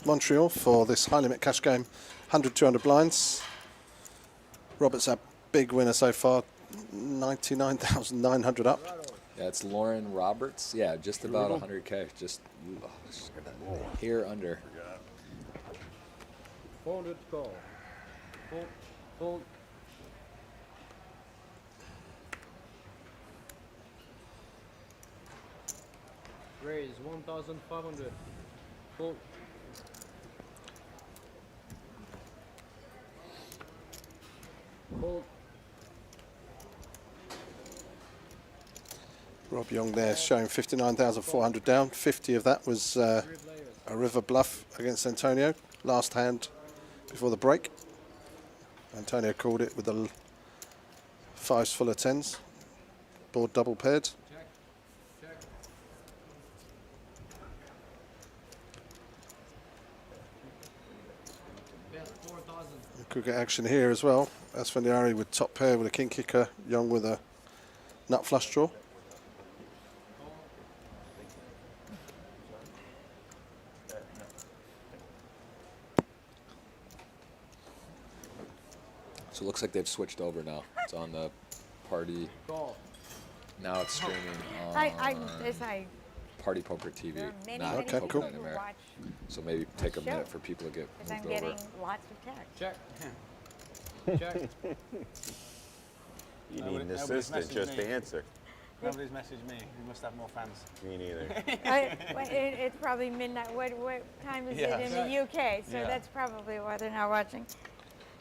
Montreal for this high limit cash game, 100, 200 blinds. Robert's our big winner so far, 99,900 up. Yeah, it's Lauren Roberts. Yeah, just about 100K. Just here under. 400 call. Fold. Raise 1,500. Fold. Fold. Rob Yong there showing 59,400 down. 50 of that was a river bluff against Antonio. Last hand before the break. Antonio called it with the fives full of tens. Board double paired. Check. Bet 4,000. Could get action here as well. Esfandiari with top pair with a king kicker. Yong with a nut flush draw. So it looks like they've switched over now. It's on the party. Call. Now it's streaming on Party Poker TV, Many, not Okay, people cool. Poker Night in who America. watch, So maybe take a the show. minute for people to get because I'm moved over. getting lots of texts. Check. Check. You need an Nobody's assistant messaged just me. to answer. Nobody's messaged me. You must have more fans. Me neither. It's probably midnight. What time is Yeah. it in the UK? So Yeah. that's probably why they're not watching.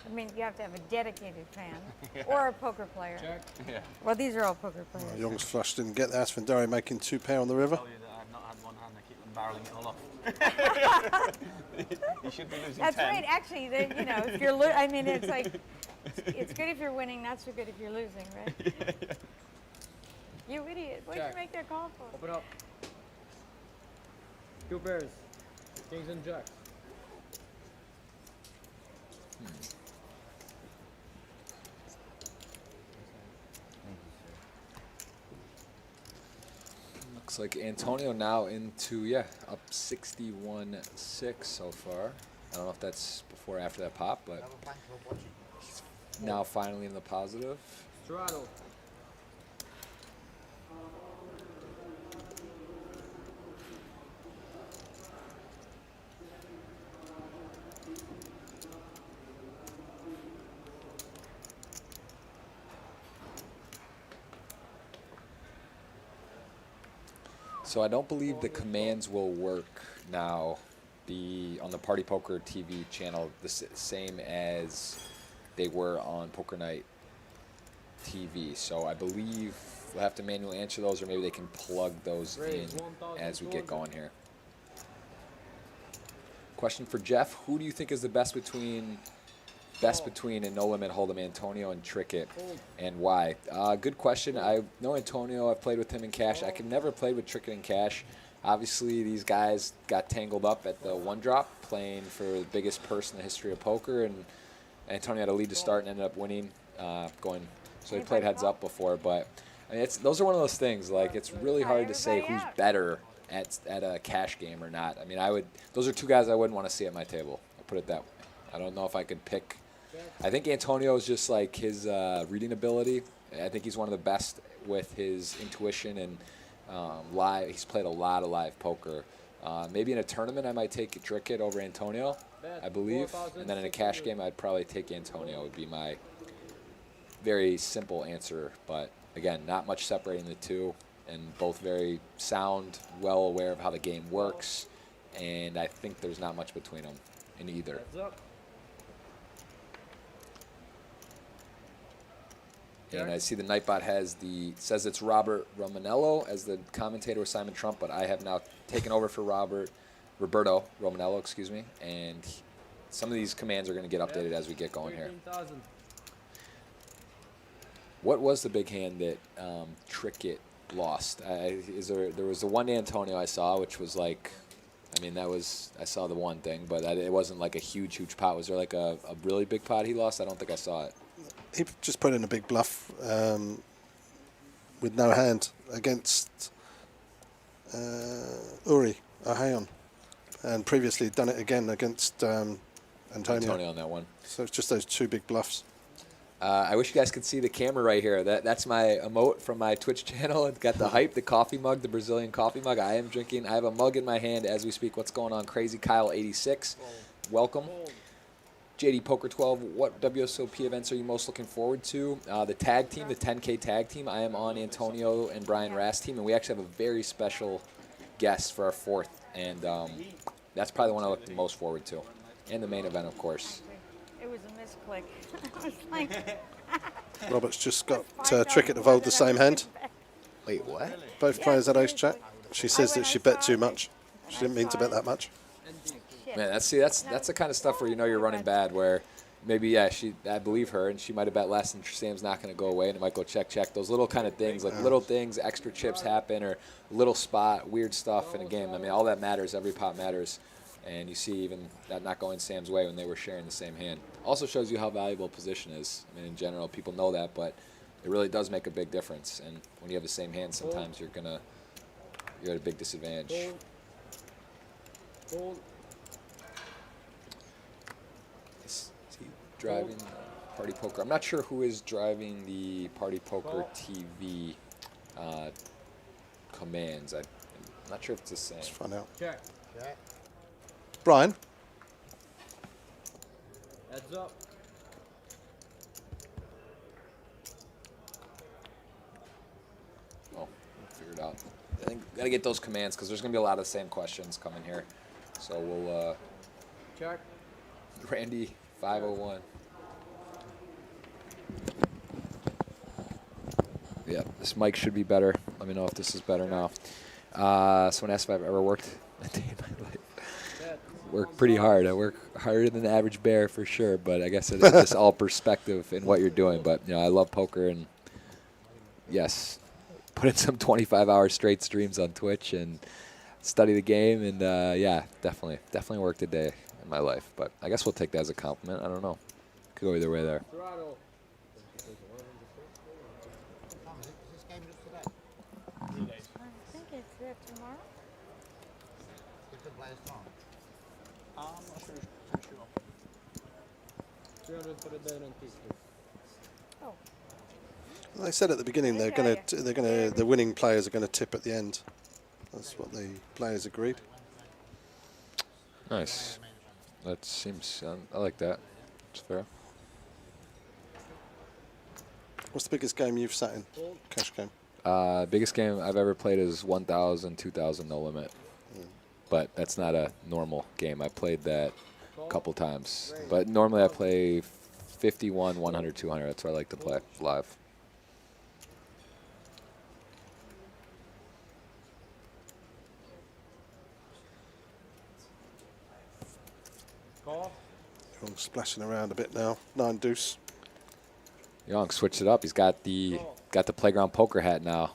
I mean, you have to have a dedicated fan or a poker player. Check. Yeah. Well, these are all poker players. Young's flush didn't get there. Esfandiari making two pair on the river. Tell you that I've not had one hand. I keep them barreling it all off. You should be losing That's 10. right. Actually, you know, if you're, I mean, it's like, it's good if you're winning, not so good if you're losing, right? You idiot! What did Check. you make that call for? Open up. Two pairs. Kings and jacks. Looks like Antonio now into, yeah, up 61-6 so far. I don't know if that's before or after that pop, but he's now finally in the positive. Straddle. So I don't believe the commands will work now on the Party Poker TV channel the same as they were on Poker Night TV. So I believe we'll have to manually answer those, or maybe they can plug those in as we get going here. Question for Jeff: who do you think is the best between a No Limit Holdem, Antonio and Trickett, and why? Good question. I know Antonio. I've played with him in cash. I could never play with Trickett in cash. Obviously, these guys got tangled up at the one drop, playing for the biggest purse in the history of poker, and Antonio had a lead to start and ended up winning, so he played heads up before. But I mean, those are one of those things. Like, it's really hard to say who's better at a cash game or not. I mean, those are two guys I wouldn't want to see at my table. I'll put it that way. I don't know if I could pick. I think Antonio is just like his reading ability. I think he's one of the best with his intuition and live. He's played a lot of live poker. Maybe in a tournament I might take Trickett over Antonio, I believe. And then in a cash game I'd probably take Antonio, would be my very simple answer. But again, not much separating the two, and both very sound, well aware of how the game works. And I think there's not much between them in either. And I see the Nightbot says it's Robert Romanello as the commentator with Simon Trump, but I have now taken over for Roberto Romanello, excuse me, and some of these commands are going to get updated as we get going here. What was the big hand that Trickett lost? There was the one to Antonio I saw, which was like, I mean, I saw the one thing, but it wasn't like a huge pot. Was there like a really big pot he lost? I don't think I saw it. He just put in a big bluff with no hand against Uri Ahayon. and previously done it again against Antonio. Antonio on that one. So it's just those two big bluffs. I wish you guys could see the camera right here. That's my emote from my Twitch channel. It's got the hype, the coffee mug, the Brazilian coffee mug. I am drinking. I have a mug in my hand as we speak. What's going on? Crazy Kyle 86. Welcome. JD Poker 12, what WSOP events are you most looking forward to? The tag team, the 10K tag team. I am on Antonio and Brian Rast team, and we actually have a very special guest for our 4th, and that's probably the one I look the most forward to. And the main event, of course. It was a misclick. I was like, Robert's just got Trickett to fold the same hand. Wait, what? Both players had ace jack. She says that she bet too much. She didn't mean to bet that much. Man, that's the kind of stuff where you know you're running bad. Where maybe I believe her, and she might have bet less, and Sam's not going to go away, and it might go check. Those little kind of things, like little things, extra chips happen, or little spot, weird stuff in a game. I mean, all that matters. Every pot matters, and you see even that not going Sam's way when they were sharing the same hand. Also shows you how valuable position is. I mean, in general, people know that, but it really does make a big difference. And when you have the same hand, sometimes you're at a big disadvantage. Fold. Is he driving Party Poker? I'm not sure who is driving the Party Poker TV commands. I'm not sure if it's the same. Let's find out. Check. Brian, Heads up. Oh, we'll figure it out. I think gotta get those commands because there's gonna be a lot of the same questions coming here. So we'll Check. Randy 501. Yeah, this mic should be better. Let me know if this is better now. Someone asked if I've ever worked a day in my life. Work pretty hard. I work harder than the average bear for sure, but I guess it's just all perspective in what you're doing. But I love poker, and yes, put in some 25-hour straight streams on Twitch and study the game, and yeah, definitely worked a day in my life. But I guess we'll take that as a compliment. I don't know. Could go either way there. Throttle. I think it's there tomorrow. I'm not sure. 300 for the dead on T. Oh, they said at the beginning the winning players are gonna tip at the end. That's what the players agreed. Nice. That seems. I like that. It's fair. What's the biggest game you've sat in? Cash game. Biggest game I've ever played is 1,000, 2,000 no limit. But that's not a normal game. I played that a couple times. But normally I play 51, 100, 200. That's what I like to play live. Call. Yong splashing around a bit now. 9 deuce. Yong switched it up. He's got the playground poker hat now.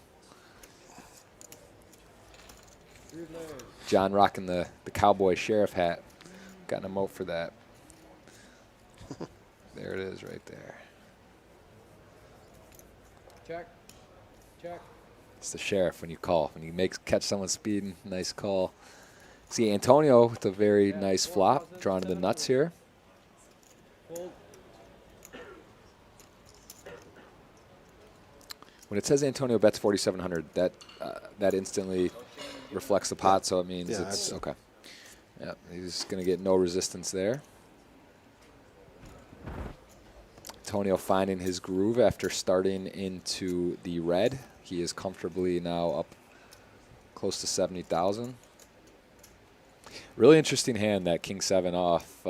John rocking the cowboy sheriff hat. Got an emote for that. There it is right there. Check. Check. It's the sheriff when you call. When you catch someone speeding, nice call. See Antonio with a very nice flop, drawn to the nuts here. Fold. When it says Antonio bets 4,700, that instantly reflects the pot, so it means Yeah, it's it's- okay. Yeah, he's going to get no resistance there. Antonio finding his groove after starting into the red. He is comfortably now up close to 70,000. Really interesting hand, that King 7 off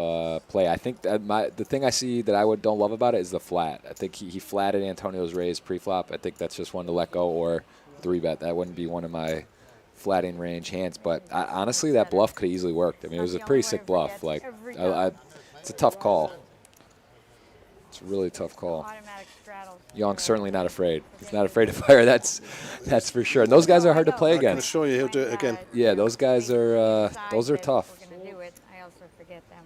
play. I think that the thing I see that I don't love about it is the flat. I think he flatted Antonio's raise pre-flop. I think that's just one to let go or 3-bet. That wouldn't be one of my flatting range hands. But honestly, that bluff could have easily worked. I mean, it was a pretty sick bluff. Like, it's a tough call. It's a really tough call. automatic straddles. Yong's certainly not afraid. He's not afraid to fire. That's for sure. And those guys are hard to play I can against. assure you he'll do it again. Yeah, those guys are tough. We're gonna do it. I also forget them.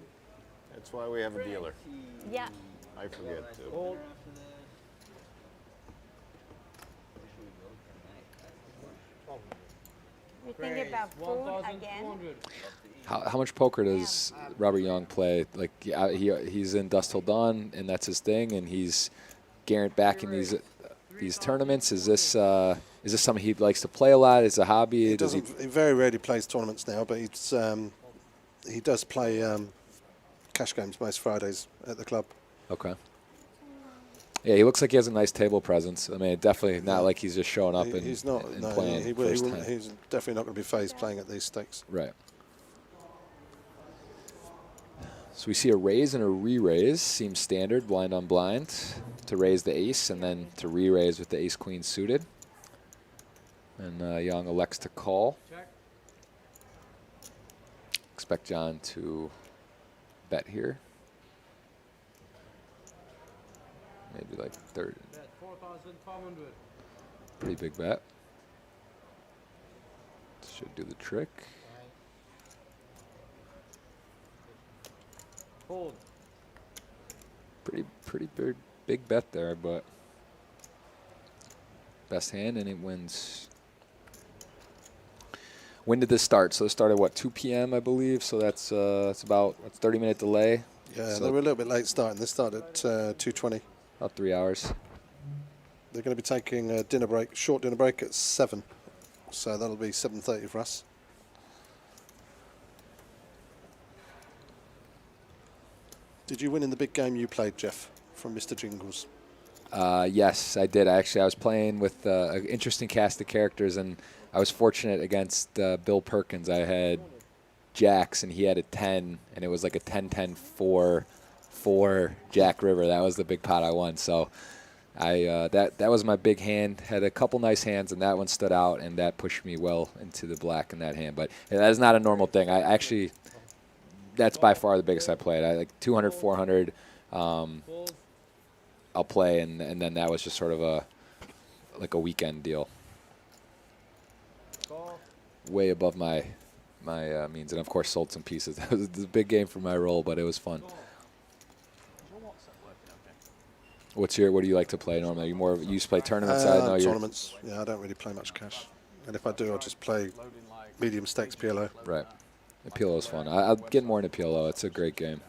That's why we have a dealer. Yeah. I forget too. Fold. You're thinking about food again? 1,200. How much poker does Robert Yong play? Like he's in Dust Till Dawn, and that's his thing, and he's backing these tournaments. Is this something he likes to play a lot? Is it a hobby? He very rarely plays tournaments now, but he does play cash games most Fridays at the club. Okay. Yeah, he looks like he has a nice table presence. I mean, definitely not like he's just showing up and playing. He's definitely not going to be phased playing at these stakes. Right. So we see a raise and a re-raise. Seems standard, blind on blind, to raise the ace and then to re-raise with the ace-queen suited. And Yong elects to call. Check. Expect John to bet here. Maybe like third. Bet 4,500. Pretty big bet. Should do the trick. Fold. Pretty big bet there, but best hand, and it wins. When did this start? So it started what, 2 p.m. I believe. So that's about a 30-minute delay. Yeah, so they were a little bit late starting. They started at 2:20. About 3 hours. They're going to be taking a dinner break, short dinner break at 7. So that'll be 7:30 for us. Did you win in the big game you played, Jeff, from Mr. Jingles? Yes, I did. I was playing with an interesting cast of characters, and I was fortunate against Bill Perkins. I had jacks, and he had a 10, and it was like a 10-10-4 Jack River. That was the big pot I won. So that was my big hand. Had a couple nice hands, and that one stood out, and that pushed me well into the black in that hand. But that is not a normal thing. That's by far the biggest I played. I like 200, 400. I'll play, and then that was just sort of a weekend deal. Way above my means, and of course sold some pieces. That was a big game for my roll, but it was fun. What do you like to play normally? You used to play tournaments? Tournaments. Yeah, I don't really play much cash, and if I do, I'll just play medium stakes PLO. Right. The PLO is fun. I'll get more into PLO. It's a great game.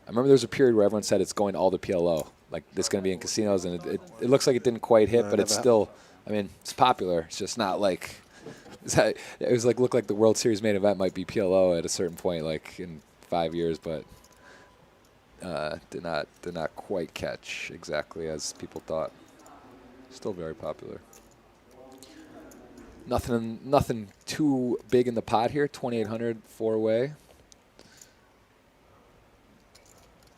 I remember there was a period where everyone said it's going all to PLO. Like, it's going to be in casinos, and it looks like it didn't quite hit, but it's still, I mean, it's popular. It's just not like, it was like, looked like the World Series main event might be PLO at a certain point, like in 5 years, but did not quite catch exactly as people thought. Still very popular. Nothing too big in the pot here. 2,800 four-way.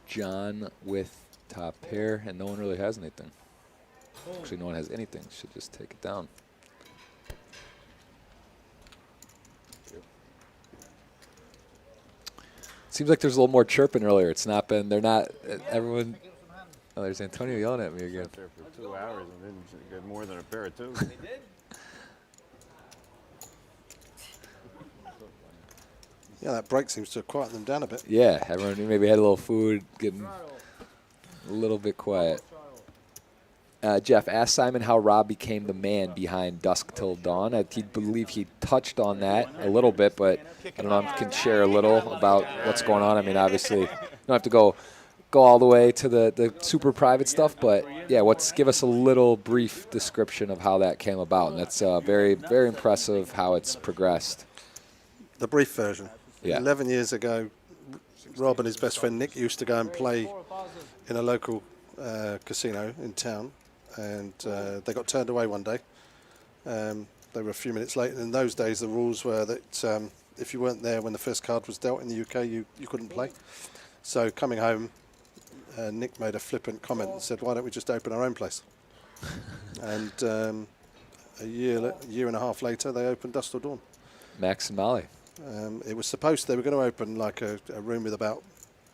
John with top pair, and no one really has anything. Actually, no one has anything. Should just take it down. Seems like there's a little more chirping earlier. It's not been. They're not. Everyone. Oh, there's Antonio yelling at me again. Out there for 2 hours and didn't get more than a pair of two. Yeah, that break seems to have quietened them down a bit. Yeah, everyone maybe had a little food, getting a little bit quiet. Jeff, asked Simon how Rob became the man behind Dusk Till Dawn. I believe he touched on that a little bit, but I don't know if you can share a little about what's going on. I mean, obviously, you don't have to go all the way to the super private stuff, but yeah, give us a little brief description of how that came about. And that's very, very impressive how it's progressed. The brief version. Yeah. 11 years ago, Rob and his best friend Nick used to go and play in a local casino in town, and they got turned away one day. They were a few minutes late, and in those days the rules were that if you weren't there when the first card was dealt in the UK, you couldn't play. So coming home, Nick made a flippant comment and said, "Why don't we just open our own place?" And a year and a half later, they opened Dust Till Dawn. Max and Molly. It was supposed they were going to open like a room with about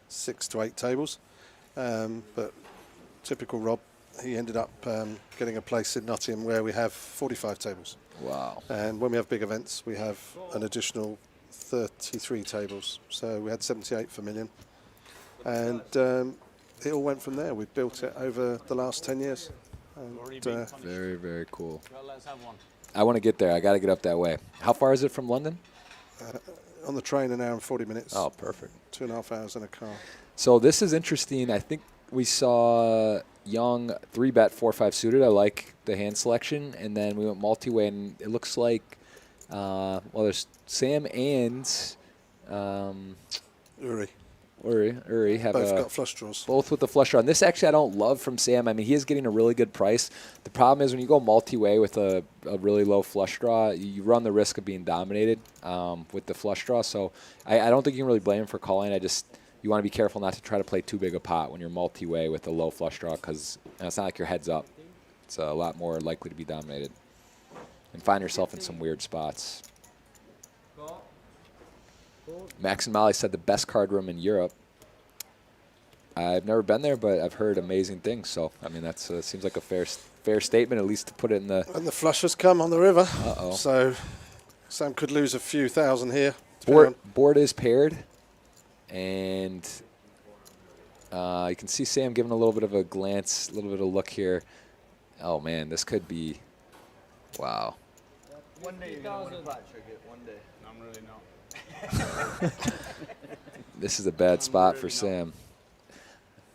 6 to 8 tables, but typical Rob, he ended up getting a place in Nottingham where we have 45 tables. Wow. And when we have big events, we have an additional 33 tables. So we had 78 for million. And it all went from there. We built it over the last 10 years. And, very, very cool. Well, let's have one. I want to get there. I got to get up that way. How far is it from London? On the train, an hour and 40 minutes. Oh, perfect. 2.5 hours in a car. So this is interesting. I think we saw Yong 3-bet 4-5 suited. I like the hand selection. And then we went multi-way, and it looks like, well, there's Sam and Uri have Both got flush draws. both with the flush draw. And this actually I don't love from Sam. I mean, he is getting a really good price. The problem is when you go multi-way with a really low flush draw, you run the risk of being dominated with the flush draw. So I don't think you can really blame him for calling. You want to be careful not to try to play too big a pot when you're multi-way with a low flush draw because it's not like your head's up. It's a lot more likely to be dominated and find yourself in some weird spots. Max and Molly said the best card room in Europe. I've never been there, but I've heard amazing things. So, I mean, that seems like a fair statement, at least to put it in the... And the flush has come on the river. Uh-oh. So Sam could lose a few thousand here. Board is paired. And you can see Sam giving a little bit of a glance, a little bit of a look here. Oh, man, this could be... Wow. One day you're going to win a pot, Trickett. One day. I'm really not. This is a bad spot for Sam.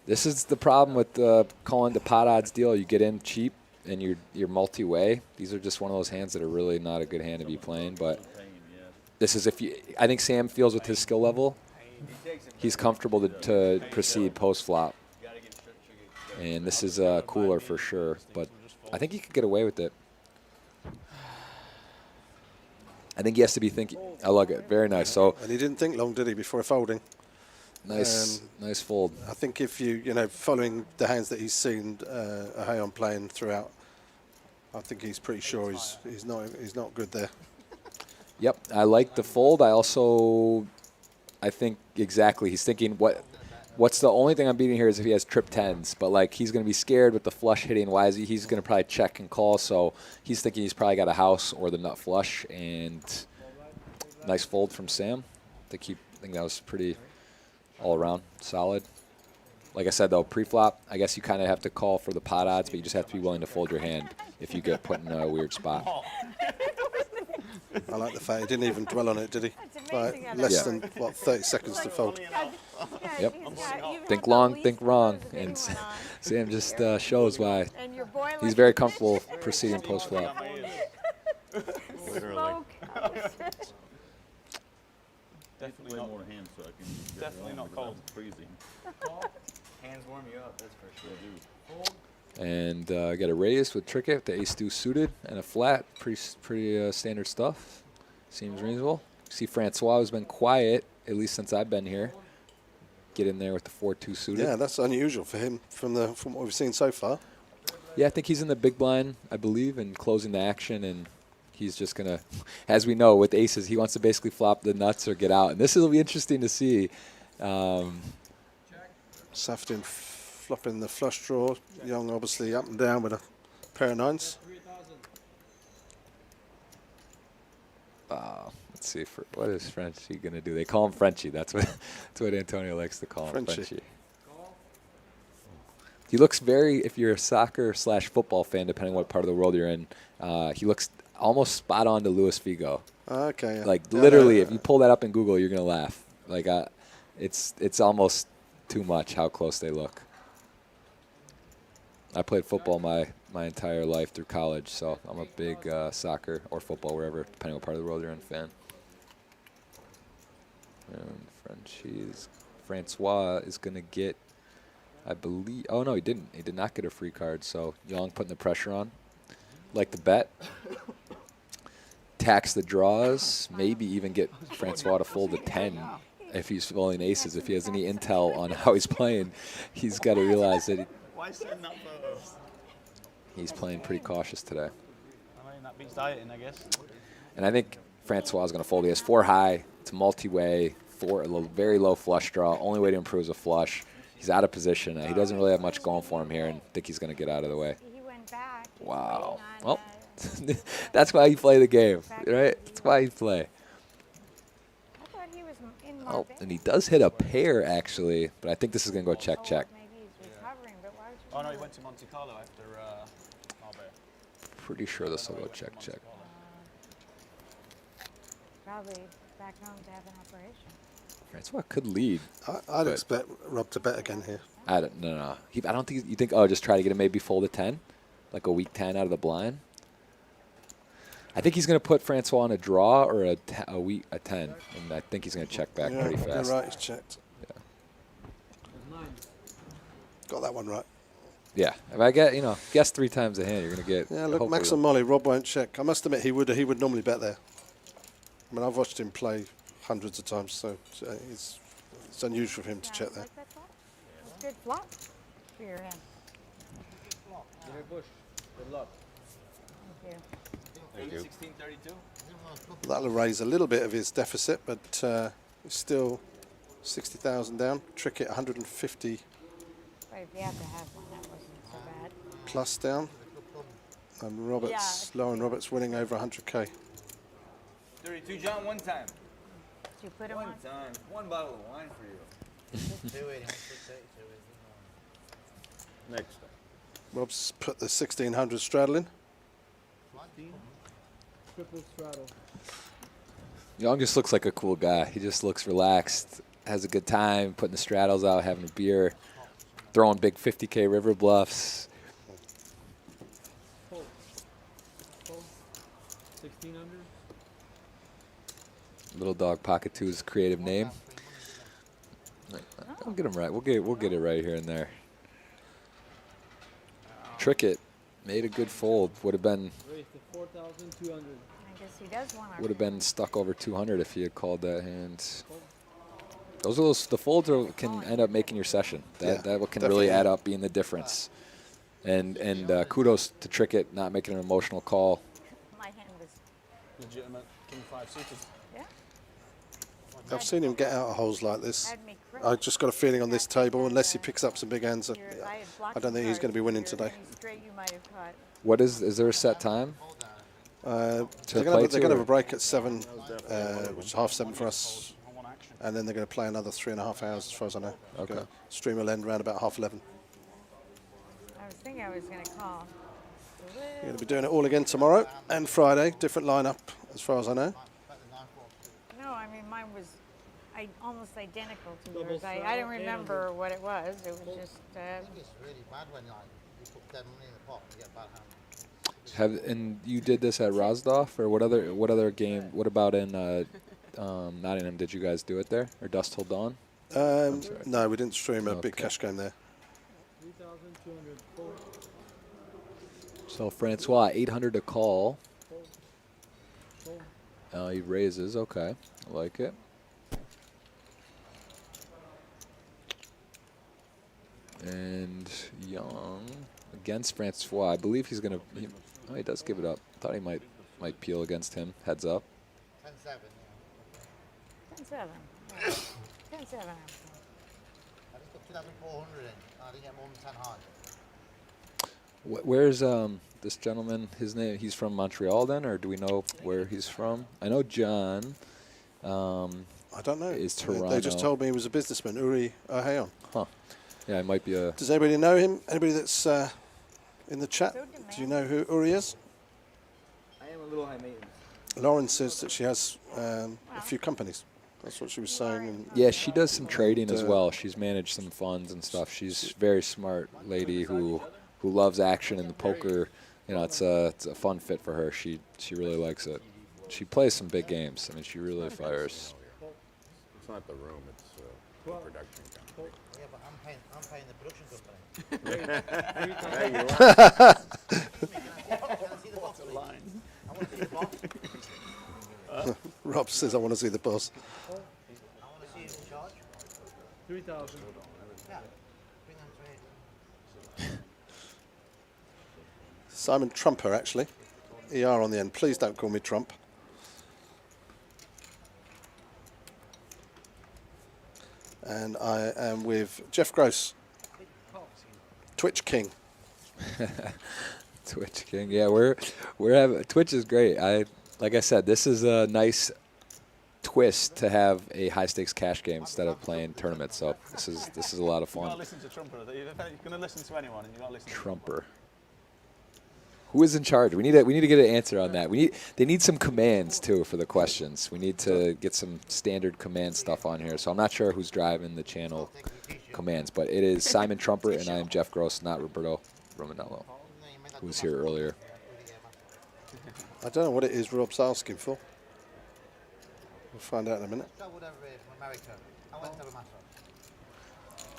This is the problem with calling the pot odds deal. You get in cheap and you're multi-way. These are just one of those hands that are really not a good hand to be playing. But this is I think Sam feels with his skill level, he's comfortable to proceed post flop. And this is cooler for sure. But I think he could get away with it. I think he has to be thinking. I like it. Very nice. So. And he didn't think long, did he, before folding? Nice fold. I think if following the hands that he's seen Ahayon playing throughout, I think he's pretty sure he's not good there. Yep, I like the fold. I think exactly. He's thinking what's the only thing I'm beating here is if he has trip tens, but like he's going to be scared with the flush hitting. Why is he's going to probably check and call? So he's thinking he's probably got a house or the nut flush, and nice fold from Sam. I think that was pretty all around solid. Like I said though, pre-flop, I guess you kind of have to call for the pot odds, but you just have to be willing to fold your hand if you get put in a weird spot. I like the fact he didn't even dwell on it, did he? That's amazing. Like less than 30 seconds to fold. Yep. Think long, think wrong, and Sam just shows why he's very comfortable proceeding post flop. Literally. Definitely Way not. more hands so I can get Definitely not warm cold. without freezing. Hands warm you up, that's for sure. And got a raise with Trickett, the ace-2 suited, and a flat. Pretty standard stuff. Seems reasonable. See Francois has been quiet, at least since I've been here. Get in there with the 4-2 suited. Yeah, that's unusual for him from what we've seen so far. Yeah, I think he's in the big blind, I believe, and closing the action, and he's just going to, as we know, with aces, he wants to basically flop the nuts or get out. And this will be interesting to see. Safdin flopping the flush draw. Yong obviously up and down with a pair of nines. Let's see, what is Frenchie going to do? They call him Frenchie. That's what Antonio likes to call him, Frenchie. He looks if you're a soccer/football fan, depending on what part of the world you're in, he looks almost spot on to Luis Figo. Okay. Yeah. Like literally, if you pull that up in Google, you're gonna laugh. Like it's almost too much how close they look. I played football my entire life through college, so I'm a big soccer or football, wherever, depending on what part of the world you're in, fan. And Francois is gonna get, I believe. Oh no, he didn't. He did not get a free card. So Yong putting the pressure on. Like the bet. Tax the draws. Maybe even get Francois to fold a 10 if he's folding aces. If he has any intel on how he's playing, he's got to realize that Why send that photos? he's playing pretty cautious today. I mean, that beats dieting, I guess. And I think Francois is going to fold. He has 4 high. It's multi-way. Very low flush draw. Only way to improve is a flush. He's out of position. He doesn't really have much going for him here, and I think he's going to get out of the way. He went back. Wow. Well, that's why you play the game, right? That's why you play. I thought he was in Oh, and he does hit a pair, actually, but I think this is going to go check, check. Maybe he's recovering, but why would you Oh no, he know? went to Monte Carlo after Marbella. Pretty sure this will go check, check. probably back home to have an operation. Francois could lead. I'd expect Rob to bet again here. I don't. No. I don't think you think. Oh, just try to get him maybe fold a 10, like a weak 10 out of the blind. I think he's going to put Francois on a draw or a 10, and I think he's going to check back Yeah, pretty fast. you're right, he's checked. Yeah. There's 9. Got that one right. Yeah. If I guess 3 times a hand, you're going to get. Yeah, look, hopefully Max and Molly, Rob won't check. I must admit, he would normally bet there. I mean, I've watched him play hundreds of times, so it's unusual for him to check there. Like that flop? That's good flop for your hand. Give me a bush. Good luck. Thank you. Thank you. 1632. That'll erase a little bit of his deficit, but it's still 60,000 down. Trickett 150 But if you have to have one, that wasn't so bad. plus down. And Roberts, Yeah. Lauren Roberts winning over 100k. 32, John, one time. Did you put him One on? time. One bottle of wine for you. Next. Rob's put the 1600 straddling. Triple straddle. Yong just looks like a cool guy. He just looks relaxed, has a good time, putting the straddles out, having a beer, throwing big 50K river bluffs. Fold. Fold. 1600. Little Dog Pocket 2's creative name. We'll get him right. We'll get it right here and there. Trickett made a good fold. Would have been Raise to 4,200. I guess he does want to. would have been stuck over 200 if he had called that hand. The folds can end up making your session. That can definitely. really add up being the difference. And kudos to Trickett not making an emotional call. My hand was. Legitimate King 5 suited. Yeah. I've seen him get out of holes like this. Had me crazy. I just got a feeling on this table, unless he picks up some big hands, If I had blocked I don't think he's cards, going to be winning if today. any straight you might have caught. What is there a set time? They're play going to to, have or- a break at 7, which is half 7 for us, and then they're going to play another 3.5 hours, as far as I know. Okay. Stream will end around about half 11. I was thinking I was going to call. You're going to be doing it all again tomorrow and Friday. Different lineup, as far as I know. No, I mean mine was almost identical to Double yours. I straddle, don't remember what it was. It was just. It's really bad when like you put dead money in the pot and you get bad hand. And you did this at Rosdorf, or what other game? What about in Nottingham? Did you guys do it there, or Dust Till Dawn? sorry. No, we didn't stream a big Okay. cash game there. 3,200. Fold. So Francois 800 to call. Fold. Fold. He raises. Okay, I like it. And Yong against Francois. I believe he's gonna. He does give it up. Thought he might peel against him. Heads up. 10-7, yeah. 10-7. Yeah. 10-7. I just put 2,400 in. I didn't get more than 10 high. Where's this gentleman? His name? He's from Montreal, then, or do we know where he's from? I know John. I don't know. Is They just Toronto. told me he was a businessman, Uri Ahayon. Huh. Yeah, it might be a. Does anybody know him? Anybody that's in the chat? So Do you know who Uri is? I am a little high maintenance. Lauren says that she has a few companies. That's what she was saying. And Yeah, she does some trading as well. She's managed some funds and stuff. She's a very smart lady who loves action and the poker. You know, it's a fun fit for her. She really likes it. She plays some big games. I mean, she really fires. It's not the room, it's the production company. Yeah, but I'm paying the production company. There you are. Can I see the box, please? I want to see the box. Rob says, I want to see the boss. I want to see who's in charge. 3,000. Yeah. Bring them to me. Simon Trumper, actually. ER on the end. Please don't call me Trump. And I am with Jeff Gross, Twitch King. Twitch King. Yeah, we're having Twitch is great. Like I said, this is a nice twist to have a high stakes cash game instead of playing tournaments. So this is a lot of You gotta fun. listen to Trumper. You're gonna listen to anyone, and you gotta listen. Trumper. Who is in charge? We need to get an answer on that. They need some commands too for the questions. We need to get some standard command stuff on here. So I'm not sure who's driving the channel commands, but it is Simon Trumpert and I am Jeff Gross, not Roberto Romanello, who was here earlier. I don't know what it is Rob's asking for. We'll find out in a minute.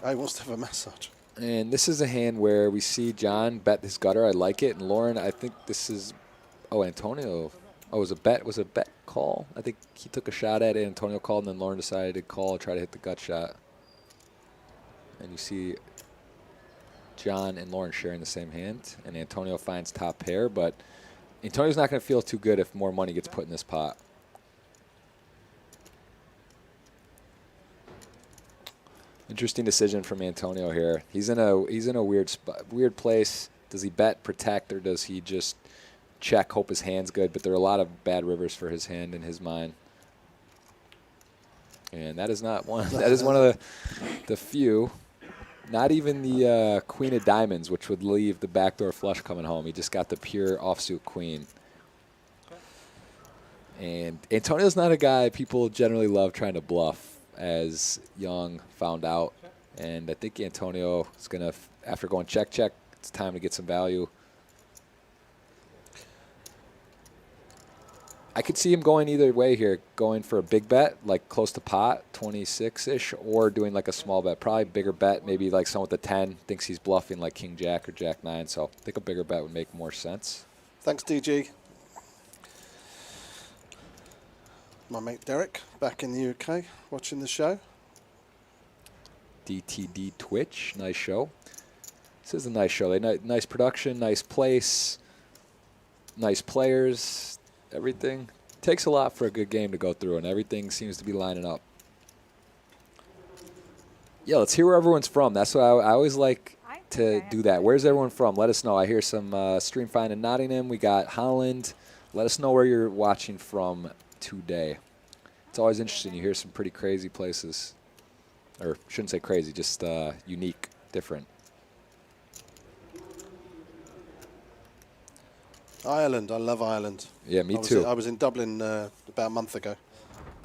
Oh, he wants to have a massage. And this is a hand where we see John bet his gutter. I like it. And Lauren, I think this is, Antonio. Oh, it was a bet call. I think he took a shot at it. Antonio called, and then Lauren decided to call, try to hit the gut shot. And you see John and Lauren sharing the same hand. And Antonio finds top pair, but Antonio's not going to feel too good if more money gets put in this pot. Interesting decision from Antonio here. He's in a weird place. Does he bet, protect, or does he just check, hope his hand's good? But there are a lot of bad rivers for his hand in his mind. And that is not one. That is one of the few. Not even the queen of diamonds, which would leave the backdoor flush coming home. He just got the pure offsuit queen. And Antonio's not a guy people generally love trying to bluff, as Yong found out. And I think Antonio is going to, after going check, it's time to get some value. I could see him going either way here, going for a big bet, like close to pot, 26-ish, or doing like a small bet. Probably bigger bet, maybe like someone with a 10 thinks he's bluffing like King Jack or Jack 9. So I think a bigger bet would make more sense. Thanks, DG. My mate Derek, back in the UK, watching the show. DTD Twitch, nice show. This is a nice show. Nice production, nice place, nice players, everything. Takes a lot for a good game to go through, and everything seems to be lining up. Yeah, let's hear where everyone's from. That's what I always like to do that. Where's everyone from? Let us know. I hear some stream find in Nottingham. We got Holland. Let us know where you're watching from today. It's always interesting. You hear some pretty crazy places. Or shouldn't say crazy, just unique, different. Ireland. I love Ireland. Yeah, me too. I was in Dublin about a month ago.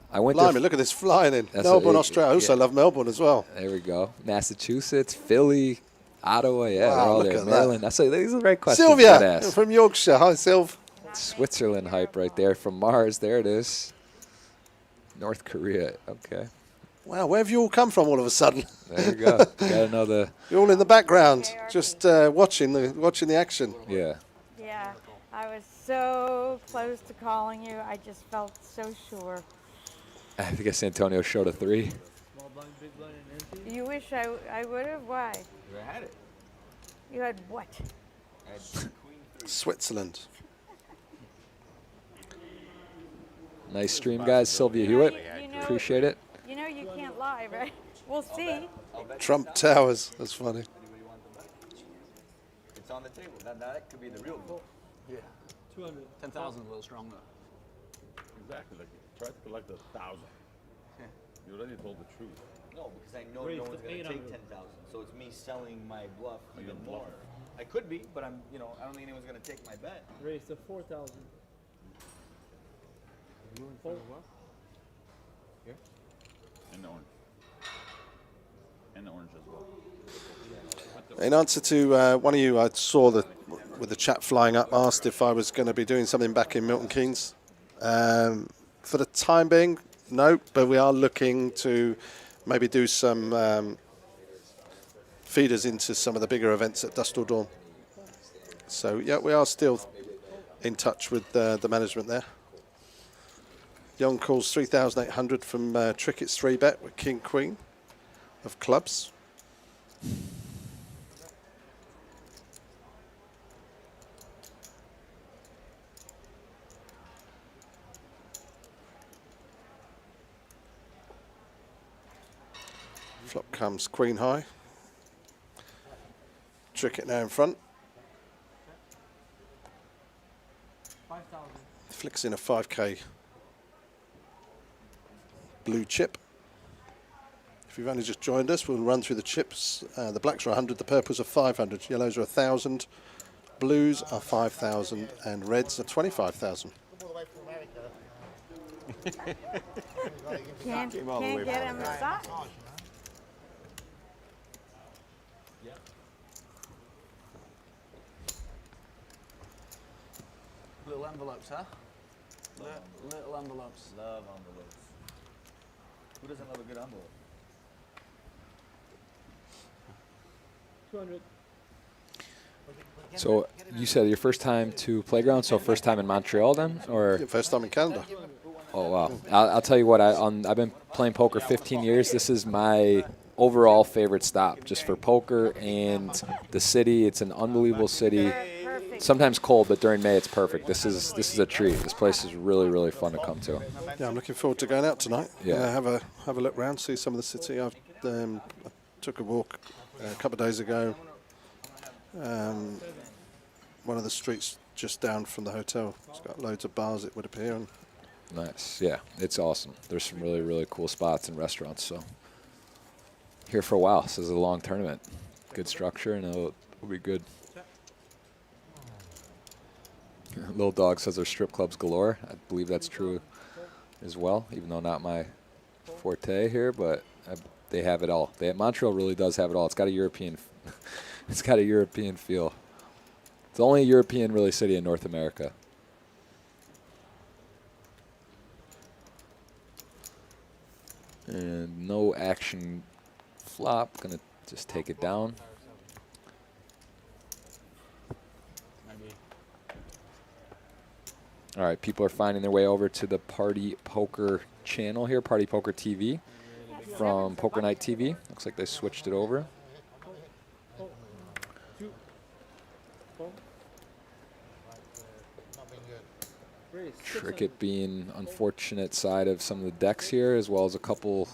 I went Blimey, look at this flying in. That's Melbourne, Australia. I also love Melbourne as well. There we go. Massachusetts, Philly, Ottawa. Yeah, Wow, they're all look there. at Maryland. that. These are the right questions. Sylvia from Yorkshire. Hi, Sylv. Switzerland hype right there from Mars. There it is. North Korea. Okay. Wow, where have you all come from all of a sudden? There you go. Gotta know the. You're all in the background, just watching the action. Yeah. Yeah, I was so close to calling you. I just felt so sure. I guess Antonio showed a 3. Small blind, big blind, and empty. You wish I would have? Why? I had it. You had what? I had queen 3. Switzerland. Nice stream, guys. Sylvia Hewitt. You know, Appreciate it. You know you can't lie, right? We'll see. Trump Towers. That's funny. Anybody want the bet? It's on the table. That could be the real goal. Yeah. 200. 10,000 is a little strong though. Exactly. Like, try to collect 1,000. You already told the truth. No, because I know Raise no to one's going to 800. take 10,000. So it's me selling my bluff Oh, even you're more. bluffing. I could be, but I don't think anyone's going to take my bet. Raise to 4,000. Fold. Here? And the orange. And the orange as well. In answer to one of you, I saw with the chat flying up, asked if I was going to be doing something back in Milton Keynes. For the time being, no, but we are looking to maybe do some feeders into some of the bigger events at Dusk Till Dawn. So, yeah, we are still in touch with the management there. Yong calls 3,800 from Trickett's 3-bet with King Queen of clubs. Flop comes Queen High. Trickett now in front. 5,000. Flicks in a 5k blue chip. If you've only just joined us, we'll run through the chips. The blacks are 100, the purples are 500, yellows are 1,000, blues are 5,000 and reds are 25,000. Come all the way from America. Can't get him to stop. Little envelopes, huh? Little envelopes. Love envelopes. Who doesn't love a good envelope? 200. So you said your first time to Playground, so first time in Montreal then? Or First time in Canada. oh, wow. I'll tell you what, I've been playing poker 15 years. This is my overall favorite stop just for poker and the city. It's an unbelievable city. Perfect. Sometimes cold, but during May it's perfect. This is a treat. This place is really, really fun to come to. Yeah, I'm looking forward to going out tonight. Yeah. Have a look round, see some of the city. I took a walk a couple of days ago. One of the streets just down from the hotel. It's got loads of bars, it would appear. And Nice. Yeah, it's awesome. There's some really, really cool spots and restaurants. So here for a while. This is a long tournament. Good structure, and it'll be good. Little Dog says there's strip clubs galore. I believe that's true as well, even though not my forte here, but they have it all. Montreal really does have it all. It's got a European it's got a European feel. It's the only European really city in North America. And no action flop. Gonna just take it down. All right, people are finding their way over to the Party Poker channel here, Party Poker TV from Poker Night TV. Looks like they switched it over. Trickett being unfortunate side of some of the decks here, as well as a couple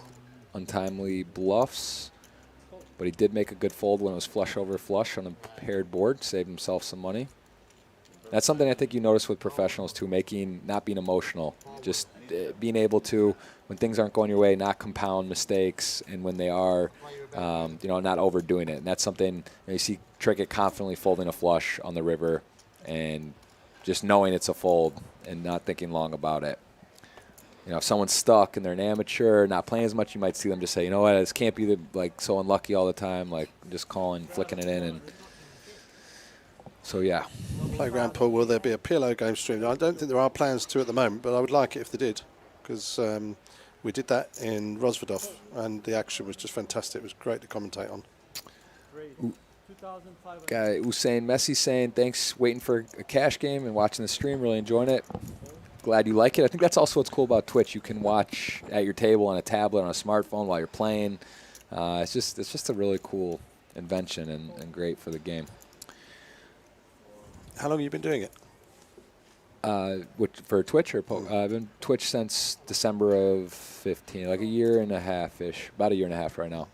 untimely bluffs. But he did make a good fold when it was flush over flush on a paired board, saved himself some money. That's something I think you notice with professionals too, not being emotional, just being able to, when things aren't going your way, not compound mistakes, and when they are, not overdoing it. And that's something you see Trickett confidently folding a flush on the river, and just knowing it's a fold and not thinking long about it. If someone's stuck and they're an amateur, not playing as much, you might see them just say, you know what, this can't be so unlucky all the time, just calling, flicking it in, and so yeah. Playground pool, will there be a PLO game stream? I don't think there are plans to at the moment, but I would like it if they did, because we did that in Rosvadov, and the action was just fantastic. It was great to commentate on. Guy Usain Messi saying, thanks, waiting for a cash game and watching the stream, really enjoying it. Glad you like it. I think that's also what's cool about Twitch. You can watch at your table on a tablet, on a smartphone while you're playing. It's just a really cool invention and great for the game. How long have you been doing it? For Twitch or poker? I've been Twitch since December of 15, like a year and a half-ish, about a year and a half right now.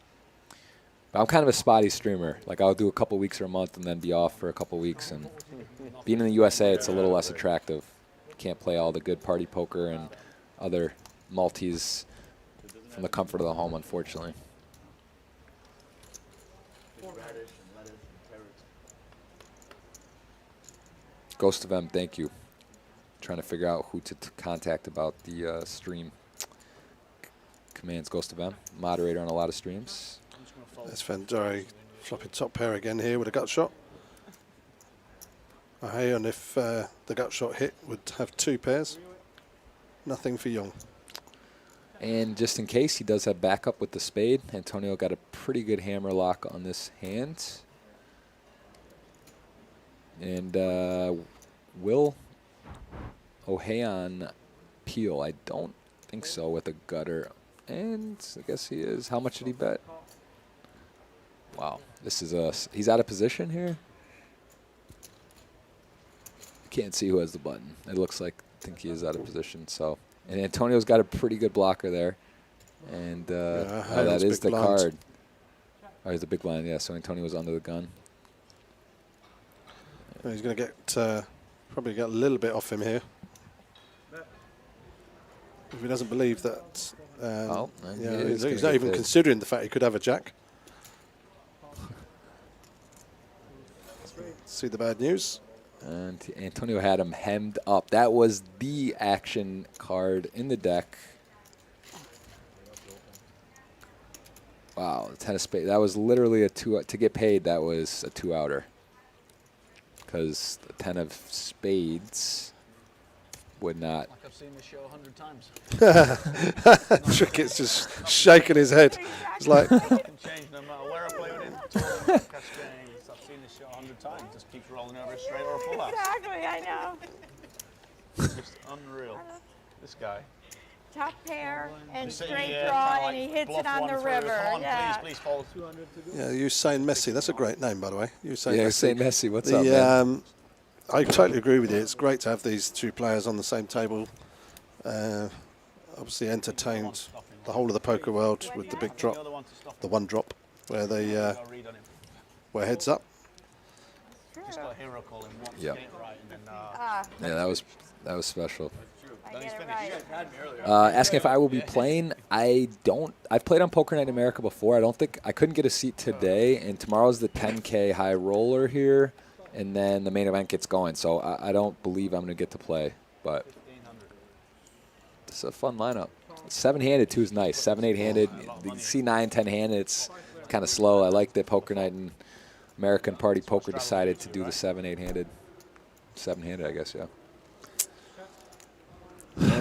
But I'm kind of a spotty streamer. I'll do a couple weeks or a month and then be off for a couple weeks. And being in the USA, it's a little less attractive. You can't play all the good party poker and other multis from the comfort of the home, unfortunately. Ghost of M, thank you. Trying to figure out who to contact about the stream. Commands Ghost of M, moderator on a lot of streams. Esfandiari flopping top pair again here with a gut shot. Hey, and if the gut shot hit, would have two pairs. Nothing for Yong. And just in case, he does have backup with the spade. Antonio got a pretty good hammer lock on this hand. And will Ohayon peel? I don't think so with a gutter. And I guess he is. How much did he bet? Wow, this is he's out of position here. Can't see who has the button. It looks like I think he is out of position. So, and Antonio's got a pretty good blocker there. And that is the card. Oh, he's the big blind. Yeah, so Antonio was under the gun. He's going to get probably get a little bit off him here. If he doesn't believe that, he's not even considering the fact he could have a jack. see the bad news. And Antonio had him hemmed up. That was the action card in the deck. Wow, the 10 of spades. That was literally a two. To get paid, that was a 2-outer. Because the 10 of spades would not. Like I've seen this show 100 times. Trickett's just shaking his head. It's like, It can change no matter where I play with him. Tournament, cash games. I've seen this show 100 times. Just keeps rolling over a straight or a full house. Exactly, I know. Just unreal. This guy. Top pair and Just sitting straight here, draw, kinda and he like hits bluff it on one the through. river. Come on, Yeah. please fold. 200 to go. yeah, Usain Messi. That's a great name, by the way. Usain Yeah, Messi. St. Messi, what's up, man? I totally agree with you. It's great to have these two players on the same table. Obviously entertained the whole of the poker world with the big drop, the one drop, where they were heads up. Just got a hero call him once, Yep. get it right, and then Yeah, that was special. I get it right. Asking if I will be playing. I've played on Poker Night in America before. I couldn't get a seat today, and tomorrow's the 10K high roller here, and then the main event gets going. So I don't believe I'm going to get to play, but it's a fun lineup. 7-handed too is nice. 7, 8-handed. You see 9, 10-handed. It's kind of slow. I like that Poker Night and American Party Poker decided to do the 7, 8-handed. 7-handed, I guess, yeah.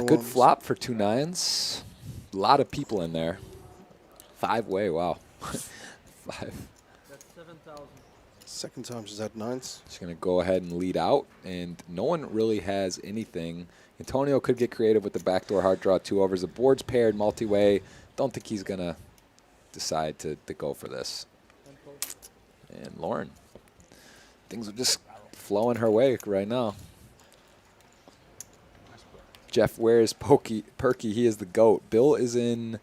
Good flop for 2 9s. A lot of people in there. 5-way, wow. 5. That's 7,000. Second time she's had nines. She's going to go ahead and lead out, and no one really has anything. Antonio could get creative with the backdoor hard draw 2 overs. The board's paired multi-way. Don't think he's going to decide to go for this. And Lauren, things are just flowing her way right now. Jeff, where is Perky? He is the GOAT. Bill is in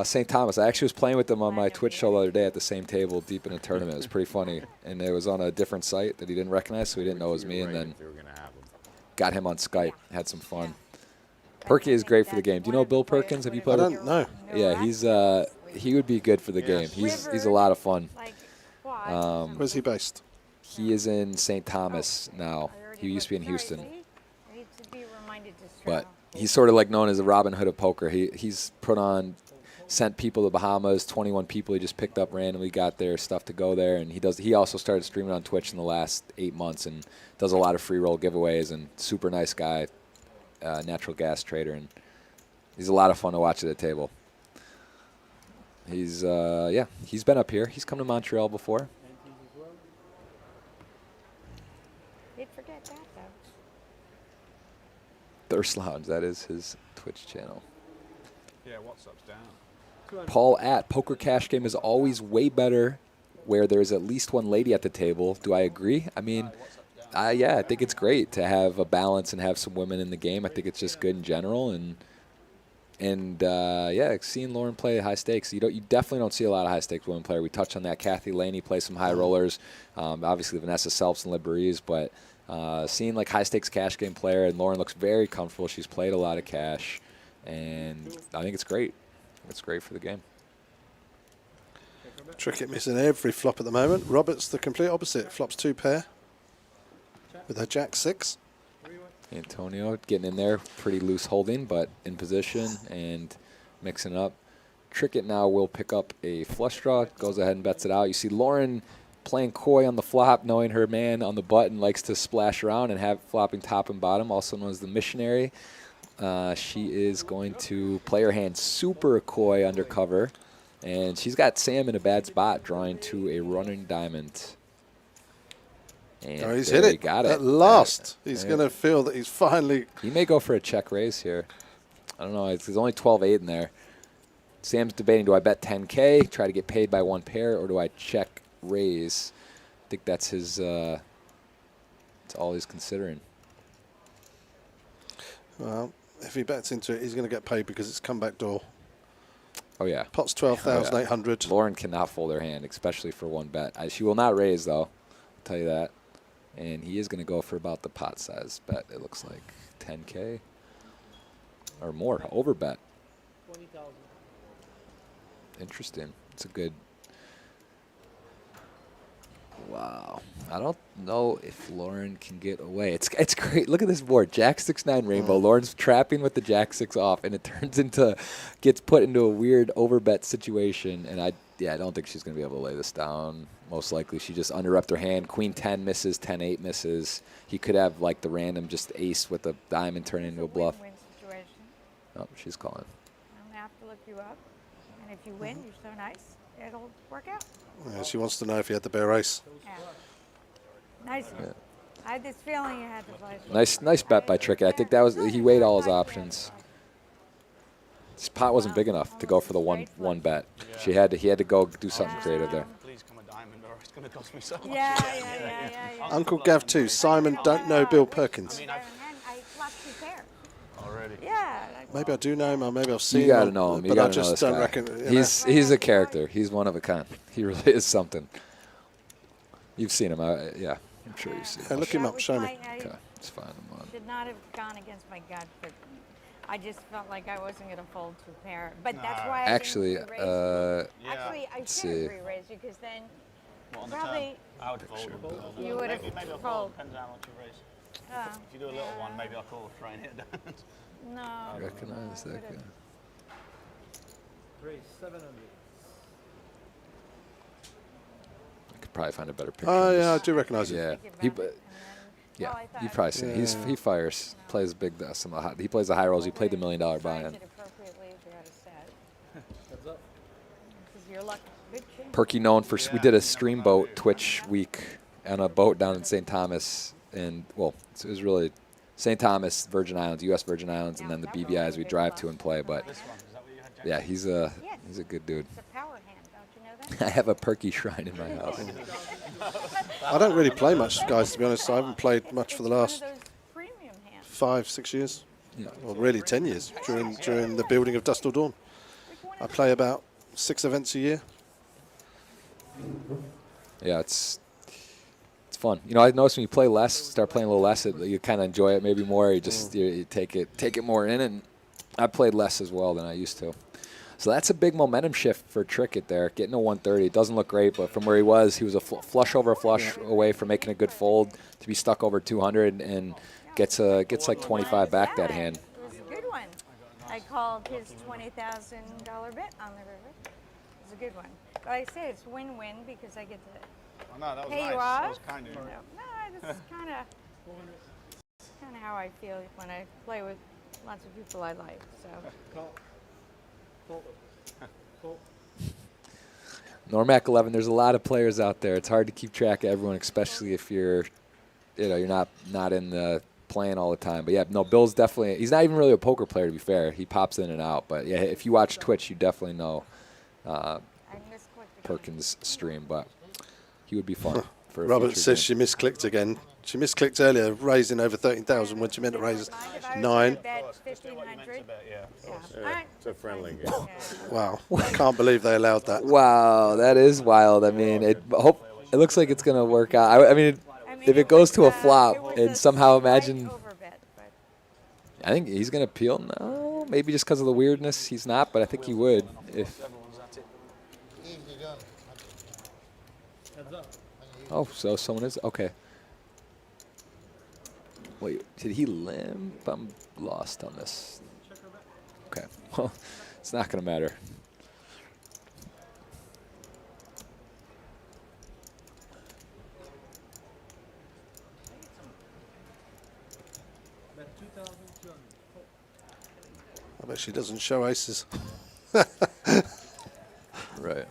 St. Thomas. I actually was playing with him on my Twitch show the other day at the same table deep in a tournament. It was pretty funny. And it was on a different site that he didn't recognize, so he didn't know it was me. And then got him on Skype. Had some fun. Perky is great for the game. Do you know Bill Perkins? Have you played I with him? don't know. Yeah, he would be good for the game. He's a lot of fun. Like, why? Where's he based? He is in St. Thomas now. He used to be in Houston. I need to be reminded to But straw. he's sort of like known as the Robin Hood of poker. He's sent people to Bahamas, 21 people he just picked up randomly, got their stuff to go there, and he also started streaming on Twitch in the last 8 months and does a lot of free roll giveaways, and super nice guy, natural gas trader, and he's a lot of fun to watch at the table. He's been up here. He's come to Montreal before. They'd forget that, though. Thirst Lounge, that is his Twitch channel. yeah, what's up's down. Paul at Poker Cash Game is always way better where there's at least one lady at the table. Do I agree? I mean, yeah, I think it's great to have a balance and have some women in the game. I think it's just good in general, and yeah, seeing Lauren play high stakes, you definitely don't see a lot of high stakes women player. We touched on that. Kathy Laney plays some high rollers. Obviously Vanessa Selps and Libreeze, but seeing like high stakes cash game player, and Lauren looks very comfortable. She's played a lot of cash, and I think it's great. It's great for the game. Trickett missing every flop at the moment. Robert's the complete opposite. Flops 2 pair with her jack 6. Antonio getting in there, pretty loose holding, but in position and mixing up. Trickett now will pick up a flush draw, goes ahead and bets it out. You see Lauren playing coy on the flop, knowing her man on the button likes to splash around and have flopping top and bottom, also known as the missionary. She is going to play her hand super coy undercover, and she's got Sam in a bad spot, drawing to a running diamond. And Oh, he's hit it got it at last. Yeah. He's going to feel that he's finally... He may go for a check raise here. I don't know. There's only 12-8 in there. Sam's debating, do I bet 10K, try to get paid by one pair, or do I check raise? I think that's his. That's all he's considering. Well, if he bets into it, he's going to get paid because it's comeback door. Oh, yeah. Pot's 12,800. Lauren cannot fold her hand, especially for one bet. She will not raise, though. I'll tell you that. And he is going to go for about the pot size bet, it looks like. 10K or more. Over bet. 20,000. Interesting. It's a good. Wow. I don't know if Lauren can get away. It's great. Look at this board. Jack 6-9 rainbow. Lauren's trapping with the Jack 6 off, and it turns into, gets put into a weird overbet situation. And I don't think she's going to be able to lay this down. Most likely she just underrepped her hand. Queen 10 misses, 10-8 misses. He could have like the random just ace with a diamond turn into a bluff. Win-win situation. Oh, she's calling. I'm gonna have to look you up, and if you win, you're so nice, it'll work out. Yeah, she wants to know if he had the bear ace. Yeah. Nice. I had this feeling you had to play. Nice bet by Trickett. I think that was, he weighed all his options. This pot wasn't big enough to go for the one bet. He had to go do something creative there. Please come a diamond, or it's going to cost me so much. Yeah. Uncle Gav 2. Simon don't know Bill Perkins. I lost two pair. Already. Yeah. Maybe I do know him, or maybe I've seen You gotta him, know him. You but I gotta know just this don't guy. reckon. You know. He's a character. He's one of a kind. He really is something. You've seen him. Yeah, I'm sure you've seen Yeah, him. look him up. Show me. Okay, it's fine. I'm on. Should not have gone against my gut, but I just felt like I wasn't going to fold two pair. But that's why I Actually, didn't re-raise you. Actually, I let's should see. have re-raised you because then What, on the probably turn? I would fold. you would have Maybe I'll fold. fold. Depends on how much you raise. If you do a little one, maybe I'll call a try and hit diamond. No. I recognize that guy. Raise 700. I could probably find a better picture. Oh of yeah, I this. do recognise it. Yeah, Think he. about it, and then- Yeah, well, I thought you've probably seen it. He fires, plays big. He plays the high rolls. He played the $1 million Timed buy-in. it appropriately if you're out of set. Heads up. Because you're lucky. Good chin. Perky known for. We did a streamboat Twitch week on a boat down in St. Thomas, and well, it was really St. Thomas, Virgin Islands, U.S. Virgin Islands, and then the BVIs we drive to and play. But This one, is that what you had, Jack? yeah, he's a good dude. It's a power hand, don't you know that? I have a Perky shrine in my house. I don't really play much, guys. To be honest, I haven't played much for the last One of those premium hands. 5-6 years. Yeah. Well, really 10 years during the building of Dust Till Dawn. I play about 6 events a year. Yeah, it's fun. You know, I noticed when you play less, start playing a little less, you kind of enjoy it maybe more. You just you take it more in, and I played less as well than I used to. So that's a big momentum shift for Trickett there, getting to 130. It doesn't look great, but from where he was a flush over a flush away from making a good fold to be stuck over 200 and gets like 25 back that hand. It was a good one. I called his $20,000 bet on the river. It was a good one. But I say it's win-win because I get to Oh, no, that was pay nice. you That off. was kind of. No, this is kind of how I feel when I play with lots of people I like. So Call. Fold. Fold. Normac 11. There's a lot of players out there. It's hard to keep track of everyone, especially if you're not in the playing all the time. But yeah, no, Bill's definitely. He's not even really a poker player, to be fair. He pops in and out. But yeah, if you watch Twitch, you definitely know I misclicked. Perkins' stream. But he would be fun. For a Robert future says game. she misclicked again. She misclicked earlier, raising over 13,000 when she meant to raise 9. Bet Especially what you meant 1,500. to bet, yeah. Yeah. All right. It's a friendly game. Yeah. Wow, I can't believe they allowed that. Wow, that is wild. I mean, it looks like it's gonna work out. I mean, if it goes to a flop it was and a somehow slight imagine, overbet, but I think he's gonna peel. No, maybe just because of the weirdness, he's not. But I think he would if. Everyone's at it. Easily done. Heads up. Oh, so someone is okay. Wait, did he limp? I'm lost on this. Okay, well, it's not gonna matter. Bet 2,200. I bet she doesn't show aces. Right.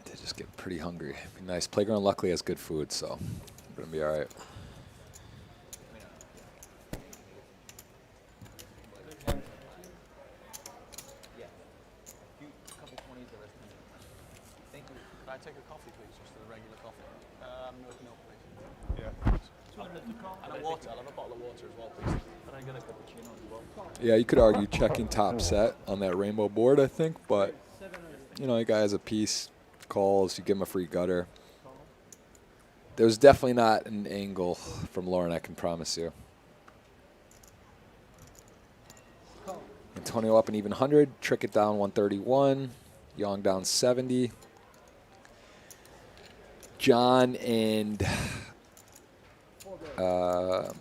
They just get pretty hungry. Be nice. Playground luckily has good food, so we're gonna be all right. Can I take a coffee, please? Just a regular coffee. No, please. Yeah. And a water. I'll have a bottle of water as well, please. Can I get a cappuccino as well? Yeah, you could argue checking top set on that rainbow board, I think, but you know, the guy has a piece, calls, you give him a free gutter. There's definitely not an angle from Lauren, I can promise you. Antonio up an even 100. Trickett down 131. Yong down 70. John and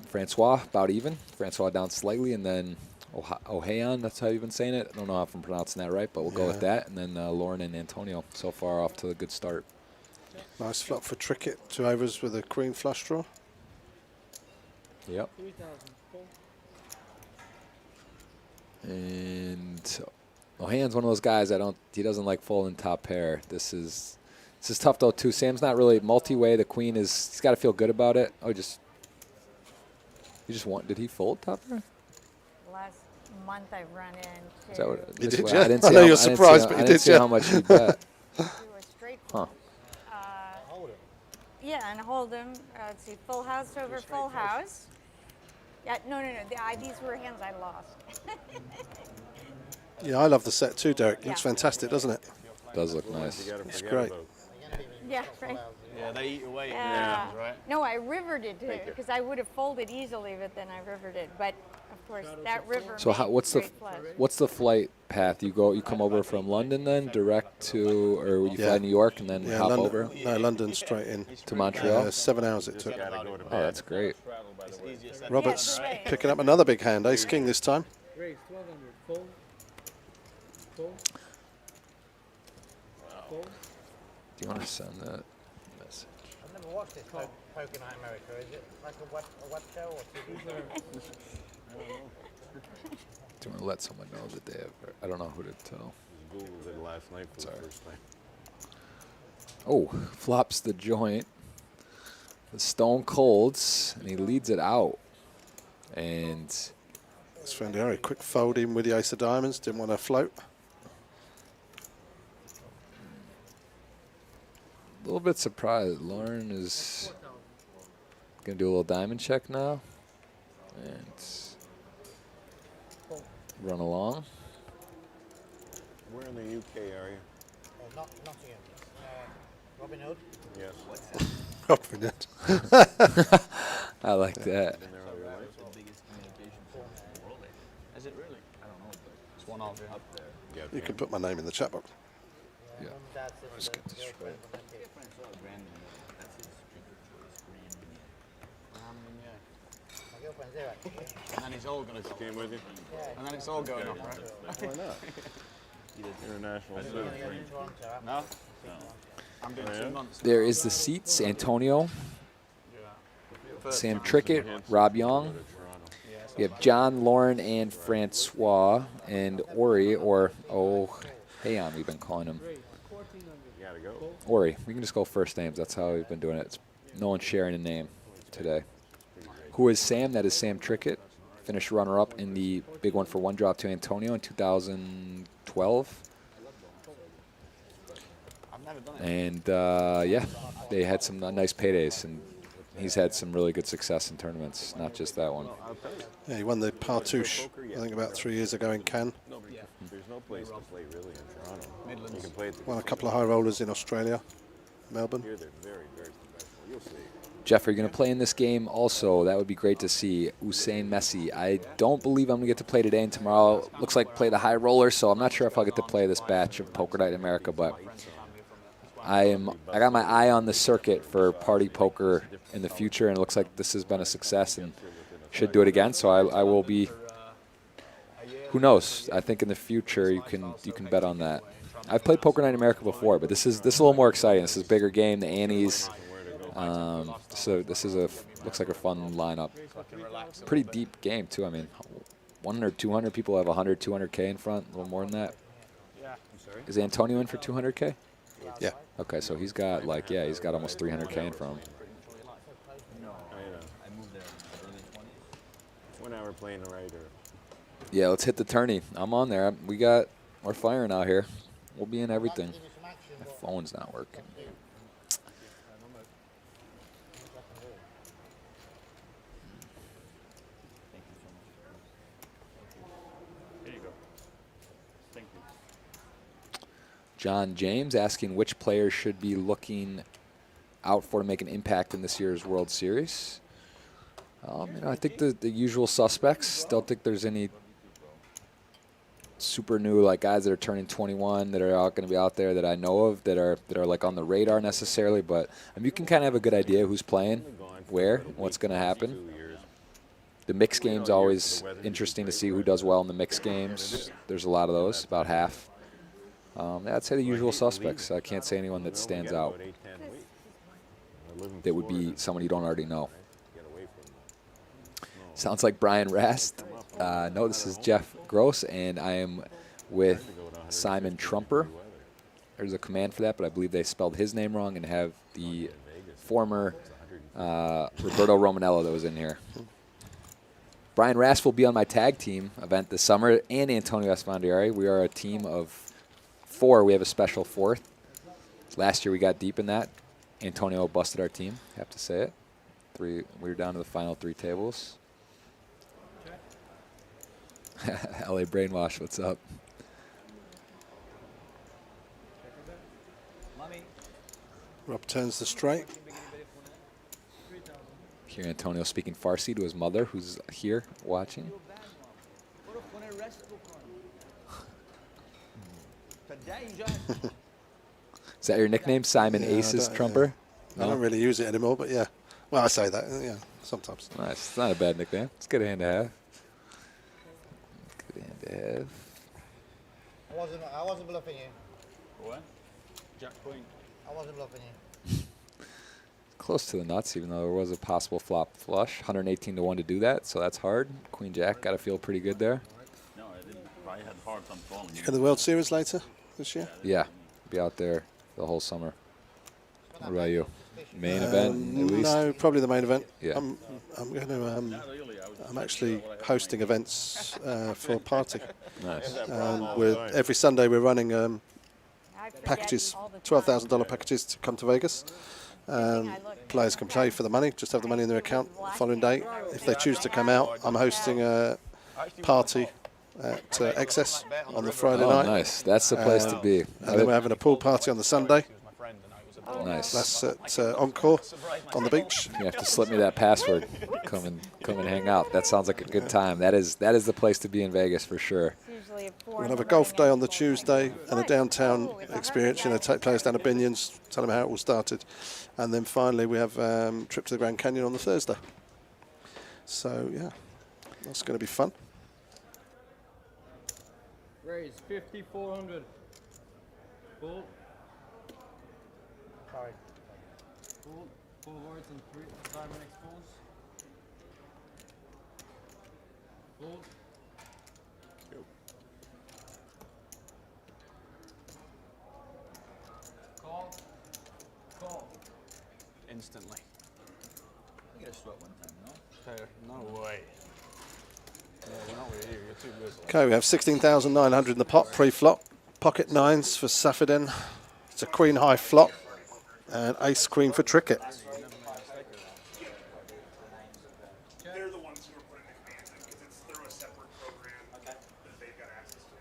Francois about even. Francois down slightly, and then Ohayon, that's how you've been saying it. I don't know if I'm pronouncing that right, but we'll go with that. And then Lauren and Antonio so far off to a good start. Nice flop for Trickett. 2 overs with a queen flush draw. Yep. 3,000. Fold. And Ohayan's one of those guys he doesn't like folding top pair. This is tough though too. Sam's not really multi-way. The queen he's got to feel good about it. Oh, did he fold top pair? Last month I've run into Is that what You this did, way? yeah. I didn't I see know how- you're I didn't surprised, see but how- you I didn't did, see yeah. how much you bet. to a straight Huh. Yeah, and Holdem. Let's see, full house over full house. Yeah, no. These were hands I lost. Yeah, I love the set too, Derek. Looks Yeah. fantastic, doesn't it? Does look nice. It's great. Yeah, right. Yeah, they eat away in the Yeah. hands, right? No, I rivered it because I would have folded easily, but then I rivered it. But of course, that river. So made what's the straight flush. what's the flight path? You come over from London then direct to, or you fly New York and then Yeah, hop London. over No, London straight in. to Montreal? 7 hours it took. Oh, that's great. Robert's Yeah, right. picking up another big hand. Ace king this time. Raise 1,200. Fold. Fold. Fold. Do you want to send that message? I've never watched this Poker Night America. Is it like a web show or TV show? Do you want to let someone know that they have? I don't know who to tell. Googled it last night for Sorry. the first time. Oh, flops the joint. The stone colds, and he leads it out. And Esfandiari, quick fold in with the ace of diamonds. Didn't want to float. a little bit surprised. Lauren is going to do a little diamond check now. And run along. Where in the UK are you? Nottingham. Robin Hood. Yes. Confident. I like that. Been there all your life? Is it really? I don't know, but it's one of up there. Yeah, You can put my name in the chat box. Yeah. Mum and Dad Let's said get this girlfriend right. and then kids. My girlfriend's there actually. And then it's all going to go. Came with you? And then it's all going up, right? Why not? International You're gonna go citizen. to Toronto, haven't No? you? I'm doing Oh, yeah? 2 months. There is the seats. Antonio, First Sam time. Trickett, Rob Yong. Go to Toronto. We have John, Lauren, and Francois, and Ori, or Ohayon, we've been calling him. Raise 1,400. You gotta go. Ori. We can just go first names. That's how we've been doing it. No one's sharing a name today. Who is Sam? That is Sam Trickett. Finished runner-up in the big one for one drop to Antonio in 2012. I've never done it. And, yeah, they had some nice paydays. And he's had some really good success in tournaments, not just that one. I'll tell you. Yeah, he won the Partouche, I think, about 3 years ago in Cannes. There's no place to play really in Toronto. Midlands. You can play at the Won a couple of high rollers in Australia, Melbourne. Here they're very, very professional. You'll see. Jeff, are you going to play in this game also? That would be great to see. Usain Messi. I don't believe I'm going to get to play today and tomorrow. Looks like play the high roller, so I'm not sure if I'll get to play this batch of Poker Night in America, but I got my eye on the circuit for party poker in the future, and it looks like this has been a success and should do it again, so I will be. Who knows? I think in the future you can bet on that. I've played Poker Night in America before, but this is a little more exciting. This is a bigger game, the antes. So this is looks like a fun lineup. Pretty deep game too. I mean, 100, 200 people have 100, 200K in front. A little more than that. Is Antonio in for 200K? Yeah. Okay, so he's got he's got almost 300K in front of him. 1 hour playing the right or Yeah, let's hit the tourney. I'm on there. We're firing out here. We'll be in everything. Give you some action, My but phone's not working. Here you go. Thank you. John James asking which players should be looking out for to make an impact in this year's World Series. I think the usual suspects. Don't think there's any super new, like guys that are turning 21 that are going to be out there that I know of that are like on the radar necessarily. But you can kind of have a good idea who's playing, where, what's going to happen. The mixed games always interesting to see who does well in the mixed games. There's a lot of those, about half. I'd say the usual suspects. I can't say anyone that stands out that would be someone you don't already know. Sounds like Brian Rast. No, this is Jeff Gross, and I am with Simon Trumper. There's a command for that, but I believe they spelled his name wrong and have the former Roberto Romanello that was in here. Brian Rast will be on my tag team event this summer, and Antonio Esfandiari. We are a team of 4. We have a special 4th. Last year we got deep in that. Antonio busted our team, have to say it. We were down to the final 3 tables. LA Brainwash, what's up? Rob turns the straight. Here Antonio speaking Farsi to his mother, who's here watching. Is that your nickname, Simon Aces Trumper? I don't really use it anymore, but yeah. Well, I say that, yeah, sometimes. Nice. It's not a bad nickname. It's a good hand to have. Good hand to have. I wasn't bluffing you. What? Jack Queen. I wasn't bluffing you. Close to the nuts, even though there was a possible flop flush. 118 to 1 to do that, so that's hard. Queen Jack got to feel pretty good there. No, I didn't. I had hard time calling. You go to the World Series later this year? Yeah, be out there the whole summer. What about you? Main event, at least? No, probably the main event. Yeah. I'm going to. I'm actually hosting events for a party. Nice. Every Sunday we're running I forget packages, all the time. $12,000 packages to come to Vegas. Players can play for the money, just have the money in their account the following day. If they choose to come out, I'm hosting a party at Excess on the Friday night. Nice. That's the place to be. And then we're having a pool party on the Sunday. Nice. That's at Encore on the beach. You have to slip me that password. Come and hang out. That sounds like a good time. That is the place to be in Vegas for sure. We'll have a golf day on the Tuesday and a downtown experience. Take players down to Binion's, tell them how it all started, and then finally we have trip to the Grand Canyon on the Thursday. So yeah, that's going to be fun. Raise 5,400. Full. Sorry. Full. 4 words and 3 diamond expose. Full. Call. Call. Instantly. You get a sweat one time, no? No way. No, we're not with you. You're too good. Okay, we have 16,900 in the pot pre-flop. Pocket 9s for Safedin. It's a queen high flop and ace queen for Trickett. They're the ones who are putting the commands in because it's through a separate program that they've got access to.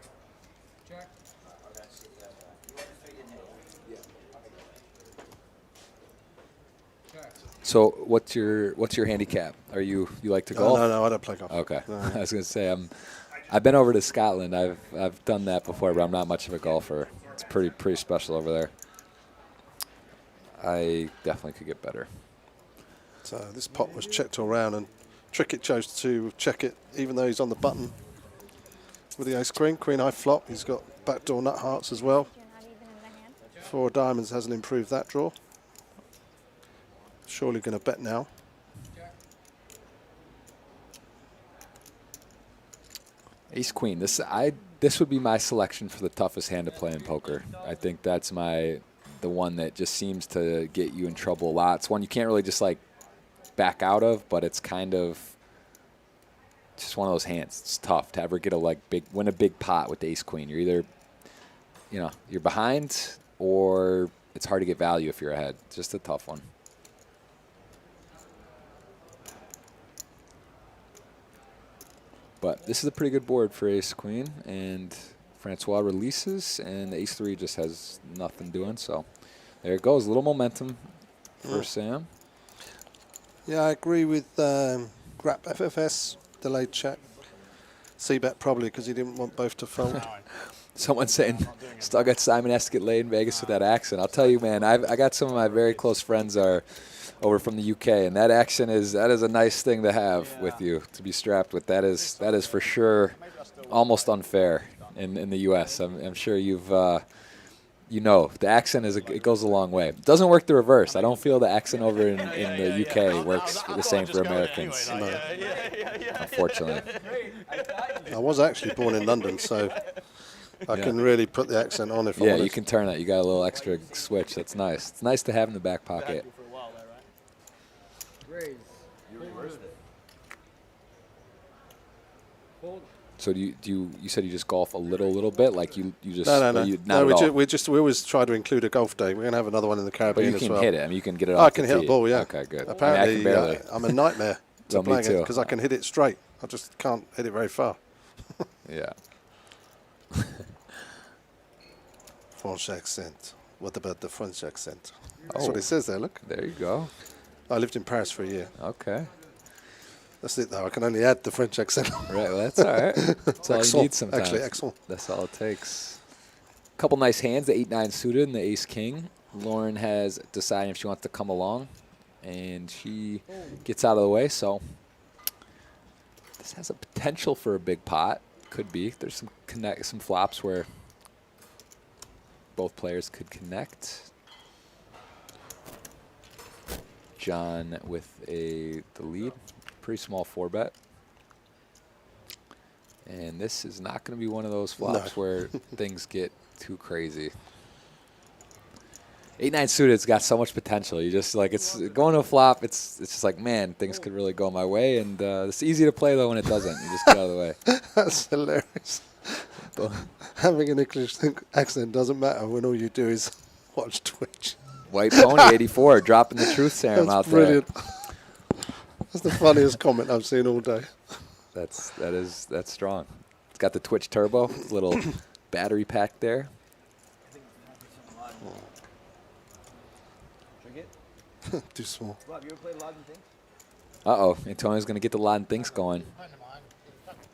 Check. Check. So what's your handicap? Are you like to golf? No, I don't play golf. Okay. No. I was gonna say I've been over to Scotland. I've done that before, but I'm not much of a golfer. It's pretty special over there. I definitely could get better. So this pot was checked all round, and Trickett chose to check it, even though he's on the button with the ace queen, queen high flop. He's got backdoor nut hearts as well. You're not even in the hand. 4 diamonds hasn't improved that draw. Surely going to bet now. Ace queen. This would be my selection for the toughest hand to play in poker. I think that's the one that just seems to get you in trouble a lot. It's one you can't really just like back out of, but it's kind of just one of those hands. It's tough to ever get win a big pot with the ace queen. You're either you're behind, or it's hard to get value if you're ahead. It's just a tough one. But this is a pretty good board for ace queen, and Francois releases, and the ace 3 just has nothing doing. So there it goes. A little momentum for Sam. Yeah, I agree with Grap FFS, delayed check. C-bet probably because he didn't want both to fold. Someone saying, still got Simon has to get laid in Vegas with that accent. I'll tell you, man, I got some of my very close friends are over from the UK, and that accent is a nice thing to have with you, to be strapped with. That is for sure almost unfair in the US. I'm sure you've the accent it goes a long way. It doesn't work the reverse. I don't feel the accent over in the UK works the same for Americans. No. Unfortunately. I was actually born in London, so I can really put the accent on if I want. You can turn that. You got a little extra switch. That's nice. It's nice to have in the back pocket. Raise. You reversed it. Fold. So you said you just golf a little bit, like you just No. You, No, not at all. we always try to include a golf day. We're going to have another one in the But Caribbean you as can well. hit it. I mean, you can get it off I can the hit a tee. ball, yeah. Okay, good. Apparently, I can barely. I'm a nightmare to Well, me playing it too. because I can hit it straight. I just can't hit it very far. Yeah. French accent. What about the French accent? Oh. That's what it says there, look. There you go. I lived in Paris for a year. Okay. That's it, though. I can only add the French accent. Right. Well, that's all right. That's all you Excellent. need sometimes. Actually, excellent. That's all it takes. Couple nice hands. The 8-9 suited and the Ace King. Lauren has decided if she wants to come along, and she gets out of the way. So this has a potential for a big pot. Could be. There's some flops where both players could connect. John with the lead. Pretty small 4-bet. And this is not going to be one of those flops where things get too crazy. 8-9 suited's got so much potential. You just it's going to a flop. It's just like, man, things could really go my way. And it's easy to play though when it doesn't. You just get out of the way. That's hilarious. Having an English accent doesn't matter when all you do is watch Twitch. White Pony 84 dropping the truth serum That's out brilliant. there. That's the funniest comment I've seen all day. That's strong. It's got the Twitch Turbo, little battery pack there. Trickett? Too small. Rob, you ever played Loud and Things? Uh-oh, Antonio's going to get the Latin Thinks going. A friend of mine,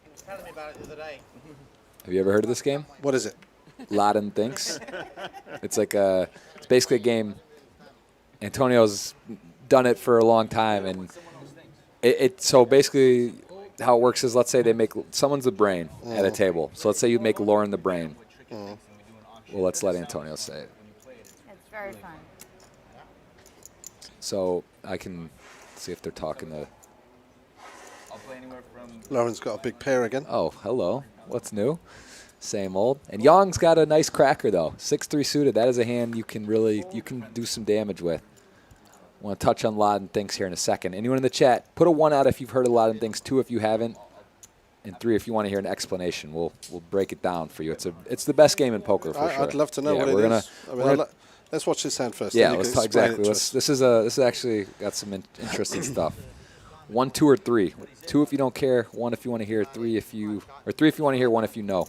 he was telling me about it the other day. Have you ever heard of this game? What is it? Latin Thinks. It's it's basically a game. Antonio's done it for a long time, and so basically how it works is, let's say someone's the brain at a table. So let's say you make Lauren the brain. Well, let's let Antonio say it. It's very fun. So I can see if they're talking to. I'll play anywhere from... Lauren's got a big pair again. Oh, hello. What's new? Same old. And Yong's got a nice cracker though. 6-3 suited. That is a hand you can do some damage with. I want to touch on Latin Thinks here in a second. Anyone in the chat, put a 1 out if you've heard of Latin Thinks, 2 if you haven't, and 3 if you want to hear an explanation. We'll break it down for you. It's the best game in poker for sure. I'd love to know what it is. Let's watch this hand first. Yeah, let's talk exactly. This is actually got some interesting stuff. 1, 2, or 3. 2 if you don't care. 1 if you want to hear. 3 if you want to hear. 1 if you know.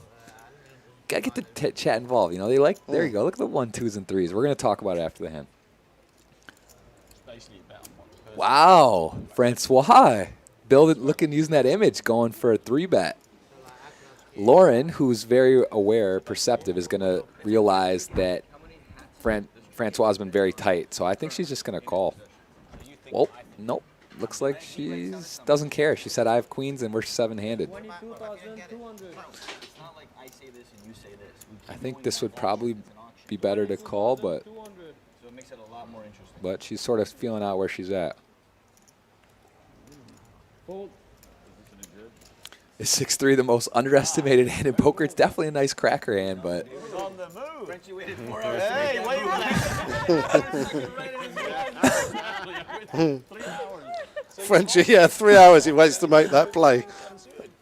Gotta get the chat involved. You know There you go. Look at the 1, 2s, and 3s. We're gonna talk about it after the hand. Wow, Francois, using that image, going for a 3-bet. Lauren, who's very aware, perceptive, is gonna realize that Francois has been very tight. So I think she's just gonna call. Well, nope. Looks like she doesn't care. She said, "I have queens and we're 7-handed." 22,200. It's not like I say this and you say this. I think this would probably be better to call, but 200. So it makes it a lot more interesting. but she's sort of feeling out where she's at. Fold. Is 6-3 the most underestimated hand in poker? It's definitely a nice cracker hand, but It was on the move. Frenchie waited 4 hours. Hey, wait. 3 hours. Frenchie, 3 hours he waits to make that play.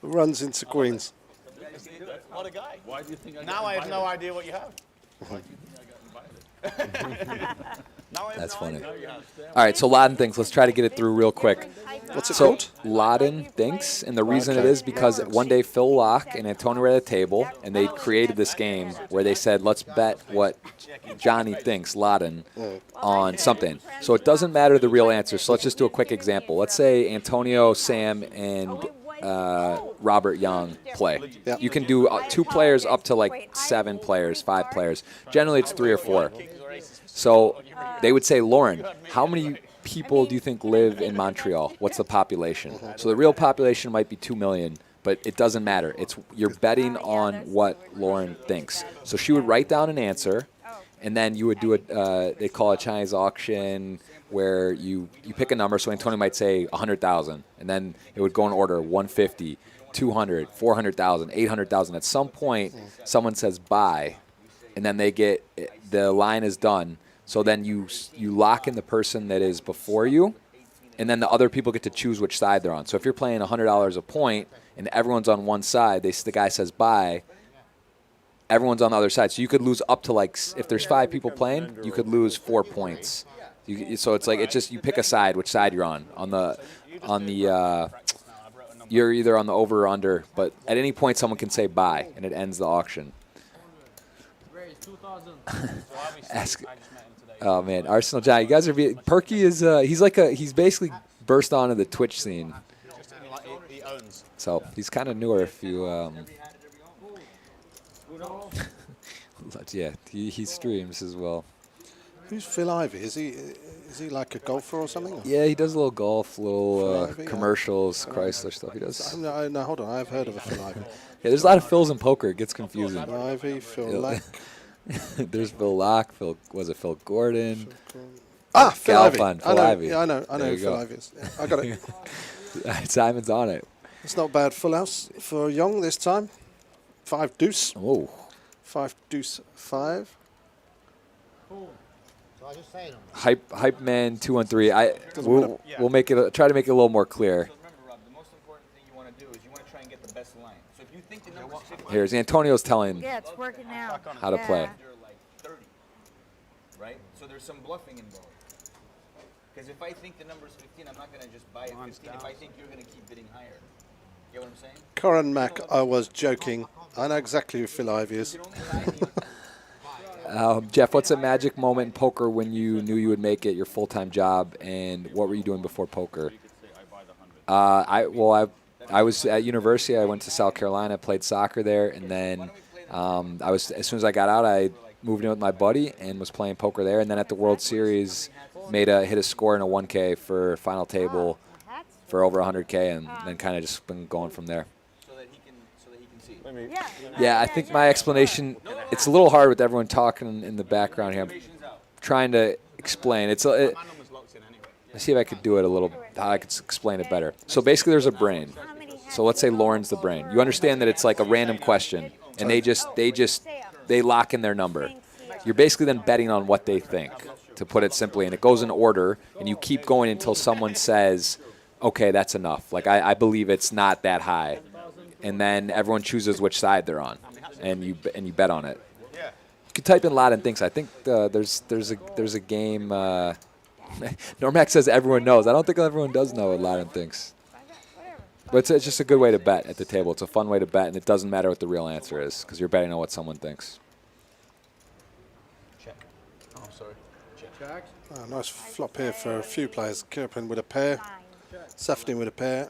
Runs into queens. What a guy. Why do you think I Now I have no idea what you have. Why do you think I got invited? Now I have that's no funny. idea what you have. All right, so Latin Thinks. Let's try to get it through real quick. What's it So called? Latin Thinks, and the reason it is because one day Phil Locke and Antonio were at a table, and they created this game where they said, let's bet what Johnny thinks, Latin, on something. So it doesn't matter the real answer. So let's just do a quick example. Let's say Antonio, Sam, and Robert Yong play. Yep. You can do 2 players up to like 7 players, 5 players. Generally, it's 3 or 4. So they would say, Lauren, how many people do you think live in Montreal? What's the population? So the real population might be 2 million, but it doesn't matter. You're betting on what Lauren thinks. So she would write down an answer, and then you would do they call it a Chinese auction, where you pick a number. So Antonio might say 100,000, and then it would go in order: 150, 200, 400,000, 800,000. At some point, someone says buy, and then the line is done. So then you lock in the person that is before you, and then the other people get to choose which side they're on. So if you're playing $100 a point and everyone's on one side, the guy says buy, everyone's on the other side. So you could lose up to if there's 5 people playing, you could lose 4 points. So it's like you pick a side, which side you're on. You're either on the over or under, but at any point someone can say buy, and it ends the auction. Raise 2,000. Oh man, Arsenal John, you guys are Perky is he's basically burst onto the Twitch scene. So he's kind of newer. If you yeah, he streams as well. Who's Phil Ivey? Is he like a golfer or something? Yeah, he does a little golf, commercials, Chrysler stuff. He does. No, hold on. I've heard of a Phil Ivey. Yeah, there's a lot of Phils in poker. It gets confusing. Phil Ivey, Phil Lack. There's Phil Locke. Phil Gordon? Phil Ivey. Phil Ivey. Yeah, I know who Phil Ivey is. Yeah, I got it. Simon's on it. It's not bad. Full house for Yong this time. 5 deuce. Oh. 5 deuce 5. So I just say them. Hype man 213. We'll make it try to make it a little more clear. So remember, Rob, the most important thing you want to do is you want to try and get the best line. So if you think the number's 50, Here's Antonio's telling Yeah, it's working out. how to play. you're like 30, right? So there's some bluffing involved. Because if I think the number's 15, I'm not going to just buy it 15 if I think you're going to keep bidding higher. You know what I'm saying? Corin Mack, I was joking. I know exactly who Phil Ivey is. You can only buy Jeff, what's a magic moment in poker when you knew you would make it your full-time job, and what were you doing before poker? I was at university. I went to South Carolina, played soccer there, and then as soon as I got out, I moved in with my buddy and was playing poker there. And then at the World Series, hit a score in a 1K for final table for over 100K, and then kind of just been going from there. so that he can see. Yeah, I think my explanation, it's a little hard with everyone talking in the background here. I'm trying to explain. Let's see if I could do it how I could explain it better. So basically there's a brain. So let's say Lauren's the brain. You understand that it's like a random question, and they lock in their number. You're basically then betting on what they think, to put it simply, and it goes in order, and you keep going until someone says, okay, that's enough. Like, I believe it's not that high. And then everyone chooses which side they're on, and you bet on it. You can type in Latin thinks. I think there's a game. Normac says everyone knows. I don't think everyone does know what Latin thinks. But it's just a good way to bet at the table. It's a fun way to bet, and it doesn't matter what the real answer is because you're betting on what someone thinks. Check. Oh, I'm sorry. Check. Nice flop here for a few players. Kirpin with a pair. Safdie with a pair.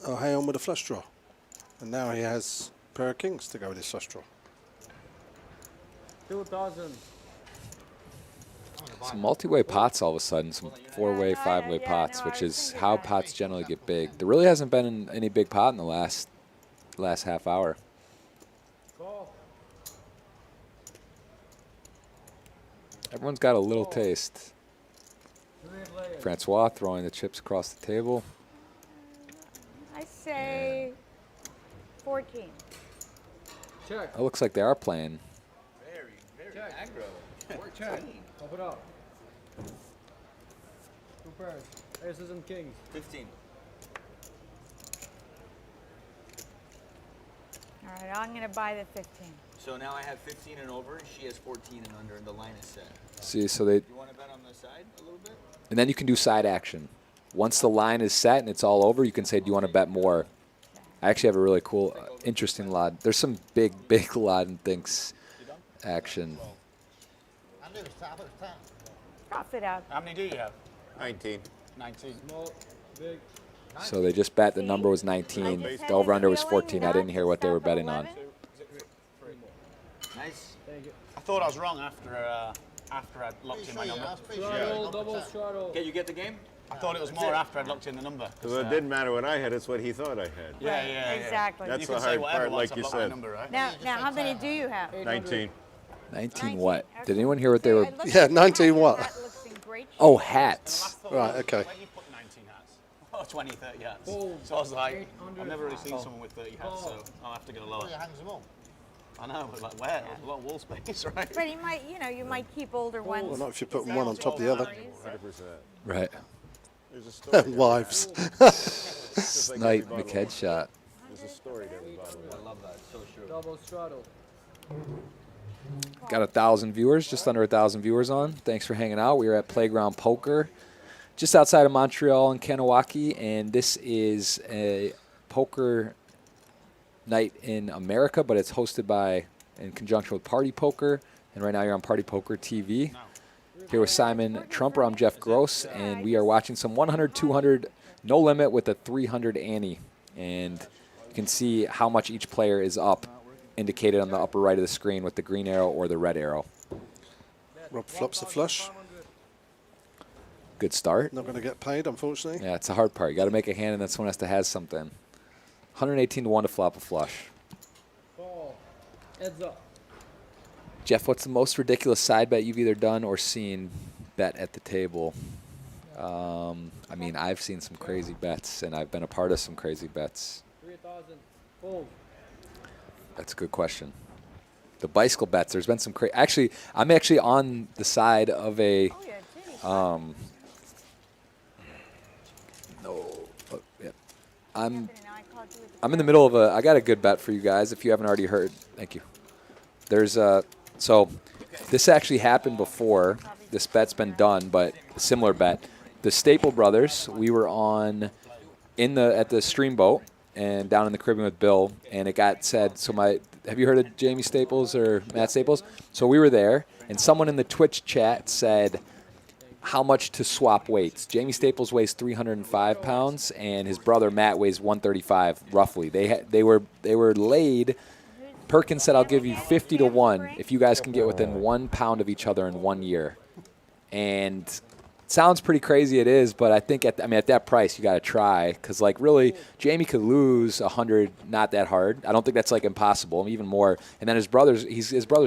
O'Hayon with a flush draw. And now he has a pair of kings to go with his flush draw. 2,000. Some multi-way pots all of a sudden, some 4-way, 5-way pots, which is how pots generally get big. There really hasn't been any big pot in the last half hour. Everyone's got a little taste. Francois throwing the chips across the table. I say 14. Check. It looks like they are playing. Very aggro. Check. Open up. 2 pairs. Aces and kings. 15. All right, I'm going to buy the 15. So now I have 15 and over, and she has 14 and under, and the line is set. See, so they. You want to bet on the side a little bit? And then you can do side action. Once the line is set and it's all over, you can say, do you want to bet more? I actually have a really cool, interesting lot. There's some big lot and thinks action. I knew it was 10. Profit out. How many do you have? 19. 19. Small, big. So they just bet the number was 19. The over-under was 14. I didn't hear what they were betting on. Nice. I thought I was wrong after I'd locked in my number. Straddle, double straddle. Okay, you get the game? I thought it was more after I'd locked in the number. Well, it didn't matter what I had, it's what he thought I had. Yeah. Exactly. That's You the can say hard whatever part, once like I've you locked my said. number, right? Now, how many do you have? 19. 19 what? Did anyone hear what they were? Yeah, 19 what? That looks in great shape. Oh, hats. Right, okay. When you put 19 hats, or 20, 30 hats. So I was like, I've never really seen someone with 30 hats, so I'll have to get a lower. He hangs them up. I know, but like where? There's a lot of wall space, right? But you might, you might keep older ones. Well, not if you're putting one on top of the other. 100%. Right. There's a story. to Wives. Snipe McHeadshot. There's a story to every bottle. I love that. So true. Double straddle. Got 1,000 viewers, just under 1,000 viewers on. Thanks for hanging out. We are at Playground Poker, just outside of Montreal and Kanawaki, and this is a poker night in America, but it's hosted by, in conjunction with Party Poker, and right now you're on Party Poker TV. Here with Simon Trumper, I'm Jeff Gross, and we are watching some 100, 200, no limit with a 300 ante, and you can see how much each player is up, indicated on the upper right of the screen with the green arrow or the red arrow. Rob flops the flush. Good start. Not going to get paid, unfortunately. Yeah, it's the hard part. You got to make a hand, and then someone has to have something. 118 to 1 to flop a flush. Call. Heads up. Jeff, what's the most ridiculous side bet you've either done or seen bet at the table? I mean, I've seen some crazy bets, and I've been a part of some crazy bets. 3,000. Fold. That's a good question. The bicycle bets, there's been some crazy. Actually, I'm actually on the side of a. Oh, yeah, geez. Yeah. I'm Now I called you with the in the middle of a. I got a good bet for you guys. If you haven't already heard, thank you. There's a. So, this actually happened before. This bet's been done, but a similar bet. The Staple Brothers. We were on at the Streamboat and down in the Caribbean with Bill, and it got said. So have you heard of Jamie Staples or Matt Staples? So we were there, and someone in the Twitch chat said how much to swap weights. Jamie Staples weighs 305 pounds, and his brother Matt weighs 135 roughly. They were laid. Perkins said, "I'll give you 50 to 1 if you guys can get within 1 pound of each other in 1 year." And it sounds pretty crazy, it is, but I think at that price you got to try, because like really Jamie could lose 100, not that hard. I don't think that's like impossible, even more. And then his brother's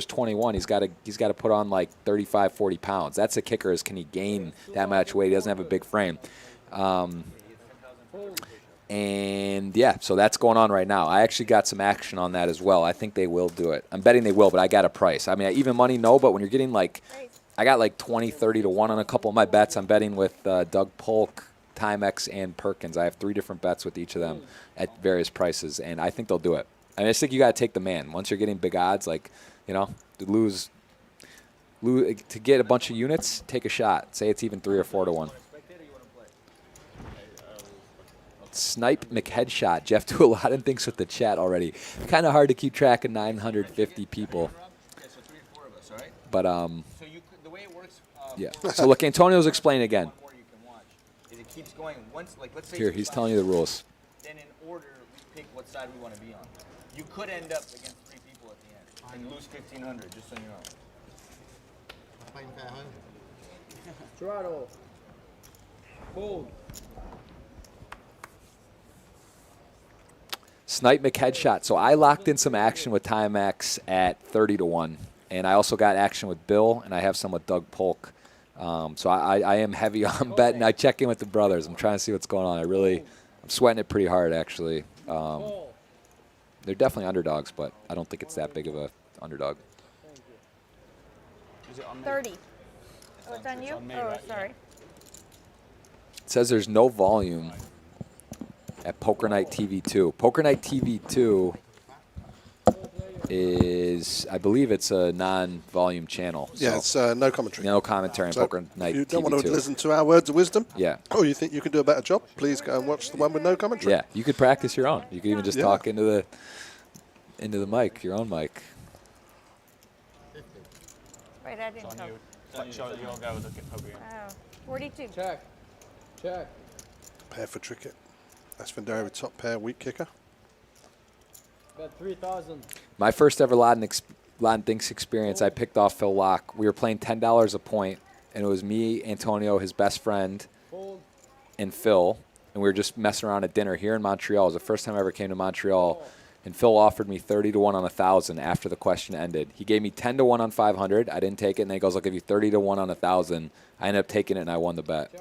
21. He's got to put on like 35, 40 pounds. That's the kicker, is can he gain that much weight? He doesn't have a big frame. And yeah, so that's going on right now. I actually got some action on that as well. I think they will do it. I'm betting they will, but I got a price. I mean, even money, no, but when you're getting like, I got like 20, 30 to 1 on a couple of my bets. I'm betting with Doug Polk, Timex, and Perkins. I have 3 different bets with each of them at various prices, and I think they'll do it. I mean, I just think you got to take the man. Once you're getting big odds, like, to lose, to get a bunch of units, take a shot. Say it's even 3 or 4 to 1. Snipe McHeadshot. Jeff do a lot of things with the chat already. Kind of hard to keep track of 950 people. Yeah, so 3 or 4 of us, all right? But So the way it works. yeah. So look, Antonio's explaining again. One more you can watch is it keeps going once, like let's say. Here, he's telling you the rules. Then in order we pick what side we want to be on. You could end up against 3 people at the end and lose 1,500, just so you know. I'm playing fair home. Straddle. Fold. Snipe McHeadshot. So I locked in some action with Timex at 30 to 1. And I also got action with Bill, and I have some with Doug Polk. So I am heavy on betting. I check in with the brothers. I'm trying to see what's going on. I'm sweating it pretty hard, actually. They're definitely underdogs, but I don't think it's that big of a underdog. Is it on me? 30. Oh, it's on you? on me, Oh, right? sorry. It says there's no volume at Poker Night TV 2. Poker Night TV 2 is, I believe it's a non-volume channel. Yeah, so it's no commentary. no commentary on So Poker Night if you don't TV want to 2. listen to our words of wisdom, Yeah. or you think you can do a better job, please go and watch the one with no commentary. Yeah, you could practice your own. You could even just Yeah. talk into the mic, your own mic. Right, I didn't It's on know. you. You'll go with the poker game. Oh, 42. Check. Check. Pair for Trickett. Esfandiari with top pair, weak kicker. Bet 3,000. My first ever Latin Thinks experience, I picked off Phil Locke. We were playing $10 a point, and it was me, Antonio, his best friend, Fold. and Phil, and we were just messing around at dinner here in Montreal. It was the first time I ever came to Montreal, and Phil offered me 30 to 1 on 1,000 after the question ended. He gave me 10 to 1 on 500. I didn't take it, and then he goes, "I'll give you 30 to 1 on 1,000." I ended up taking it, and I won the bet.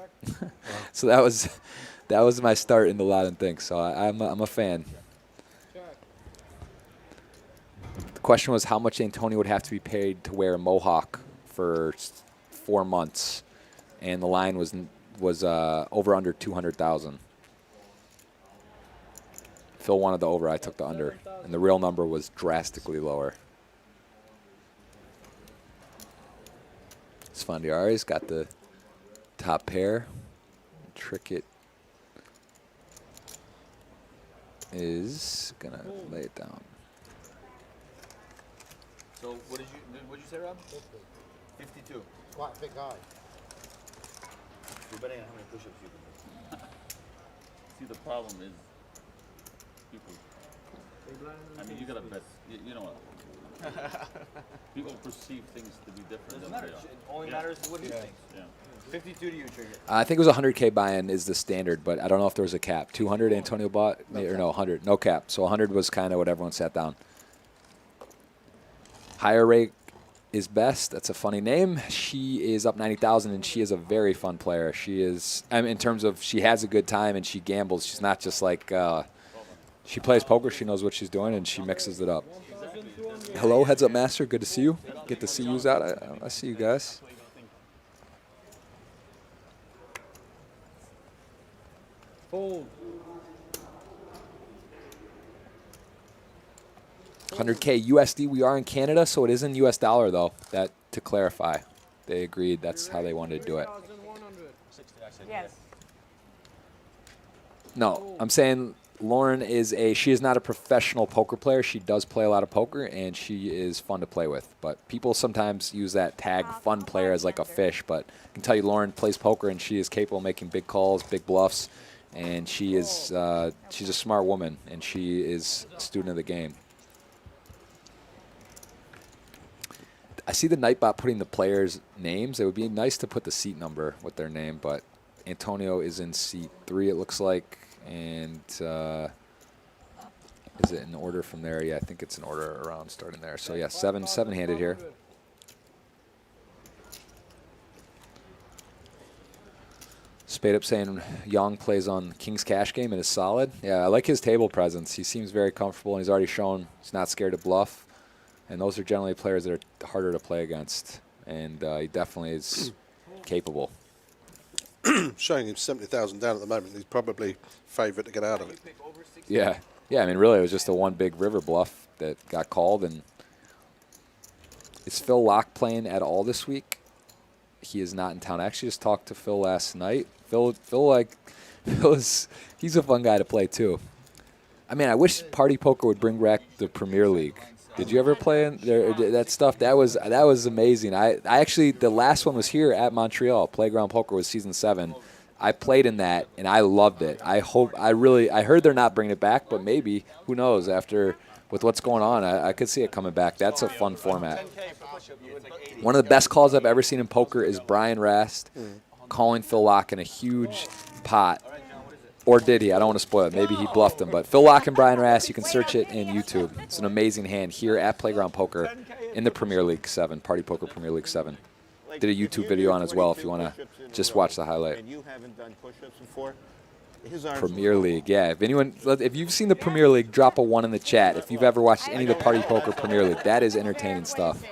So that was my start in the Latin Thinks. So I'm a fan. The question was how much Antonio would have to be paid to wear a mohawk for 4 months, and the line was over under 200,000. Phil wanted the over, I took the under, and the real number was drastically lower. Esfandiari's got the top pair. Trickett is gonna lay it down. So what did you say, Rob? 52. Quite a big guy. You're betting on how many push-ups you can do. See, the problem is people. I mean, you gotta bet. You know what? People perceive things to be different. Doesn't than matter. they are. It only matters what he thinks. Yeah. 52 to you, Trigger. I think it was 100K buy-in is the standard, but I don't know if there was a cap. 200 Antonio bought, or no, 100, no cap. So 100 was kind of what everyone sat down. Higher rate is best. That's a funny name. She is up 90,000, and she is a very fun player. She is, I mean, in terms of she has a good time and she gambles. She's not just like, she plays poker. She knows what she's doing, and she mixes it up. Hello, Heads Up Master. Good to see you. Get to see yous out. I see you guys. Fold. 100K USD. We are in Canada, so it is in US dollar, though. That to clarify, they agreed. That's how they wanted to do it. 3,100. Yes. No, I'm saying Lauren she is not a professional poker player. She does play a lot of poker, and she is fun to play with. But people sometimes use that tag "fun player" as like a fish. But I can tell you, Lauren plays poker, and she is capable of making big calls, big bluffs, and she is she's a smart woman, and she is a student of the game. I see the Nightbot putting the players' names. It would be nice to put the seat number with their name, but Antonio is in seat 3, it looks like. And is it in order from there? Yeah, I think it's in order around starting there. So, yeah, seven-handed here. Spade Up saying Yong plays on King's Cash Game and is solid. Yeah, I like his table presence. He seems very comfortable, and he's already shown he's not scared to bluff. And those are generally players that are harder to play against. And he definitely is capable. Showing him 70,000 down at the moment. He's probably favourite to get out of it. Yeah. Yeah, I mean, really, it was just a one big river bluff that got called. And is Phil Locke playing at all this week? He is not in town. I actually just talked to Phil last night. He's a fun guy to play, too. I mean, I wish Party Poker would bring back the Premier League. Did you ever play in there? That stuff, that was amazing. I actually, the last one was here at Montreal. Playground Poker was season 7. I played in that, and I loved it. I heard they're not bringing it back, but maybe, who knows, with what's going on, I could see it coming back. That's a fun format. One of the best calls I've ever seen in poker is Brian Rast calling Phil Locke in a huge pot. Or did he? I don't want to spoil it. Maybe he bluffed him. But Phil Locke and Brian Rast, you can search it in YouTube. It's an amazing hand here at Playground Poker in the Premier League 7, Party Poker Premier League 7. Did a YouTube video on as well if you want to just watch the highlight. And you haven't done push-ups before? Premier League, yeah. If you've seen the Premier League, drop a 1 in the chat. If you've ever watched any of the Party Poker Premier League, that is entertaining stuff.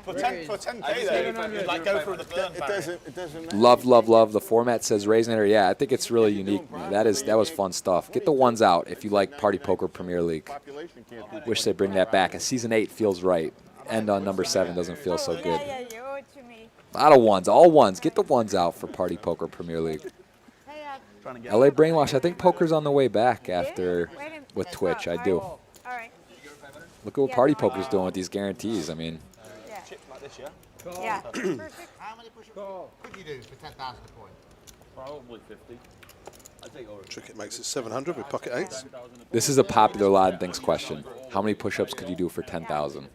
For 10K though, you'd like go through the burn barrier. It doesn't matter. Love. The format says raising it. Yeah, I think it's really unique. Man. That was fun stuff. Get the ones out if you like Party Poker Premier League. Wish they'd bring that back. Season 8 feels right. End on number 7 doesn't feel so good. Yeah, you owe it to me. A lot of ones, all ones. Get the ones out for Party Poker Premier League. LA Brainwash. I think poker's on the way back after with Twitch. I do. All right. Look at what Party Poker's doing with these guarantees. I mean. Yeah. How many push-ups could you do for 10,000 a point? Probably 50. I'll take over. Trickett makes it 700 with pocket eights. This is a popular lot of things question. How many push-ups could you do for 10,000?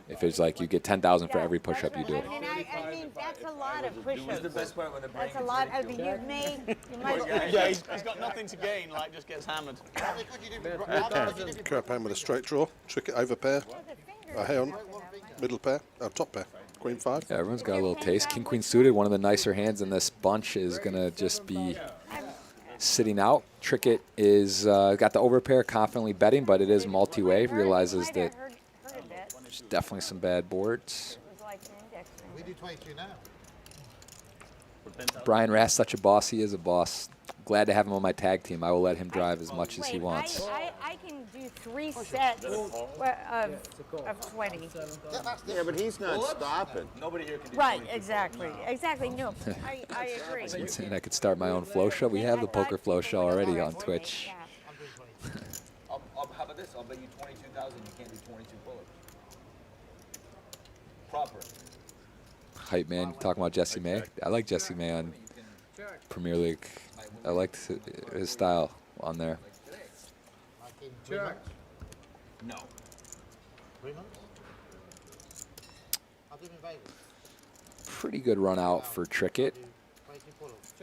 If it's like you get 10,000 for every push-up you do. I mean, that's a lot of push-ups. The best part when the brain That's a lot. I mean, you might. Yeah, he's got nothing to gain, like just gets hammered. Carapan with a straight draw. Trickett over pair. Heon, middle pair. Top pair. Queen 5. Yeah, everyone's got a little taste. King Queen suited, one of the nicer hands in this bunch, is gonna just be sitting out. Trickett is got the overpair, confidently betting, but it is multi-way. Realizes that there's definitely some bad boards. We do 22 now. Brian Rass, such a boss. He is a boss. Glad to have him on my tag team. I will let him drive as much as he wants. I can do 3 sets of 20. Yeah, but he's not stopping. Nobody here can do Right, exactly. Exactly, no, I agree. And I could start my own flow show. We have the poker flow show already on Twitch. How about this? I'll bet you 22,000 you can't do 22 pull-ups. Proper. Hype man, talking about Jesse May. I like Jesse May on Premier League. I liked his style on there. No. 3 months? I'll do him in Vegas. Pretty good run out for Trickett. 22 pull-ups.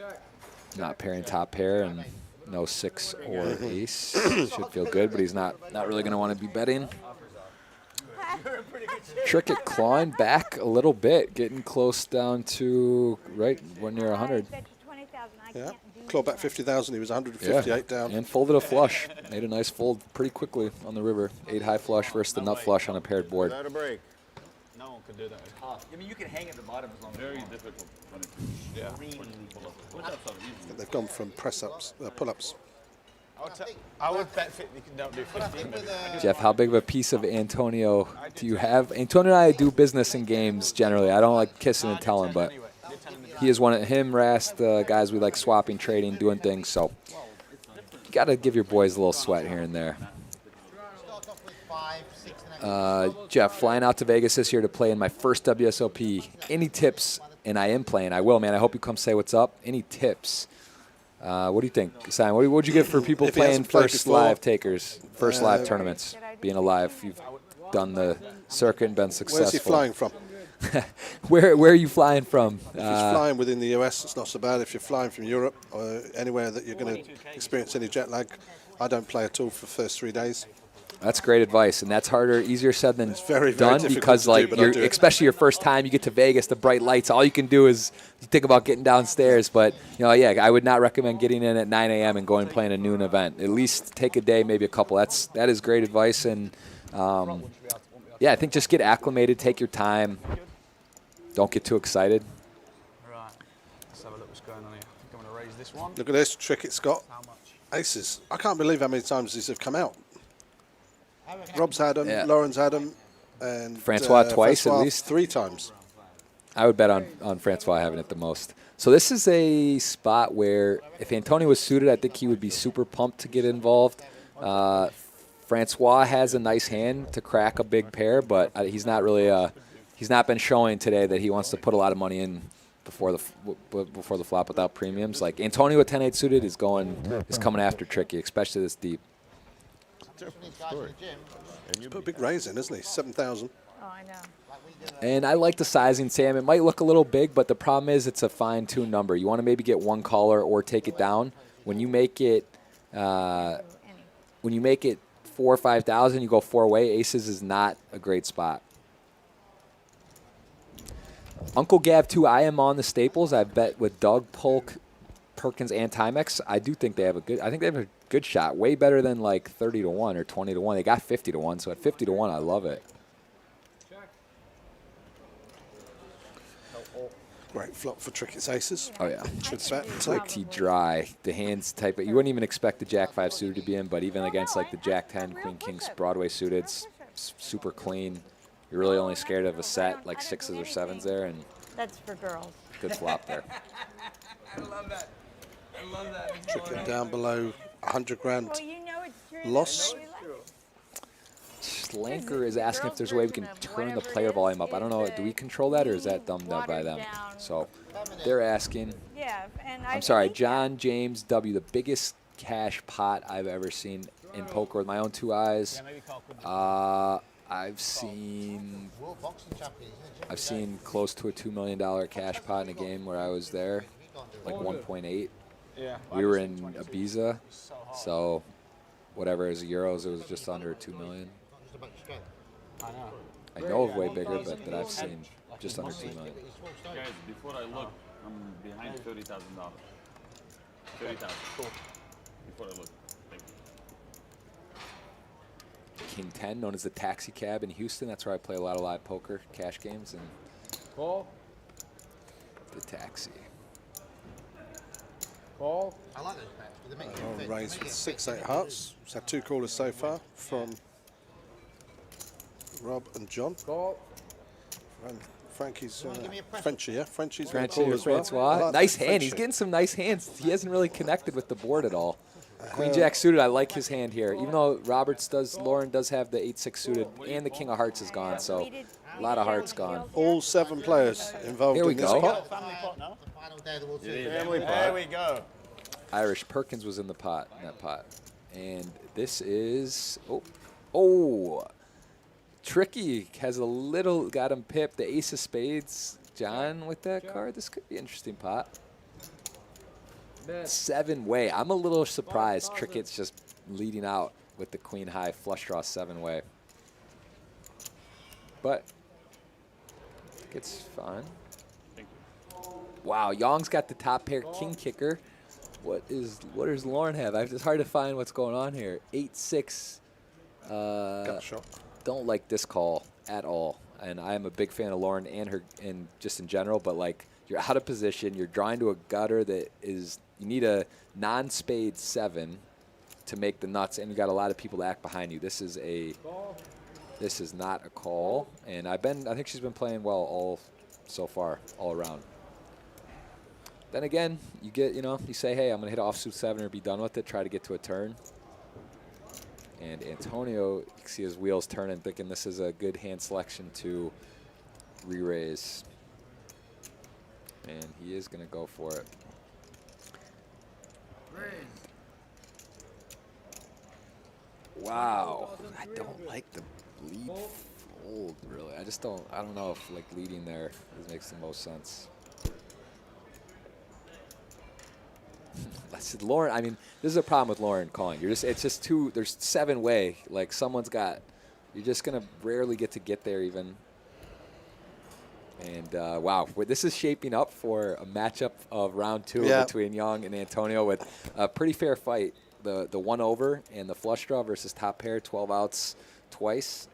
Not pairing top pair and no 6 or ace. Should feel good, but he's not really going to want to be betting. Trickett clawing back a little bit, getting close down to one near 100. Yeah, claw back 50,000. He was 158 down. And folded a flush. Made a nice fold pretty quickly on the river. 8 high flush versus the nut flush on a paired board. Without a break. No one could do that. I mean, you can hang at the bottom as long as Very you want. difficult. Yeah. Push-ups are easy. They've gone from press-ups, pull-ups. I would bet you can don't do 15 maybe. Jeff, how big of a piece of Antonio do you have? Antonio and I do business in games generally. I don't like kissing and telling, but he is one of him, Rast, the guys we like swapping, trading, doing things. So you got to give your boys a little sweat here and there. Jeff, flying out to Vegas this year to play in my first WSOP. Any tips? And I am playing. I will, man. I hope you come say what's up. Any tips? What do you think, Simon? What would you give for people playing first live takers, first live tournaments, being alive? You've done the circuit and been successful. Where's he flying from? Where are you flying from? If he's flying within the US, it's not so bad. If you're flying from Europe or anywhere that you're going to experience any jet lag, I don't play at all for the first 3 days. That's great advice, and that's easier said than very done because, like, especially your first time, you get to Vegas, the bright lights. All you can do is you think about getting downstairs. But I would not recommend getting in at 9 a.m. and going and playing a noon event. At least take a day, maybe a couple. That is great advice, and I think just get acclimated, take your time, don't get too excited. Right. Let's have a look what's going on here. I think I'm going to raise this one. Look at this, Trickett's got How much? aces. I can't believe how many times these have come out. Rob's had them, Lauren's had them, and Francois twice Francois at least? 3 times. I would bet on Francois having it the most. So this is a spot where if Antonio was suited, I think he would be super pumped to get involved. Francois has a nice hand to crack a big pair, but he's not really he's not been showing today that he wants to put a lot of money in before the flop without premiums. Like Antonio at 10-8 suited is coming after Tricky, especially this deep. He's put a big raise in, isn't he? 7,000. Oh, I know. And I like the sizing, Sam. It might look a little big, but the problem is it's a fine-tuned number. You want to maybe get one caller or take it down. When you make it 4,000 or 5,000, you go 4-way. Aces is not a great spot. Uncle Gav 2, I am on the staples. I bet with Doug, Polk, Perkins, and Timex. I do think they have a good shot. Way better than like 30 to 1 or 20 to 1. They got 50 to 1, so at 50 to 1, I love it. Great flop for Trickett's aces. Oh, yeah. Should bet. Pretty dry. The hands type. You wouldn't even expect the Jack 5 suited to be in, but even against like the Jack 10, Queen King Broadway suited, super clean. You're really only scared of a set, like 6s or 7s there, and That's for girls. good flop there. I love that. I love that. Trickett down below 100 grand Well, you know it's true. loss. Slanker is asking if there's a way we can turn the player volume up. I don't know. Do we control that, or is that done by them? So they're asking. Yeah, and I'm sorry, John James W. The biggest cash pot I've ever seen in poker with my own 2 eyes. I've seen close to a $2 million cash pot in a game where I was there, like 1.8. Yeah. We were in Ibiza, so whatever is euros, it was just under 2 million. I know. I know of way bigger, but that I've seen just under 2 million. Guys, before I look, I'm behind $30,000. 30,000. Cool. Before I look. Thank you. King 10, known as the taxi cab in Houston. That's where I play a lot of live poker, cash games, and Call. the taxi. Call. I like those packs, but they make you I'll fit. raise with 6-8 hearts. We've had 2 callers so far from Rob and John. Call. And Frankie's give me a press? Frenchie, yeah? Frenchie's Frenchie call or as well. Francois. I like Nice that, hand. He's Frenchie. getting some nice hands. He hasn't really connected with the board at all. Queen Jack suited, I like his hand here. Even though Lauren does have the 8-6 suited, and the King of Hearts is gone, so a lot of hearts gone. All 7 players involved Here we in this go. pot. Family pot now. The final day of the World Series. Family There pot. we go. Irish Perkins was in the pot, in that pot. And this is, Tricky has a little, got him pipped. The Ace of Spades, John with that card. This could be an interesting pot. 7-way. I'm a little surprised Trickett's just leading out with the Queen High flush draw 7-way. But it's fun. Wow, Yong's got the top pair king kicker. What does Lauren have? It's hard to find what's going on here. 8-6. Gut shot. Don't like this call at all. And I am a big fan of Lauren and her, and just in general. But like, you're out of position. You're drawing to a gutter that is. You need a non-spade 7 to make the nuts, and you got a lot of people to act behind you. This is not a call. And I think she's been playing well so far, all around. Then again, you say, hey, I'm going to hit offsuit 7 or be done with it, try to get to a turn. And Antonio, you can see his wheels turning, thinking this is a good hand selection to re-raise. And he is going to go for it. Wow. I don't like the lead fold, really. I don't know if like leading there makes the most sense. That's Lauren. I mean, this is a problem with Lauren calling. It's just too. There's 7-way. Like someone's got. You're just gonna rarely get there even. And wow, this is shaping up for a matchup of round 2 between Yong and Antonio with a pretty fair fight. The 1-over and the flush draw versus top pair, 12 outs twice.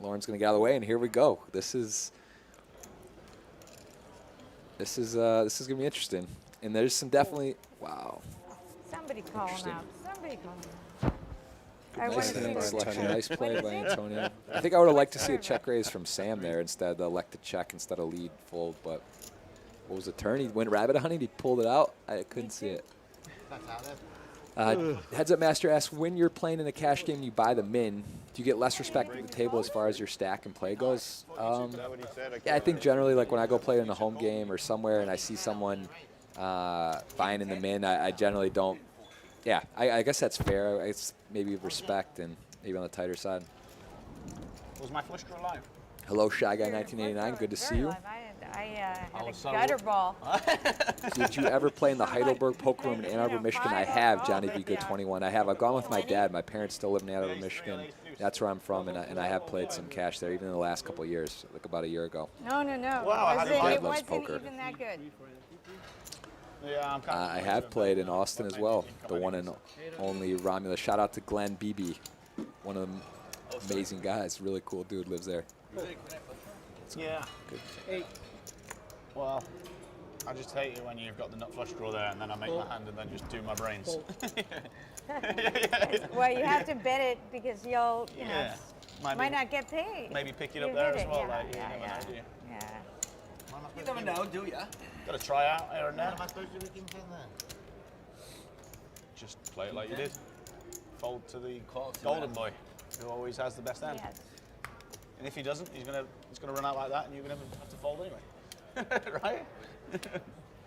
Lauren's gonna get out of the way, and here we go. This is gonna be interesting. And there's some definitely, wow. Somebody call him Interesting. out. Somebody call him out. I Nice want to see hand the selection, Antonio. nice play by Antonio. I think I would have liked to see a check raise from Sam there instead, elect to check instead of lead fold, but what was the turn? He went rabbit hunting, he pulled it out. I couldn't see it. That's out there. Heads Up Master asks, when you're playing in a cash game and you buy the min, do you get less respect at the table as far as your stack and play goes? Yeah, I think generally, like when I go play in a home game or somewhere and I see someone buying in the min, I generally don't. Yeah, I guess that's fair. It's maybe respect and maybe on the tighter side. Was my flush draw live? Hello, Shy Guy 1989. Good to see you. I had Oh, a so- gutter ball. Did you ever play in the Heidelberg Poker Room in Ann Arbor, Michigan? I have, Johnny B. Good 21. I have. I've gone with my dad. My parents still live in Ann Arbor, Michigan. That's where I'm from, and I have played some cash there, even in the last couple of years, like about a year ago. No. Wow, it Dad loves wasn't poker. even that good. Yeah, I'm kind of. I have played in Austin as well. The one and only Romulus. Shout out to Glenn Beebe, one of them amazing guys. Really cool dude, lives there. Yeah. Well, I just hate it when you've got the nut flush draw there and then I make my hand and then just do my brains. Well, you have to bet it because you'll, you know, Yeah. might not get paid. Maybe pick it You up there hit as it, well. yeah, Like, you yeah, never know, do you? yeah. You never know, do ya? Got to try out here and What there. am I supposed to do with King 10 there? Just play it like you did. Fold to the Call to golden that. boy. who always has the best hand. Yes. And if he doesn't, he's gonna run out like that, and you're gonna have to fold anyway, right?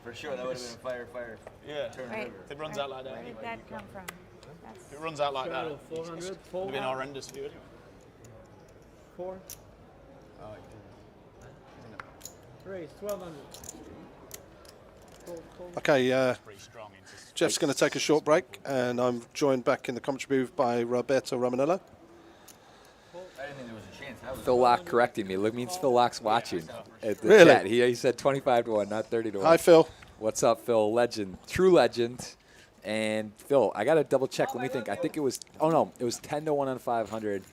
For sure, that would have been a fire. Yeah. Turn Right. river. If it runs out like that Where did anyway, that you come can't. from? That's If it runs out like that, Straddle, it's 400, would fold. have been horrendous for you anyway. 4. Oh, Raise, 1200. Fold, fold. Okay, pretty strong. It's Jeff's going to take a short break, and I'm joined back in the commentary booth by Roberto Romanello. I didn't think there was a chance. That was Phil Locke correcting me. Look, means Phil Locke's watching at the Really? chat. He said 25 to 1, not 30 to 1. Hi, Phil. What's up, Phil? Legend, true legend. And Phil, I got to double check. Let me think. I think it was, oh no, it was 10 to 1 on 500.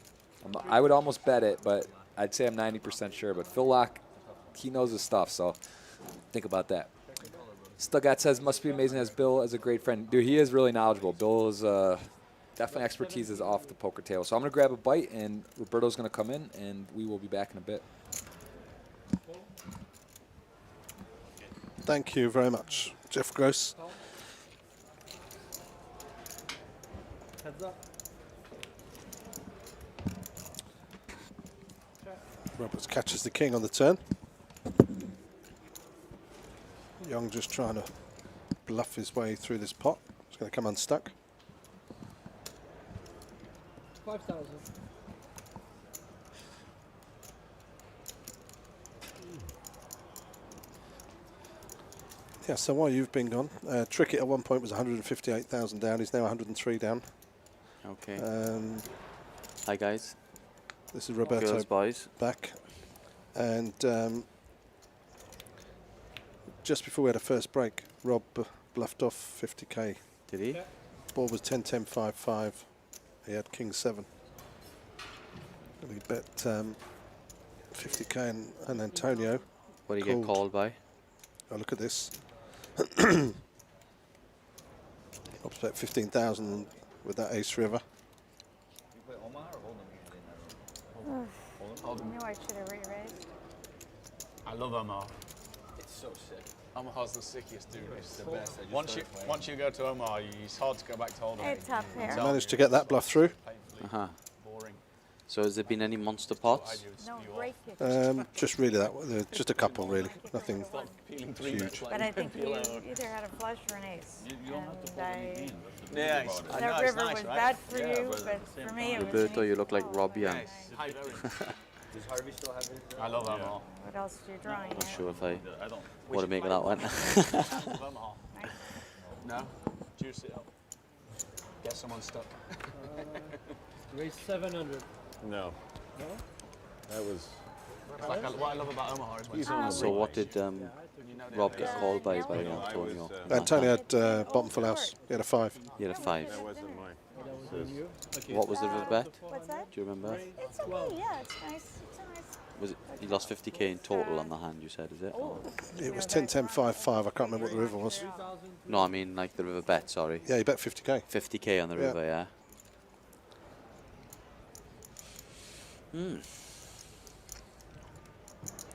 I would almost bet it, but I'd say I'm 90% sure. But Phil Locke, he knows his stuff, so think about that. Stugat says, must be amazing as Bill as a great friend. Dude, he is really knowledgeable. Bill is definitely expertise is off the poker table. So I'm going to grab a bite, and Roberto's going to come in, and we will be back in a bit. Thank you very much, Jeff Gross. Heads up. Roberts catches the king on the turn. Yong just trying to bluff his way through this pot. He's going to come unstuck. 5,000. Yeah, so while you've been gone, Trickett at one point was 158,000 down. He's now 103 down. Okay. Hi guys. This is Roberto Girls, boys. back. And just before we had a first break, Rob bluffed off 50k. Did he? Board was 10, 10, 5, 5. He had king 7. And he bet 50k and Antonio. What did he get called by? Oh, look at this. Rob's bet 15,000 with that ace river. You play Omaha or Holdem usually in that room? I knew I should have re-raised. I love Omaha. It's so sick. Omaha's the sickest dude. It's the best. I just Once started you playing. once you go to Omaha, it's hard to go back to Holdem. It's up there. Managed to get that bluff through. Uh-huh. Boring. So has there been any monster pots? No, break it. Just really that, just a couple really, nothing Peeling huge. But I think you either had a flush or an ace. You don't have to fold any game. That's the Yeah, thing about it. I That know, it's river nice, was right? bad for Yeah, you, but but at the same for me it was an Roberto, you easy look like call. Rob Young. Hi, very. Does Harvey still have his? I love Omaha. What else are you drawing? Not at? sure if I I don't. want to make that one. Omaha. No? Juice it up. Get someone stuck. Raise 700. No. No? That was. It's like what I love about Omaha is when So what did you know Rob get called by No, Antonio? I was, on that Antonio hand? had bottom full house. He had a 5. He had a 5. That wasn't mine. That was on you. Okay. What was the river bet? What's that? Do you remember? It's okay, yeah, it's nice. It's a nice. Was it? He lost 50k in total on the hand. You said, is it? Or- It was 10, 10, 5, 5. I can't remember what the river was. 3,000. No, I mean like the river bet. Sorry. Yeah, he bet 50k. 50k on the Yeah. river. Yeah.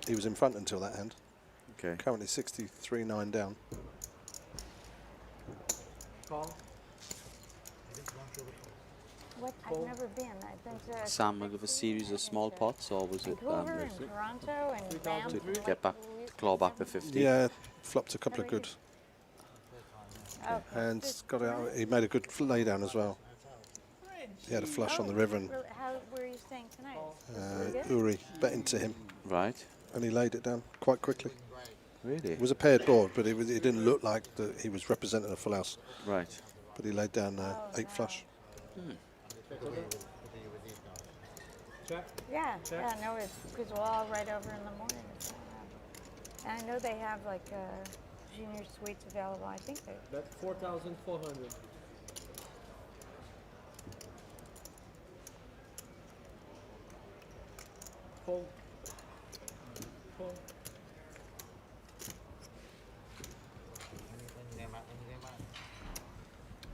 He was in front until that hand. Okay. Currently 63.9 down. Call. What? I've never been. I've been to Sam, with a series of small pots, or was it Vancouver and Toronto and Banff. to get back, to claw back the 50? Yeah, flopped a couple of good Oh, hands. Got out. He made a good lay down as well. He had a flush on the river, and How were you staying tonight? Uri bet into him, Right. and he laid it down quite quickly. Really? It was a paired board, but it didn't look like he was representing a full house. Right. But he laid down 8 flush. Check. Yeah, yeah, no, it's because we'll all right over in the morning. And I know they have like junior suites available. I think they. That's 4,400. Fold. Fold.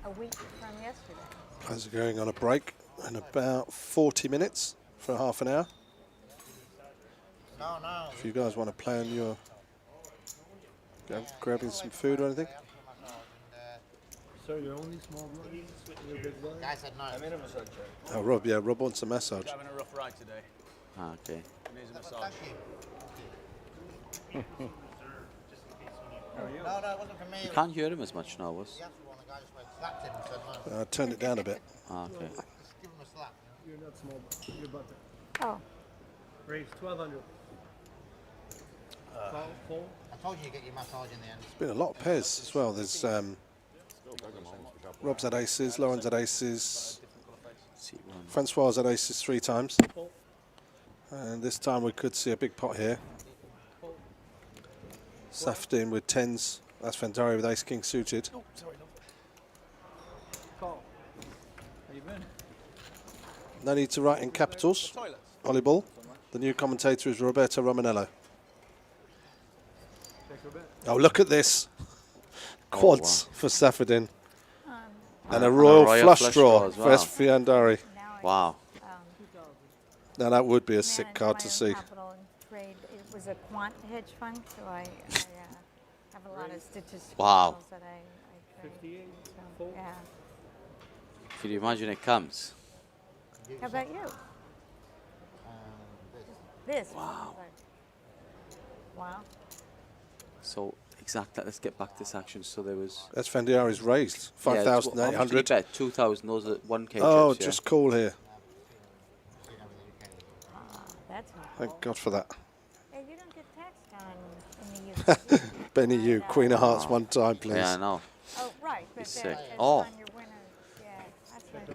A week from yesterday. As we're going on a break in about 40 minutes for half an hour. No, no. If you guys want to plan your grabbing some food or anything. Sir, you're only small blind. You're a big blind. Guy said no. I'm in a massage chair. Oh, Rob, yeah, Rob wants a massage. Having a rough ride today. Ah, okay. He needs a massage. Thank you. No, it wasn't for me. You can't hear him as much now, was? He asked for one, the guy just went, slapped him and said no. Turn it down a bit. Ah, okay. Just give him a slap. You're not small blind. You're about to Oh, raise 1,200. Full. I told you get your massage in the end. There's been a lot of pairs as well. There's Rob's had aces, Lauren's had aces, Francois had aces 3 times. And this time we could see a big pot here. Safdin with 10s. That's Esfandiari with ace king suited. Oh, sorry, no. Call. How you been? No need to write in capitals. Toilets. Ollie Ball. The new commentator is Roberto Romanello. Check your bet. Oh, look at this. Quads wow. for Safdin. And a a royal royal flush flush draw draw as for well. Esfandiari. Wow. Now that would be a sick manage card my to own see. capital and trade. It was a quant hedge fund, so I have a lot of statistical Wow. models that I trade. 58. So, yeah. Can you imagine it comes? How about you? This. Wow. Wow. So, exactly, let's get back to this action. So there was... Esfandiari's raised Yeah, it's- 5,800. bet 2,000, those are 1k Oh, chips, yeah. just call here. That's not Thank cool. God for that. Hey, you don't get taxed on in the UK. Benny, you Queen of Hearts one time, please. Yeah, I know. Oh, right. But He's that- sick. it's Oh. on your winners. Yeah, that's what I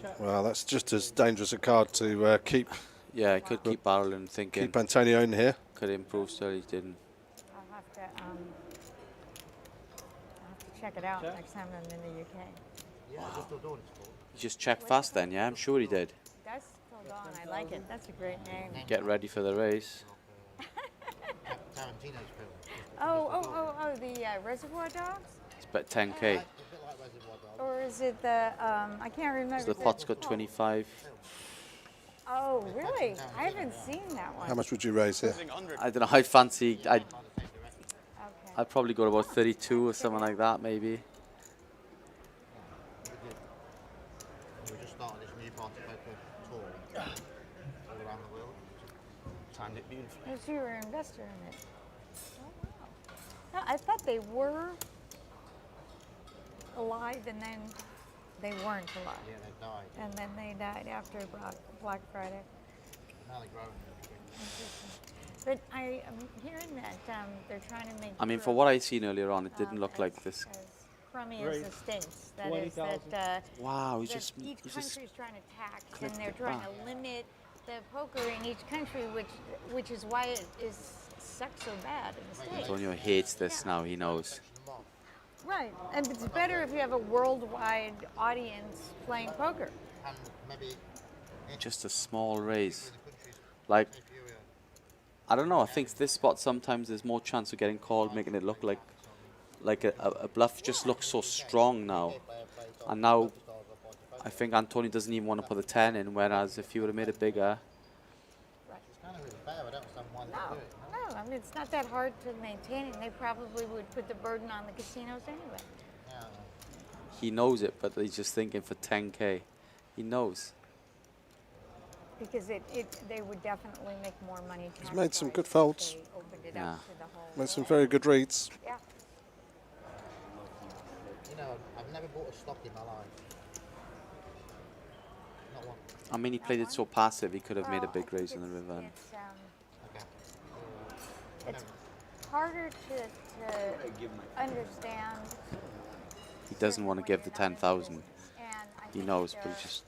thought. Well, that's just as dangerous a card to keep Yeah, I could keep barreling thinking. keep Antonio in here. Could improve, so he didn't. I'll have to check it out next time I'm in the UK. He just checked fast then, yeah? I'm sure he did. That's still on. I like it. That's a great name. Get ready for the race. Tarantino's film. Oh, the Reservoir Dogs? It's bet 10k. A bit like Reservoir Dogs. Or is it the, I can't remember. So the Is it- pot's got 25. Oh, really? I haven't seen that one. How much would you raise here? I don't know, I fancy, Okay. I'd probably go to about 32 or something like that, maybe. We just started this new party poker tour all around the world. Timed it beautifully. Oh, so you're an investor in it. Oh, wow. No, I thought they were alive and then they weren't alive. Yeah, they died. And then they died after Black Friday. Now they're growing. But I am hearing that they're trying to make. I mean, for Europe, what I seen earlier on, it didn't look like this. as crummy as the States. That is 20,000. that. Wow, he's that just, each he's country's just trying to tax, and clipped they're it trying back. to limit the poker in each country, which is why it sucks so bad in the States. Antonio hates this now, he knows. Right, and it's better if you have a worldwide audience playing poker. And maybe Just a small raise. Like, I don't know, I think this spot sometimes there's more chance of getting called, making it look like a bluff just looks so strong now. And now, I think Antonio doesn't even want to put the 10 in, whereas if he would have made it bigger, it's kind of really fair. I don't understand why they do it. No, I mean, it's not that hard to maintain, and they probably would put the burden on the casinos anyway. Yeah. he knows it, but he's just thinking for 10k. He knows. Because they would definitely make more money. He's made some tax-wise good if folds. they opened it Yeah. up to the whole Made some world. very good reads. Yeah. You know, I've never bought a stock in my life. Not one. I mean, he played it so passive, he could have made a Well, big I raise think in the river. and It's, Okay. it's harder to understand. He doesn't want to when give the you're not into 10,000. this. And I He think knows, but he just...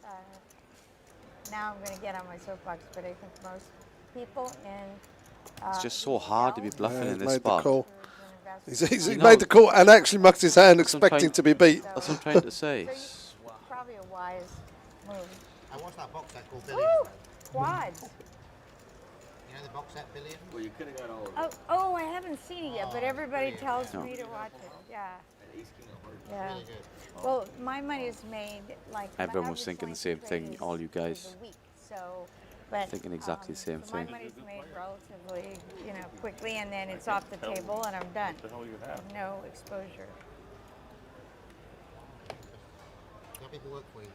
now I'm going to get on my soapbox, but I think most people in. It's just so hard to be bluffing Yeah, in he's this made the spot. call. He's I know. made the call and actually mucked his hand, That's what I'm expecting trying- to be beat. That's what I'm trying to say. Probably a wise move. I watched that box set called Woo! Billion. Quads. You know the box set Billion? Well, you could have got all of it. Oh, I haven't seen it yet, but everybody tells No. me to watch it. Yeah. Ace King of Hearts. Yeah. Really good. Well, my money is made like. Everyone my was thinking the average same length thing, trade all you is guys. a week, so, but, Thinking exactly the same so my thing. money's made relatively, quickly, and then it's off the table, and I'm done. The hell you have? No exposure. people work for you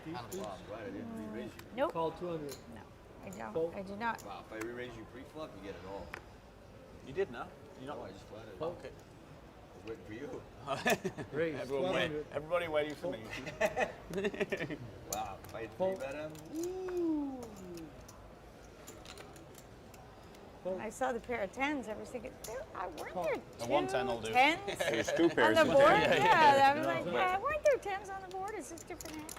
do that. Wow, I'm glad I didn't re-raise you. Nope. Call 200. No, I don't. I do not. Wow, if I re-raise you pre-flop, you get it all. You did now? You No, know. I just flatted. Oh, okay. I was waiting for you. Raise. Everyone wait. 1200. Everybody waiting for me. Wow, if I had Fold. 3 bet him. When I saw the pair of tens, I was thinking, weren't there The 110 will do. two tens There's two on pairs. the in board? there. Yeah, I was like, weren't there tens on the board? Is this different hand?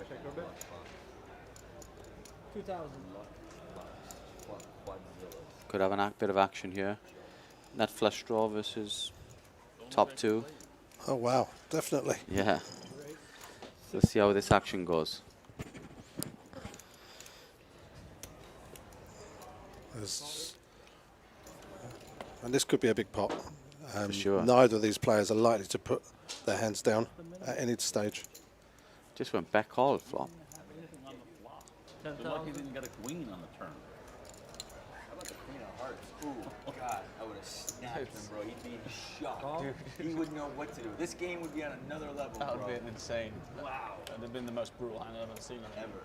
Check your bet. 2,000. Could have a bit of action here. Net flush draw versus top two. Oh wow, definitely. Yeah. Let's see how this action goes. And this could be a big pot. For sure. Neither of these players are likely to put their hands down at any stage. Just went back call flop. They're lucky they didn't get a queen on the turn. How about the queen of hearts? Ooh, God, I would have snapped him, bro. He'd be shocked. Dude, he wouldn't know what to do. This game would be on another level, That would bro. have been insane. Wow. That would have been the most brutal hand I've ever seen. I think. Ever.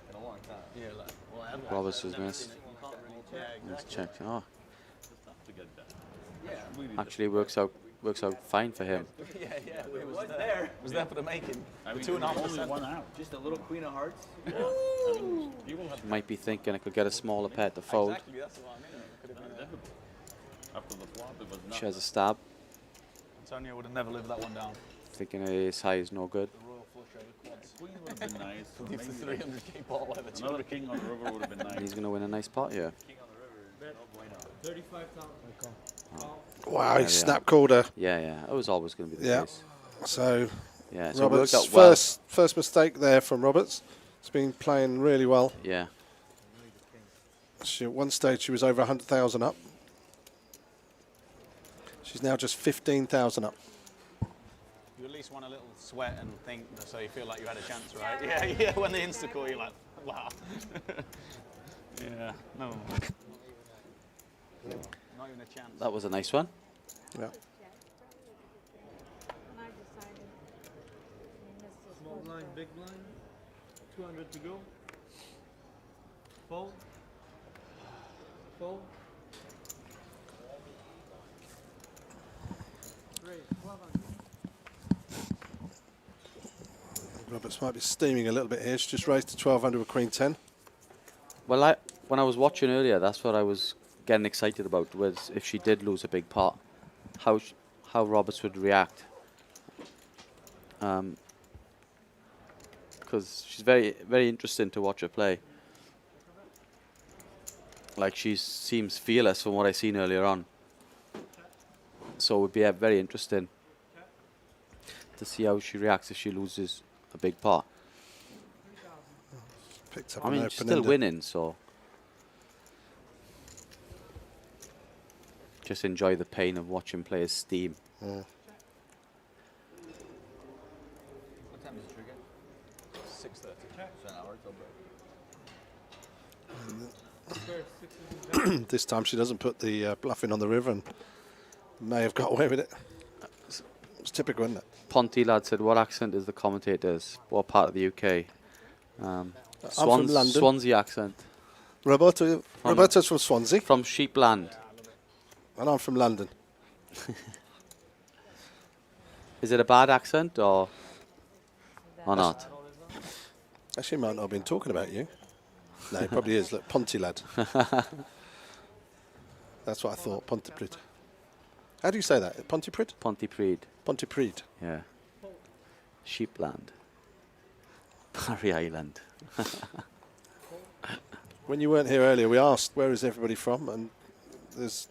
In a long time. Yeah, like, well, ever. Roberts I've has never missed. seen it. You can't really- Yeah, Let's exactly. check. Oh, To get that. Yeah. Really actually works out fine for him. Yeah, yeah. It was there. It was there for the making. I mean, 2.5%. only 1 out. Just a little queen of hearts. Yeah. I mean, people have Might be thinking I could get a smaller pet to fold. Exactly, that's what I mean. It could have been difficult. After the flop, it was not. She has a stab. Antonio would have never lived that one down. Thinking ace high is no good. The royal flush over quads. Queen would have been nice. or Leave the maybe 300k ball over to another king on the river would have been And nice. he's going to win a nice pot here. King on the river is no bueno. 35,000. Call. Wow, There he we snap called her. Yeah, yeah. It was always going to be the Yeah. case. So Yeah, so it Roberts' worked out well. first mistake there from Roberts. He's been playing really well. Yeah. At one stage she was over 100,000 up. She's now just 15,000 up. You at least want a little sweat and think, so you feel like you had a chance, right? Yeah, yeah. When they insta-call, you're like, wow. Yeah, no. Not even a chance. That was a nice one. Yeah. And I decided he missed his Small first blind, bet. big blind. 200 to go. Fold. Fold. Great. 1,200. Roberts might be steaming a little bit here. She just raised to 1,200 with Queen 10. Well, when I was watching earlier, that's what I was getting excited about, was if she did lose a big pot, how Roberts would react. Because she's very, very interesting to watch her play. Like, she seems fearless from what I've seen earlier on. So it would be very interesting to see how she reacts if she loses a big pot. Picked up I an mean, open she's still ender. winning, so just enjoy the pain of watching players steam. Yeah. What time is it, Trickett? 6:30. It's an hour till break. Square, 6 This time she doesn't put the bluffing on the river and may have got away with it. It's typical, isn't it? Ponty lad said, "What accent is the commentators? What part of the UK?" I'm from London. Swansea accent. Roberto's from Swansea, From Sheepland. and I'm from London. Is it a bad accent or not? Actually, he might not have been talking about you. No, he probably is. Look, Ponty lad. That's what I thought. Pontypridd. How do you say that? Pontypridd? Pontypridd. Pontypridd. Yeah. Sheepland. Barry Island. When you weren't here earlier, we asked where is everybody from, and there's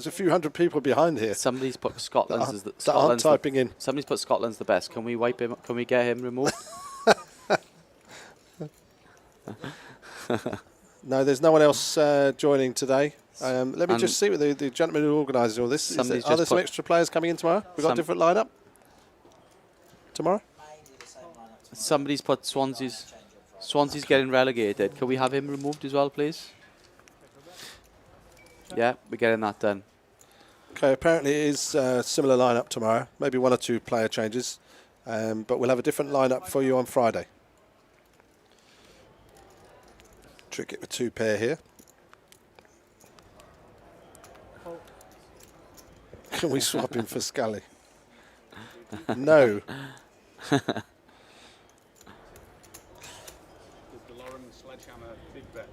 a few hundred people behind here. Somebody's put Scotland's as the that aren't Scotland's the- typing in. Somebody's put Scotland's the best. Can we wipe him? Can we get him removed? No, there's no one else joining today. Let me And just see with the gentleman who organises all this. somebody's Are there just some put- extra players coming in tomorrow? We've got a Some- different lineup tomorrow. Somebody's put Swansea's getting relegated. Can we have him removed as well, please? Yeah, we're getting that done. Okay, apparently it is a similar lineup tomorrow. Maybe 1 or 2 player changes, but we'll have a different lineup for you on Friday. Trickett with 2 pair here. Can we swap him for Scully? No. The Lauren Sledgehammer big bet.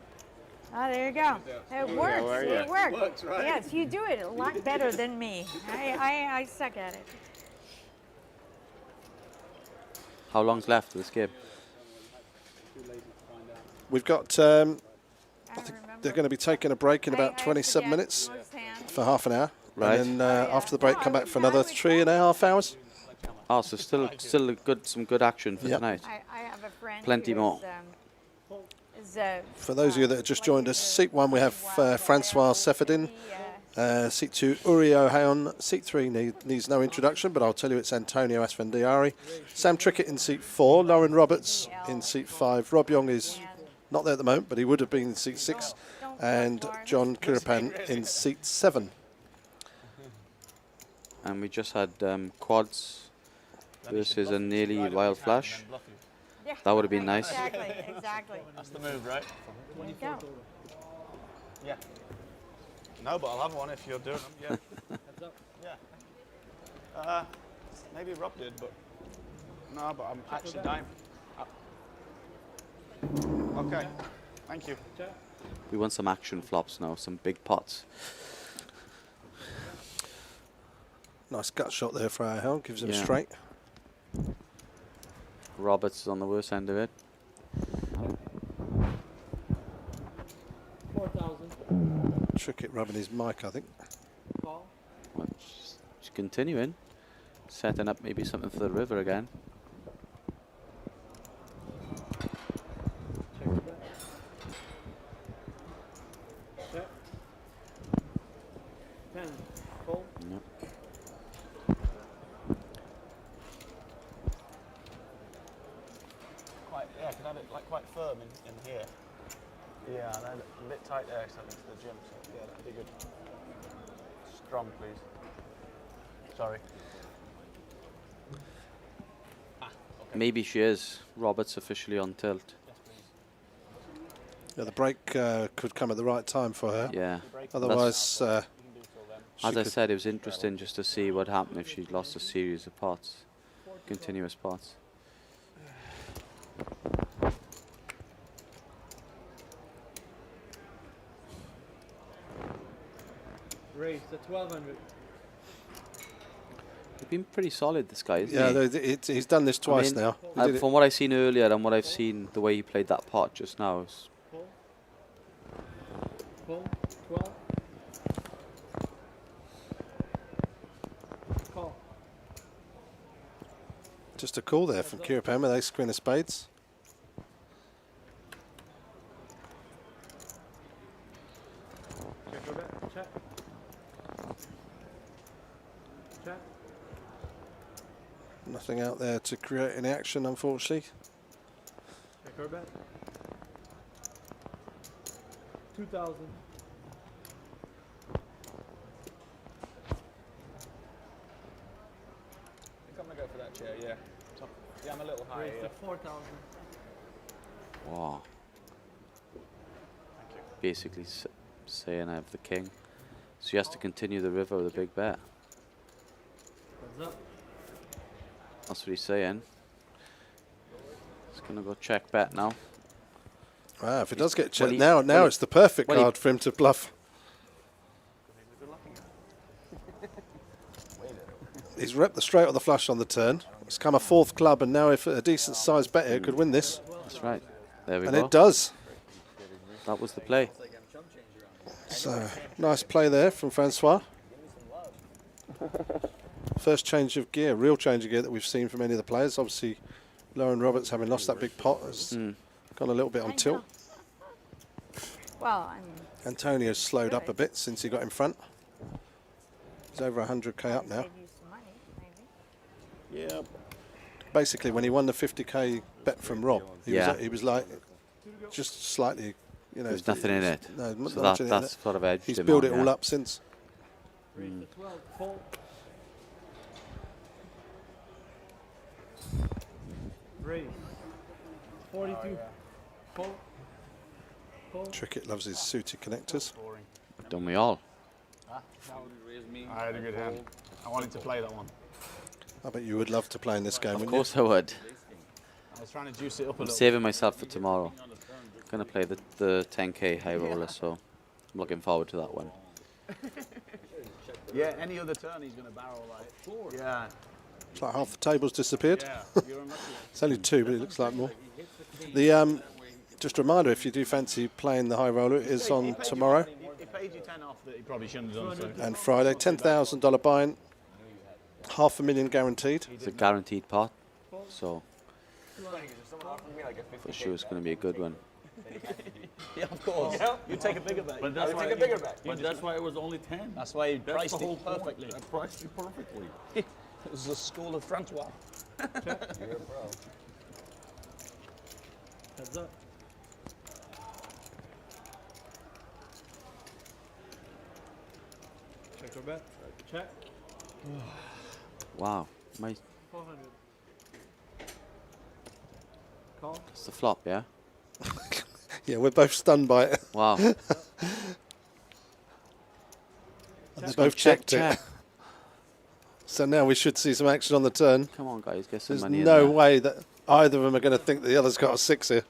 Oh, there you go. It works. It works. Works, right? Yes, you do it a lot better than me. I suck at it. How long's left of this game? We've got, I think they're going to be taking a break in about 27 minutes for half an hour. Right. And then after the break, come back for another 3.5 hours. Oh, so still some good action for tonight. I have a friend. Plenty more. For those of you that have just joined us, seat 1 we have Francois Seferdin. Seat 2, Uri O'Hayon. Seat 3 needs no introduction, but I'll tell you it's Antonio Esfandiari. Sam Trickett in seat 4, Lauren Roberts in seat 5. Rob Yong is not there at the moment, but he would have been in seat 6. And John Kiripan in seat 7. And we just had quads versus a nearly wild flash. That would have been nice. Exactly. That's the move, right? There you go. Yeah. No, but I'll have one if you're doing them. Yeah. Yeah. Maybe Rob did, but no. But I'm actually dying. Okay. Thank you. We want some action flops now, some big pots. Nice gut shot there for O'Hayon, gives him a Yeah. straight. Roberts is on the worst end of it. 4,000. Trickett rubbing his mic, I think. Call. Well, just continuing. Setting up maybe something for the river again. Check your bet. Check. 10. Call. Yep. Can have it like quite firm in here. Yeah, and then a bit tight there because I'm into the gym. So yeah, that'd be good. Strong, please. Sorry. Okay. Maybe she is. Roberts officially on tilt. Yes, please. Yeah, the break could come at the right time for her. Yeah. Otherwise, You can do till then. As I said, it was interesting just to see what happened if she lost a series of pots, continuous pots. Raise to 1,200. He's been pretty solid, this guy, isn't yeah, he? he's done this twice I mean, now. He did it- From what I've seen earlier and what I've seen, the way he played that pot just now, is Pull. Pull. 12. Call. Just a call there from Kiripan with ace queen of spades. Check your bet. Check. Check. Nothing out there to create any action, unfortunately. Check your bet. 2,000. I think I'm gonna go for that chair. Yeah. Yeah, I'm a little high Raise here. to 4,000. wow. Basically saying I have the king. So he has to continue the river with a big bet. Heads up. That's what he's saying. He's going to go check bet now. Wow, if it does get well, checked he- now well, it's the perfect well, he- card for him to bluff. He's repped the straight or the flush on the turn. It's come a fourth club, and now if a decent sized bet here could win this, That's right. There we and go. it does. That was the play. So nice play there from Francois. First change of gear, real change of gear that we've seen from any of the players. Obviously, Lauren Roberts, having lost that big pot, has gone a little bit on tilt. Well, I mean, Antonio's slowed up a bit since he got in front. He's over 100k up now. save you some money, maybe. Yeah. Basically, when he won the 50k bet from Rob, he was like just slightly, you know. There's nothing in it. No, not So much in it. that's sort of edged He's him built on, it all yeah. up since. Raise to 12. Fold. Raise. 42. Fold. Fold. Trickett loves his suited connectors. Don't we all? I had a good hand. I wanted to play that one. I bet you would love to play in this game, Of wouldn't course I would. I was trying to juice it up a I'm little. saving myself for tomorrow. I'm going to play the 10k high roller, so I'm looking forward to that one. Yeah, any other turn he's going to barrel like. Yeah. It's like half the table's disappeared. Yeah. You're unlucky. It's only 2, but it looks like more. The just a reminder, if you do fancy playing the high roller, it is on tomorrow He paid you 10 off that he probably shouldn't have done. So. and Friday. $10,000 buy-in, $500,000 guaranteed. It's a guaranteed pot, so for sure it's going to be a good one. Yeah, of course. You take a bigger bet. But that's why take a bigger bet. But that's why it was only 10. That's why he That's priced the whole it perfectly. Point. I priced it perfectly. It was the school of Francois. You're a pro. Heads up. Check or bet. Check. Wow, my 400. Call. it's the flop, yeah. Yeah, we're both stunned by it. Wow. And they both checked it. So now we should see some action on the turn. Come on, guys, get some There's money in no there. way that either of them are going to think that the other's got a 6 here.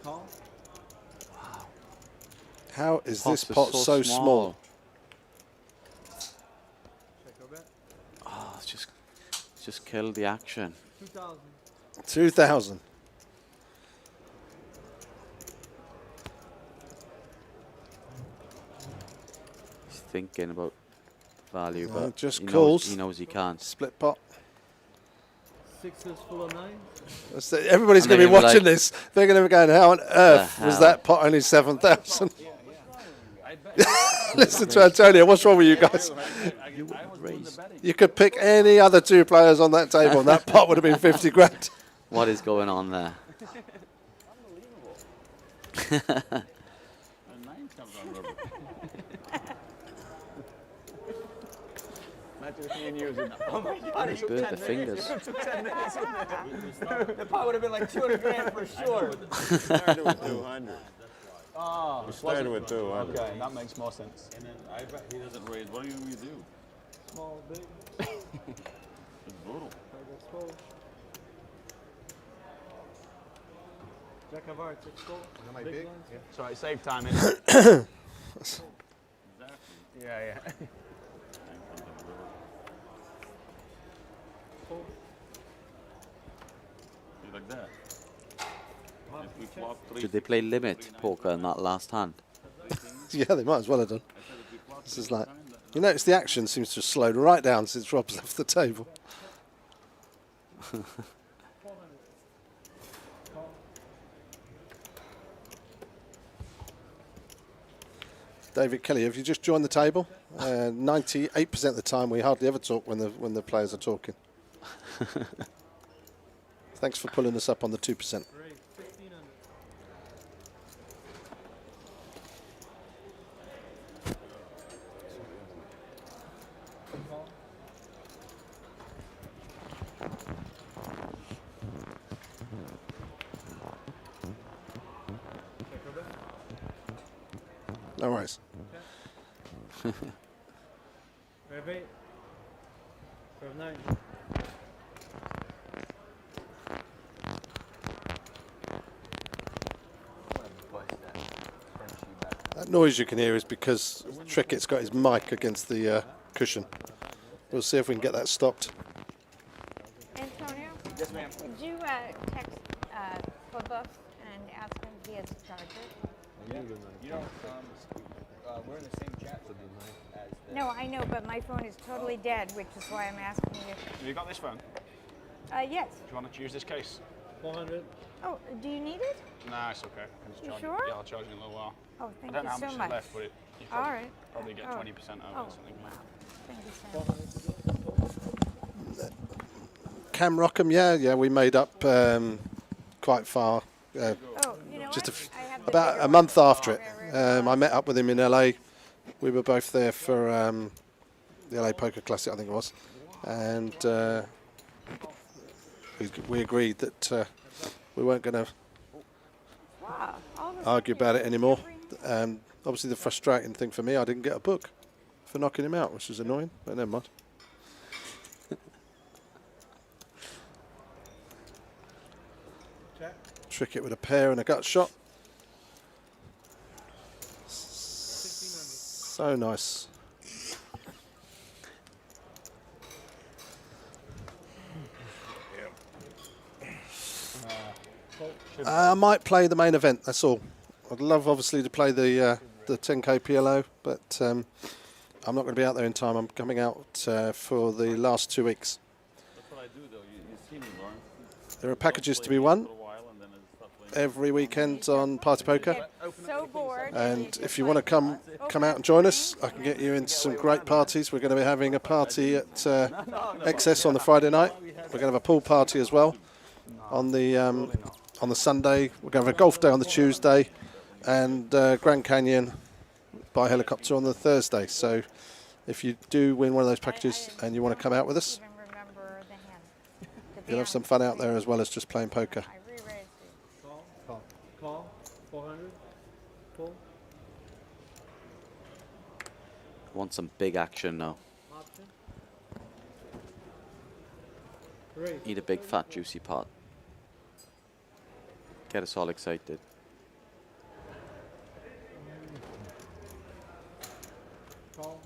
Call. How is Pots this were pot so small? Check or bet. Oh, it's just killed the action. 2000. 2,000. He's thinking about value, No, but just he calls. knows he can't. Split pot. 6 is full of 9. Everybody's And going to they're be gonna be watching like, this. They're going to be going, how on earth was hell? that pot only 7,000? Listen to Antonio. What's wrong with you guys? You could pick any other 2 players on that table and that pot would have been 50 grand. What is going on there? Oh my God, He's burnt the fingers. The pot would have been like 200 grand for sure. Started with 200. Oh, We started with 200. okay, that makes more sense. And then I bet he doesn't raise. What do you do? Small, big. It's brutal. Target exposed. Jack of hearts exposed. Big blinds. Sorry, save time, innit? Exactly. Yeah. Fold. See, like that. If we flop 3, Did they play limit poker in that last hand? Yeah, they might as well have done. This is like, you notice the action seems to have slowed right down since Rob's left the table. David Kelly, have you just joined the table? 98% of the time we hardly ever talk when the players are talking. Thanks for pulling us up on the 2%. Raise 1500. Call. Check or bet. No worries. Rev 8. Rev 9. That noise you can hear is because Trickett's got his mic against the cushion. We'll see if we can get that stopped. Antonio? Yes, ma'am. Did you text Clubbuff and ask him if he has a charger? You know, we're in the same chat as the... No, I know, but my phone is totally dead, which is why I'm asking you. Have you got this phone? Yes. Do you want to use this case? 400. Oh, do you need it? Nah, it's okay. I can just You charge sure? it. Yeah, I'll charge it in a little while. Oh, I thank don't you know how so much much. is left, but you All right. probably get Oh. 20% of it or something. Wow. Thank you, Sam. Cam Rockham, yeah, we made up quite far. Oh, you know Just what? I have the about bigger a month one. after it. Right, I met up with him in LA. We were both there for the LA Poker Classic, I think it was, and we agreed that we weren't going to Wow. All of a argue sudden about you're it anymore. every- Obviously, the frustrating thing for me, I didn't get a book for knocking him out, which was annoying, but never mind. Trickett with a pair and a gut shot. So nice. I might play the main event, that's all. I'd love, obviously, to play the 10k PLO, but I'm not going to be out there in time. I'm coming out for the last 2 weeks. That's what I do, though. You see me, Lawrence. There are packages to be won every weekend on Party Poker. So bored. And if you want to come out and join us, I can get you into some great parties. We're going to be having a party at XS on the Friday night. We're going to have a pool party as well on the Sunday. We're going to have a golf day on the Tuesday, and Grand Canyon by helicopter on the Thursday. So if you do win one of those packages and you want to come out with us, you'll have some fun out there as well as just playing poker. Call. 400. Pull. Want some big action now. Option. Raise. Eat a big fat juicy pot. Get us all excited. Call.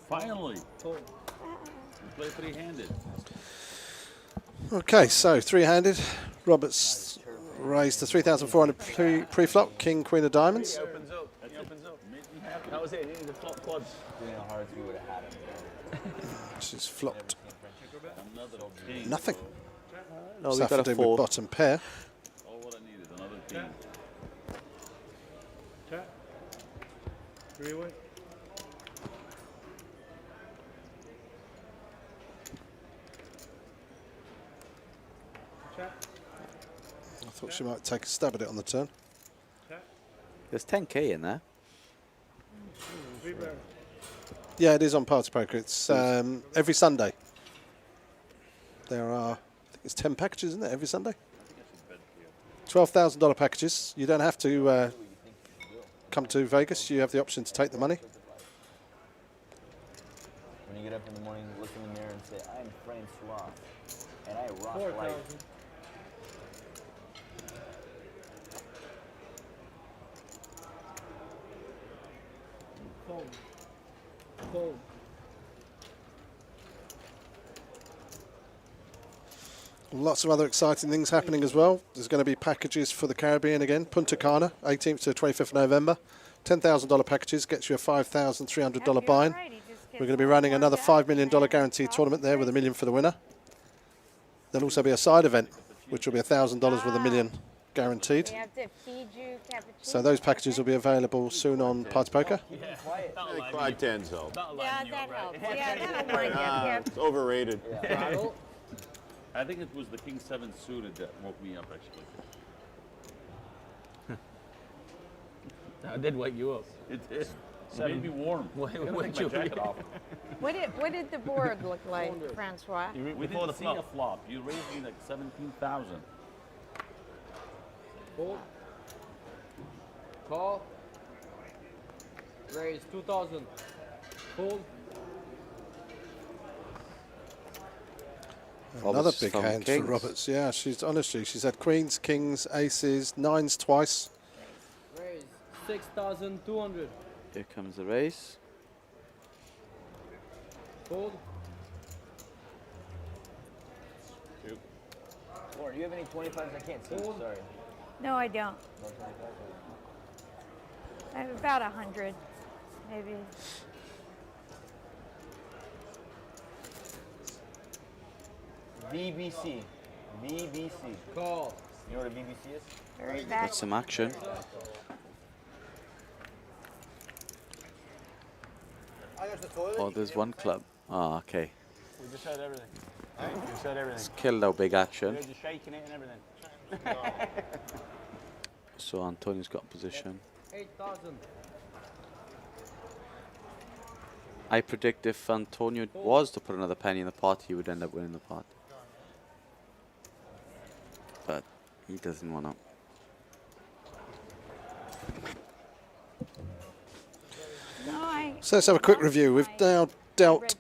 Finally, Pull. we play three-handed. Okay, so three-handed. Roberts raised to 3,400 pre-flop. King, Queen of Diamonds. Opens up. He opens up. That was it. He needed the flop quads. You know how hard we would have had him. She's flopped. Another king. Nothing. No, we got Safford a in 4. with bottom pair. All what I needed, another king. Chat. 3-way. Chat. I thought she might take a stab at it on the turn. Chat. There's 10k in there. 3 bear. Yeah, it is on Party Poker. It's every Sunday. There are, I think it's 10 packages, isn't it, every Sunday? $12,000 packages. You don't have to come to Vegas. You have the option to take the money. When you get up in the morning, look in the mirror and say, I am Francois, and I rock 4,000. life. Fold. Fold. Lots of other exciting things happening as well. There's going to be packages for the Caribbean again. Punta Cana, 18th to 25th of November. $10,000 packages gets you a $5,300 buy-in. We're going to be running another $5 million guaranteed tournament there with $1 million for the winner. There'll also be a side event, which will be $1,000 with $1 million guaranteed. We have to feed you cappuccino. So those packages will be available soon on Party Poker. Quad 10's help. Yeah, that helps. Yeah, that'll wind up. Yeah. It's overrated. I think it was the king 7 suited that woke me up, actually. That did wake you up. It did. It made me warm. What I'm gonna woke take my you jacket off. What did the board look like, Francois? We didn't see a flop. You raised me like 17,000. Fold. Call. Raise 2,000. Fold. Another big from hand kings. for Roberts. Yeah, she's had queens, kings, aces, nines twice. Raise 6,200. Here comes the race. Fold. Lauren, do you have any 25s? I can't see. Fold. Sorry. No, I don't. No 25s? I have about 100, maybe. BBC. BBC. Call. You know what a BBC is? Very back. Got some action. I go to the toilet. Oh, there's one club. Oh, okay. We just heard everything. We just heard everything. It's killed our big We action. heard you shaking it and everything. So Antonio's got position. 8,000. I predict if Antonio was to put another penny in the pot, he would end up winning the pot. But he doesn't want to. So let's have a quick review. We've now dealt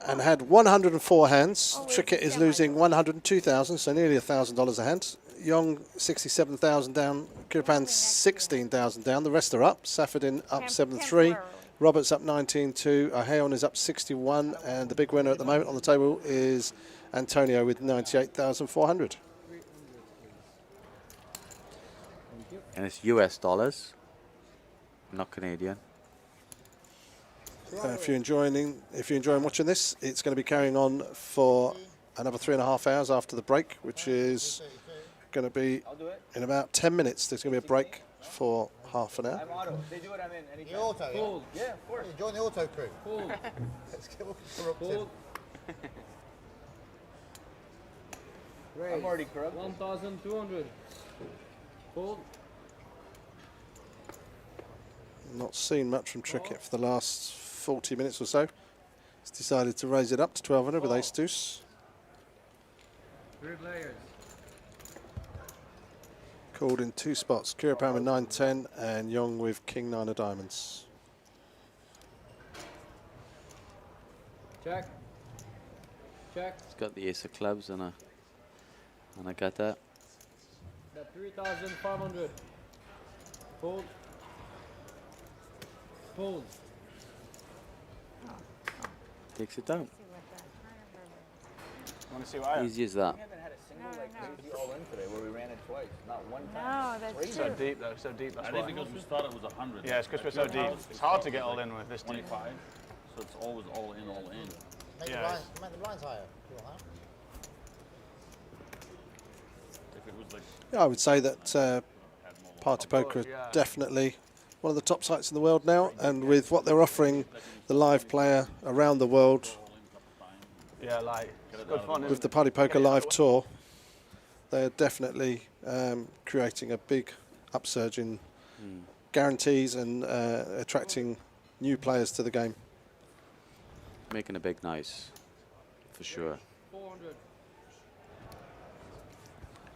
and had 104 hands. Trickett is losing 102,000, so nearly $1,000 a hand. Yong 67,000 down. Kiripan 16,000 down. The rest are up. Safadin up 7-3. Roberts up 19-2. Aheon is up 61, and the big winner at the moment on the table is Antonio with 98,400. And it's US dollars, not Canadian. If you're enjoying watching this, it's going to be carrying on for another 3.5 hours after the break, which is going to be in about 10 minutes. There's going to be a break for half an hour. I'm auto. They do what I'm in anytime. The auto, yeah? Fold. Yeah, of course. Join the auto crew. Fold. Let's get corrupted. Fold. I'm already corrupt. 1,200. Fold. Not seen much from Trickett for the last 40 minutes or so. He's decided to raise it up to 1,200 with ace deuce. 3 players. Called in 2 spots. Kiripan with 9-10 and Yong with king 9 of diamonds. Check. Check. He's got the ace of clubs and a gutter. That 3,500. Fold. Fold. Takes it down. Want to see what I have? Easy as that. We haven't had a single crazy all in today where we ran it twice. Not one No, time. that's So true. deep though, so deep. That's I why. think because we thought it was 100. Yeah, it's because we're so deep. It's hard to get all in with this deep. 25, so it's always all in, all in. Make, Yeah. make the blinds higher. You want that? If it was like Yeah, I would say that had more Party Poker yeah. are definitely one of the top sites in the world now, and with what they're offering the live player around the world Yeah, like, it's good fun, with isn't the it? Party Poker live tour, they're definitely creating a big upsurge in guarantees and attracting new players to the game. Making a big noise, for sure. 400.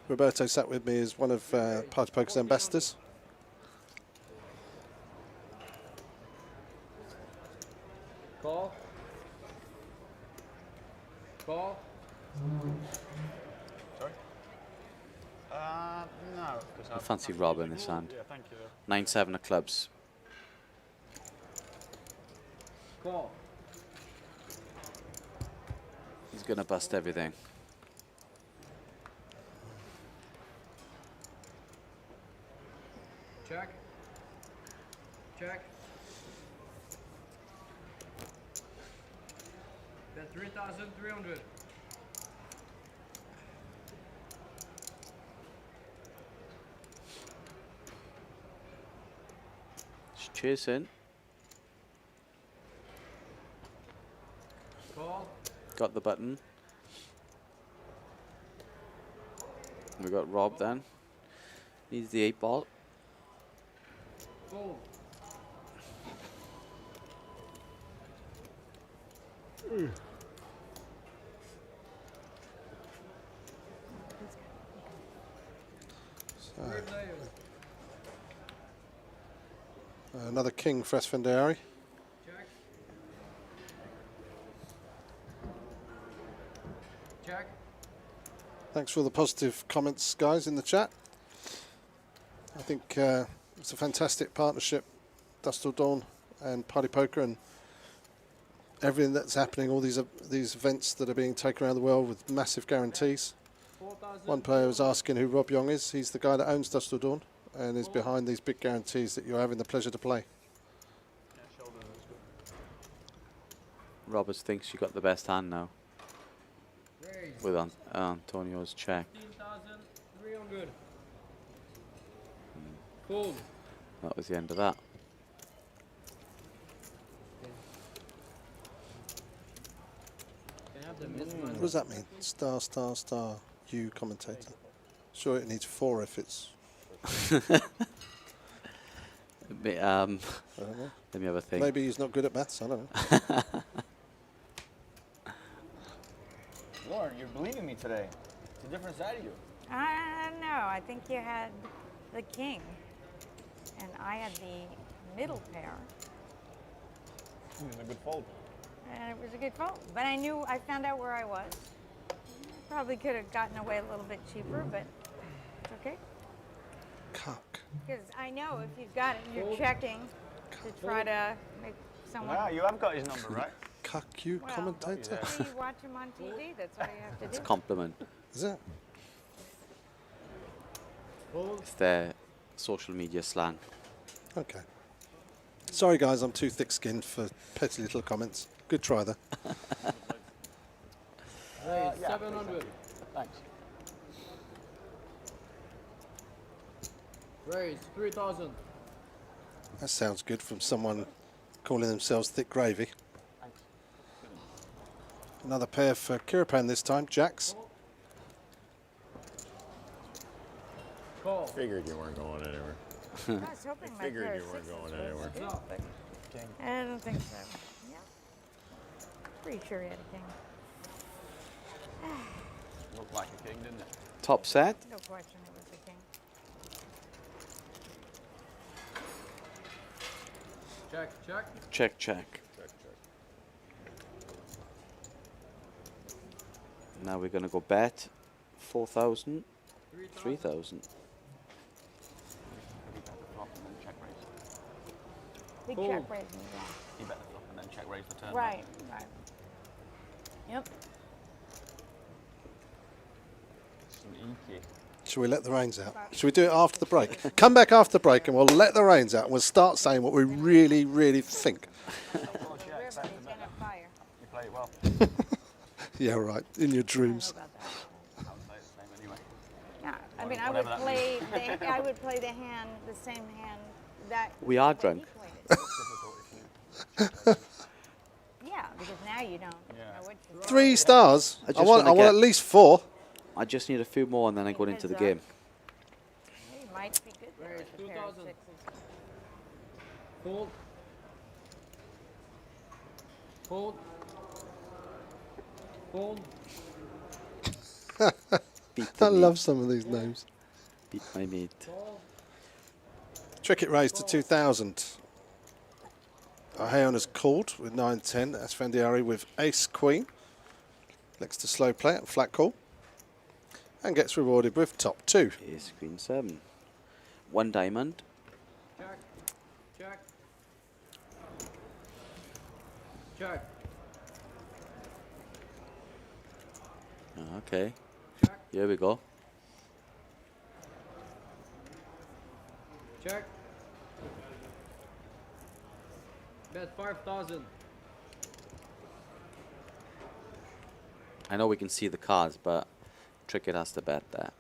Roberto sat with me as one of Party Poker's ambassadors. Call. Call. Sorry? No. 'cause I fancy Rob in this hand. Yeah, thank you. 9-7 of clubs. Call. He's gonna bust everything. Check. Check. That 3,300. He's chasing. Call. Got the button. We got Rob then. Needs the 8 ball. Fold. So, 3 players. another king for Esfandiari. Check. Check. Thanks for all the positive comments, guys, in the chat. I think it's a fantastic partnership, Dust Till Dawn and Party Poker, and everything that's happening, all these events that are being taken around the world with massive guarantees. 4,000. One player was asking who Rob Yong is. He's the guy that owns Dust Till Dawn and is behind these big guarantees that you're having the pleasure to play. Roberts thinks you got the best hand now Raise. with Antonio's check. 15,300. Fold. That was the end of that. What does that mean? Star, star, star, you commentator. Sure, it needs 4 if it's... Let I don't know. me have a think. Maybe he's not good at maths, I don't know. Lauren, you're believing me today. It's a different side of you. I don't know. I think you had the king, and I had the middle pair, It's a good fold. and it was a good fold. But I found out where I was. Probably could have gotten away a little bit cheaper, but it's okay. Cuck. Because I know if you've got it, you're checking to try to make someone. Ah, you have got his number, right? Cuck, you Well, commentator. You watch him on TV. That's all you have to It's a do. compliment. Is it? It's their social media slang. Okay. Sorry, guys, I'm too thick-skinned for petty little comments. Good try, though. Raise 700. Thanks. Raise 3,000. That sounds good from someone calling themselves Thick Gravy. Thanks. Another pair for Kirapan this time, Jacks. Call. Figured you weren't going anywhere. I was hoping my Figured pair you of weren't sixes going was anywhere. good, but I don't think so. Yeah. Pretty sure he had a king. Looked like a king, didn't it? Top set. No question it was a king. Check, check. Check, check. Now we're going to go bet 4,000, 3,000. Big Cool. check raise me, yeah. He bet the flop and then check raise the turn. Right, right. Yep. Some EQ. Shall we let the reins out? Shall we do it after the break? Come back after the break and we'll let the reins out and we'll start saying what we really, really think. Of course, yeah, River, expect he's to gonna bet. fire. You play it well. Yeah, right. In your I don't know dreams. about that. I would play it the same anyway. Yeah, I mean, Whatever that I would play the hand, the same hand that. We are that he drunk. played it. Difficult if you. Yeah, because now you don't Yeah. know what you're 3 stars. I just I want wanna at get- least 4. I just need a few more and then I go into the Because, game. He might be good there Raise with a pair of 2,000. sixes. Fold. Fold. Fold. Beat I the love meat. some of these names. Beat my meat. Call. Trickett raised to 2,000. Aheon has called with 9-10. Esfandiari with ace-queen. Elects to slow play at flat call. And gets rewarded with top 2. Ace queen 7. 1 diamond. Check. Check. Check. Okay. Check. Here we go. Check. Bet 5,000. I know we can see the cards, but Trickett has to bet that.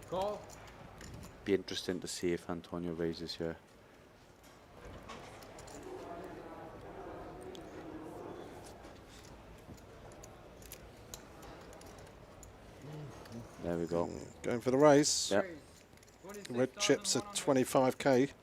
Call. Be interesting to see if Antonio raises here. There we go. Going for the raise. Yep. Raise. Red chips at 26,100. 25k.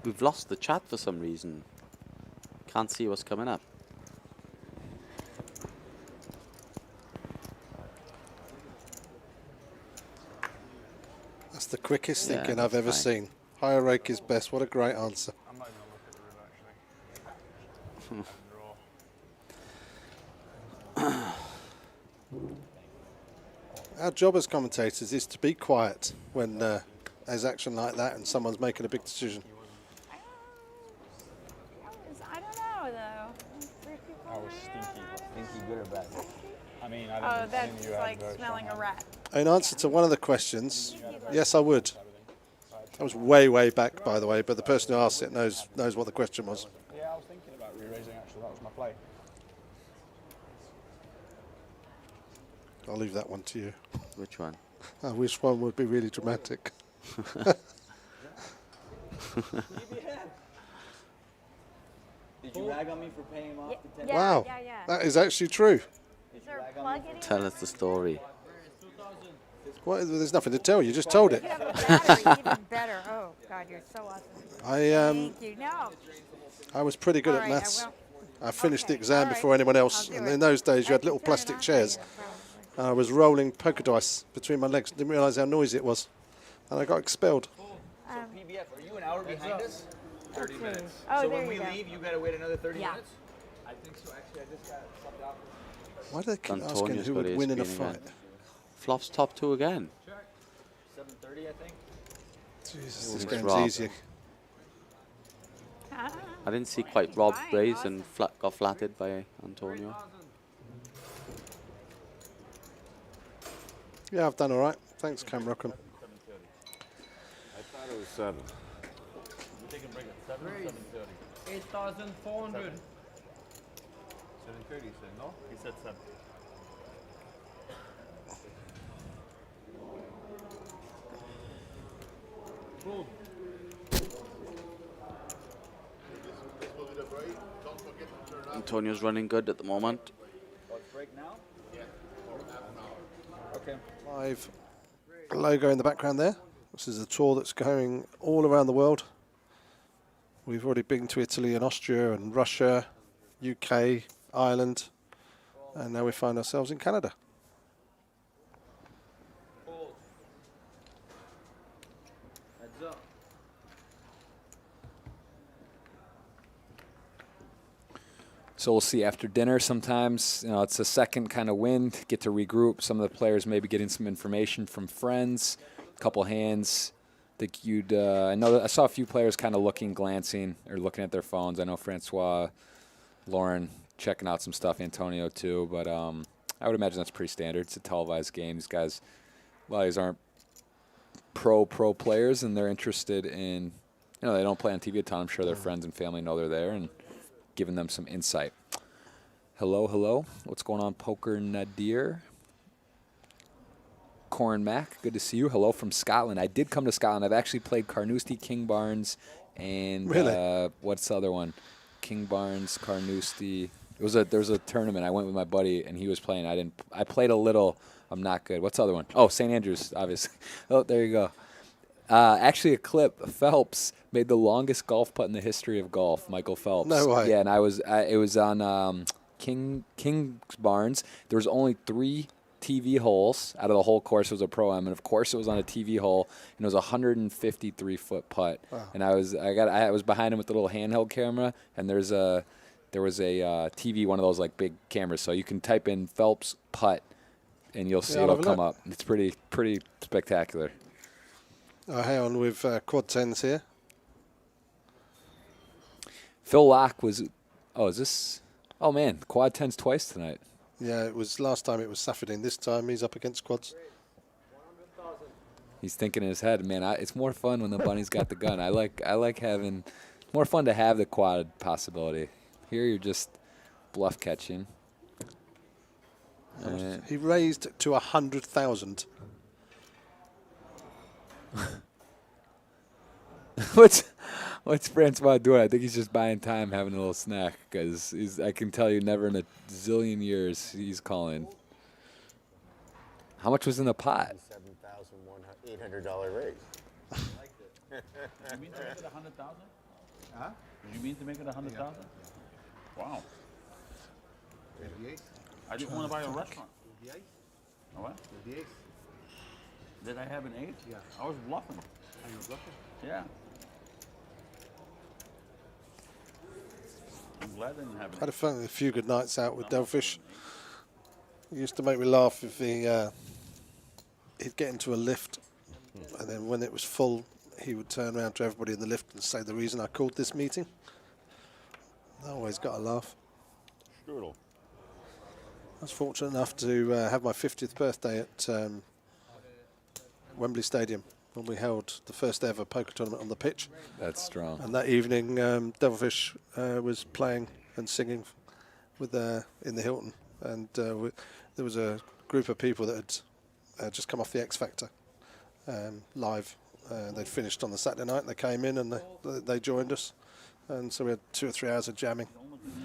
We've lost the chat for some reason. Can't see what's coming up. That's the quickest Yeah, thinking I've that's ever fine. seen. Higher rake is best. What a great answer. I'm not even going to look at the river, actually. Our job as commentators is to be quiet when there's action like that and someone's making a big decision. I don't know, though. Three people I was there, stinky. I don't Stinky know. good or bad? I mean, I Oh, didn't that's you had like very smelling a strong rat. In answer to one of the questions, yes, I would. That was way, way back, by the way, but the person who asked it knows what the question was. Yeah, I was thinking about re-raising, actually. That was my play. I'll leave that one to you. Which one? I wish one would be really dramatic. Did you rag on me for paying him off the 10? Yeah, Wow, yeah. that is actually true. Is there a plug in Tell us the story. Well, there's nothing to tell. You just told it. You have a battery, even better. Oh, God, you're so awesome. I Thank you. No. I was pretty good All at right, I maths. will. I finished the Okay, exam all right. before anyone else, I'll do and it. in those days you I had little can turn it plastic on for chairs. you, And I was rolling poker dice between my legs. Didn't realise how noisy it was, and I got expelled. PBF, are you an hour behind us? 30 minutes. Oh, So there when we you go. leave, you got to wait another 30 Yeah. minutes? I think so. Actually, I just got subbed out. Why do they keep asking Antonio's who got would his win in a screen fight? again. Flops top 2 again. 7:30, I think. Jesus, this It's game's Rob. easy. I didn't see quite Rob raise and got flatted by Antonio. Yeah, I've done all right. Thanks, Cam Rockham. I thought it was 7. We take a break at 7 or 7:30? 8,400. 7:30, you said, no? He said 7. Boom. Antonio's running good at the moment. Let's break now? Okay. Live logo in the background there. This is a tour that's going all around the world. We've already been to Italy and Austria and Russia, UK, Ireland, and now we find ourselves in Canada. Heads up. So we'll see after dinner. Sometimes, you know, it's a second kind of wind. Get to regroup. Some of the players maybe getting some information from friends. A couple hands. Think you'd. I know that I saw a few players kind of glancing, or looking at their phones. I know Francois, Lauren checking out some stuff. Antonio too. But I would imagine that's pretty standard. It's a televised game. These guys, a lot of these aren't pro players, and they're interested in. You know, they don't play on TV a ton. I'm sure their friends and family know they're there and giving them some insight. Hello. What's going on, Poker Nadir? Corin Mack, good to see you. Hello from Scotland. I did come to Scotland. I've actually played Carnoustie, King Barnes, and Really? What's the other one? King Barnes, Carnoustie. There was a tournament. I went with my buddy, and he was playing. I played a little. I'm not good. What's the other one? Oh, St. Andrews, obviously. Oh, there you go. Actually, a clip. Phelps made the longest golf putt in the history of golf. Michael Phelps. No way. Yeah, and it was on King Barnes. There was only 3 TV holes out of the whole course. It was a pro-am, and of course it was on a TV hole, and it was a 153-foot putt. Wow. And I was behind him with the little handheld camera, and there was a TV, one of those like big cameras, so you can type in Phelps putt, and you'll see it'll come up. It's pretty spectacular. Hang on, with quad 10s here. Phil Locke was. Oh, is this? Oh man, quad 10s twice tonight. Yeah, it was last time it was Safedin. This time he's up against quads. He's thinking in his head, man. It's more fun when the bunny's got the gun. I like having. More fun to have the quad possibility. Here you're just bluff catching. He raised to 100,000. What's Francois doing? I think he's just buying time, having a little snack, because I can tell you, never in a zillion years he's calling. How much was in the pot? $7,800 raise. You mean to make it 100,000? Huh? Did you mean to make it 100,000? Wow. I didn't want to buy a restaurant. Oh, what? Did I have an 8? Yeah. I was bluffing. Are you bluffing? Yeah. I'm glad I didn't have an Had a few good nights out with Devilfish. It used to make me laugh if he'd get into a lift, and then when it was full, he would turn around to everybody in the lift and say the reason I called this meeting. I always got a laugh. Strudel. I was fortunate enough to have my 50th birthday at Wembley Stadium when we held the first ever poker tournament on the pitch. That's strong. And that evening, Devilfish was playing and singing with in the Hilton, and there was a group of people that had just come off the X Factor live. They'd finished on the Saturday night, and they came in and they joined us, and so we had 2 or 3 hours of jamming.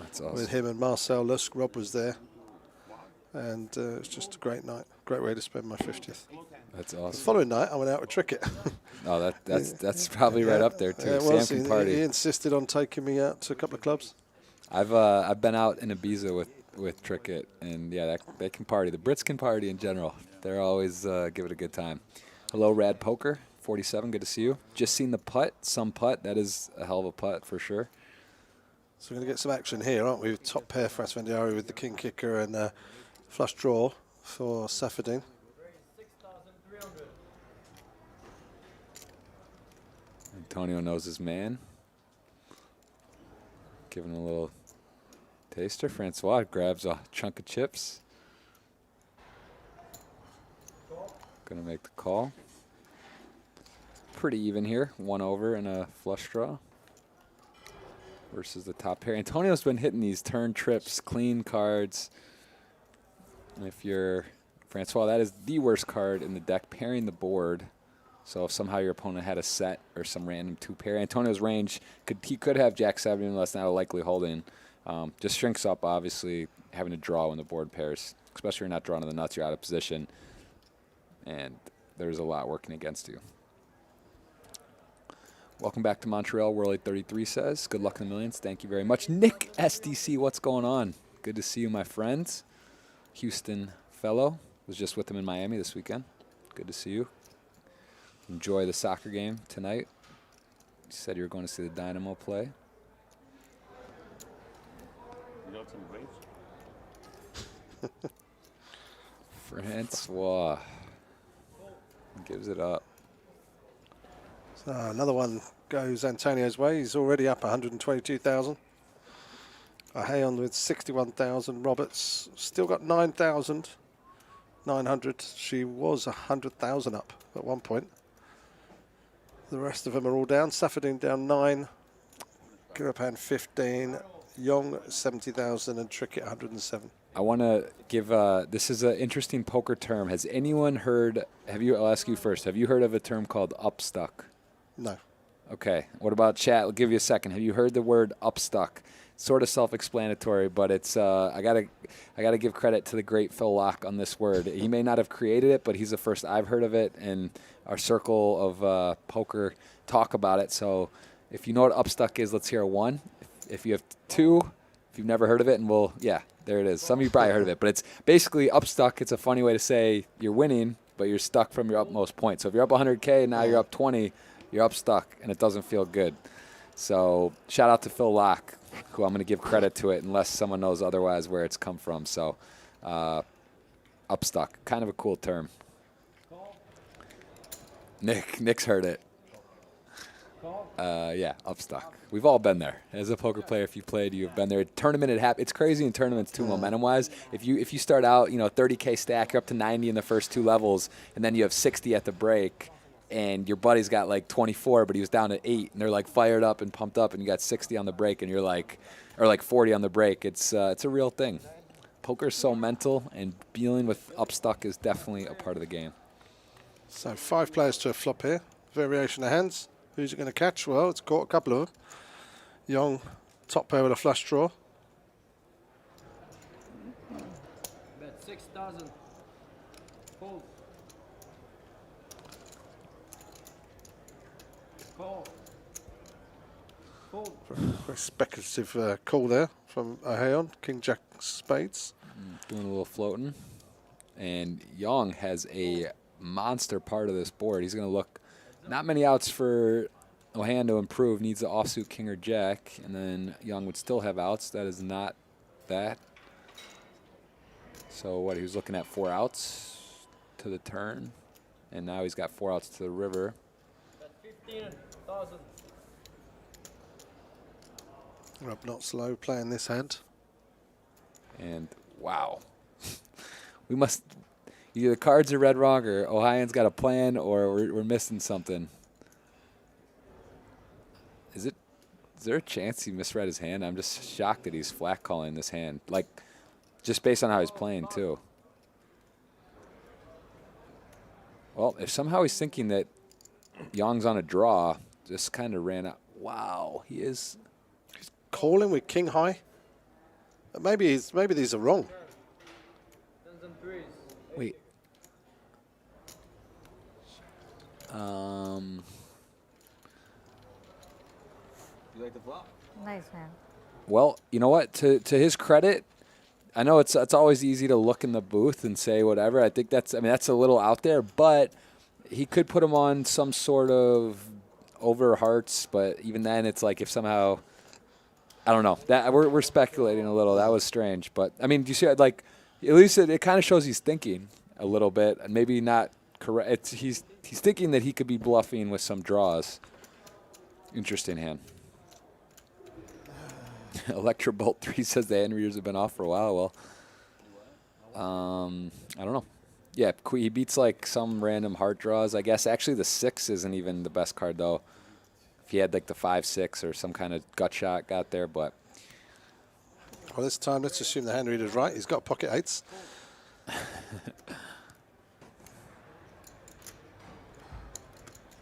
That's awesome. With him and Marcel Lusk. Rob was there, and it was just a great night. Great way to spend my 50th. That's The awesome. following night, I went out with Trickett. Oh, that's probably right up there too. Yeah, it was. Sam can He party. insisted on taking me out to a couple of clubs. I've been out in Ibiza with Trickett, and yeah, they can party. The Brits can party in general. They're always give it a good time. Hello, Rad Poker 47. Good to see you. Just seen the putt. Some putt. That is a hell of a putt for sure. So we're going to get some action here, aren't we? Top pair for Esfandiari with the king kicker and flush draw for Safadin. Antonio knows his man. Giving a little taster. Francois grabs a chunk of chips. Gonna make the call. Pretty even here. 1 over and a flush draw versus the top pair. Antonio's been hitting these turn trips, clean cards. And if you're Francois, that is the worst card in the deck, pairing the board. So if somehow your opponent had a set or some random 2-pair, Antonio's range, he could have Jack 7, even though that's not a likely holding. Just shrinks up, obviously, having to draw when the board pairs. Especially if you're not drawing to the nuts, you're out of position. And there's a lot working against you. Welcome back to Montreal, World 833 says. Good luck in the millions. Thank you very much. Nick SDC, what's going on? Good to see you, my friends. Houston fellow. Was just with him in Miami this weekend. Good to see you. Enjoy the soccer game tonight. You said you were going to see the Dynamo play. You got some grapes? Francois gives it up. So another one goes Antonio's way. He's already up 122,000. Ahayon with 61,000. Roberts still got 9,900. She was 100,000 up at one point. The rest of them are all down. Safadin down 9. Kirapan 15. Yong 70,000 and Trickett 107. I want to give, this is an interesting poker term. Has anyone heard, I'll ask you first, have you heard of a term called upstuck? No. Okay. What about chat? I'll give you a second. Have you heard the word upstuck? Sort of self-explanatory, but it's I gotta give credit to the great Phil Locke on this word. He may not have created it, but he's the first I've heard of it, and our circle of poker talk about it. So if you know what upstuck is, let's hear a 1. If you have 2, if you've never heard of it, and yeah, there it is. Some of you probably heard of it, but it's basically upstuck. It's a funny way to say you're winning, but you're stuck from your utmost point. So if you're up 100K and now you're up 20, you're up stuck, and it doesn't feel good. So shout out to Phil Locke, who I'm going to give credit to it unless someone knows otherwise where it's come from. So upstuck, kind of a cool term. Nick's heard it. Yeah, upstuck. We've all been there. As a poker player, if you played, you've been there. Tournament, it's crazy in tournaments too, momentum-wise. If you start out, 30K stack, you're up to 90 in the first 2 levels, and then you have 60 at the break, and your buddy's got like 24, but he was down at 8, and they're like fired up and pumped up, and you got 60 on the break, and you're like, or like 40 on the break. It's a real thing. Poker's so mental, and dealing with upstuck is definitely a part of the game. So 5 players to a flop here. Variation of hands. Who's it going to catch? Well, it's caught a couple of them. Yong, top pair with a flush draw. Bet 6,000. Fold. Call. Very speculative call there from Aheon. King Jack spades. Doing a little floating. And Yong has a monster part of this board. He's going to look not many outs for Ohan to improve. Needs the offsuit king or jack. And then Yong would still have outs. That is not that. So what, he was looking at 4 outs to the turn. And now he's got 4 outs to the river. 15,000. Rob not slow playing this hand. And wow. We must, either the cards are read wrong or Ohio's got a plan or we're missing something. Is there a chance he misread his hand? I'm just shocked that he's flat calling this hand. Like, just based on how he's playing too. Well, if somehow he's thinking that Yong's on a draw, just kind of ran out. Wow, he is. He's calling with king high. Maybe these are wrong. Wait. You like the flop? Nice hand. Well, you know what? To his credit, I know it's always easy to look in the booth and say whatever. I think that's a little out there, but he could put him on some sort of over hearts. But even then, it's like if somehow, I don't know. That we're speculating a little. That was strange, but I mean, do you see? Like, at least it kind of shows he's thinking a little bit, and maybe not correct. He's thinking that he could be bluffing with some draws. Interesting hand. Electrobolt 3 says the hand readers have been off for a while. Well, I don't know. Yeah, he beats like some random heart draws, I guess. Actually, the 6 isn't even the best card, though. If he had like the 5-6 or some kind of gut shot got there, but. Well, this time, let's assume the hand reader's right. He's got pocket 8s.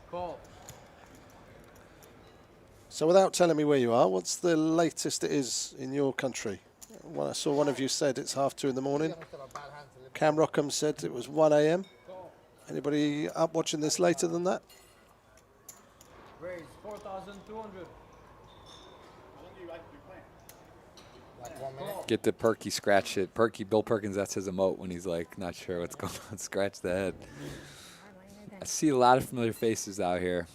Call. So without telling me where you are, what's the latest it is in your country? Well, I saw one of you said it's 2:30 in the morning. Cam Rockham said it was 1 a.m. Anybody up watching this later than that? Raise 4,200. Get the Perky scratch it. Perky, Bill Perkins, that's his emote when he's like not sure what's going on. Scratch the head. I see a lot of familiar faces out here.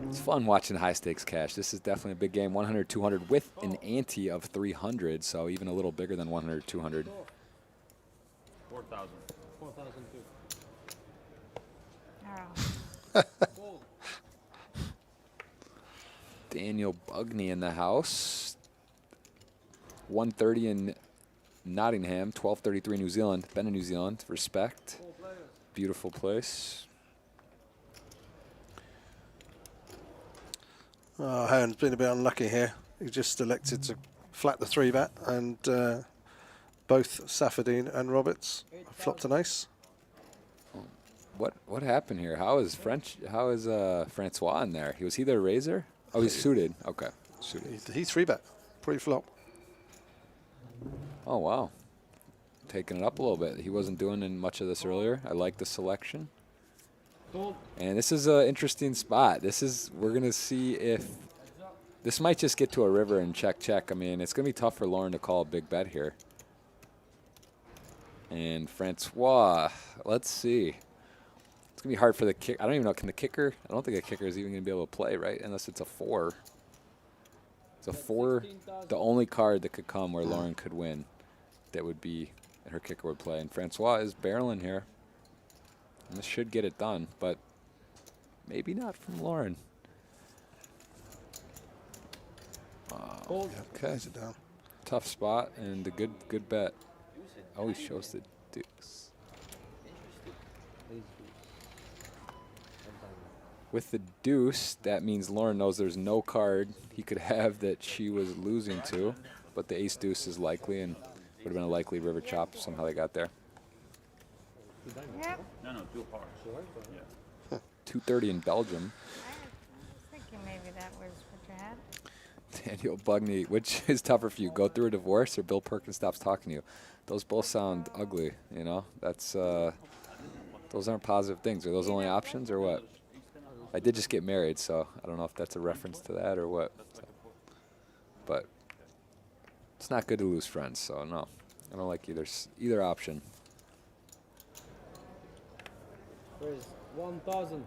It's fun watching high stakes cash. This is definitely a big game. 100, 200 with an ante of 300, so even a little bigger than 100, 200. 4,000. 4,002. Daniel Bugney in the house. 130 in Nottingham, 1233 New Zealand. Been in New Zealand, respect. Beautiful place. Oh, Haren's been a bit unlucky here. He just elected to flat the 3-bet, and both Safadine and Roberts flopped an ace. What happened here? How is Francois in there? Was he their raiser? Oh, he's suited. Okay, suited. He 3-bet pre-flop. Oh wow, taking it up a little bit. He wasn't doing much of this earlier. I like the selection. And this is an interesting spot. We're gonna see if this might just get to a river and check. I mean, it's gonna be tough for Lauren to call a big bet here. And Francois, let's see. It's gonna be hard for the kick. I don't even know. Can the kicker? I don't think a kicker is even gonna be able to play, right? Unless it's a 4. It's a 4. The only card that could come where Lauren could win, that would be, and her kicker would play. And Francois is barreling here. And this should get it done, but maybe not from Lauren. Okay. Tough spot and a good bet. Oh, he shows the deuce. With the deuce, that means Lauren knows there's no card he could have that she was losing to, but the ace deuce is likely and would have been a likely river chop if somehow they got there. Yep. No, 2 par. Yeah. 230 in Belgium. I was thinking maybe that was what you had. Daniel Bugney, which is tougher for you, go through a divorce or Bill Perkins stops talking to you? Those both sound ugly, you know? That's those aren't positive things. Are those only options or what? I did just get married, so I don't know if that's a reference to that or what. So. But it's not good to lose friends, so no. I don't like either option. Where's 1,000?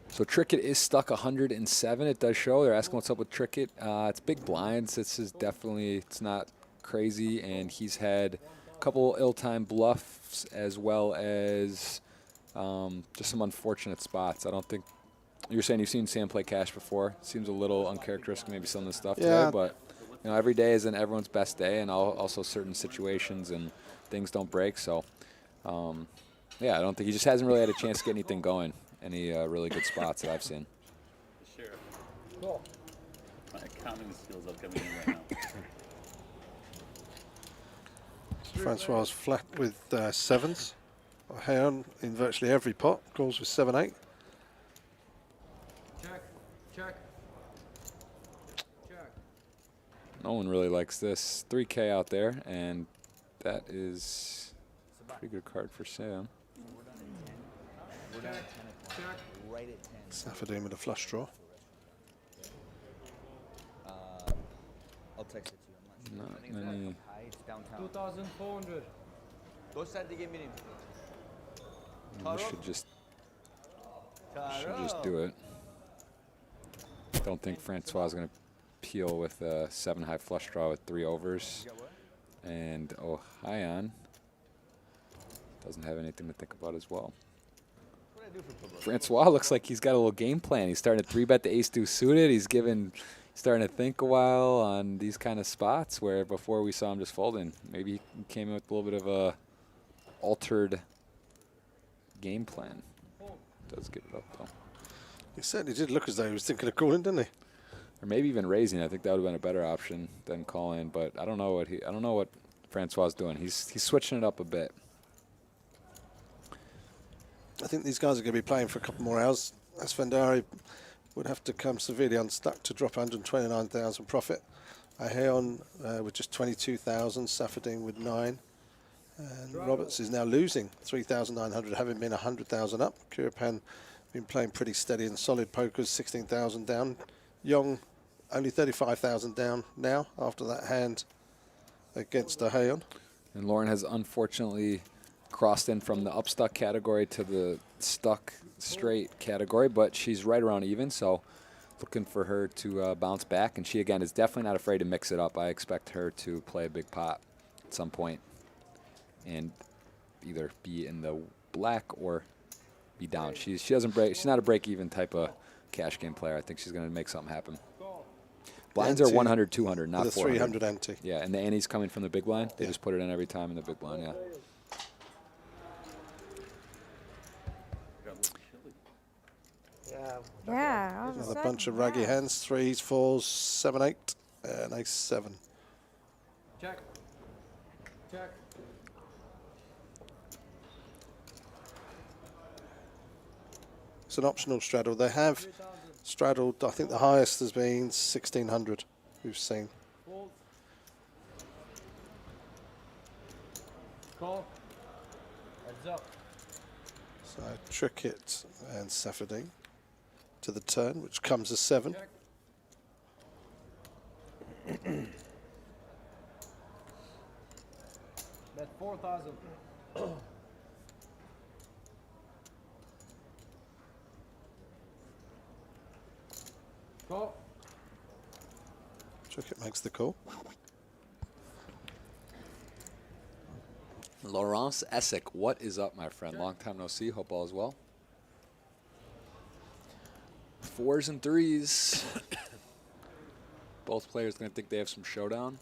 So Trickett is stuck 107. It does show. They're asking what's up with Trickett. It's big blinds. This is definitely, it's not crazy, and he's had a couple ill-timed bluffs as well as just some unfortunate spots. I don't think you're saying you've seen Sam play cash before. Seems a little uncharacteristic, maybe some of the stuff today, but you know, every day isn't everyone's best day, and also certain situations and things don't break. So, yeah, I don't think he just hasn't really had a chance to get anything going. Any really good spots that I've seen. Sure. Cool. My accounting skills are coming in right now. Francois flat with sevens. Heon in virtually every pot. Calls with 7-8. Check. Check. Check. No one really likes this. 3K out there, and that is a pretty good card for Sam. We're down at 10 o'clock. Right at 10. Safadine with a flush draw. I'll text it to you. I'm not sure. Not I think many. it's high. It's downtown. 2,400. Go side to game meeting. We should just do it. Don't think Francois is going to peel with a 7-high flush draw with 3 overs. And Ion doesn't have anything to think about as well. Francois looks like he's got a little game plan. He's starting to 3-bet the ace-2 suited. He's starting to think a while on these kind of spots where before we saw him just folding. Maybe he came in with a little bit of a altered game plan. Does give it up though. He certainly did look as though he was thinking of calling, didn't he? Or maybe even raising. I think that would have been a better option than calling. But I don't know what Francois is doing. He's switching it up a bit. I think these guys are going to be playing for a couple more hours. Esfandiari would have to come severely unstuck to drop 129,000 profit. Heon with just 22,000. Safadine with 9. And Roberts is now losing 3,900, having been 100,000 up. Kurapan been playing pretty steady and solid pokers, 16,000 down. Yong only 35,000 down now after that hand against Heon. And Lauren has unfortunately crossed in from the upstuck category to the stuck straight category, but she's right around even, so looking for her to bounce back. And she, again, is definitely not afraid to mix it up. I expect her to play a big pot at some point and either be in the black or be down. She doesn't break. She's not a break-even type of cash game player. I think she's going to make something happen. Blinds are 100, 200, not 400. 300 ante. Yeah, and the ante's coming from the big blind. They just put it in every time in the big blind, yeah. Yeah, all of a Another sudden, bunch of raggy yeah. hands, 3s, 4s, 7, 8, and ace 7. Check. Check. It's an optional straddle. They have straddled, I think the highest has been 1,600 we've seen. Fold. Call. Heads up. So Trickett and Safadine to the turn, which comes as 7. Check. Bet 4,000. Go. Trickett makes the call. Laurence Essick, what is up, my friend? Long time no see. Hope all is well. 4s and 3s. Both players going to think they have some showdown.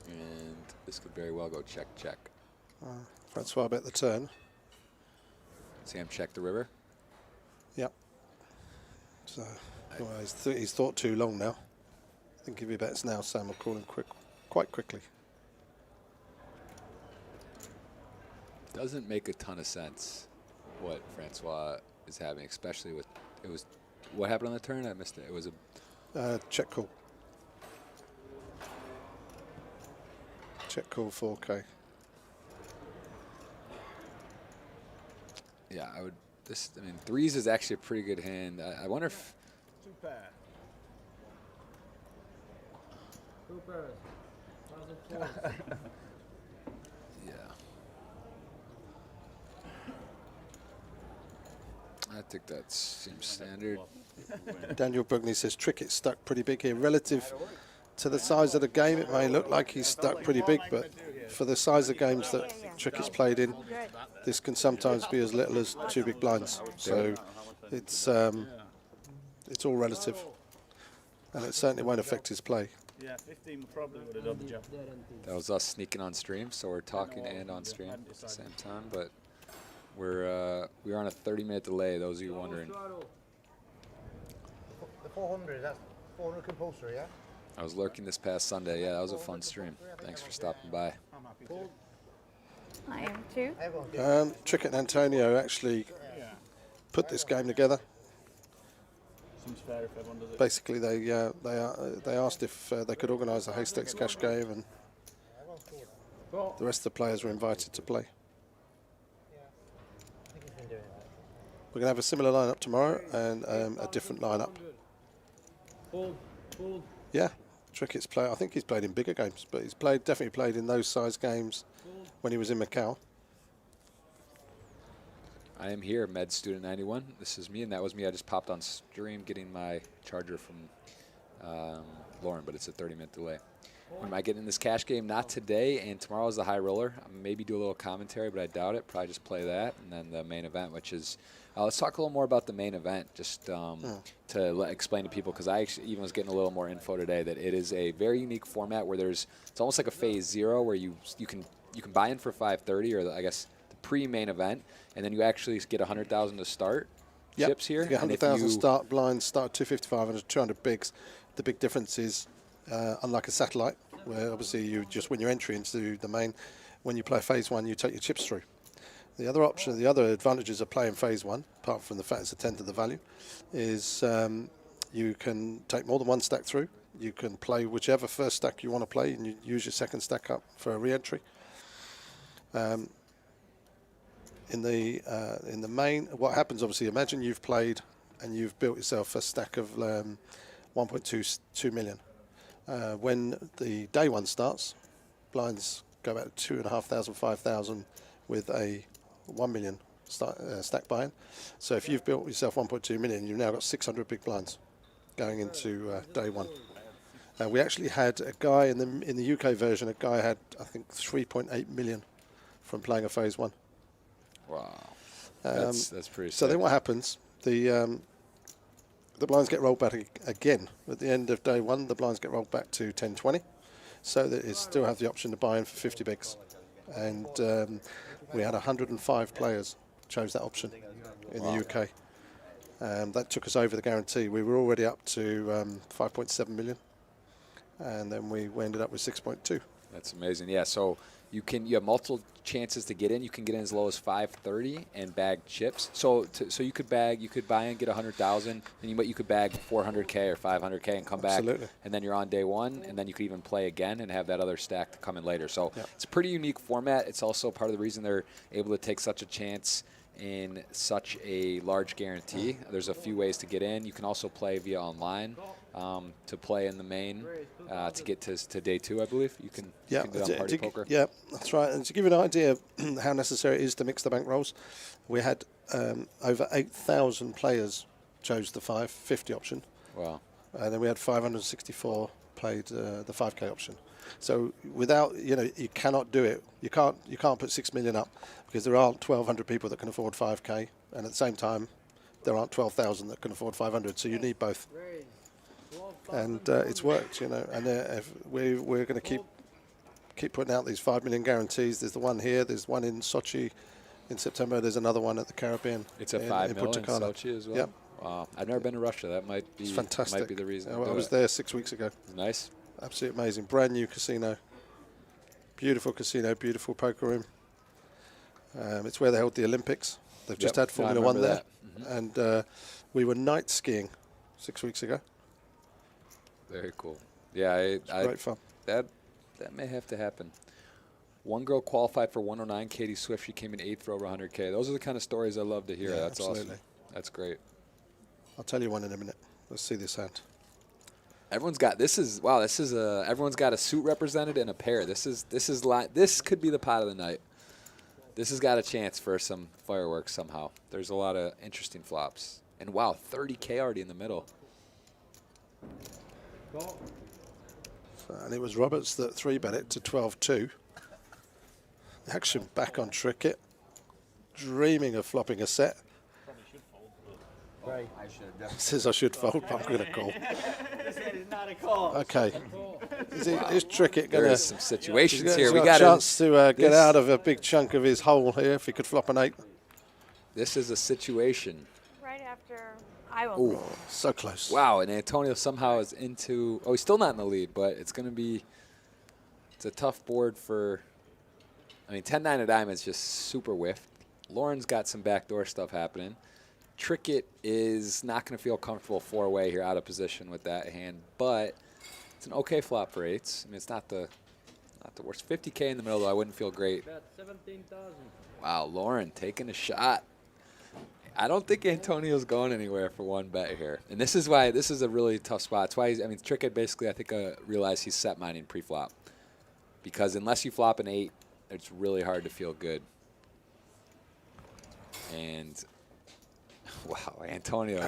And this could very well go check, check. Francois bet the turn. Sam check the river. Yep. So well, he's thought too long now. I think if he bets now, Sam will call him quite quickly. Doesn't make a ton of sense what Francois is having, especially with what happened on the turn? I missed it. It was a check call. Check call 4K. Yeah, I would. I mean, threes is actually a pretty good hand. I wonder if. 2 pair. Two pairs. 1,004. Yeah. I think that seems standard. Daniel Bugney says Trickett stuck pretty big here. Relative to the size of the game, it may look like he's stuck pretty big, but for the size of games that Trickett's played in, this can sometimes be as little as 2 big blinds. So it's all relative, and it certainly won't affect his play. Yeah, 15 probably would have done the job. That was us sneaking on stream, so we're talking and on stream at the same time. But we're on a 30-minute delay. Those of you wondering. The 400, that's 400 compulsory, yeah? I was lurking this past Sunday. Yeah, that was a fun stream. Thanks for stopping by. I am too. Trickett and Antonio actually put this game together. Seems fair if everyone does it. Basically, they asked if they could organise a Haystacks cash game, and the rest of the players were invited to play. We're going to have a similar lineup tomorrow and a different lineup. Fold. Yeah, Trickett's play. I think he's played in bigger games, but he's definitely played in those size games when he was in Macau. I am here, Med Student 91. This is me, and that was me. I just popped on stream getting my charger from Lauren, but it's a 30-minute delay. When am I getting in this cash game? Not today, and tomorrow is the high roller. Maybe do a little commentary, but I doubt it. Probably just play that, and then the main event, which is let's talk a little more about the main event, just to explain to people, because I actually even was getting a little more info today that it is a very unique format where it's almost like a phase 0 where you can buy in for 530, or I guess the pre-main event, and then you actually get 100,000 to start chips here. You get 100,000 start blinds, start 255 and 200 bigs. The big difference is, unlike a satellite, where obviously you just win your entry into the main, when you play phase 1, you take your chips through. The other option, the other advantages of playing phase 1, apart from the fact it's a tenth of the value, is you can take more than one stack through. You can play whichever first stack you want to play, and you use your second stack up for a re-entry. In the main, what happens, obviously, imagine you've played and you've built yourself a stack of 1.22 million. When the day 1 starts, blinds go about 2,500, 5,000 with a 1 million stack buy-in. So if you've built yourself 1.2 million, you've now got 600 big blinds going into day 1. We actually had a guy in the UK version. A guy had, I think, 3.8 million from playing a phase 1. Wow, that's pretty. So sick. then what happens? The blinds get rolled back again at the end of day 1. The blinds get rolled back to 1020, so that it still have the option to buy in for 50 bigs. And we had 105 players chose that option in the UK. That took us over the guarantee. We were already up to 5.7 million, and then we ended up with 6.2. That's amazing. Yeah, so you have multiple chances to get in. You can get in as low as 530 and bag chips. So you could buy in, get 100,000, and you could bag 400K or 500K and come Absolutely. back. And then you're on day 1, and then you could even play again and have that other stack to come in later. So it's a pretty unique format. It's also part of the reason they're able to take such a chance in such a large guarantee. There's a few ways to get in. You can also play via online to play in the main to get to day 2, I believe. You can do it on Party Poker. Yeah, that's right. And to give you an idea of how necessary it is to mix the bankrolls, we had over 8,000 players chose the 550 option. Wow. And then we had 564 played the 5K option. So without, you cannot do it. You can't put 6 million up because there aren't 1,200 people that can afford 5K, and at the same time, there aren't 12,000 that can afford 500. So you need both. And it's worked, And we're going to keep putting out these 5 million guarantees. There's the one here. There's one in Sochi in September. There's another one at the Caribbean. It's a 5 million in Cana. Sochi as well. Yep. Wow. I've never been to Russia. That might be It's fantastic. Might be the reason. I was there 6 weeks ago. Nice. Absolutely amazing. Brand new casino. Beautiful casino. Beautiful poker room. It's where they held the Olympics. They've just had Formula 1 there. And we were night skiing 6 weeks ago. Very cool. Yeah, It's great fun. That may have to happen One girl qualified for 109. Katie Swift, she came in 8th for over 100K. Those are the kind of stories I love to hear. Yeah, That's absolutely. awesome. That's great. I'll tell you one in a minute. Let's see this hand. Everyone's got everyone's got a suit represented and a pair. This could be the pot of the night. This has got a chance for some fireworks somehow. There's a lot of interesting flops. And wow, 30K already in the middle. And it was Roberts that 3-bet it to 12-2. Action back on Trickett. Dreaming of flopping a set. Right. I should have definitely. Says I should fold, but I'm going to call. This hand is not a call. Okay. Is Trickett going There to... is some situations here. He's We got got a chance to get out of a big chunk of his hole here if he could flop an 8. This is a situation. Right after I will. Ooh, so close. Wow, and Antonio somehow is into. Oh, he's still not in the lead, but it's going to be. It's a tough board for. I mean, 10-9 of diamonds just super whiffed. Lauren's got some backdoor stuff happening. Trickett is not going to feel comfortable 4-way here out of position with that hand, but it's an okay flop for 8s. I mean, it's not the worst. 50K in the middle, though, I wouldn't feel great. Bet 17,000. Wow, Lauren taking a shot. I don't think Antonio's going anywhere for one bet here. And this is why this is a really tough spot. It's why Trickett basically, I think, realized he's set mining pre-flop. Because unless you flop an 8, it's really hard to feel good. And wow, Antonio,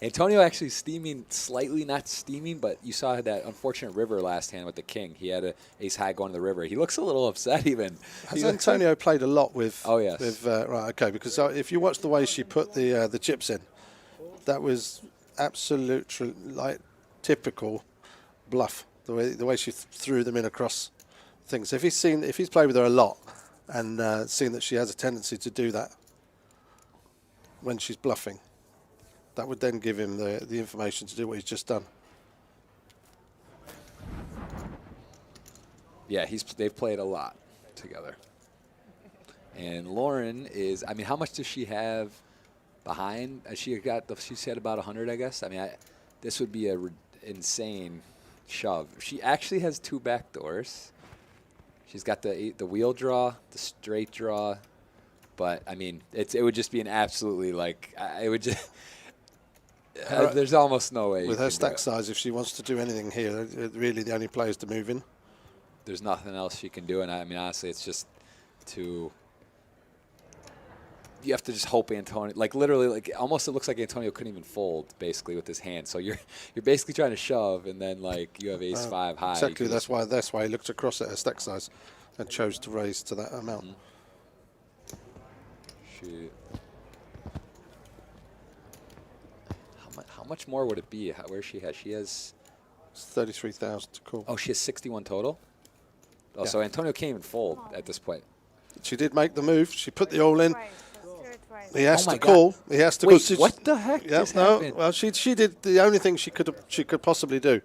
Antonio actually steaming slightly, not steaming, but you saw that unfortunate river last hand with the king. He had a ace high going to the river. He looks a little upset even. Has Antonio played a lot with? Oh yes. With, right, okay. Because if you watch the way she put the chips in, that was absolutely like typical bluff. The way she threw them in across things. If he's played with her a lot and seen that she has a tendency to do that when she's bluffing, that would then give him the information to do what he's just done. Yeah, they've played a lot together. And Lauren is, I mean, how much does she have behind? She said about 100, I guess. I mean, this would be a insane shove. She actually has 2 back doors. She's got the wheel draw, the straight draw. But I mean, it would just be an absolutely it would just. There's almost no way. With her stack size, if she wants to do anything here, really the only players to move in. There's nothing else she can do, and I mean, honestly, it's just too. You have to just hope Antonio, literally, almost it looks like Antonio couldn't even fold basically with his hand. So you're basically trying to shove, and then you have ace 5 high. Exactly. That's why he looked across at her stack size, and chose to raise to that amount. Mm-hmm. How much more would it be? Where she has? She has 33,000 to call. Oh, she has 61 total. Oh, yeah. So Antonio can't even fold at this point. She did make the move. She put the all in. He has Oh to my call. God. He has to. Wait, what the heck Yeah, just no. happened? Well, she did the only thing she could possibly do.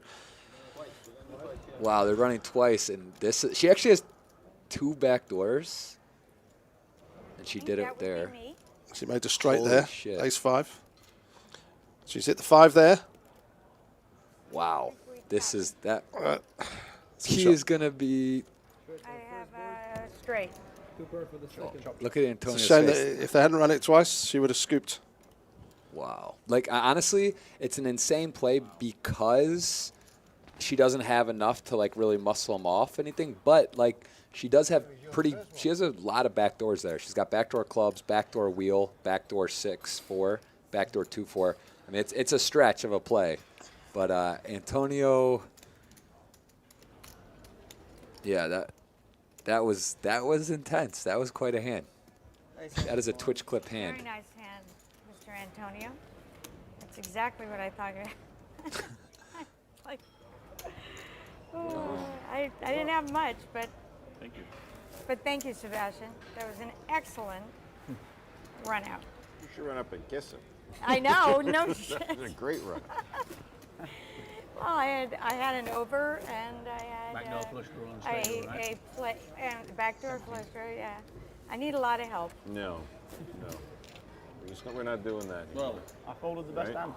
Wow, they're running twice, and she actually has 2 back doors, and she did it there. She made a straight Holy there. shit. Ace 5. She's hit the 5 there. Wow, this is that. He shot. is gonna be. I have a straight. Cooper for the second. Look at It's Antonio's a shame that face. if they hadn't run it twice, she would have scooped. Wow. Honestly, it's an insane play because she doesn't have enough to really muscle him off anything, but she does have she has a lot of back doors there. She's got backdoor clubs, backdoor wheel, backdoor 6-4, backdoor 2-4. I mean, it's a stretch of a play, but Antonio, yeah, that was intense. That was quite a hand. That is a Twitch clip hand. Very nice hand, Mr. Antonio. That's exactly what I thought. I didn't have much, but Thank you. But thank you, Sebastian. That was an excellent run out. You should run up and kiss him. I know, no shit. That was a great run. Well, I had an over and I had Backdoor flush draw on straight, right? a play and backdoor flush draw. Yeah, I need a lot of help. No. We're not doing that. Well, I folded the best Right. hand.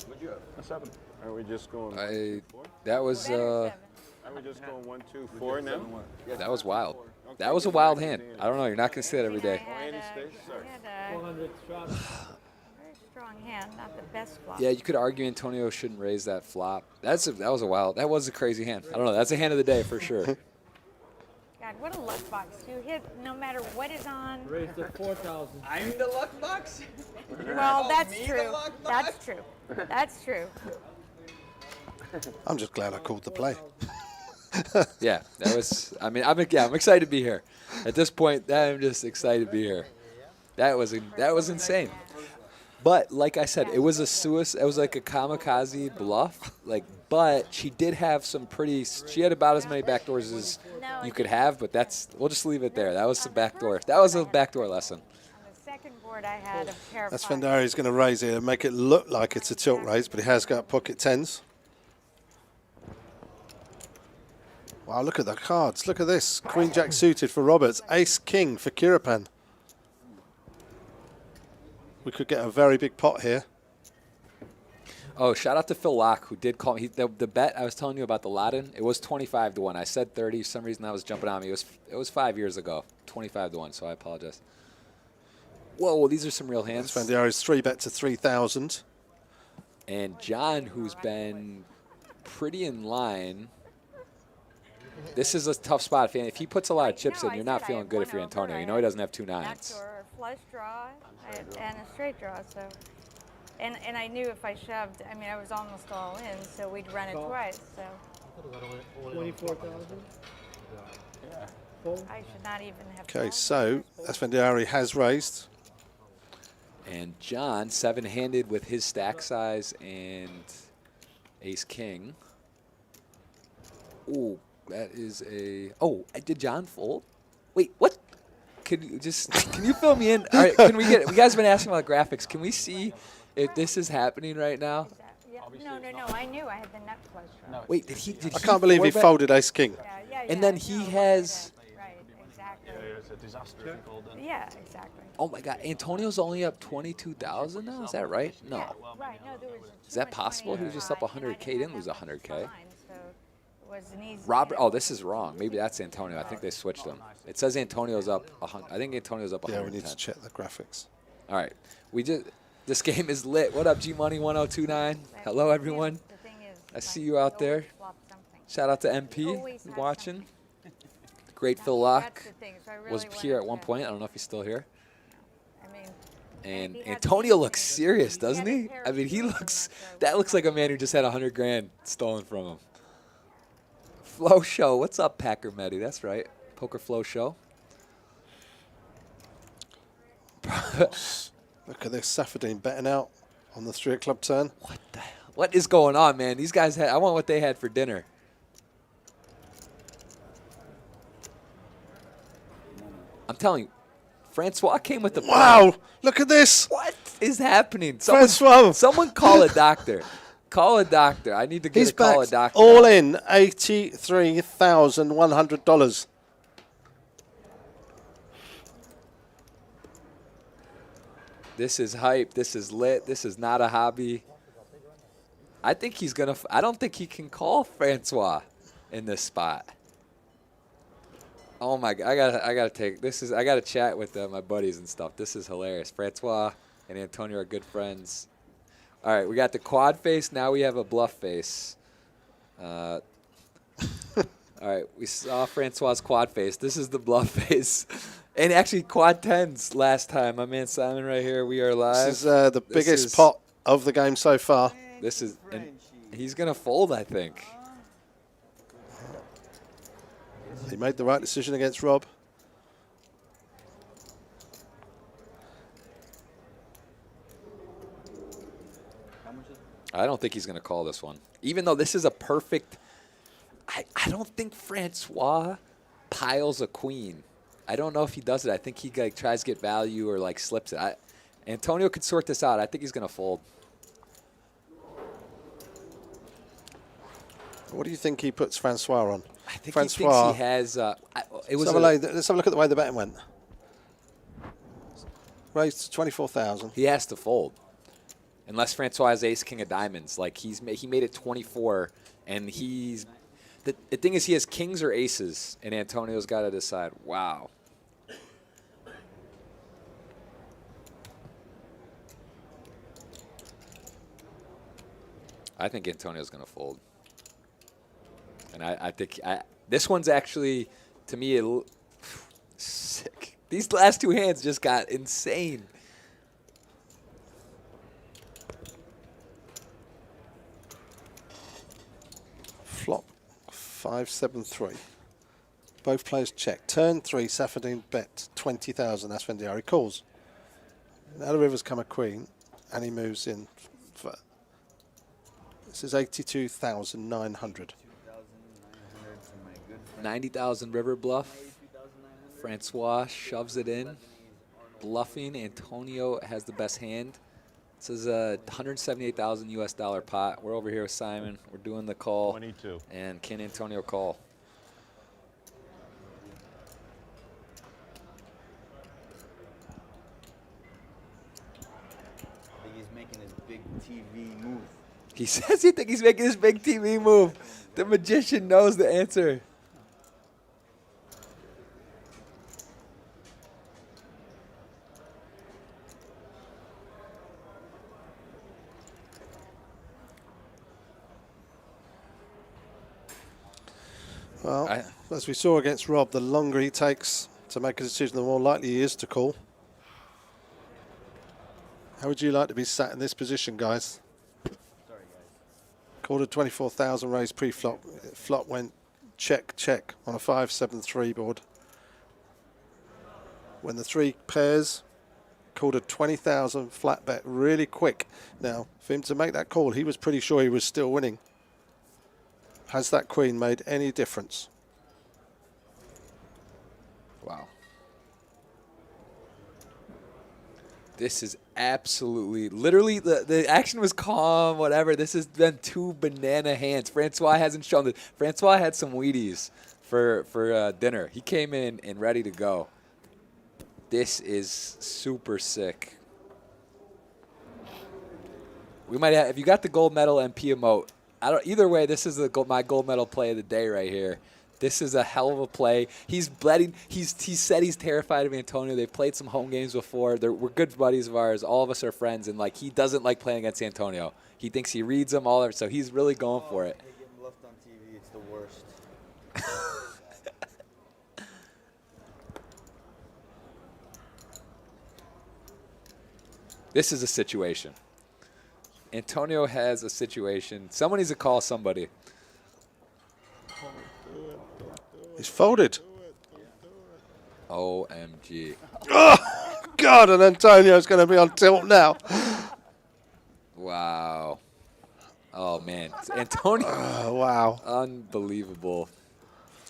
What'd you have? A 7. Aren't we just going? That was Better 7. Are we just going 1, 2, 4 now? that was wild. That was a wild hand. I don't know. You're not going to see that every day. I had a 400 strap. very strong hand, not the best flop. Yeah, you could argue Antonio shouldn't raise that flop. That was a crazy hand. I don't know. That's a hand of the day for sure. God, what a luck box. You hit no matter what is on. Raise to 4,000. I'm the luck box. Well, that's me the true. luck box? That's true. That's true. I'm just glad I called the play. Yeah, that was. I mean, I'm excited to be here. At this point, I'm just excited to be here. That was insane. But like I said, it was a suicide. It was like a kamikaze bluff. But she did have some pretty. She had about as many backdoors as you could have. But we'll just leave it there. That was some backdoor. That was a backdoor lesson. On the second board, I had a pair of Esfandiari is going to raise it and make it look like it's a tilt raise, but he has got pocket tens. Wow, look at the cards. Look at this. Queen Jack suited for Roberts. Ace King for Kirapan. We could get a very big pot here. Oh, shout out to Phil Locke, who did call me. The bet I was telling you about the Latin, it was 25 to 1. I said 30. For some reason, that was jumping on me. It was 5 years ago, 25 to 1. So I apologize. Whoa, well, these are some real hands. Esfandiari's 3-bet to 3,000. And John, who's been pretty in line. This is a tough spot. If he puts a lot of chips in, you're not feeling good if you're Antonio. You know he doesn't have 2 nines. backdoor flush draw and a straight draw. So, and I knew if I shoved, I mean, I was almost all in, so we'd run it twice. So 24,000. I should not even have. Okay, called. so Esfandiari has raised. And John, 7-handed with his stack size and ace king. Ooh, that is a. Oh, did John fold? Wait, what? Can you fill me in? All right, can we get? You guys have been asking about graphics. Can we see if this is happening right now? Yeah. No. I knew I had the nut flush draw. Wait, did he? I can't believe he folded ace king. Yeah. And then he has. Right, exactly. It's a disaster if you called it. Yeah, exactly. Oh my God, Antonio's only up 22,000 now. Is that right? No. Right. No, there was. Is that possible? He was just up 100K. He didn't lose 100K. Was an easy Robert, oh, this is wrong. Maybe that's Antonio. I think they switched him. It says Antonio's up 100. I think Antonio's up 110. Yeah, we need to check the graphics. All right. This game is lit. What up, G-Money 1029? Hello, everyone. I see you out there. Shout out to MP watching. Great Phil Locke was here at one point. I don't know if he's still here. And Antonio looks serious, doesn't he? I mean, that looks like a man who just had 100 grand stolen from him. Flow Show. What's up, Packer Meddy? That's right. Poker Flow Show. Look at this. Safadine betting out on the 3 o'clock turn. What the hell? What is going on, man? These guys I want what they had for dinner. I'm telling you, Francois came with the Wow! Look at this! What is happening? Francois! Someone call a doctor. Call a doctor. I need to He's call a backed doctor. all in $83,100. This is hype. This is lit. This is not a hobby. I think he's gonna. I don't think he can call Francois in this spot. Oh my God! I gotta take this. I gotta chat with my buddies and stuff. This is hilarious. Francois and Antonio are good friends. All right, we got the quad face. Now we have a bluff face. All right, we saw Francois's quad face. This is the bluff face. And actually, quad tens last time. My man Simon right here. We are live. This is the biggest pot of the game so far. This is, and he's going to fold, I think. He made the right decision against Rob. I don't think he's going to call this one. Even though this is a perfect, I don't think Francois piles a queen. I don't know if he does it. I think he tries to get value or slips it. Antonio could sort this out. I think he's going to fold. What do you think he puts Francois on? I think Francois, he thinks he has. let's have a look at the way the betting went. Raised to 24,000. He has to fold, unless Francois has ace king of diamonds. He made it 24, and The thing is, he has kings or aces, and Antonio's got to decide. Wow. I think Antonio's going to fold. And I think this one's actually, to me, sick. These last two hands just got insane. Flop 5-7-3. Both players check. Turn 3, Safadine bet 20,000. Esfandiari calls. Now the river's come a queen, and he moves in. This is 82,900. 90,000 river bluff. Francois shoves it in. Bluffing. Antonio has the best hand. This is a $178,000 US dollar pot. We're over here with Simon. We're doing the call. 22. And can Antonio call? I think he's making his big TV move. He says he thinks he's making his big TV move. The magician knows the answer. Well, as we saw against Rob, the longer he takes to make a decision, the more likely he is to call. How would you like to be sat in this position, guys? Called a 24,000 raised pre-flop. Flop went check, check on a 5-7-3 board. When the 3 pairs, called a 20,000 flat bet really quick. Now, for him to make that call, he was pretty sure he was still winning. Has that queen made any difference? Wow. This is absolutely, literally, the action was calm, whatever. This has been 2 banana hands. Francois hasn't shown it. Francois had some Wheaties for dinner. He came in and ready to go. This is super sick. We might have, if you got the gold medal MP emote, either way, this is my gold medal play of the day right here. This is a hell of a play. He's bleeding. He said he's terrified of Antonio. They've played some home games before. We're good buddies of ours. All of us are friends, and like he doesn't like playing against Antonio. He thinks he reads them all, so he's really going for it. They get bluffed on TV. It's the worst. This is a situation. Antonio has a situation. Someone needs to call somebody. He's folded. OMG. Oh, God, and Antonio's going to be on tilt now. Wow. Oh, man. Antonio. Oh, wow. Unbelievable.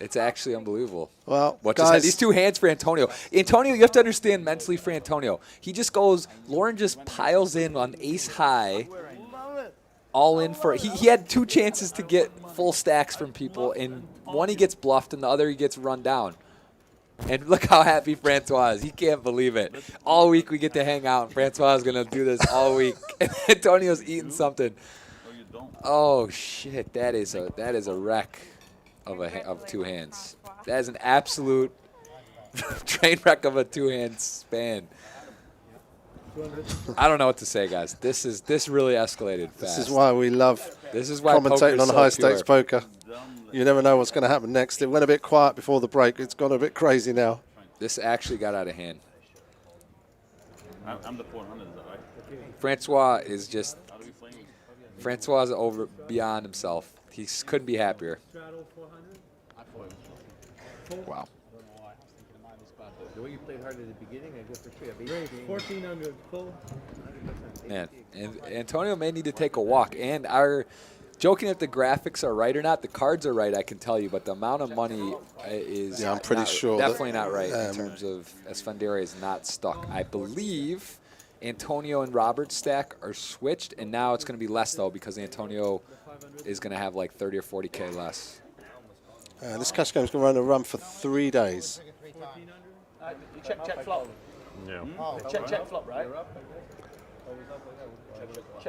It's actually unbelievable. Well, guys, these 2 hands for Antonio. Antonio, you have to understand mentally for Antonio. He just goes, Lauren just piles in on ace high. All in for, he had 2 chances to get full stacks from people, and one he gets bluffed and the other he gets run down. And look how happy Francois is. He can't believe it. All week we get to hang out, and Francois is going to do this all week. And Antonio's eating something. Oh, shit. That is a wreck of 2 hands. That is an absolute train wreck of a 2-hand span. I don't know what to say, guys. This really escalated fast. This is why we love commentating on high stakes poker. You never know what's going to happen next. It went a bit quiet before the break. It's gone a bit crazy now. This actually got out of hand. I'm the 400, is that right? Francois is just. Francois is over beyond himself. He couldn't be happier. Wow. The way you played hard at the beginning, I go for 3. 1,400 full. Man, and Antonio may need to take a walk. And joking if the graphics are right or not, the cards are right, I can tell you. But the amount of money is I'm pretty sure definitely not right in terms of Esfandiari is not stuck. I believe Antonio and Robert's stack are switched, and now it's going to be less, though, because Antonio is going to have like 30 or 40K less. This cash game is going to run for 3 days. Check flop. Yeah. Check flop, right?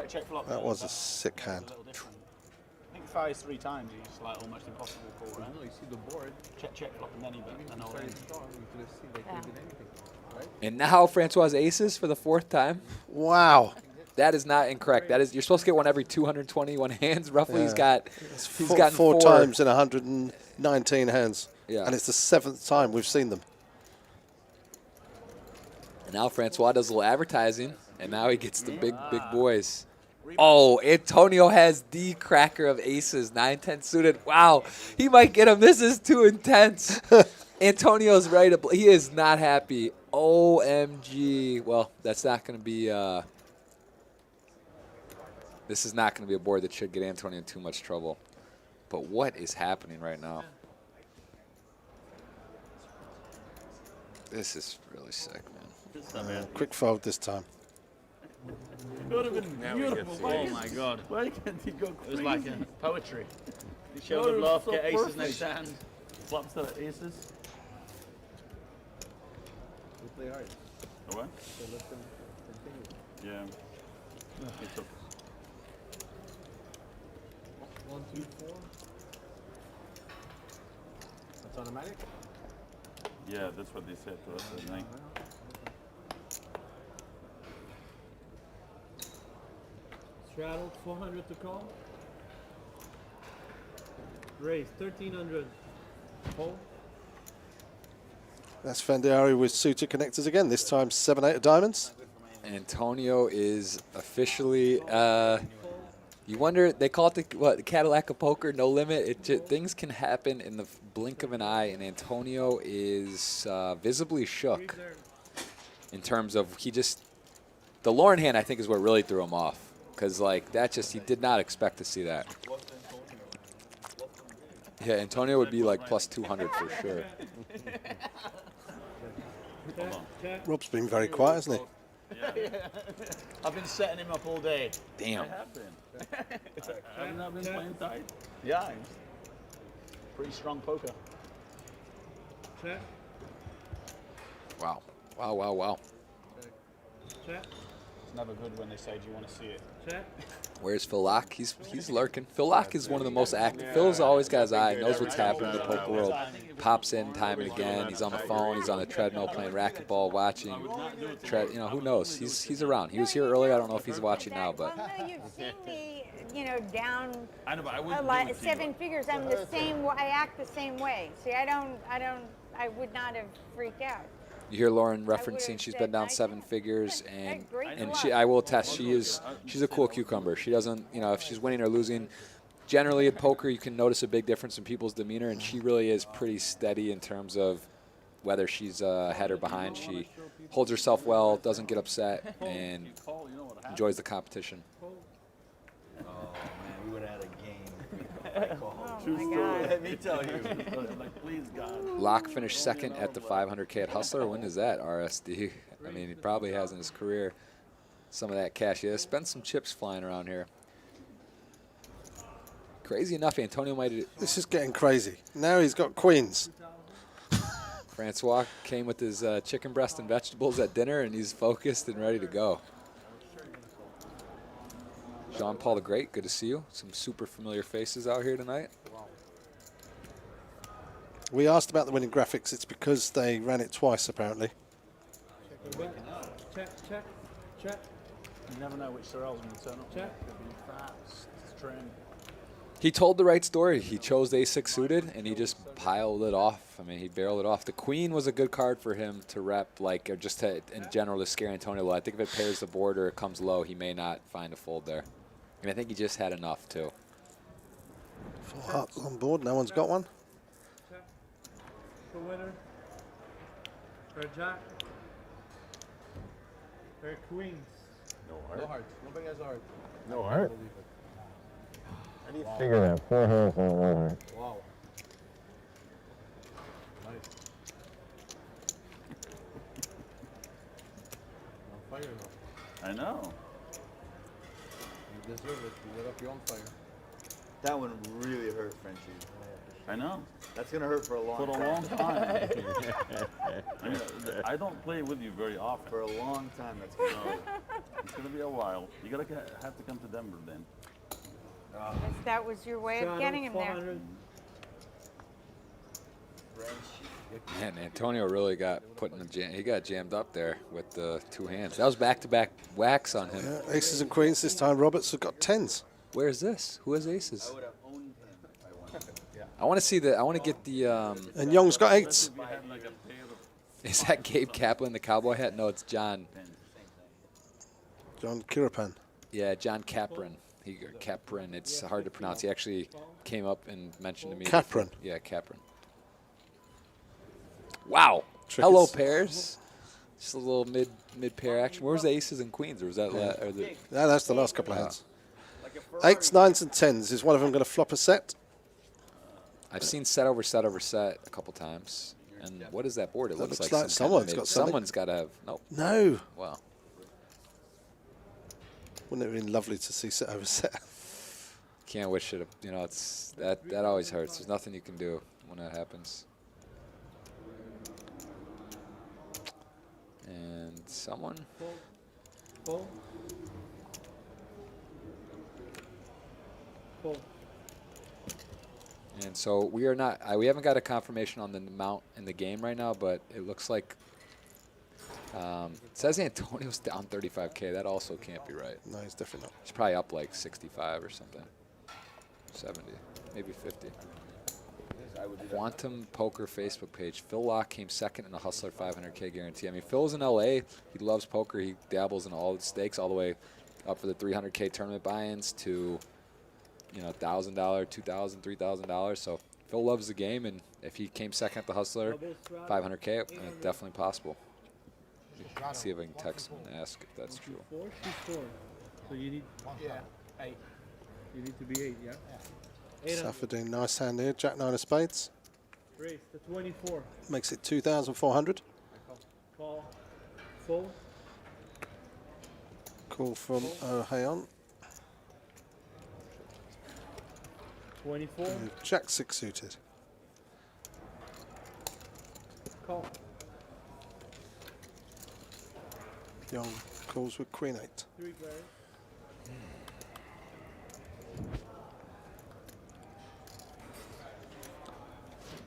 Check flop. That was a sick hand. I think fires 3 times, it's like almost impossible call, right? No, you see the board. Check, flop, and then he bet. And all Starting in. strong. You could have seen they could have been anything, right? And now Francois aces for the 4th time. Wow. That is not incorrect. That is, you're supposed to get one every 221 hands. Roughly, he's Yeah. gotten four times in 119 hands. Yeah. And it's the 7th time we've seen them. And now Francois does a little advertising, and now he gets the big boys. Oh, Antonio has the cracker of aces, 9-10 suited. Wow, he might get him. This is too intense. Antonio's ready to play. He is not happy. OMG. Well, that's not going to be this is not going to be a board that should get Antonio in too much trouble. But what is happening right now? This is really sick, man. Quick fold this time. It would have been Now we get beautiful. to Why see. Oh Oh my god. Why can't he go crazy? It was like poetry. He showed No, the it bluff, was so get aces perfect. next hand, flops the aces. We play hard. What? So let them continue. Yeah. It's okay. 1, 2, 4. That's automatic. Yeah, that's what they said to us at night. Straddle 400 to call. Raise 1300. Hold. That's Esfandiari with suited connectors again. This time 7-8 of diamonds. Antonio is officially, you wonder, they call it the Cadillac of poker, no limit. Things can happen in the blink of an eye, and Antonio is visibly shook in terms of the Lauren hand, I think, is what really threw him off. Because, like, he did not expect to see that. Yeah, Antonio would be, like, plus 200 for sure. Rob's been very quiet, hasn't he? I've been setting him up all day. Damn. Have you not been playing tight? Yeah. Pretty strong poker. Check. Wow. Wow, wow, wow. Check. It's never good when they say, do you want to see it? Check. Where's Phil Locke? He's lurking. Phil Locke is one of the most active. Phil's always got his eye, knows what's happening in the poker world. Pops in time and again. He's on the phone. He's on the treadmill playing racquetball, watching. Who knows? He's around. He was here earlier. I don't know if he's watching now, but. Well, no, you've seen me, down I know, but I a wouldn't lot, do it to 7 you. figures. I'm the same. I act the same way. See, I would not have freaked out. You hear Lauren would've referencing she's said been down nice 7 hand. figures, Great and luck. I will attest, she's a cool cucumber. She doesn't, if she's winning or losing, generally at poker you can notice a big difference in people's demeanor, and she really is pretty steady in terms of whether she's ahead or behind. She holds herself well, doesn't get upset, and enjoys the competition. Oh man, we would have had a game. Oh my God. Let me tell you. Like, please, God. Locke finished second at the 500K at Hustler. When is that, RSD? I mean, he probably has in his career some of that cash. He has spent some chips flying around here. Crazy enough, Antonio might have. This is getting crazy. Now he's got queens. Francois came with his chicken breast and vegetables at dinner, and he's focused and ready to go. Jean-Paul the Great, good to see you. Some super familiar faces out here tonight. We asked about the winning graphics. It's because they ran it twice, apparently. Check, check, check. You never know which Sorrel's going to turn up. Check. Could be fast, trend. He told the right story. He chose the ace-6 suited, and he just piled it off. I mean, he barreled it off. The queen was a good card for him to rep, or just to, in general, to scare Antonio low. I think if it pairs the board or it comes low, he may not find a fold there. And I think he just had enough, too. 4 hearts on board. No one's got one. Check. For winner. For jack. For queens. No No heart. hearts. Nobody has a heart. No heart. Believe it. How do you figure that? 4 hearts and 1 heart. Wow. Nice. On fire now. I know. You deserve it. You lit up your own fire. That one really hurt, Frenchie. I know. That's gonna hurt for a long For a time. long time. I mean, I don't play with you very often. For a long time, that's gonna hurt. It's gonna be a while. You have to come to Denver then. That was your way of getting him there. 400. Man, Antonio really got put in the jam. He got jammed up there with the two hands. That was back-to-back whacks on him. Yeah, aces and queens this time. Roberts have got tens. Where is this? Who has aces? I would have owned him if I wanted. I want to see the. I want to get the. And Young's got eights. We had like a pair of Is that Gabe Kaplan, the cowboy hat? No, it's John. John Kirapan. Yeah, John Capron. Capron. It's hard to pronounce. He actually came up and mentioned to me. Capron. Yeah, Capron. Wow. Trickett's. Hello, pairs. Just a little mid pair action. Where was the aces and queens? Or was that? Or the, No, that's the last couple of hands. Eights, nines, and tens. Is one of them going to flop a set? I've seen set over set over set a couple times. And what is that board? It That looks looks like like some kind of someone's mid- got something. Someone's got to have. Nope. No. Wow. Wouldn't it have been lovely to see set over set? Can't wish it. You know, it's that always hurts. There's nothing you can do when that happens. And someone. Fold. Fold. And so we are not. We haven't got a confirmation on the amount in the game right now, but it looks like. It says Antonio's down 35K. That also can't be right. No, he's definitely not. He's probably up like 65 or something. 70, maybe 50. Quantum Poker Facebook page. Phil Locke came second in the Hustler 500K guarantee. I mean, Phil's in LA. He loves poker. He dabbles in all the stakes, all the way up for the 300K tournament buy-ins to, you know, $1,000, $2,000, $3,000. So Phil loves the game, and if he came second at the Hustler 500K, definitely possible. Let's see if I can text him and ask if that's true. 4, she's 4. So you need. Yeah. 8. You need to be 8. Yeah. 800. Safadine, nice hand here. Jack nine of spades. Raise the 24. Makes it 2,400. Call. Fold. Call from O'Hayon. 24. Jack six suited. Call. Young calls with queen eight. 3 players.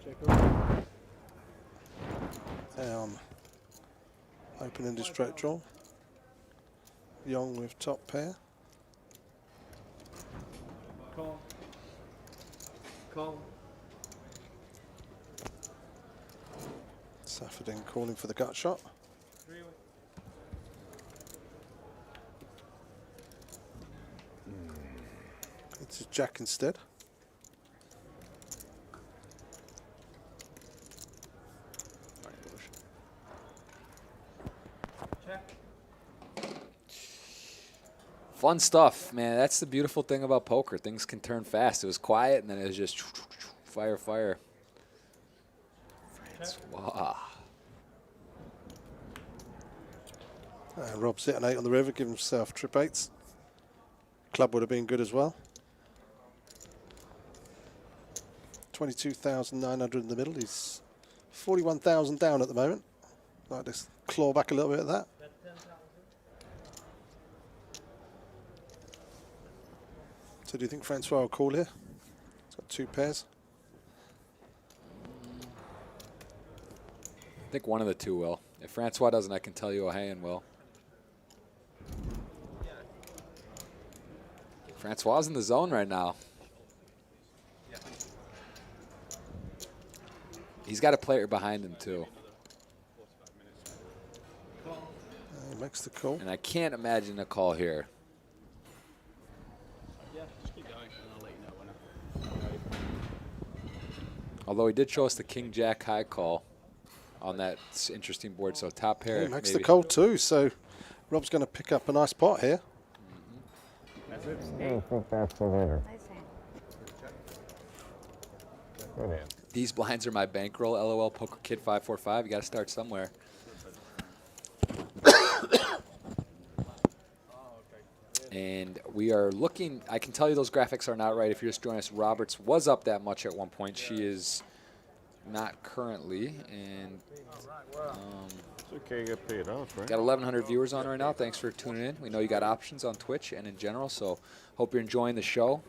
Check over. Down. Open-ended straight draw. Young with top pair. Call. Call. Safadine calling for the gut shot. 3. It's a jack instead. Check. Fun stuff, man. That's the beautiful thing about poker. Things can turn fast. It was quiet, and then it was just fire, fire. Francois. Rob's hitting 8 on the river, giving himself trip 8s. Club would have been good as well. 22,900 in the middle. He's 41,000 down at the moment. Like to claw back a little bit at that. So do you think Francois will call here? He's got 2 pairs. I think one of the two will. If Francois doesn't, I can tell you O'Hayan will. Francois is in the zone right now. He's got a player behind him, too. He makes the call. And I can't imagine a call here. Yeah, just keep going, and I'll let you know when Although he did show us the King-Jack high call on that interesting board. So top pair. He makes maybe. the call too, so Rob's going to pick up a nice pot here. I think that's the winner. Good hand. These blinds are my bankroll. LOL Poker Kid 545. You got to start somewhere. And we are looking. I can tell you those graphics are not right. If you're just joining us, Roberts was up that much at one point. She is not currently. And It's okay, you get paid off, right? got 1,100 viewers on right now. Thanks for tuning in. We know you got options on Twitch and in general, so hope you're enjoying the show.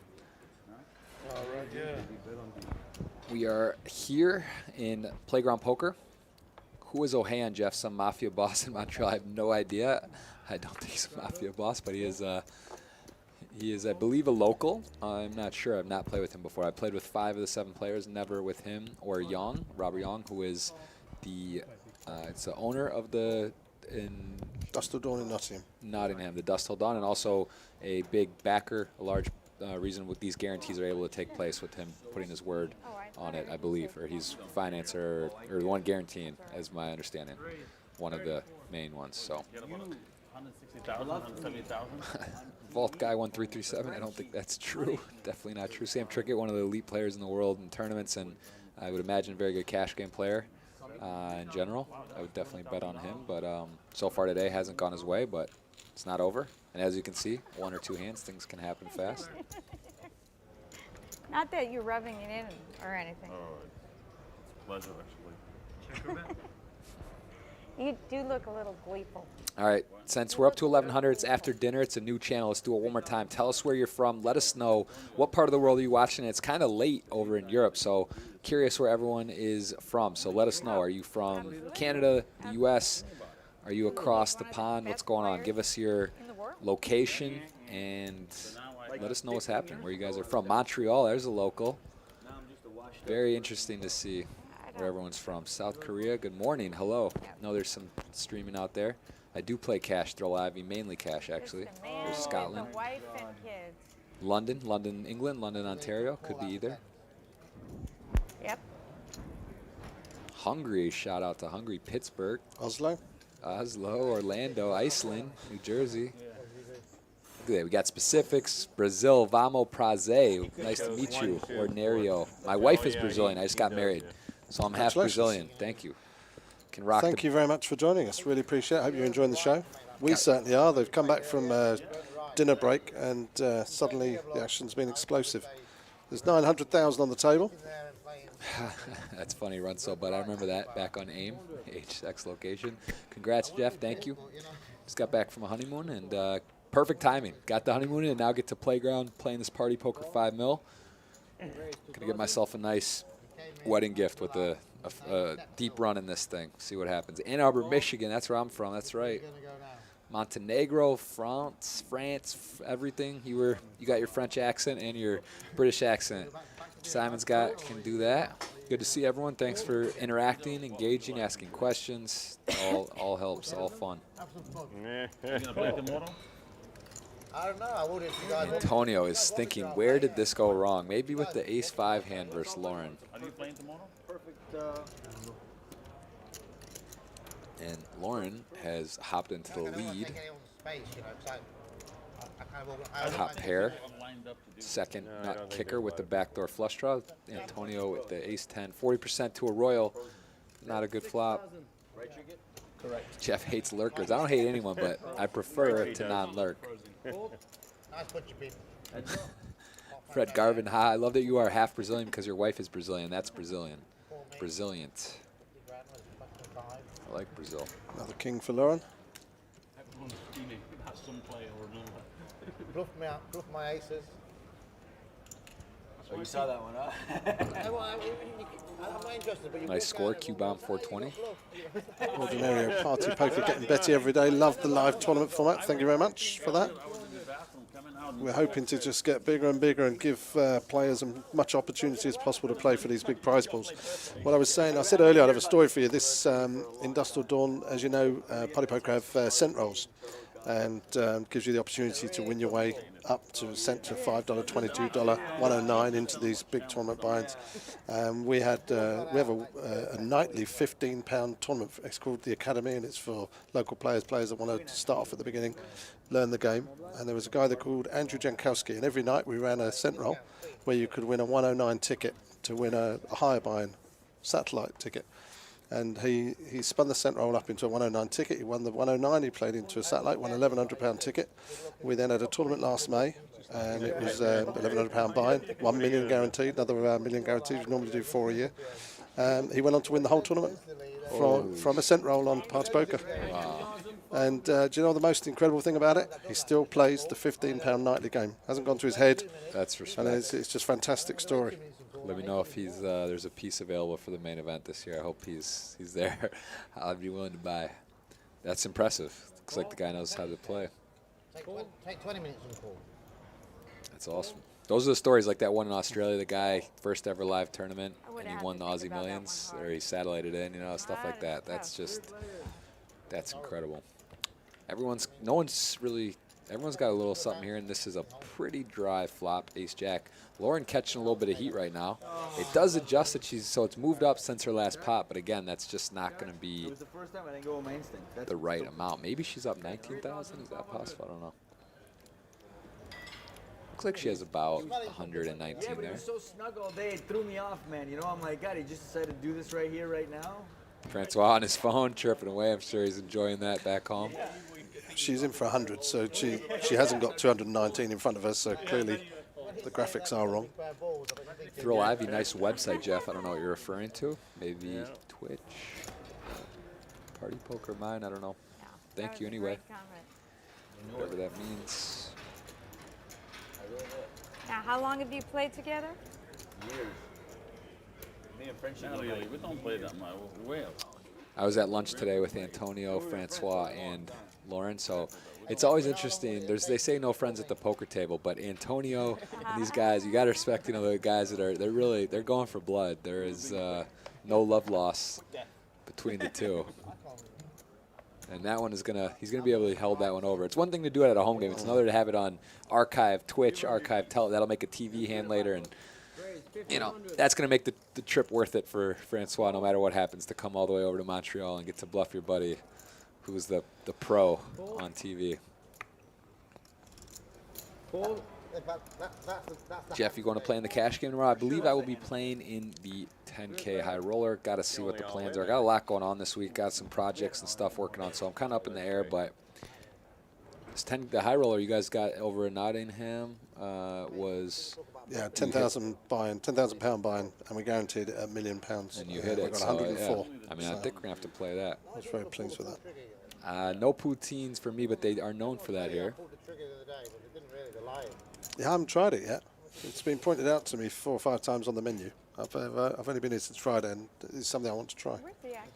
We are here in Playground Poker. Who is O'Han, Jeff? Some mafia boss in Montreal? I have no idea. I don't think he's a mafia boss, but he is, I believe, a local. I'm not sure. I've not played with him before. I played with 5 of the 7 players, never with him or Yong, Robert Yong, who is the owner of the Dust Till Dawn in Nottingham, the Dust Till Dawn, and also a big backer, a large reason with these guarantees are able to take place with him putting his word on it, I believe, or he's financer or the one guaranteeing, as my understanding, one of the main ones. So. 160,000, 170,000. Vault Guy 1337. I don't think that's true. Definitely not true. Sam Trickett, one of the elite players in the world in tournaments, and I would imagine a very good cash game player in general. I would definitely bet on him, but so far today hasn't gone his way, but it's not over. And as you can see, 1 or 2 hands, things can happen fast. Not that you're rubbing it in or anything. Oh, it's a pleasure, actually. You do look a little gleeful. All right, since we're up to 1100, it's after dinner. It's a new channel. Let's do it one more time. Tell us where you're from. Let us know what part of the world are you watching. It's kind of late over in Europe, so curious where everyone is from. So let us know. Are you from Canada, the U.S.? Are you across the pond? What's going on? Give us your location and let us know what's happening, where you guys are from. Montreal, there's a local. Very interesting to see where everyone's from. South Korea, good morning, hello. No, there's some streaming out there. I do play cash, throw live, mainly cash actually. There's Scotland. London, England, London, Ontario, could be either. Yep. Hungary, shout out to Hungary, Pittsburgh. Oslo, Orlando, Iceland, New Jersey. Look at that, we got specifics. Brazil, Vamo Praze. Nice to meet you. Ordinario. My wife is Brazilian. I just got married, so I'm half Brazilian. Thank you. Can rock. Thank you very much for joining us. Really appreciate it. Hope you're enjoying the show. We certainly are. They've come back from dinner break, and suddenly the action's been explosive. There's 900,000 on the table. That's funny, Runso, but I remember that back on AIM, HX location. Congrats, Jeff. Thank you. Just got back from a honeymoon, and perfect timing. Got the honeymoon and now get to Playground playing this Party Poker 5 mil. Gonna get myself a nice wedding gift with a deep run in this thing. See what happens. Ann Arbor, Michigan. That's where I'm from. That's right. Montenegro, France, everything. You got your French accent and your British accent. Simon's can do that. Good to see everyone. Thanks for interacting, engaging, asking questions. All helps. All fun. You gonna play tomorrow? I don't know. I would if you guys Antonio is thinking, where did this go wrong? Maybe with the ace-5 hand versus Lauren. Are you playing tomorrow? Perfect. And Lauren has hopped into the lead. Top pair. Second nut kicker with the backdoor flush draw. Antonio with the ace-10. 40% to a royal. Not a good flop. Correct. Jeff hates lurkers. I don't hate anyone, but I prefer to non-lurk. Nice put you people. Fred Garvin, hi. I love that you are half Brazilian because your wife is Brazilian. That's Brazilian. Braziliant. I like Brazil. Another king for Lauren. Everyone's screaming at some player or another. Bluff me out. Bluff my aces. Oh, you saw that one, huh? I'm not interested, but you Nice score, Q-Bomb 420. Ordinario Party Poker getting better every day. Love the live tournament format. Thank you very much for that. We're hoping to just get bigger and bigger and give players as much opportunity as possible to play for these big prize pools. What I said earlier, I'd have a story for you. This Industrial Dawn, as you know, Party Poker have cent rolls, and gives you the opportunity to win your way up to cent to $5, $22, $109 into these big tournament buy-ins. We have a nightly £15 tournament. It's called the Academy, and it's for local players that want to start off at the beginning, learn the game. And there was a guy there called Andrew Jankowski, and every night we ran a cent roll where you could win a 109 ticket to win a higher buy-in satellite ticket. And he spun the cent roll up into a 109 ticket. He won the 109. He played into a satellite, won an £1,100 ticket. We then had a tournament last May, and it was £1,100 buy-in, $1 million guaranteed, another $1 million guaranteed. We normally do 4 a year. He went on to win the whole tournament from a cent roll on Party Poker. Wow. And do you know the most incredible thing about it? He still plays the £15 nightly game. Hasn't gone to his head. That's respect. And it's just a fantastic story. Let me know if he's there's a piece available for the main event this year. I hope he's there. I'd be willing to buy. That's impressive. Looks like the guy knows how to play. Take 20 minutes and call. That's awesome. Those are the stories like that one in Australia, the guy, first ever live tournament, would and he have won to the think Aussie about that Millions, one or hard. he satellited in, you know, stuff like that. That's that's incredible. Everyone's got a little something here, and this is a pretty dry flop, ace-jack. Lauren catching a little bit of heat right now. It does adjust that so it's moved up since her last pot, but again, that's just not going to be It was the first time I didn't go with my instinct. the right amount. Maybe she's up 19,000. Is that possible? I don't know. Looks like she has about 119 Yeah, but he there. was so snug all day, it threw me off, man. You know, I'm like, God, he just decided to do this right here, right now. Francois on his phone, chirping away. I'm sure he's enjoying that back home. She's in for 100, so she hasn't got 219 in front of her, so clearly the graphics are wrong. Thrill Ivy, nice website, Jeff. I don't know what you're referring to. Maybe Twitch, Party Poker Mine. I don't know. Yeah, Thank that you was a anyway. great comment. Whatever that means. Now, how long have you played together? Years. Me and Frenchie No, go really, like we don't play that much. Well, I was at lunch today with Antonio, Francois, and Lauren. So it's always interesting. They say no friends at the poker table, but Antonio and these guys, you got to respect, you know, the guys that are they're going for blood. There is no love lost between the two. And that one he's gonna be able to hold that one over. It's one thing to do it at a home game. It's another to have it on archive, Twitch, archive, that'll make a TV hand later, and you know that's gonna make the trip worth it for Francois, no matter what happens, to come all the way over to Montreal and get to bluff your buddy, who's the pro on TV. Jeff, you going to play in the cash game tomorrow? I believe I will be playing in the 10K high roller. Got to see what the plans are. Got a lot going on this week. Got some projects and stuff working on, so I'm kind of up in the air. But the high roller you guys got over in Nottingham was £10,000 buy-in, and we guaranteed it £1 million. And you hit we it. got So, 104. I mean, I think we're gonna have to play that. I was very pleased with that. No poutines for me, but they are known for that here. Yeah, I haven't tried it yet. It's been pointed out to me 4 or 5 times on the menu. I've only been here since Friday, and it's something I want to try. Where's the action?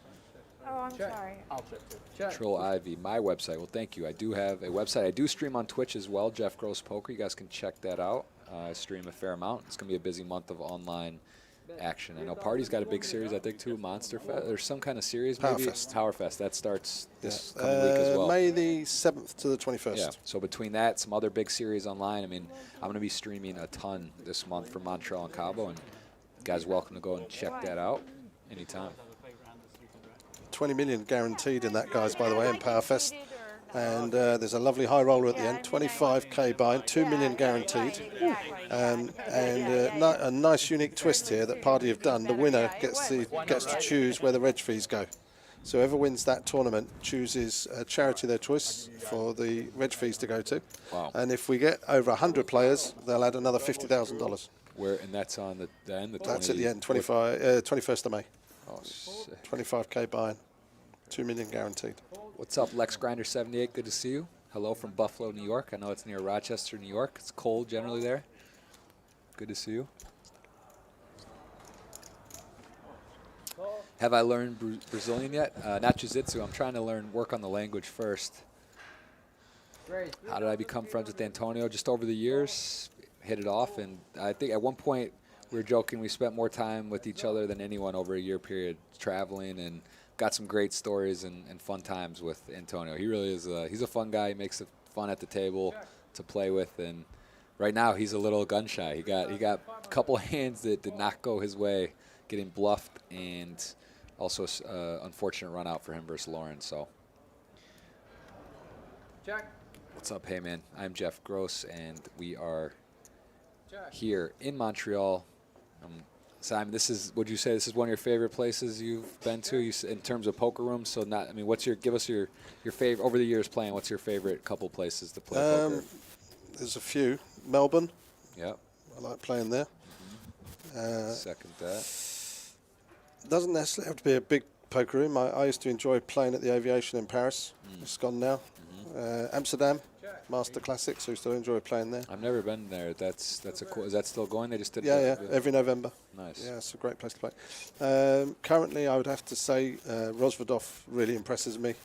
Oh, I'm sorry. I'll check too. Trill Ivy, my website. Well, thank you. I do have a website. I do stream on Twitch as well, Jeff Gross Poker. You guys can check that out. I stream a fair amount. It's going to be a busy month of online action. I know Party's got a big series, I think, too. Monster Fest. There's some kind of series, maybe. Power Fest. That starts this coming week as well. May the 7th to the 21st. Yeah. So between that, some other big series online. I mean, I'm going to be streaming a ton this month from Montreal and Cabo, and you guys are welcome to go and check that out anytime. 20 million guaranteed in that, guys, by the way, in Power Fest. And there's a lovely high roller at the end, 25k buy-in, 2 million guaranteed. And a nice unique twist here that Party have done. The winner gets to choose where the reg fees go. So whoever wins that tournament chooses a charity of their choice for the reg fees to go to. Wow. And if we get over 100 players, they'll add another $50,000. And that's on the end? That's at the end, 21st of May. Oh, sick. 25k buy-in, 2 million guaranteed. What's up, Lex Grinder 78? Good to see you. Hello from Buffalo, New York. I know it's near Rochester, New York. It's cold generally there. Good to see you. Have I learned Brazilian yet? Not Jiu-Jitsu. I'm trying to work on the language first. How did I become friends with Antonio? Just over the years, hit it off. And I think at one point we were joking, we spent more time with each other than anyone over a year period, traveling, and got some great stories and fun times with Antonio. He really is he's a fun guy. He makes it fun at the table to play with. And right now he's a little gun shy. He got a couple hands that did not go his way, getting bluffed, and also unfortunate run out for him versus Lauren. So Check. what's up? Hey man, I'm Jeff Gross, and we are here in Montreal. Simon, would you say this is one of your favorite places you've been to in terms of poker rooms? So give us your favorite over the years playing. What's your favorite couple places to play poker? There's a few. Melbourne. Yep. I like playing there. Second that. Doesn't necessarily have to be a big poker room. I used to enjoy playing at the Aviation in Paris. It's gone now. Amsterdam Master Classic, so we still enjoy playing there. I've never been there. That's a cool. Is that still going? They just did. Yeah, every November. Nice. Yeah, it's a great place to play. Currently, I would have to say Rosvadov really impresses me.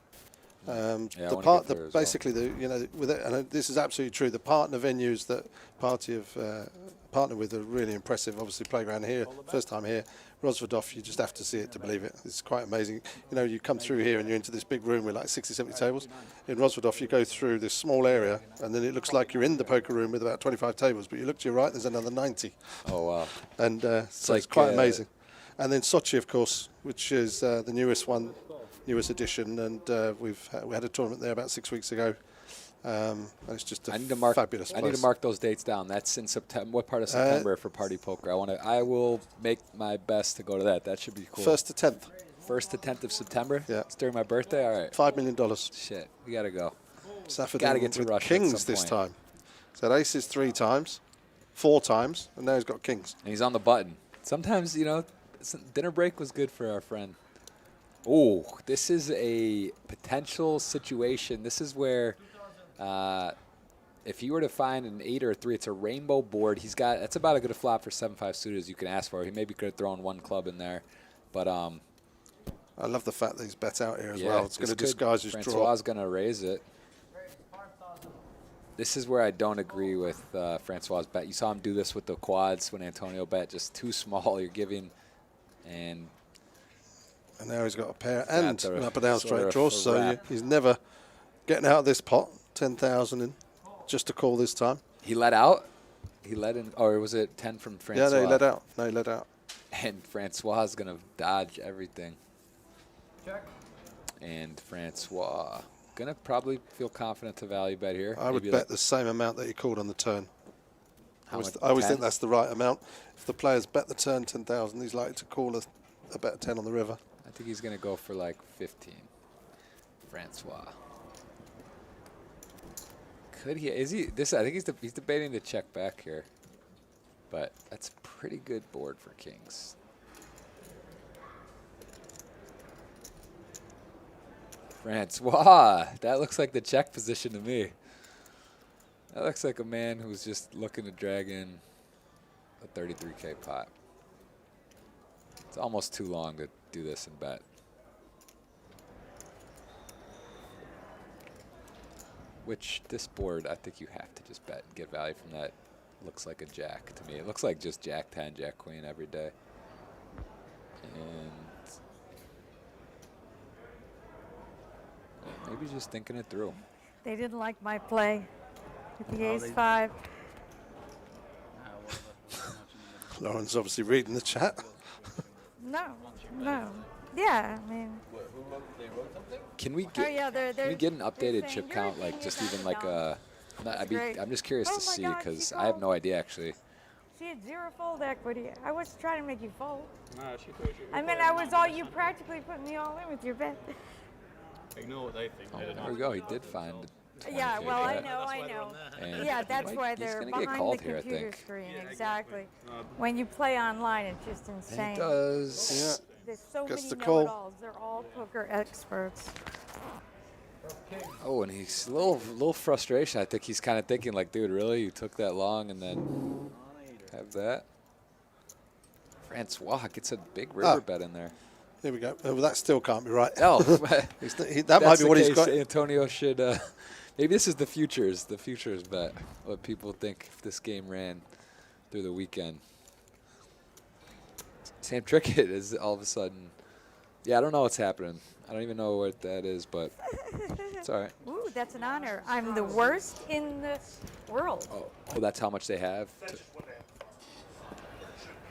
Basically, with it, and this is absolutely true. The partner venues that Party have partnered with are really impressive. Obviously, playground here, first time here. Rosvadov, you just have to see it to believe it. It's quite amazing. You know, you come through here and you're into this big room with like 60, 70 tables. In Rosvadov, you go through this small area, and then it looks like you're in the poker room with about 25 tables. But you look to your right, there's another 90. Oh wow! And so it's quite amazing. And then Sochi, of course, which is the newest edition, and we had a tournament there about 6 weeks ago. And it's just a fabulous place. I need to mark those dates down. That's in September. What part of September for Party Poker? I will make my best to go to that. That should be cool. 1st to 10th. 1st to 10th of September. Yeah. It's during my birthday. All right. $5 million. Shit, we gotta go. Gotta get to Russia kings at some this point. time. So aces 3 times, 4 times, and now he's got kings. And he's on the button. Sometimes, dinner break was good for our friend. Oh, this is a potential situation. This is where, if you were to find an 8 or a 3, it's a rainbow board. That's about as good a flop for 7-5 suited as you can ask for. He maybe could have thrown 1 club in there, but I love the fact that he's bet out here as well. It's going to disguise his draw. Francois is going to raise it. This is where I don't agree with Francois' bet. You saw him do this with the quads when Antonio bet just too small. You're giving, and now he's got a pair and an up and down straight draw. So he's never getting out of this pot. 10,000 in, just to call this time. He let out. He let in, or was it 10 from Francois? Yeah, no, he let out. No, he let out. And Francois is going to dodge everything. Check. And Francois going to probably feel confident to value bet here. I would bet the same amount that he called on the turn. How much? I always think that's the right amount. If the player's bet the turn 10,000, he's likely to call a bet 10 on the river. I think he's going to go for like 15. Francois. Could he? Is he? This? I think he's debating to check back here. But that's a pretty good board for kings. Francois. That looks like the check position to me. That looks like a man who's just looking to drag in a 33K pot. It's almost too long to do this and bet. Which this board, I think you have to just bet and get value from that. Looks like a jack to me. It looks like just jack 10, jack queen every day. And maybe just thinking it through. They didn't like my play with the ace-5. Lauren's obviously reading the chat. No. Yeah, I mean. Can we Oh, get? yeah, Can we get an updated saying chip your count, like just opinion even like a? I'm just curious Oh to my see God, because she I have called. no idea actually. She had 0 fold equity. I was trying to make you fold. Nah, she told you. I mean, you practically put me all in with your bet. Ignore what they think. Oh, there we go. He did find. Yeah, 20K well, I bet. know. And Yeah, that's he why he's they're gonna get behind called the here, I computer think. screen. Exactly. When you play online, it's just And insane. he does. There's so Gets many the call. know-it-alls. They're all poker experts. Oh, and he's a little frustration. I think he's kind of thinking like, dude, really? You took that long and then have that? Francois gets a big river bet in there. Here we go. Well, that still can't be right. Oh, that might be what he's got. Antonio should. Maybe this is the futures bet. What people think if this game ran through the weekend. Sam Trickett is all of a sudden. Yeah, I don't know what's happening. I don't even know what that is, but it's all right. Ooh, that's an honor. I'm the worst in the world. Oh, that's how much they have.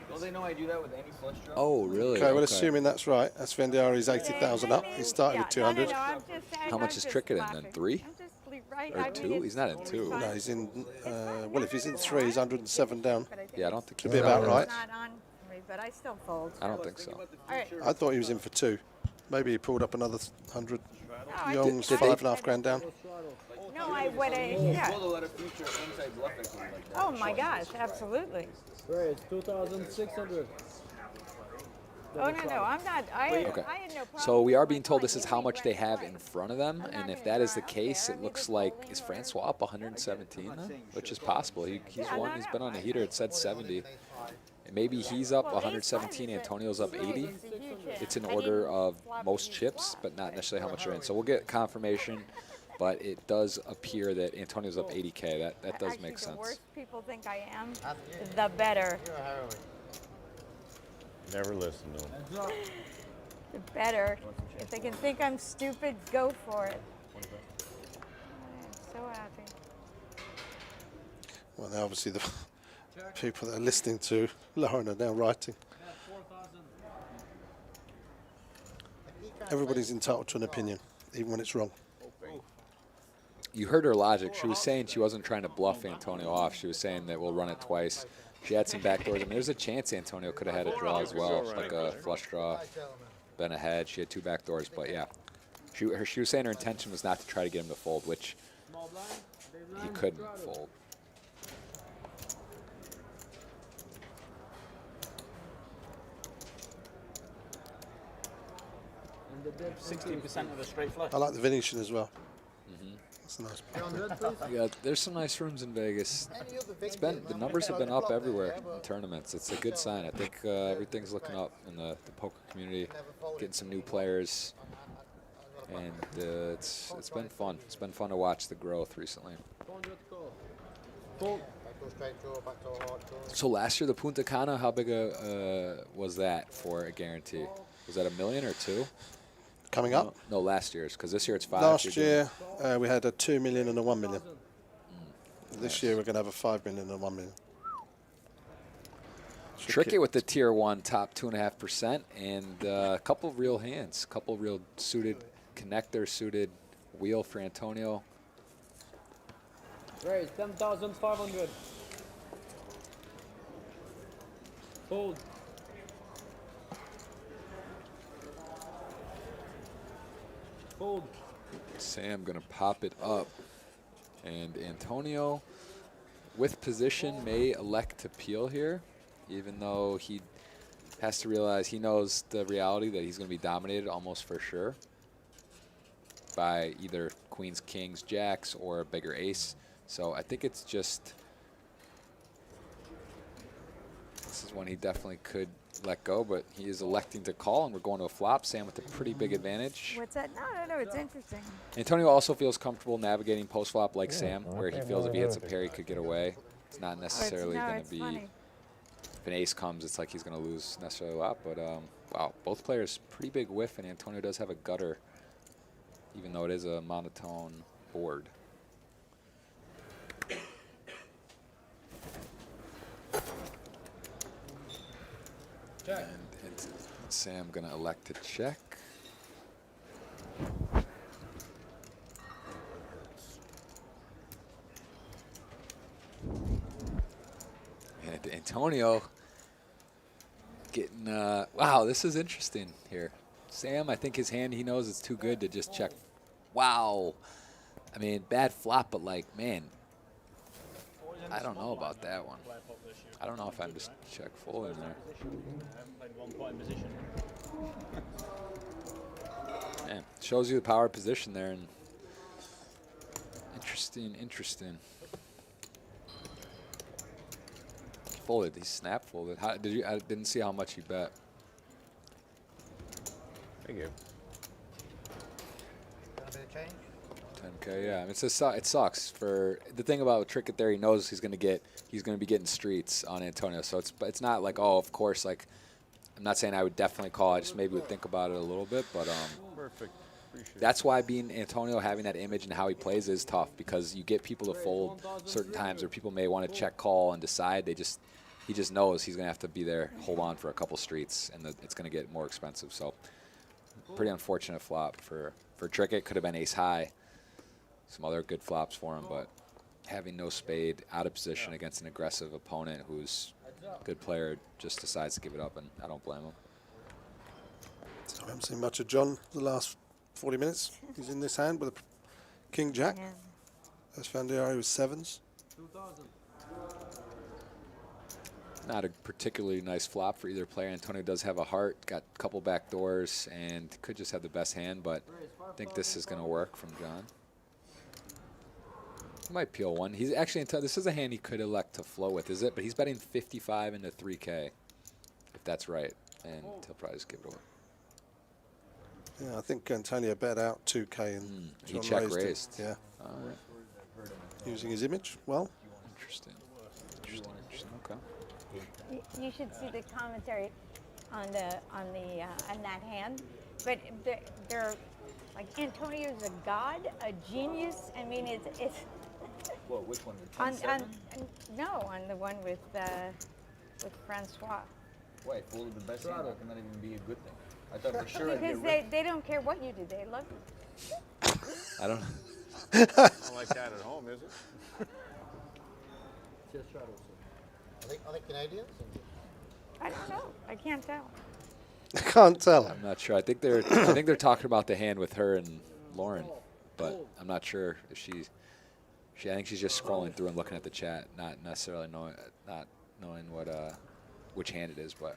Don't they know I do that with any flush draw? Oh, really? Okay, well, assuming that's right, Esfandiari's 80,000 up. He started with 200. How much is Trickett in then? 3? Or 2? He's not in 2. No, he's in. Well, if he's in 3, he's 107 down. Yeah, I don't think Should be about right. Not on me, but I still fold. I don't think so. All right. I thought he was in for 2. Maybe he pulled up another 100. I Young's did they- 5.5 grand down. No, yeah. Pull a lot of future inside bluff equity like that. Oh my gosh, absolutely. Right, it's 2,600. Oh, no, I'm not. Okay. I had no problem. So we are with being my told play. this is You how make much they red have play. in front of them, I'm and not if gonna that is the draw out case, there. it I'm looks either like folding is or- Francois up 117 now, which is possible. He's Yeah, won. no, He's no. been on the heater. It said 70. And maybe he's up Well, ace five 117. is a- Antonio's up 80. it's a huge hit. It's in I order didn't of flop a most huge chips, flop, but not right? necessarily how much you're in. So we'll get confirmation, but it does appear that Antonio's up 80K. That does Actually, make the sense. worse people think I am, the better. You're a heroine. Never listen to him. The better. If they can think I'm stupid, go for it. I'm so happy. Well, now obviously the people that are listening to Lauren are now writing. Everybody's entitled to an opinion, even when it's wrong. You heard her logic. She was saying she wasn't trying to bluff Antonio off. She was saying that we'll run it twice. She had some backdoors. I mean, there's a chance Antonio could have had a draw as well, like a flush draw, been ahead. She had 2 backdoors, but yeah. She was saying her intention was not to try to get him to fold, which he couldn't fold. And the depth 16% of a straight flush. I like the Venetian as well. That's a nice. Yeah, there's some nice rooms in Vegas. The numbers have been up everywhere in tournaments. It's a good sign. I think everything's looking up in the poker community, getting some new players, and it's been fun. It's been fun to watch the growth recently. Go straight draw, back door, hard draw. So last year the Punta Cana, how big was that for a guarantee? Was that $1 million or 2? Coming up. No, last year's, because this year it's 5. Last year we had a 2 million and a 1 million. This year we're going to have a 5 million and a 1 million. Trickett with the tier 1 top 2.5%, and a couple of real hands, a couple of real suited connector, suited wheel for Antonio. Raise 10,500. Hold. Hold. Sam gonna pop it up, and Antonio with position may elect to peel here, even though he has to realize he knows the reality that he's gonna be dominated almost for sure by either queens, kings, jacks, or a bigger ace. So I think it's just, this is one he definitely could let go, but he is electing to call, and we're going to a flop. Sam with a pretty big advantage. What's that? No, it's interesting. Antonio also feels comfortable navigating post-flop like Sam, where he feels if he hits a pair, he could get away. It's not necessarily going to be, funny. if an ace comes, it's like he's going to lose necessarily a lot. But, wow, both players pretty big whiff, and Antonio does have a gutter, even though it is a monotone board. Check. And Sam going to elect to check. And Antonio getting, wow, this is interesting here. Sam, I think his hand, he knows it's too good to just check. Wow. I mean, bad flop, but like, man, I don't know about that one. I don't know if I'm just check full in there. Man, shows you the power of position there, and interesting. Folded, he snap folded. How did you? I didn't see how much he bet. Thank you. Gonna be a change? 10K, yeah. I mean, it sucks. For the thing about Trickett there, he knows he's gonna be getting streets on Antonio. So it's not like, oh, of course. Like, I'm not saying I would definitely call. I just maybe would think about it a little bit. But Perfect. Appreciate that's why being Antonio, having that image and how he plays is tough, because you get people to fold certain times where people may want to check call and decide. He just knows he's gonna have to be there, hold on for a couple streets, and it's gonna get more expensive. So pretty unfortunate flop for Trickett. Could have been ace high. Some other good flops for him, but having no spade, out of position against an aggressive opponent who's a good player, just decides to give it up, and I don't blame him. So I haven't seen much of John the last 40 minutes. He's in this hand with a king jack. Yeah. Esfandiari with sevens. 2,000. Not a particularly nice flop for either player. Antonio does have a heart, got a couple back doors, and could just have the best hand, but I think this is going to work from John. He might peel one. He's actually, this is a hand he could elect to flow with, is it? But he's betting 55 into 3K, if that's right, and he'll probably just give it away. Yeah, I think Antonio bet out 2K and He John check raised. raised. Yeah. All right. Using his image well. Interesting. Interesting. Okay. You should see the commentary on that hand. But they're like, Antonio's a god, a genius. I mean, it's Well, which one? The on 10-7? no, on the one with Francois. Why? Folded the best hand. How can that even be a good thing? I thought for sure I'd Because get they don't care what you do. They love you. I don't Not like that at home, is it? Are they Canadians? I don't know. I can't tell. I can't tell. I'm not sure. I think they're talking about the hand with her and Lauren, but I'm not sure if she I think she's just scrolling through and looking at the chat, not necessarily knowing what which hand it is, but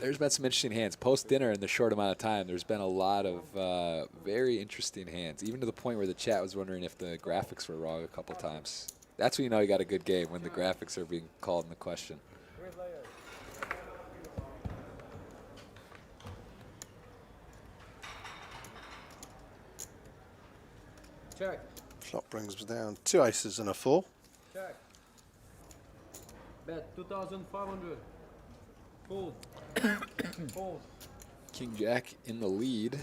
there's been some interesting hands. Post dinner in the short amount of time, there's been a lot of very interesting hands, even to the point where the chat was wondering if the graphics were wrong a couple times. That's when you know you got a good game, when the graphics are being called into question. Check. Flop brings us down 2 aces and a 4. Check. Bet 2,500. Fold. Fold. King Jack in the lead.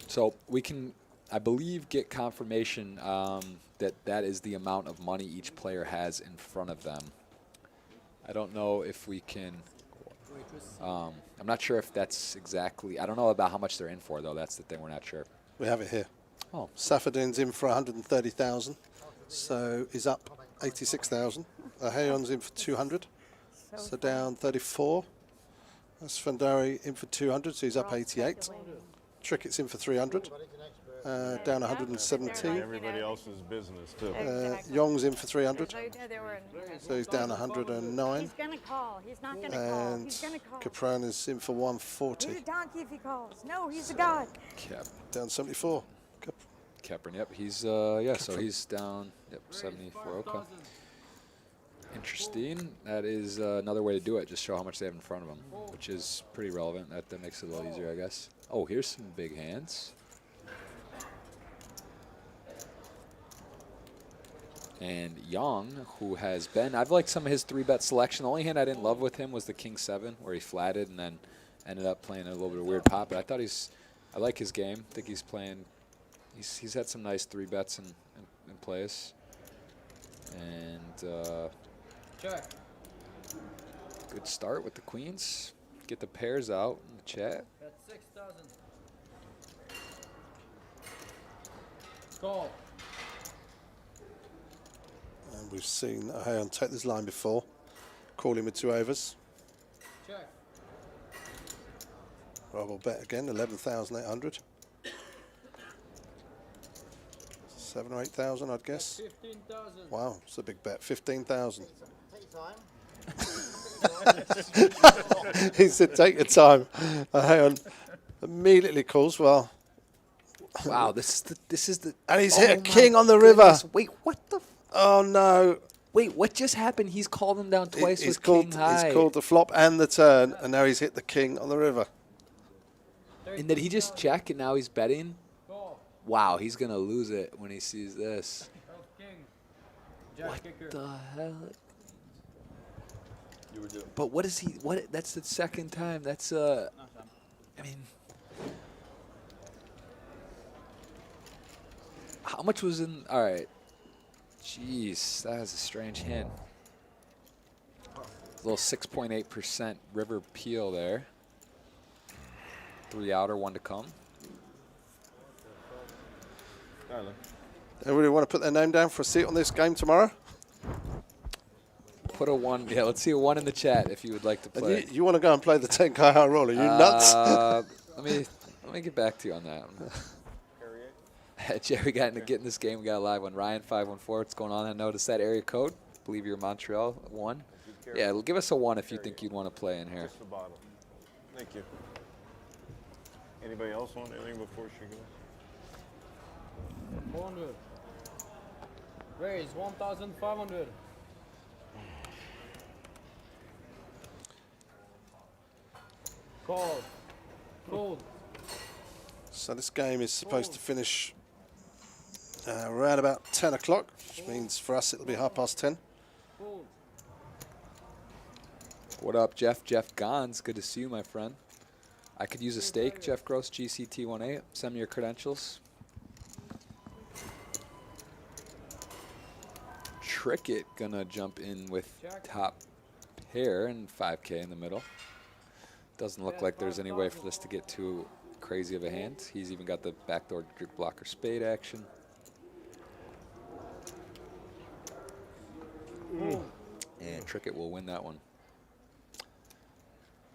So we can, I believe, get confirmation that is the amount of money each player has in front of them. I don't know if we can, I'm not sure if that's exactly, I don't know about how much they're in for, though. That's the thing, we're not sure. We have it here. Oh. Safadin's in for 130,000, so he's up 86,000. Hayon's in for 200, so down 34. Esfandiari in for 200, so he's up 88. Trickett's in for 300, down 117. Everybody else's business, too. Yong's in for 300, so he's down 109. He's gonna call. He's not gonna call. And He's gonna call. Capron is in for 140, He's a donkey if he calls. No, he's a god. down 74. Capron, yep, he's, so he's down, 74, okay. Interesting. That is another way to do it, just show how much they have in front of them, which is pretty relevant. That makes it a little easier, I guess. Oh, here's some big hands. And Yong, who has been, I've liked some of his 3-bet selection. The only hand I didn't love with him was the King 7, where he flatted and then ended up playing a little bit of weird pop. But I thought I like his game. I think he's playing, he's had some nice 3-bets in plays. And check. Good start with the queens. Get the pairs out in the chat. At 6,000. Call. And we've seen Hayon take this line before, call him with 2 overs. Check. Rob will bet again, 11,800. 7 or 8,000, I'd guess. 15,000. Wow, it's a big bet. 15,000. Take your time. He said, "Take your time." Hayon immediately calls. Well, wow, this is the, and he's hit a king on the river. Wait, what the? Oh no! Wait, what just happened? He's called him down twice He's with called. king high. He's called the flop and the turn, and now he's hit the king on the river. And did he just check and now he's betting? Wow, he's gonna lose it when he sees this. What the hell? You were doing. But what is he? What? That's the second time. That's I mean, how much was in? All right. Jeez, that is a strange hand. A little 6.8% river peel there. 3 outer, 1 to come. Everybody want to put their name down for a seat on this game tomorrow? Put a 1. Yeah, let's see a 1 in the chat if you would like to And play. you want to go and play the 10K high roller? You nuts? Let me get back to you on that one. Jerry got into getting this game. We got a live one. Ryan514, what's going on? I noticed that area code. I believe you're Montreal. 1. Yeah, give us a 1 if you think you'd want to play in here. Just the bottle. Thank you. Anybody else want anything before she goes? 400. Raise 1,500. Call. Fold. So this game is supposed to finish around about 10 o'clock, which means for us it'll be 10:30. Fold. What up, Jeff? Jeff Gons, good to see you, my friend. I could use a steak, Jeff Gross, GCT18. Send me your credentials. Trickett gonna jump in with top pair and 5K in the middle. Doesn't look like there's any way for this to get too crazy of a hand. He's even got the backdoor drip blocker spade action. And Trickett will win that one.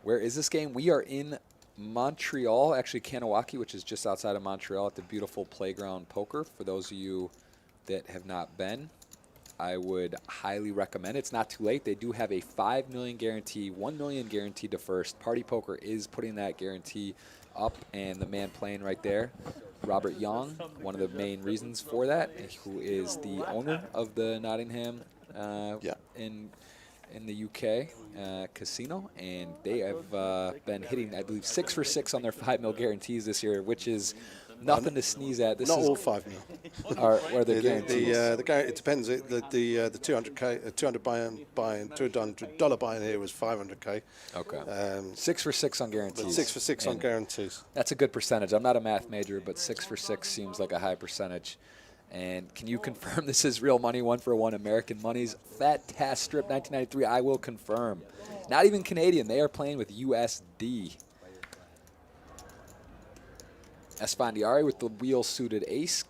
Where is this game? We are in Montreal, actually Kanawaki, which is just outside of Montreal at the beautiful Playground Poker. For those of you that have not been, I would highly recommend it. It's not too late. They do have a $5 million guarantee, $1 million guaranteed to first. Party Poker is putting that guarantee up, and the man playing right there, Robert Yong, one of the main reasons for that, who is the owner of the Nottingham in the UK casino, and they have been hitting, I believe, 6 for 6 on their $5 million guarantees this year, which is nothing to sneeze at. This Not is all 5 mil. or the guarantees. It depends. The 200K, $200 buy-in here was 500K. Okay. 6 for 6 on guarantees. But 6 for 6 on guarantees. That's a good percentage. I'm not a math major, but 6 for 6 seems like a high percentage. And can you confirm this is real money, 1 for 1 American monies? Fat Tass Strip 1993, I will confirm. Not even Canadian. They are playing with USD. Esfandiari with the wheel-suited ace.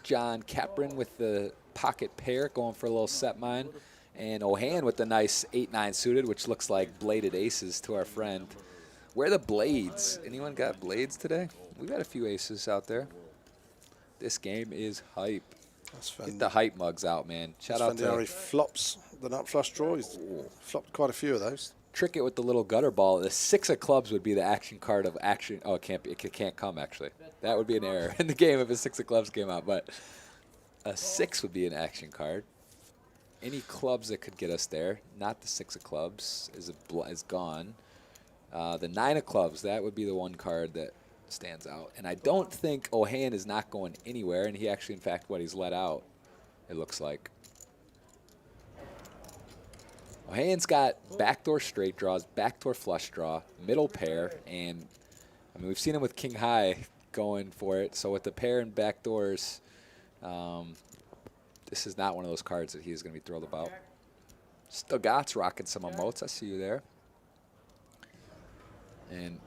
John Capron with the pocket pair going for a little set mine. And Ohan with the nice 8-9 suited, which looks like bladed aces to our friend. Where are the blades? Anyone got blades today? We've got a few aces out there. This game is hype. Get the hype mugs out, man. Shout out to Esfandiari flops the nut flush draw. He's flopped quite a few of those. Trickett with the little gutter ball. The 6 of clubs would be the action card of action. Oh, it can't be. It can't come, actually. That would be an error in the game if a 6 of clubs came out. But a 6 would be an action card. Any clubs that could get us there. Not the 6 of clubs is gone. The 9 of clubs, that would be the one card that stands out. And I don't think Ohan is not going anywhere. And he actually, in fact, he's let out, it looks like. Ohan's got backdoor straight draws, backdoor flush draw, middle pair, and I mean we've seen him with King High going for it. So with the pair and backdoors, this is not one of those cards that he's going to be thrilled about. Stogat's rocking some emotes. I see you there. And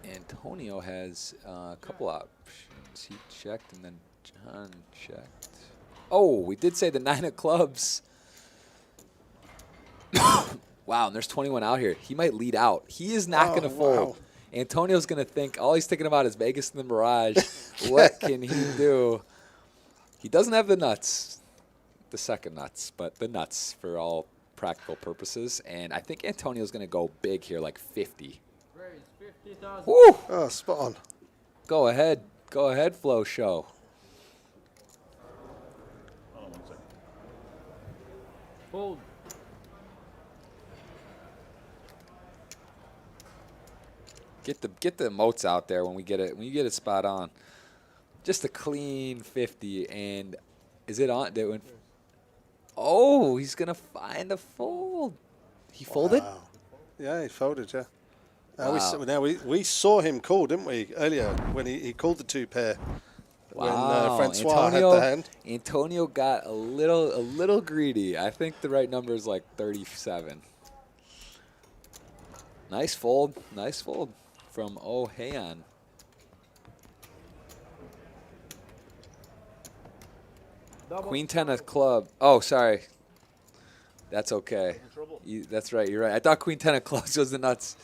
Antonio has a couple options. He checked and then John checked. Oh, we did say the 9 of clubs. Wow, and there's 21 out here. He might lead out. He is not going to fold. Wow. Antonio's going to think, all he's thinking about is Vegas and the Mirage. What can he do? He doesn't have the nuts, the second nuts, but the nuts for all practical purposes. And I think Antonio's going to go big here, like 50. Raise 50,000. Woo! Oh, spot on. Go ahead. Go ahead, Flo Show. Fold. Get the emotes out there when we get it. When you get it spot on, just a clean 50. And is it on? Oh, he's gonna find a fold. He folded. Yeah, he folded. Yeah. Wow. We saw him call, didn't we, earlier when he called the 2 pair. Wow. When Francois had the hand. Antonio got a little greedy. I think the right number is like 37. Nice fold. Nice fold from Ohan. Queen 10 of club. Oh, sorry. That's okay. That's right. You're right. I thought queen 10 of clubs was the nuts.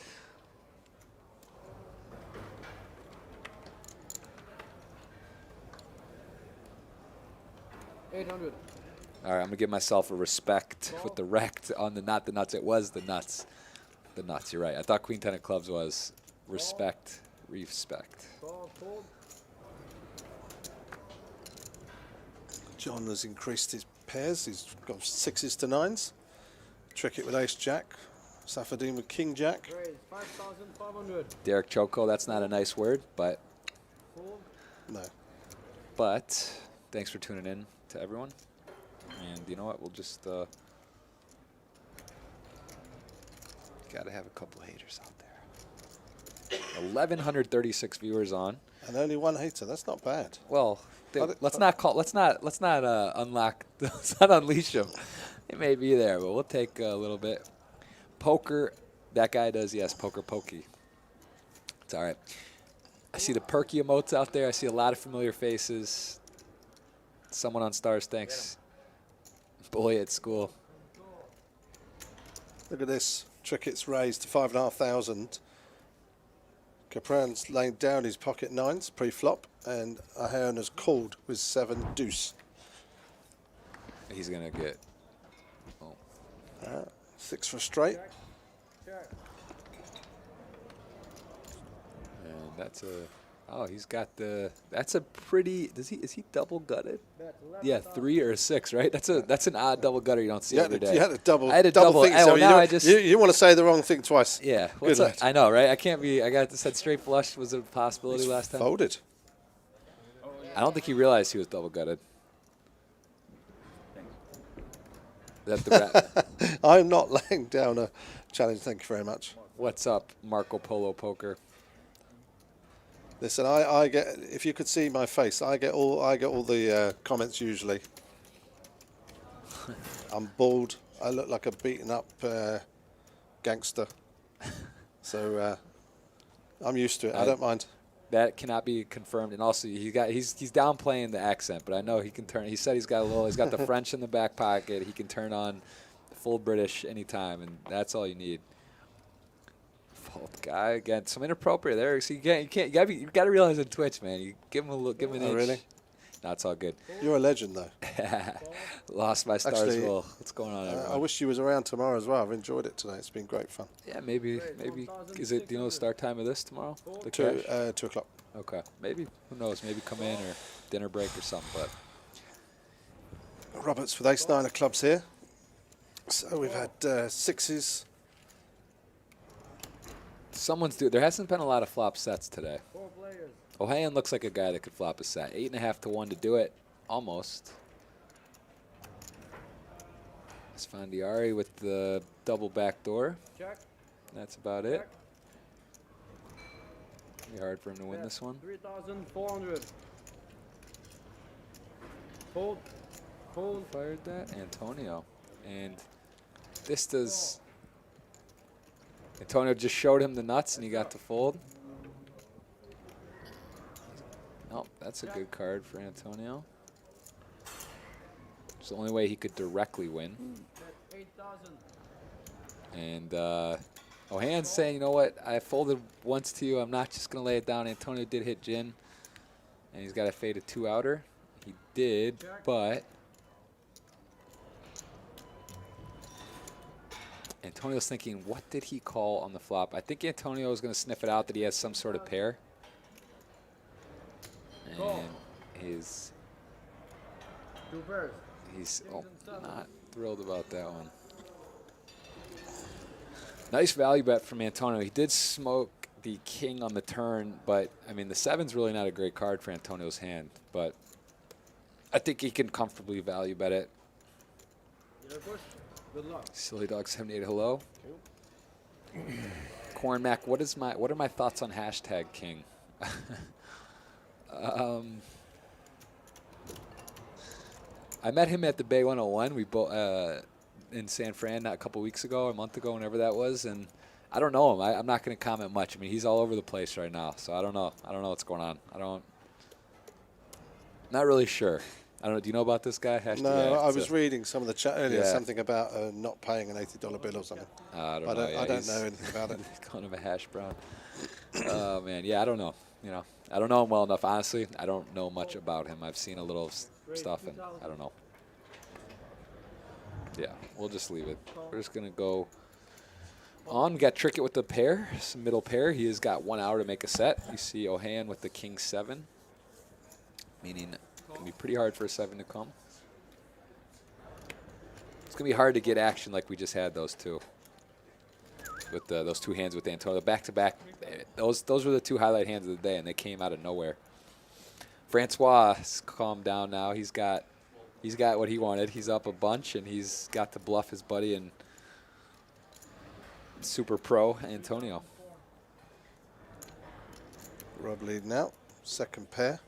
$800. All right, I'm going to give myself a respect with the wrecked on the not the nuts. It was the nuts. The nuts, you're right. I thought queen 10 of clubs was respect. Respect. John has increased his pairs. He's got 6s to 9s. Trickett with ace jack. Safadine with king jack. Raise 5,500. Derek Choco, that's not a nice word, but No. Thanks for tuning in to everyone. And you know what? We'll just got to have a couple of haters out there. 1,136 viewers on. And only one hater. That's not bad. Well, let's not unlock. Let's not unleash them. It may be there, but we'll take a little bit. Poker, that guy does, yes, poker pokey. It's all right. I see the perky emotes out there. I see a lot of familiar faces. Someone on stars, thanks. Boy at school. Look at this. Trickett's raised to 5,500. Capran's laid down his pocket 9s pre-flop, and Ahern has called with 7 deuce. He's gonna get. 6 for straight. And that's a. Oh, he's got the. That's a pretty. Is he double gutted? Yeah, 3 or a 6, right? That's an odd double gutter you don't see every day. You had a double. I had a double. Think Oh, so. now I just. You want to say the wrong thing twice. Yeah. Good lad. I know, right? I can't be. I got said straight flush was a possibility last time. Folded. I don't think he realized he was double gutted. That's the I'm not laying down a challenge. Thank you very much. What's up, Marco Polo Poker? Listen, I get. If you could see my face, I get all the comments usually. I'm bald. I look like a beaten up gangster. So I'm used to it. I don't mind. That cannot be confirmed. And also, he's downplaying the accent, but I know he can turn. He said he's got the French in the back pocket. He can turn on full British anytime, and that's all you need. Fault guy again, some inappropriate there. So you got to realize on Twitch, man. You give him a look, give him an inch. Really? No, it's all good. You're a legend, though. Lost my stars. Actually, What's going on? I wish you was around tomorrow as well. I've enjoyed it today. It's been great fun. Yeah, maybe. Is it? Do you know the start time of this tomorrow? The 2 o'clock. Okay, maybe. Who knows? Maybe come in or dinner break or something. But Roberts with ace 9 of clubs here. So we've had 6s. There hasn't been a lot of flop sets today. O'Hayan looks like a guy that could flop a set. 8.5 to 1 to do it, almost. Esfandiari with the double backdoor. That's about it. Be hard for him to win this one. 3,400. Fold. Fired that. Antonio. And this does. Antonio just showed him the nuts and he got to fold. Nope, that's a good card for Antonio. It's the only way he could directly win. 8,000. And O'Han's saying, you know what, I folded once to you. I'm not just going to lay it down. Antonio did hit gin. And he's got a fade of 2 outer. He did, but Antonio's thinking, what did he call on the flop? I think Antonio is going to sniff it out that he has some sort of pair. And he's not thrilled about that one. Nice value bet from Antonio. He did smoke the king on the turn, but I mean the 7's really not a great card for Antonio's hand, but I think he can comfortably value bet it. Good luck. Silly Dog 78, hello. Corn Mac, what are my thoughts on hashtag king? I met him at the Bay 101. We both in San Fran a couple weeks ago, a month ago, whenever that was, and I don't know him. I'm not going to comment much. I mean, he's all over the place right now, so I don't know. I don't know what's going on. Not really sure. I don't know. Do you know about this guy? Hashtag, No, I it's was a- reading some of the chat earlier, Yeah. something about not paying an $80 bill or something. I don't I know. don't, Yeah, I don't he's know anything about it. calling him a hash brown. Oh man, yeah, I don't know. You know, I don't know him well enough. Honestly, I don't know much about him. I've seen a little stuff, and I don't know. Yeah, we'll just leave it. We're just gonna go on. We got Trickett with the pair, some middle pair. He has got 1 hour to make a set. You see Ohan with the king 7, meaning it's gonna be pretty hard for a 7 to come. It's gonna be hard to get action like we just had those two. With those two hands with Antonio, back to back, those were the two highlight hands of the day, and they came out of nowhere. Francois has calmed down now. He's got what he wanted. He's up a bunch, and he's got to bluff his buddy and super pro Antonio. Rob leading out, second pair.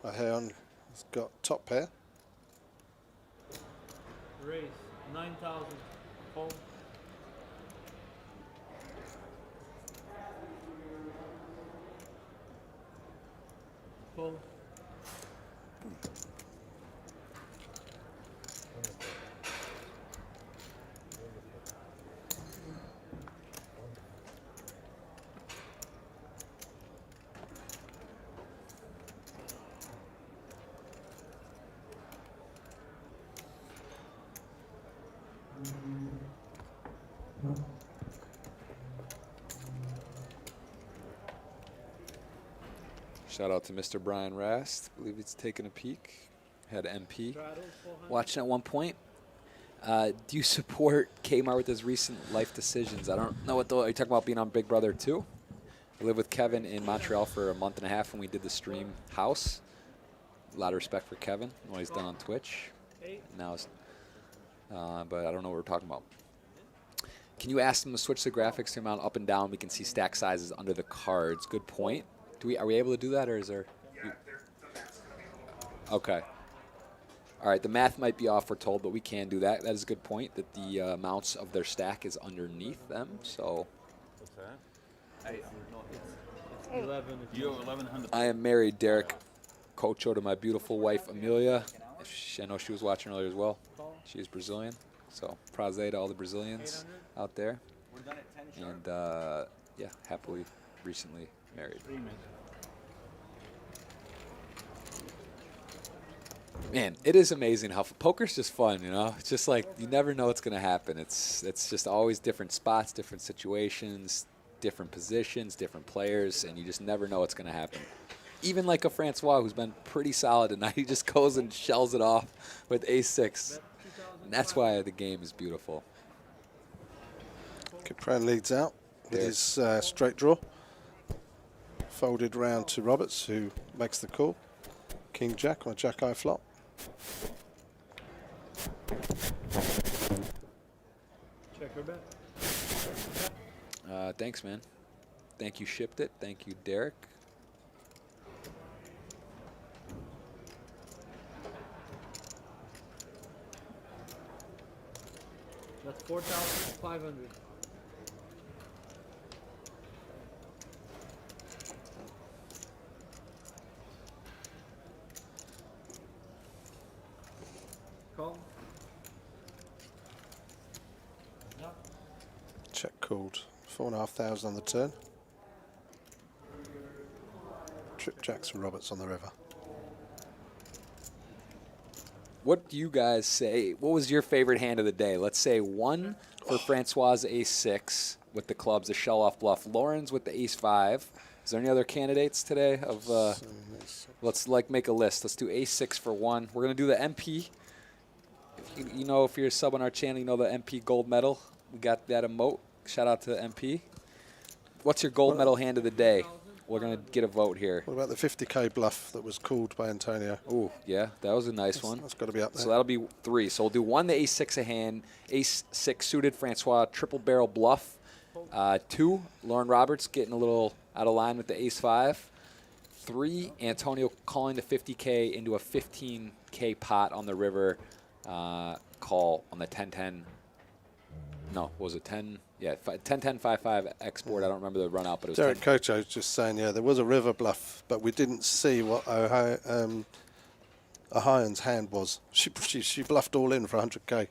Aheon has got top pair. Raise 9,000. Fold. Fold. Shout out to Mr. Brian Rast. I believe he's taking a peek. Had MP watching at one point. Do you support Kmart with his recent life decisions? I don't know what are you talking about being on Big Brother 2? I lived with Kevin in Montreal for a month and a half when we did the stream house. A lot of respect for Kevin, what he's done on Twitch. Now it's, but I don't know what we're talking about. Can you ask them to switch the graphics to amount up and down? We can see stack sizes under the cards. Good point. Are we able to do that, or is there? Yeah, the math's going to be a little off. Okay. All right, the math might be off, we're told, but we can do that. That is a good point, that the amounts of their stack is underneath them, so. What's that? I, no, it's 11. You're 1,100. I am married, Derek. Cocho to my beautiful wife, Amelia. I know she was watching earlier as well. She is Brazilian, so praze to all the Brazilians out there. we're done at 10 sharp. And, yeah, happily, recently married. Man, it is amazing how poker's just fun, you know? It's just like you never know what's going to happen. It's just always different spots, different situations, different positions, different players, and you just never know what's going to happen. Even like a Francois who's been pretty solid tonight, he just goes and shells it off with ace-6. And that's why the game is beautiful. Kipran leads out with his straight draw. Folded round to Roberts, who makes the call. King Jack on a Jack Eye flop. Check her bet. Thanks, man. Thank you, Shipped It. Thank you, Derek. That's 4,500. Call. Check called. 4,500 on the turn. Trip Jacks and Roberts on the river. What do you guys say? What was your favorite hand of the day? Let's say 1 for Francois' ace-6 with the clubs, the shell-off bluff. Lauren's with the ace-5. Is there any other candidates today? Let's make a list. Let's do ace-6 for 1. We're going to do the MP. You know, if you're a sub on our channel, you know the MP gold medal. We got that emote. Shout out to the MP. What's your gold medal hand of the day? We're going to get a vote here. What about the 50K bluff that was called by Antonio? Oh, yeah, that was a nice one. That's got to be up there. So that'll be 3. So we'll do 1, the ace-6 a hand, ace-6 suited Francois, triple barrel bluff. 2, Lauren Roberts getting a little out of line with the ace-5. 3, Antonio calling the 50K into a 15K pot on the river. Call on the 10-10. No, what was it 10? Yeah, 10-10-5-5 export. I don't remember the run out, but it was Derek 10. Kocho's just saying, yeah, there was a river bluff, but we didn't see what Ohion's hand was. She bluffed all in for 100k.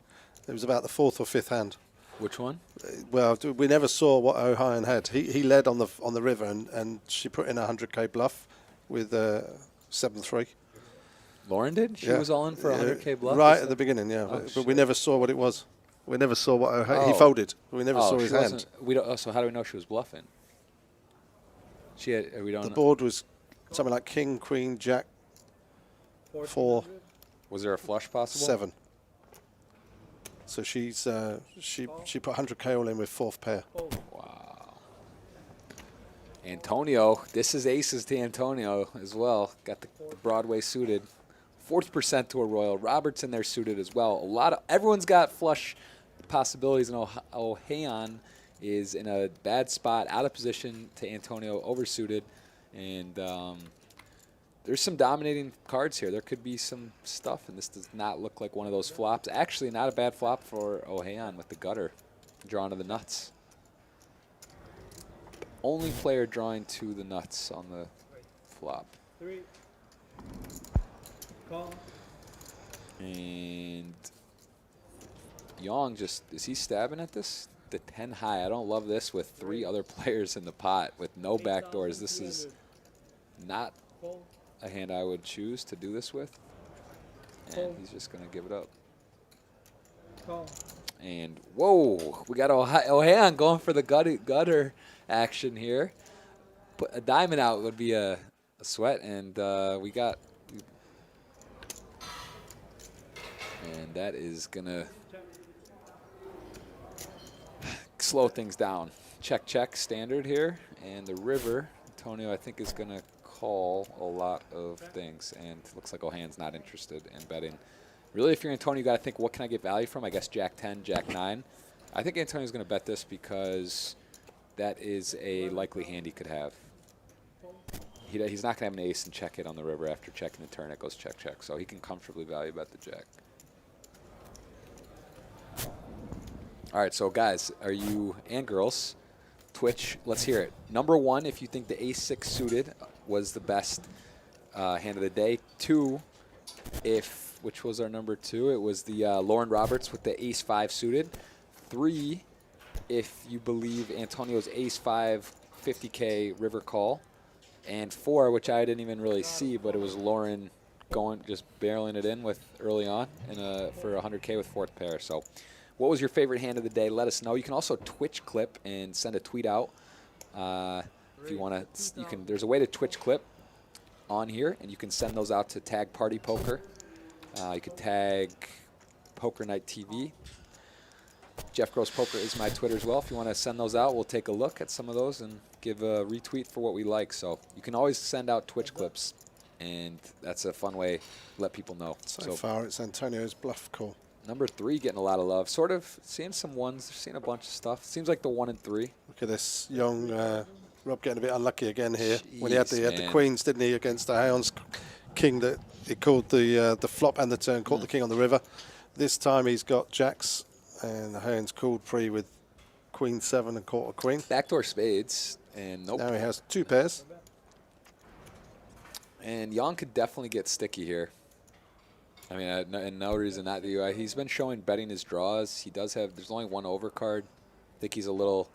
It was about the 4th or 5th hand. Which one? Well, we never saw what Ohio had. He led on the river, and she put in a 100k bluff with 7-3. Lauren did? She was all in for a 100k bluff? Right at the beginning, yeah. Oh, but we never saw what it was. We never saw what Ohio... He Oh. folded. We never saw she his hand. wasn't- We don't, so how do we know she was bluffing? She had, we don't The know. board was something like king, queen, jack, 4, Was there a flush possible? 7. So she's she put 100k all in with 4th pair. Wow. Antonio, this is aces to Antonio as well. Got the Broadway suited. 40% to a Royal. Roberts in there suited as well. Everyone's got flush possibilities, and Ohayon is in a bad spot, out of position to Antonio, oversuited, and there's some dominating cards here. There could be some stuff, and this does not look like one of those flops. Actually, not a bad flop for Ohayon with the gutter, drawn to the nuts. Only player drawing to the nuts on the flop. 3. Call. And Yong just, is he stabbing at this? The 10 high. I don't love this with 3 other players in the pot with no backdoors. This is not a hand I would choose to do this with. And he's just going to give it up. Call. And whoa, we got Ohayon going for the gutter action here. Put a diamond out would be a sweat, and we got, and that is gonna slow things down. Check standard here, and the river, Antonio I think is gonna call a lot of things, and it looks like Ohayon's not interested in betting. Really, if you're Antonio, you got to think, what can I get value from? I guess Jack 10, Jack 9. I think Antonio's going to bet this because that is a likely hand he could have. He's not going to have an ace and check it on the river after checking the turn. It goes check. So he can comfortably value bet the jack. All right, so guys, are you, and girls, Twitch, let's hear it. Number 1, if you think the ace-6 suited was the best hand of the day. 2, which was our number 2? It was the Lauren Roberts with the ace-5 suited. 3, if you believe Antonio's ace-5 50K river call. And 4, which I didn't even really see, but it was Lauren just barreling it in with early on for 100K with 4th pair. So what was your favorite hand of the day? Let us know. You can also Twitch clip and send a tweet out. If you want to, there's a way to Twitch clip on here, and you can send those out to tag Party Poker. You could tag Poker Night TV. Jeff Gross Poker is my Twitter as well. If you want to send those out, we'll take a look at some of those and give a retweet for what we like. So you can always send out Twitch clips, and that's a fun way to let people know. So far, it's Antonio's bluff call. Number 3 getting a lot of love. Sort of seeing some ones, seeing a bunch of stuff. Seems like the 1 and 3. Look at this young Rob getting a bit unlucky again here. Jeez, when he had the queens, didn't he, against the Hayon's king that he called the flop and the turn, caught the king on the river. This time he's got jacks, and the Hayon's called pre with queen 7 and caught a queen. Backdoor spades, and nope. Now he has 2 pairs. And Yong could definitely get sticky here. I mean, and no reason not to. He's been showing betting his draws. He does have, there's only 1 overcard. I think he's a little,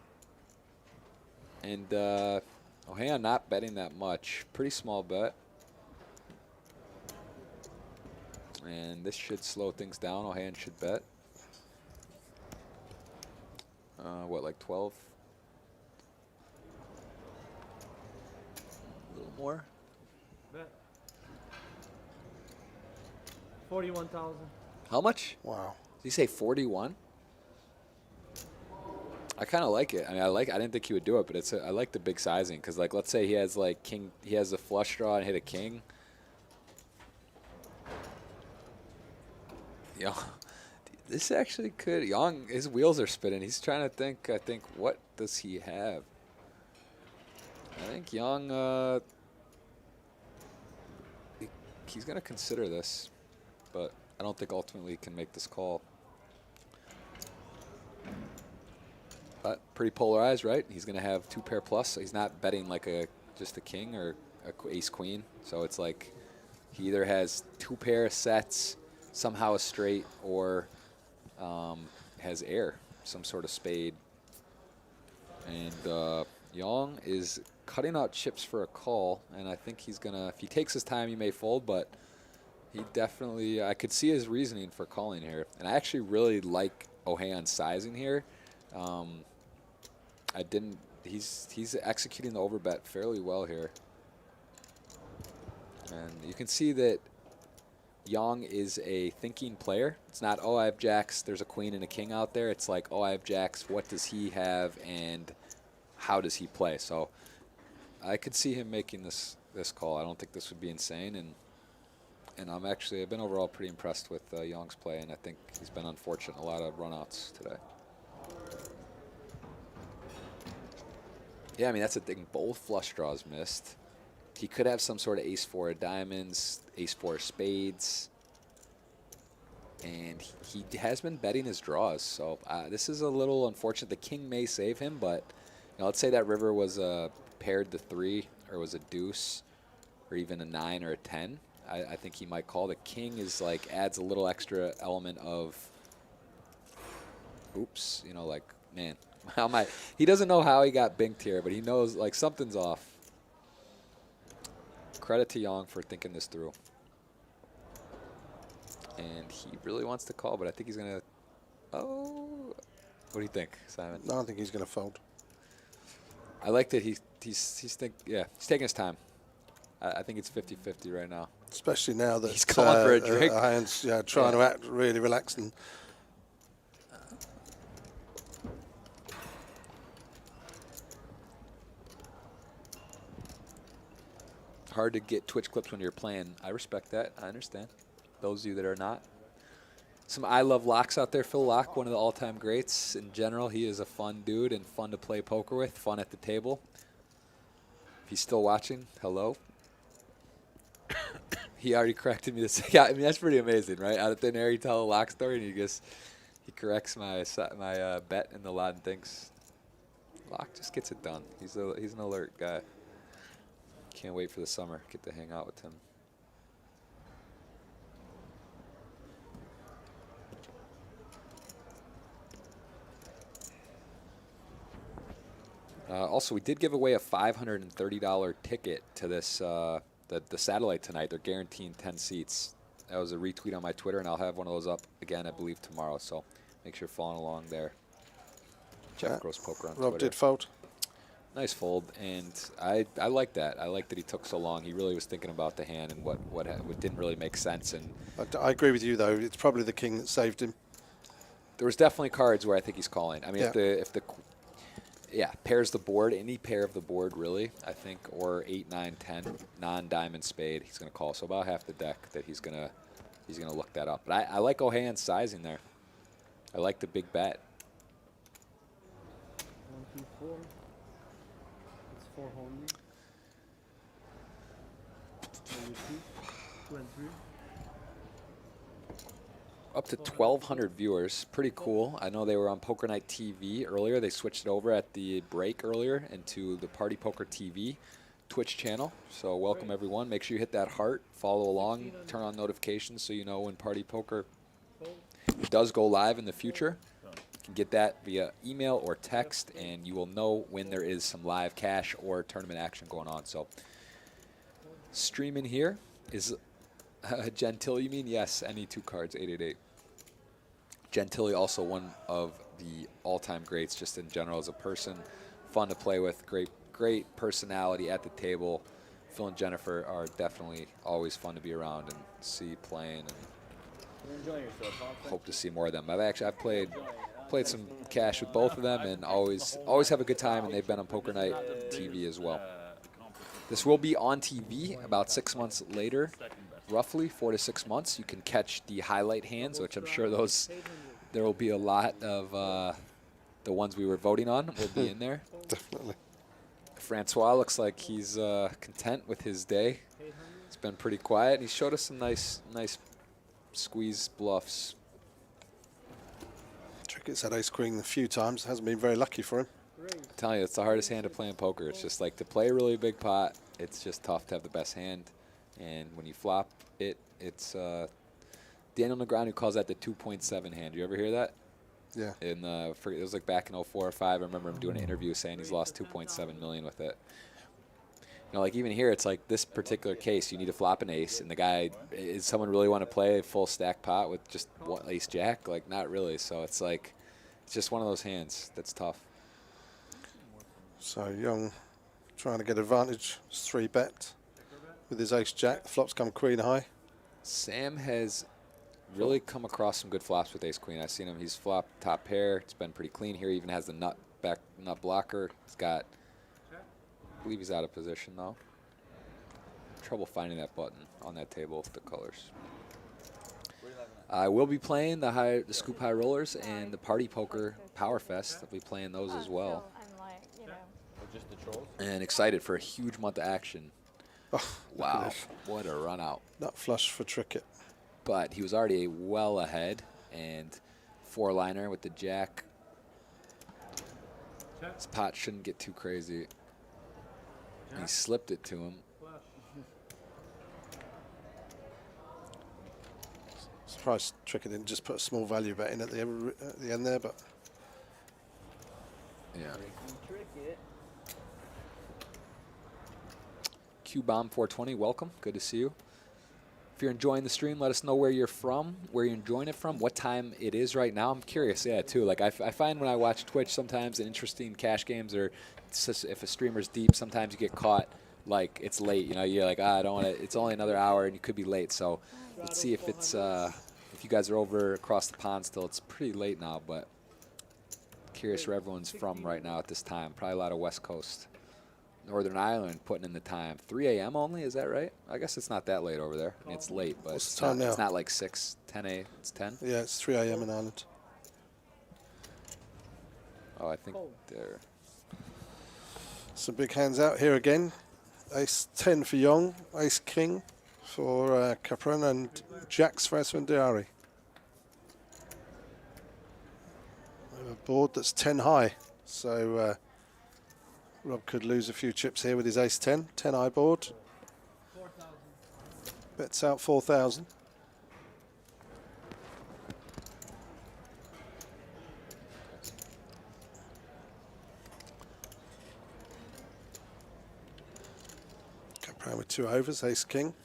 and Ohayon not betting that much. Pretty small bet. And this should slow things down. Ohayon should bet. What, like 12? A little more. Bet. 41,000. How much? Wow. Did you say 41? I kind of like it. I mean, I didn't think he would do it, but I like the big sizing because, like, let's say he has like king, he has a flush draw and hit a king. Yo, this actually could. Yong, his wheels are spinning. He's trying to think. I think, what does he have? I think Yong. He's gonna consider this, but I don't think ultimately he can make this call. But pretty polarized, right? He's going to have 2 pair plus, so he's not betting like just a king or a ace queen. So it's like He either has 2 pair of sets, somehow a straight, or has air, some sort of spade. And Yong is cutting out chips for a call, and I think he's gonna, if he takes his time, he may fold, but he definitely, I could see his reasoning for calling here. And I actually really like Ohayon sizing here. He's executing the overbet fairly well here. And you can see that Yong is a thinking player. It's not, oh, I have jacks, there's a queen and a king out there. It's like, oh, I have jacks, what does he have, and how does he play? So I could see him making this call. I don't think this would be insane. And I've been overall pretty impressed with Yong's play, and I think he's been unfortunate in a lot of runouts today. Yeah, I mean, that's the thing. Both flush draws missed. He could have some sort of ace-4 of diamonds, ace-4 of spades, and he has been betting his draws. So this is a little unfortunate. The king may save him, but let's say that river was paired to 3, or was a deuce, or even a 9 or a 10. I think he might call. The king is like adds a little extra element of, oops, like, man, how am I? He doesn't know how he got binked here, but he knows like something's off. Credit to Yong for thinking this through. And he really wants to call, but I think he's gonna. Oh, what do you think, Simon? No, I think he's gonna fold. I like that he's taking his time. I think it's 50-50 right now. Especially now that he's calling for a drink. Ohayen's trying to act really relaxed and. Hard to get Twitch clips when you're playing. I respect that. I understand. Those of you that are not. Some I Love Locks out there. Phil Locke, one of the all-time greats. In general, he is a fun dude and fun to play poker with, fun at the table. If he's still watching, hello. He already corrected me. Yeah, I mean, that's pretty amazing, right? Out of thin air, you tell a lock story, and he corrects my bet in the lot and thinks, Locke just gets it done. He's an alert guy. Can't wait for the summer. Get to hang out with him. Also, we did give away a $530 ticket to this the satellite tonight. They're guaranteeing 10 seats. That was a retweet on my Twitter, and I'll have one of those up again, I believe, tomorrow. So make sure you're following along there. Jeff Gross Poker on Rob Twitter. did fold. Nice fold, and I like that. I like that he took so long. He really was thinking about the hand and what didn't really make sense. And I agree with you though. It's probably the king that saved him. There was definitely cards where I think he's calling. I mean, if the pairs the board, any pair of the board really, I think, or 8, 9, 10, non-diamond spade, he's going to call. So about half the deck that he's gonna look that up. But I like Ohayen's sizing there. I like the big bet. 1, 2, 4. It's 4 only. 2 and 3. Up to 1,200 viewers. Pretty cool. I know they were on Poker Night TV earlier. They switched it over at the break earlier into the Party Poker TV Twitch channel. So welcome everyone. Make sure you hit that heart, follow along, turn on notifications so you know when Party Poker does go live in the future. You can get that via email or text, and you will know when there is some live cash or tournament action going on. So streaming here is Gentile, you mean? Yes, any 2 cards, 888. Gentile, also one of the all-time greats just in general as a person. Fun to play with, great personality at the table. Phil and Jennifer are definitely always fun to be around and see playing, and You're enjoying yourself, huh? hope to see more of them. I've played some cash with both of them and always have a good time, and they've been on Poker Night TV as well. This will be on TV about 6 months later. Roughly 4 to 6 months, you can catch the highlight hands, which I'm sure there will be a lot of the ones we were voting on will be in there. Definitely. Francois looks like he's content with his day. It's been pretty quiet. He showed us some nice squeeze bluffs. Trickett's had ace queen a few times. Hasn't been very lucky for him. I'm telling you, it's the hardest hand to play in poker. It's just like to play a really big pot, it's just tough to have the best hand. And when you flop it, it's Daniel Negreanu calls that the 2.7 hand. You ever hear that? Yeah. In it was like back in 04 or 5. I remember him doing an interview saying he's lost 2.7 million with it. You know, like even here, it's like this particular case, you need to flop an ace, and the guy, is someone really want to play a full stack pot with just one ace jack? Like, not really. So it's like, it's just one of those hands that's tough. So Yong trying to get advantage. It's 3-bet with his ace jack. The flops come queen high. Sam has really come across some good flops with ace queen. I've seen him. He's flopped top pair. It's been pretty clean here. He even has the nut blocker. He's got, I believe he's out of position though. Trouble finding that button on that table with the colors. I will be playing the Scoop High Rollers and the Party Poker Power Fest. I'll be playing those as well. Just the trolls? And excited for a huge month of action. Oh, wow, what a run out. Nut flush for Trickett. But he was already well ahead, and 4-liner with the jack. This pot shouldn't get too crazy. He slipped it to him. Surprised Trickett didn't just put a small value bet in at the end there, but yeah. Q-Bomb 420, welcome. Good to see you. If you're enjoying the stream, let us know where you're from, where you're enjoying it from, what time it is right now. I'm curious, yeah, too. Like I find when I watch Twitch, sometimes in interesting cash games, or if a streamer's deep, sometimes you get caught like it's late. You know, you're like, I don't want to. It's only another hour, and you could be late. So let's see if it's if you guys are over across the pond still. It's pretty late now, but curious where everyone's from right now at this time. Probably a lot of West Coast. Northern Ireland putting in the time. 3 a.m. only, is that right? I guess it's not that late over there. I mean, it's late, but what's the time now? It's not like 6, 10 a.m. It's 10? Yeah, it's 3 a.m. in Ireland. Oh, I think they're... Some big hands out here again. Ace 10 for Yong, Ace King for Capron, and Jacks for Esfandiari. A board that's 10 high, so Rob could lose a few chips here with his ace 10 high board. Bets out 4,000. Capron with 2 overs, ace king.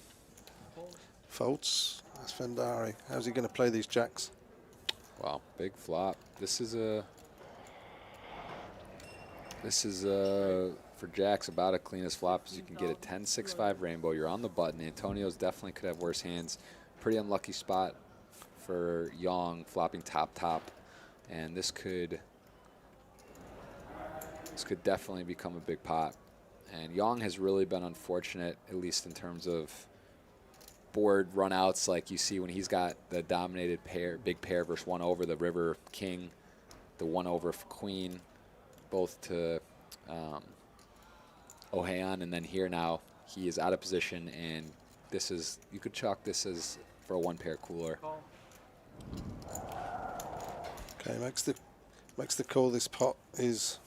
Folds, Esfandiari. How's he going to play these jacks? Wow, big flop. This is for jacks about as clean as flop as you can get. A 10-6-5 rainbow. You're on the button. Antonio's definitely could have worse hands. Pretty unlucky spot for Yong, flopping top, and this could definitely become a big pot. And Yong has really been unfortunate, at least in terms of board runouts, like you see when he's got the dominated pair, big pair versus 1 over, the river king, the 1 over queen, both to Oheon, and then here now he is out of position, and this is, you could chalk this as for a 1-pair cooler. Okay, makes the call. This pot is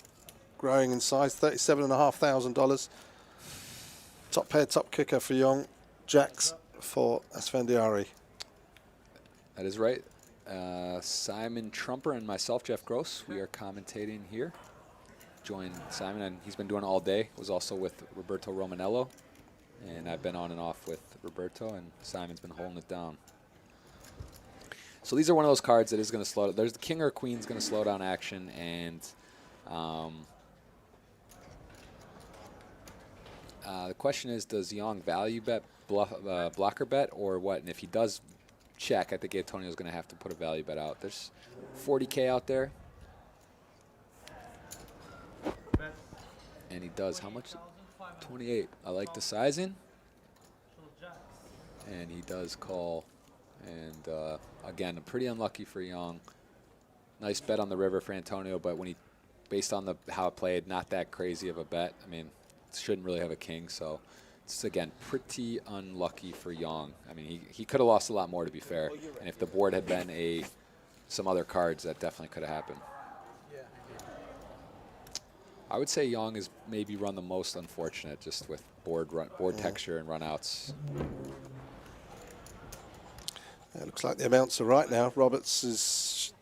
growing in size, $37,500. Top pair, top kicker for Yong, jacks for Esfandiari. That is right. Simon Trumper and myself, Jeff Gross, we are commentating here. Joined Simon, and he's been doing it all day. Was also with Roberto Romanello, and I've been on and off with Roberto, and Simon's been holding it down. So these are one of those cards that is going to slow. There's the king or queen's going to slow down action, and the question is, does Yong value bet, blocker bet, or what? And if he does check, I think Antonio's going to have to put a value bet out. There's 40K out there. And he does how much? 28. I like the sizing. And he does call. And again, pretty unlucky for Yong. Nice bet on the river for Antonio, but when he, based on how it played, not that crazy of a bet. I mean, shouldn't really have a king, so it's again pretty unlucky for Yong. I mean, he could have lost a lot more, to be fair. And if the board had been some other cards, that definitely could have happened. I would say Yong is maybe run the most unfortunate, just with board texture and runouts. It looks like the amounts are right now. Roberts is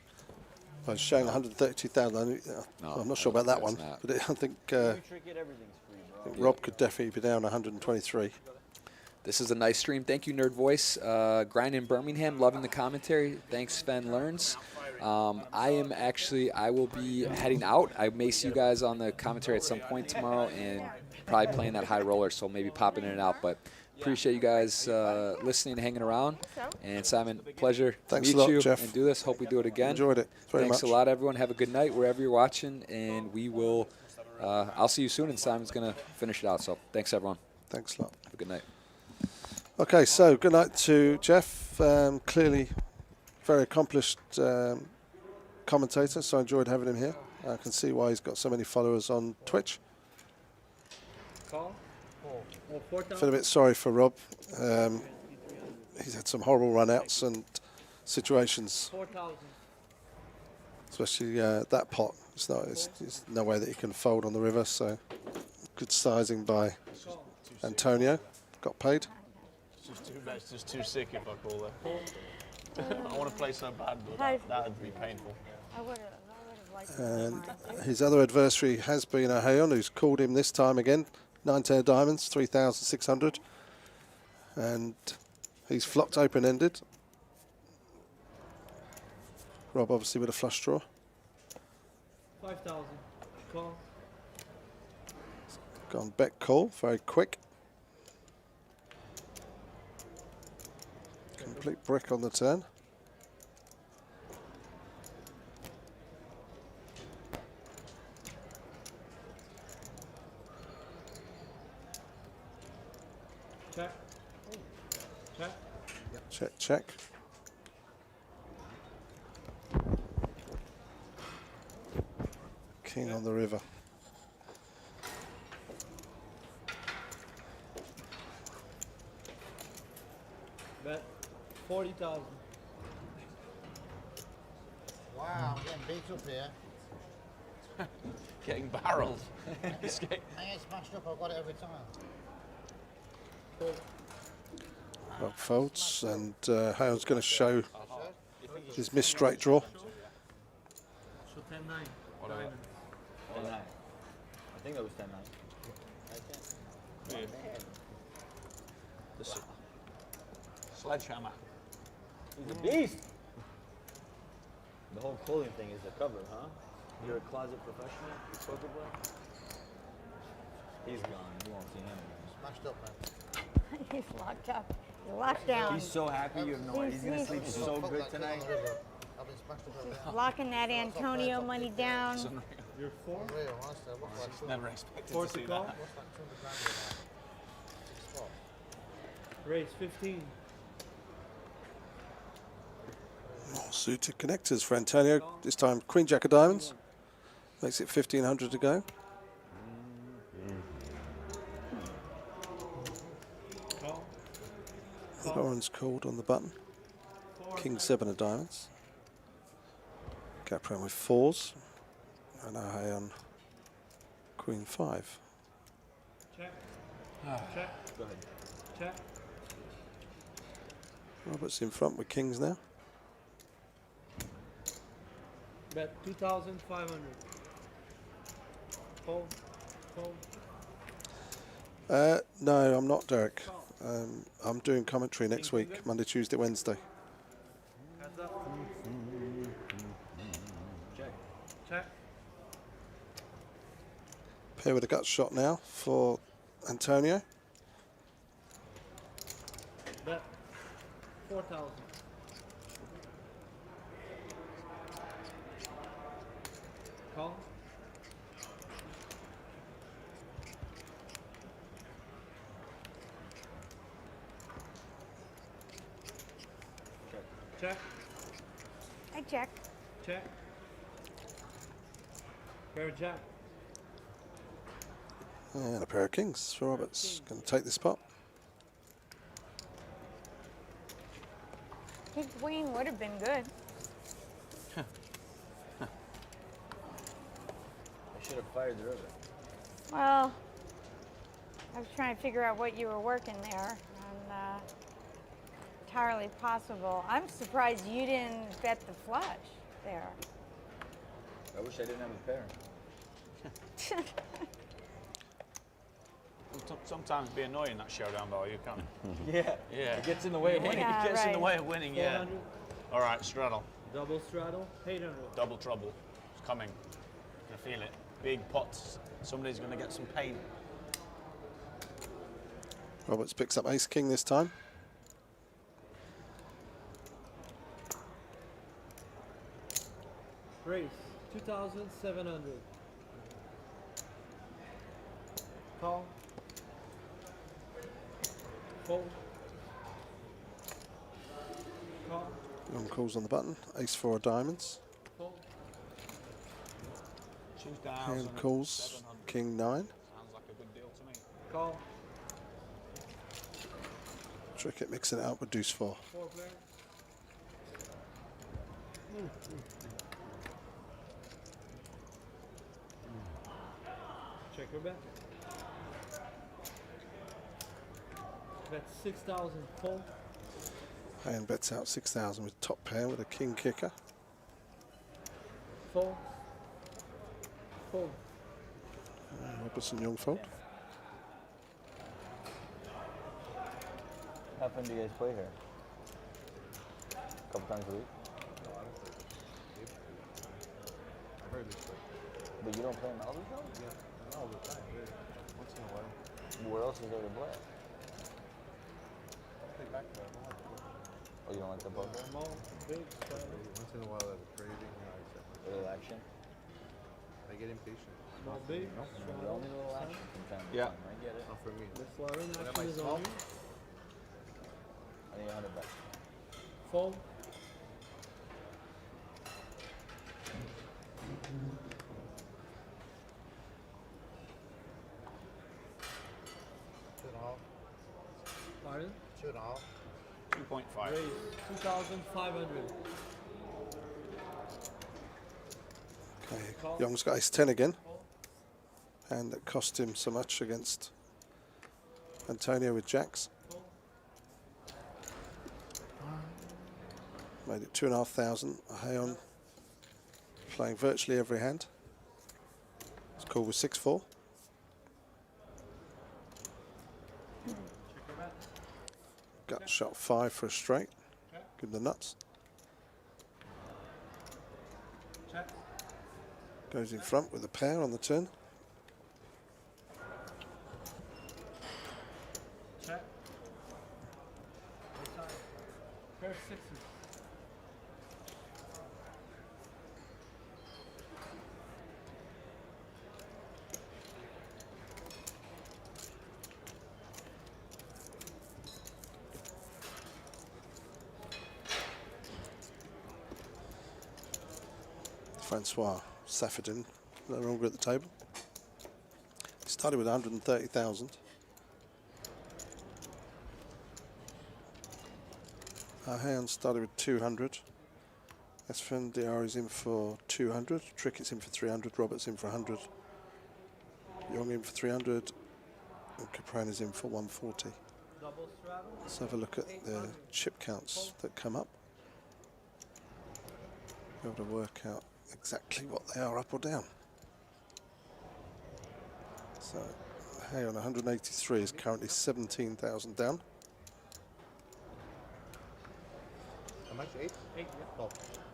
showing 132,000. No, I'm not I sure don't about that think one, it's not. but I think, Trickett, everything's free, bro. I think Rob could definitely be down 123. This is a nice stream. Thank you, Nerd Voice. Grind in Birmingham, loving the commentary. Thanks, Sven Learns. I will be heading out. I may see you guys on the commentary at some point tomorrow and probably playing that high roller, so maybe popping in and out. But appreciate you guys listening and hanging around. And Simon, pleasure Thanks to a meet lot, you Jeff. and do this. Hope we do it again. Enjoyed it very Thanks much. a lot, everyone. Have a good night wherever you're watching, and we will. I'll see you soon, and Simon's going to finish it out. So thanks, everyone. Thanks a lot. Have a good night. Okay, so good night to Jeff. Clearly very accomplished commentator, so I enjoyed having him here. I can see why he's got so many followers on Twitch. Call? Feel a bit sorry for Rob. He's had some horrible run-outs and situations, 4,000. especially that pot. It's no way that he can fold on the river, so good sizing by Antonio. Got paid. It's just too bad. It's just too sick if I call there. I want to play so bad, but that would be painful. I would have liked And mine. his other adversary has been Aheon, who's called him this time again. 9-10 diamonds, 3,600. And he's flopped open-ended. Rob obviously with a flush draw. 5,000. Call. Gone bet call, very quick. Complete brick on the turn. Check. Check. Check, check. King on the river. Bet 40,000. Wow, I'm getting beat up here. Getting barreled. I get smashed up, I've got it every time. Rob folds, and Haon's going to show his missed straight draw. So 10-9. Diamond. 10-9. I think that was 10-9. Sledgehammer. He's a beast. The whole clothing thing is the cover, huh? You're a closet professional, poker player. He's gone. You won't see him again. Smashed up, man. He's locked up. He's locked down. He's so happy. You have no idea. He's gonna sleep so good tonight. I've been smashed up over there. Locking that Antonio money down. You're 4. Real, honestly, I look like two- Never expected Four to to see call. that. what's that, 200 grand spot? Raise 15. More suited connectors for Antonio. This time Queen Jack of diamonds. Makes it 1,500 to go. Call. Lauren's called on the button. King 7 of diamonds. Capron with 4s. And Aheon Queen 5. Check. Check. Go ahead. Check. Robert's in front with kings now. Bet 2,500. Fold. Fold. No, I'm not, Derek. I'm doing commentary next week, Monday, Tuesday, Wednesday. Heads up. Check. Check. Pair with a gut shot now for Antonio. Bet 4,000. Call. Check. I check. Check. Pair of jack. And a pair of kings for Roberts. Going to take this pot. King Queen would have been good. I should have fired the river. Well, I was trying to figure out what you were working there, and entirely possible. I'm surprised you didn't bet the flush there. I wish I didn't have a pair. Sometimes be annoying that showdown though, you can't. Yeah. Yeah. It gets in the way of winning. Yeah, It gets in the right. way of winning, yeah. 400. All right, straddle. Double straddle. 800. Double trouble. It's coming. I feel it. Big pots. Somebody's going to get some pain. Roberts picks up ace king this time. Raise. 2,700. Call. Fold. Call. Yong calls on the button. Ace 4 of diamonds. Fold. 2,000. Hand calls. King 9. Sounds like a good deal to me. Call. Trickett mixing it up with deuce 4. 4 players. Check your bet. That's 6,000 full. Hand bets out 6,000 with top pair with a king kicker. Full. Full. Roberts and Yong fold. How often do you guys play here? A couple times a week? I heard this. But you don't play in all the shows? Yeah, not all the time. Once in a while. Where else is there to play? I play back there. Oh, you don't like the poker? Small, big, straddle. Once in a while, I have a craving. You know, I set my. A little action? I get impatient. Small, big, You straddle. only a little action from time to Yeah. time. I get it. Not for me. The flowering When am action I is small? on you. I need 100 bucks. Fold. Two and a half. Pardon? 2.5. 2.5. Raise. 2,500. Okay, Young's got ace 10 again. And that cost him so much against Antonio with jacks. Made it 2,500. Hayon playing virtually every hand. It's called with 6-4. Gut shot 5 for a straight. Give the nuts. Check. Goes in front with a pair on the turn. Check. Pair of sixes. Francois Safedin, no longer at the table. He started with 130,000. Our hand started with 200. Esfandiari's in for 200. Trickett's in for 300. Roberts in for 100. Yong in for 300. And Caprana's in for 140. Double straddle. Let's have a look at the chip counts that come up. Be able to work out exactly what they are, up or down. So, hey, on 183 is currently 17,000 down. How much? 8? 8, yeah. Oh.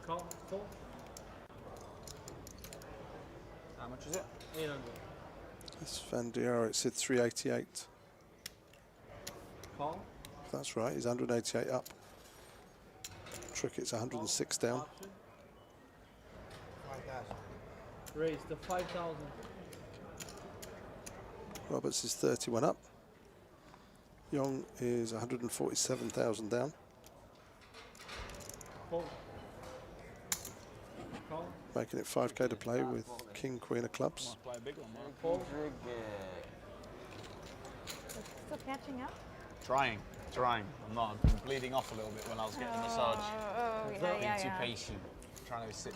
Call. Full. How much is it? 800. Esfandiari, it said 388. Call. That's right, he's 188 up. Trickett's 106 down. Option. 5,000. Raise to 5,000. Roberts is 31 up. Yong is 147,000 down. Fold. Call. Making it 5k to play with King, Queen of clubs. Play a big one, man. Fold. Still catching up? Trying. I'm not. I'm bleeding off a little bit when I was getting the massage. Oh, Being yeah, Being yeah, too yeah. patient. Trying to sit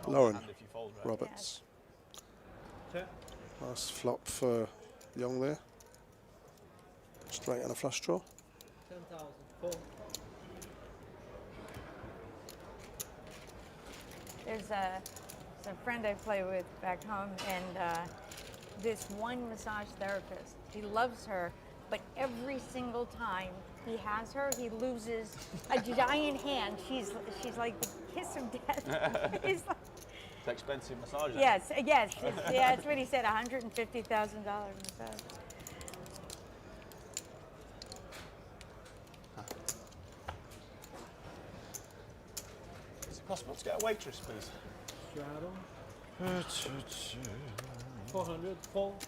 Lauren hand if you fold right. Roberts. Check. Nice flop for Yong there. Straight on a flush draw. 10,000. Full. There's a friend I play with back home, and this one massage therapist, he loves her, but every single time he has her, he loses a giant hand. She's like the kiss of death. He's like, It's expensive massage. yes, that's what he said, $150,000 massage. Is it possible to get a waitress, please? Straddle. 400. Full.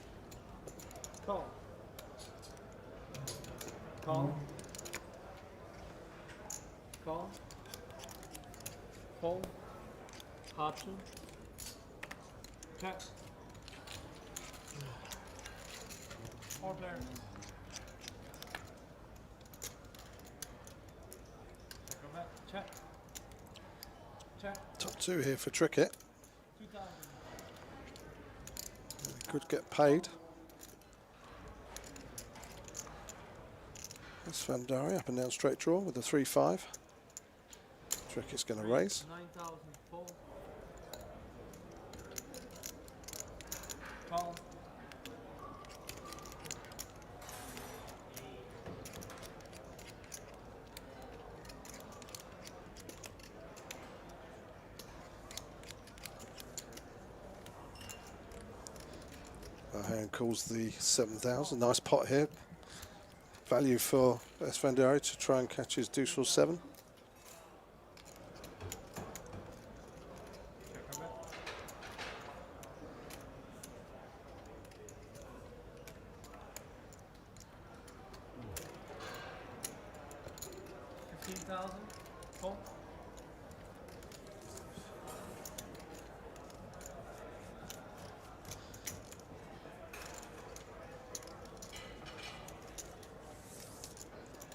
Call. Call. Call. Full. Option. Check. 4 players. Check. Check. Top 2 here for Trickett. 2,000. He could get paid. Esfandiari up and down straight draw with a 3-5. Trickett's going to raise. 9,000. Full. Call. Hand calls the 7,000. Nice pot here. Value for Esfandiari to try and catch his deuce or 7. Full.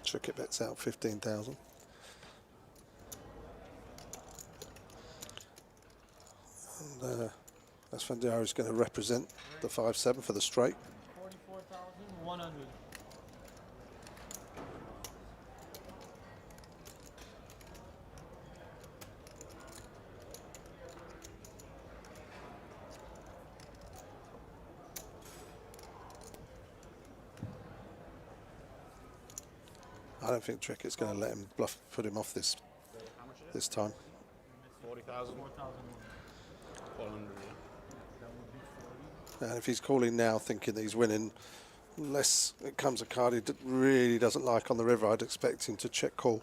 Trickett bets out 15,000. And Esfandiari is going to represent the 5-7 for the straight. 44,100. I don't think Trickett's going to let him put him off this time. 40,000. 400. And if he's calling now thinking that he's winning, unless it comes a card he really doesn't like on the river, I'd expect him to check call.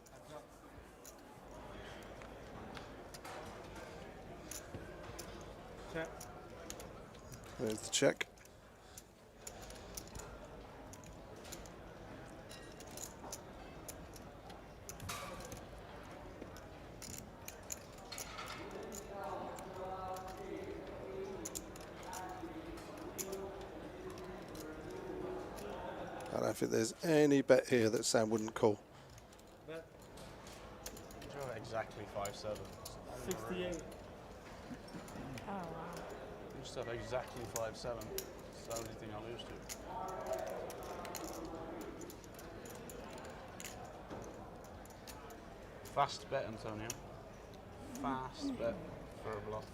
Check. There's the check. I don't think there's any bet here that Sam wouldn't call. Bet. Draw exactly 5-7. 68. Oh, wow. You just have exactly 5-7. It's the only thing I lose to. Fast bet, Antonio. Fast bet for a bluff.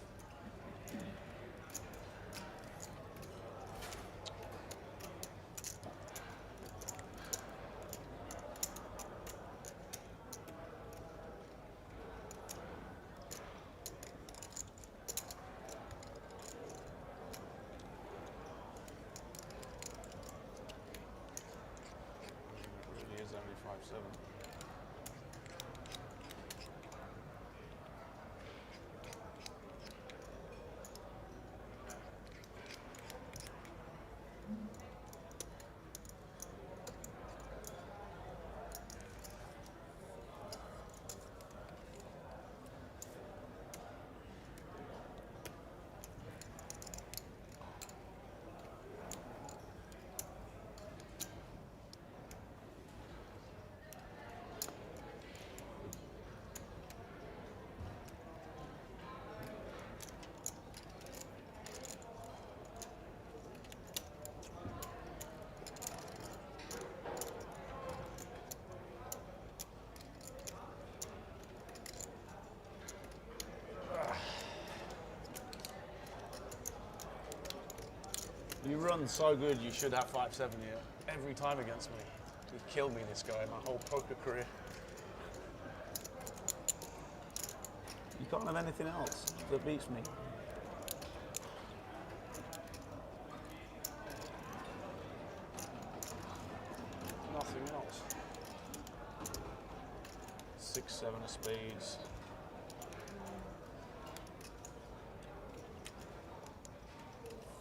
Really is only 5-7. You run so good, you should have 5-7 here every time against me. He killed me, this guy, my whole poker career. You can't have anything else that beats me. Nothing else. 6-7 of spades.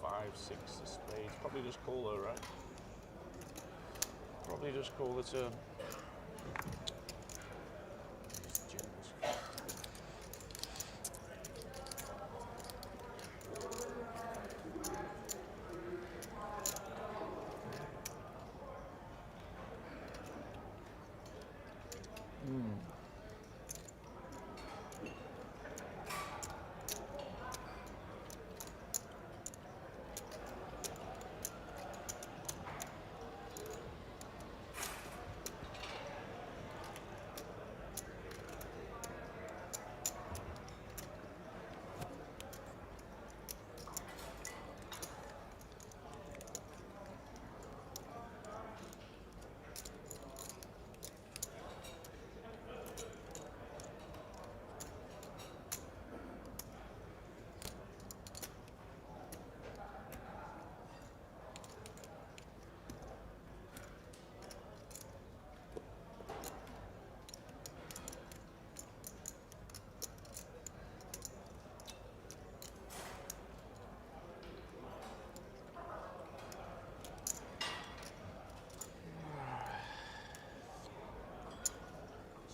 5-6 of spades. Probably just call though, right? Probably just call the turn.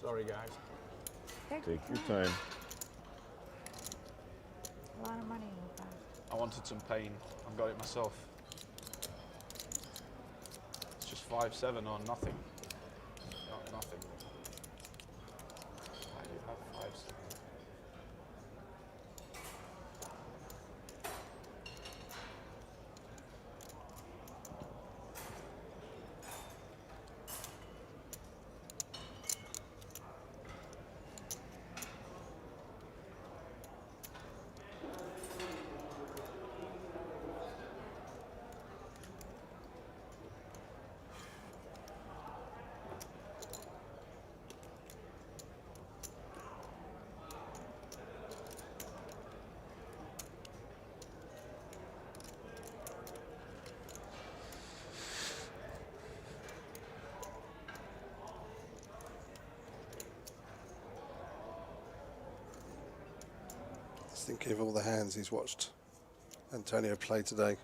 Sorry, guys. Take your time. A lot of money in the past. I wanted some pain. I've got it myself. It's just 5-7 or nothing. Not nothing. Why do you have 5-7? Just thinking of all the hands he's watched Antonio play today.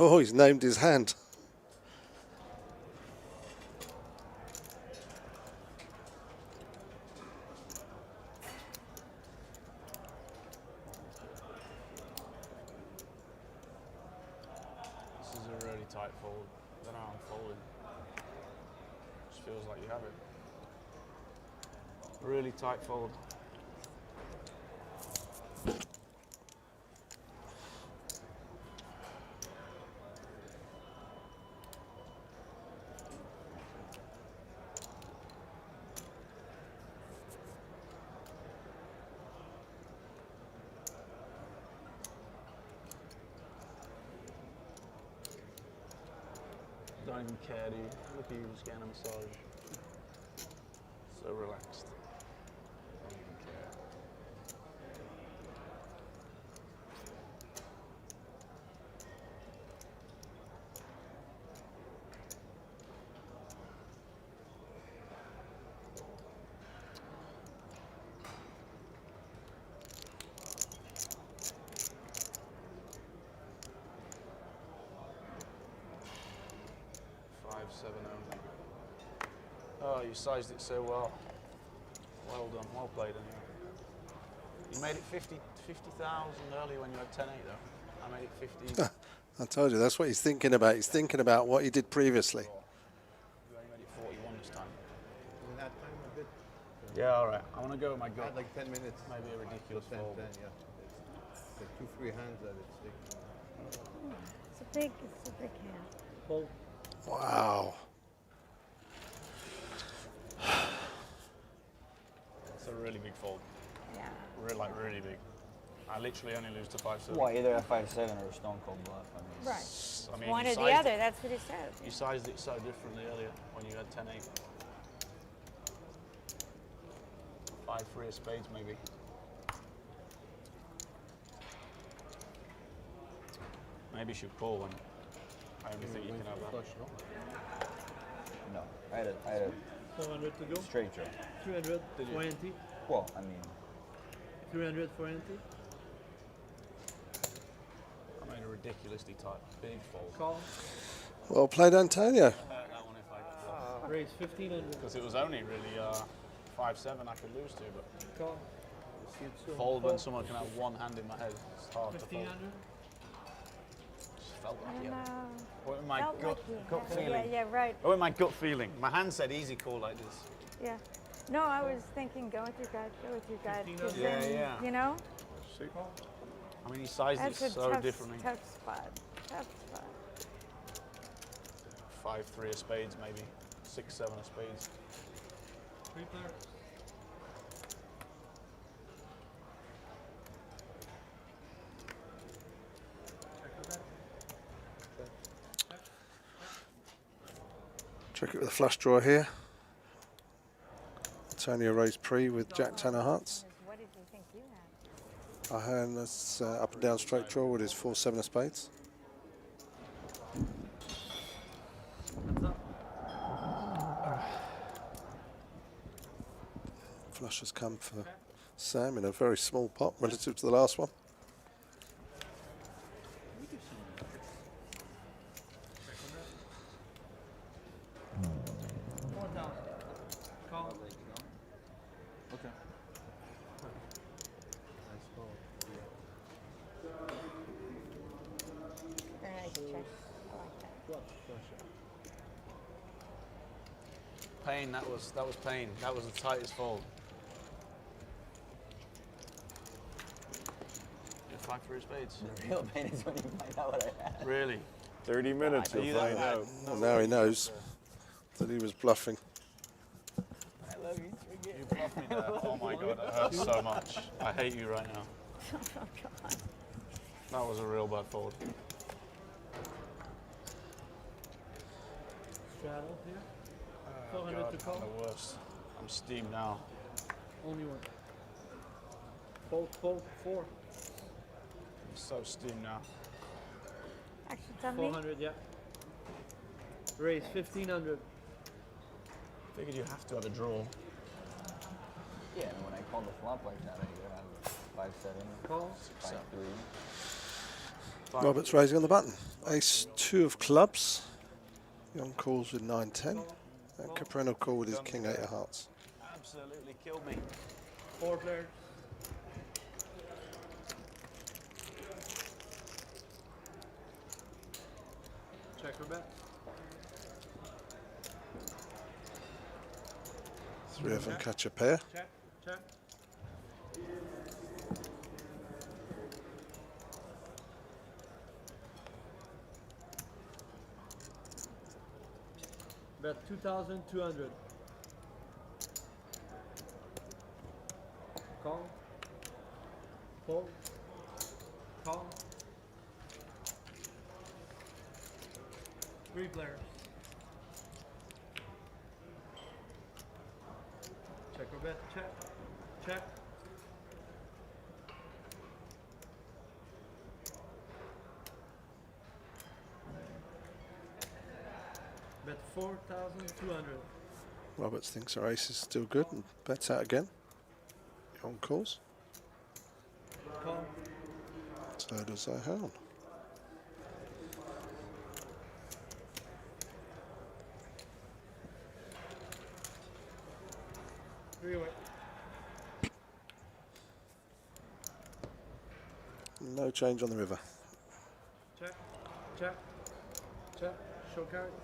Oh, he's named his hand. This is a really tight fold. I don't know how I'm folding. Just feels like you have it. Really tight fold. Don't even care, dude. Look at you just getting a massage. So relaxed. Don't even care. Oh, you sized it so well. Well done, well played anyway. You made it 50,000 earlier when you had 10-8 though. I made it 50. I told you, that's what he's thinking about. He's thinking about what he did previously. You only made it 41 this time. In that time a bit. Yeah, all right. I want to go with my I gut. had like 10 minutes. Maybe a ridiculous 10, fold. 10, yeah. It's like 2-3 hands that it's taking. It's a big hand. Fold. Wow. It's a really big fold. Yeah. Really big. I literally only lose to 5-7. Well, either a 5-7 or a stone cold bluff. I mean, Right. I mean, One you or the sized other. it- That's what he said. You sized it so differently earlier when you had 10-8. 5-3 of spades, maybe. Maybe you should call when I only think you can have that. Flush, no? no. I had a 400 to go. straight draw. 300 Did you? for ante. Well, I mean, 300 for ante. I made a ridiculously tight, big fold. Call. Well played, Antonio. That one if I could. Raise 1500. Because it was only really 5-7 I could lose to, but Call. See it soon. fold when someone can have one hand in my head. It's hard to fold. 1500. Just felt I like don't it. know. What in my Felt gut, like he gut had- feeling? Yeah, right. Oh, in my gut feeling. My hand said easy call like this. Yeah. No, I was thinking, go with your gut, go with your gut. 'cause 1500. Yeah, then, yeah. You know, I mean, he sized that's it a so tough, differently. tough spot. Tough spot. 5-3 of spades, maybe. 6-7 of spades. 3 players. Trickett with a flush draw here. Antonio raised pre with Jack 10 of hearts. What did you think you had? Our hand is up and down straight draw with his 4-7 of spades. Flush has come for Sam in a very small pot relative to the last one. Call. Okay. Nice call. Very nice check. I like that. Flush. Flush. Pain, that was pain. That was the tightest fold. Yeah, 5-3 of spades. the real pain is when you find out what I had. Really? 30 minutes, Are you'll you that find bad? out. Well, now he knows that he was bluffing. I love you, Trickett. You bluffed me there. Oh my god, that hurts so much. I hate you right now. Oh, God. That was a real bad fold. Straddle here. Oh 400 god, to call. I'm the worst. I'm steamed now. Only one. Fold, fold, 4. I'm so steamed now. Actually, tell me. 400, yeah. Raise 1500. Figured you have to have a draw. Yeah, and when I call the flop like that, I either have 5-7, Call. 5-3. Robert's raising on the button. Ace 2 of clubs. Yong calls with 9-10. And Capreno call with his King 8 of hearts. Absolutely killed me. 4 players. Check or bet. 3 of them catch a pair. Check. Check. Bet 2,200. Call. Fold. Call. 3 players. Check or bet. Check. Check. Bet 4,200. Roberts thinks our ace is still good and bets out again. Yong calls. Call. So does our hound. Three away. No change on the river. Check. Check. Check. Show cards.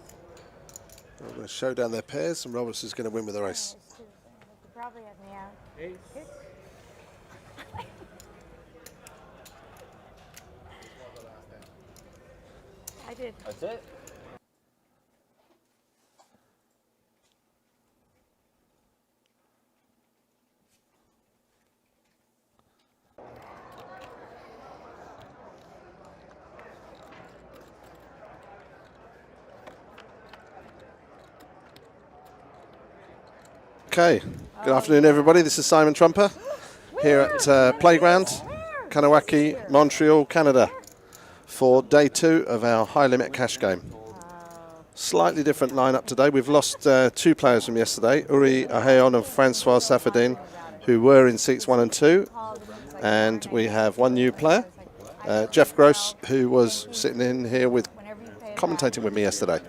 I'm going to show down their pairs, and Roberts is going to win with the race. You probably have me out. Ace. I did. That's it. Okay, good afternoon everybody. This is Simon Trumper here at Playground, Kanawaki, Montreal, Canada for day 2 of our high limit cash game. Slightly different lineup today. We've lost 2 players from yesterday, Uri Aheon and Francois Safadine, who were in seats 1 and 2. And we have one new player, Jeff Gross, who was sitting in here with commentating with me yesterday.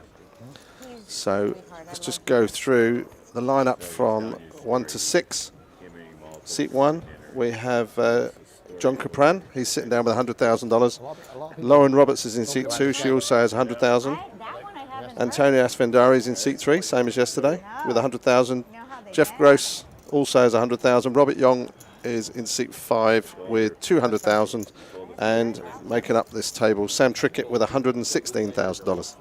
So let's just go through the lineup from 1 to 6. Seat 1, we have John Capran. He's sitting down with $100,000. Lauren Roberts is in seat 2. She also has $100,000. Antonio Esfandiari is in seat 3, same as yesterday, with $100,000. Jeff Gross also has $100,000. Robert Yong is in seat 5 with $200,000. And making up this table, Sam Trickett with $116,000.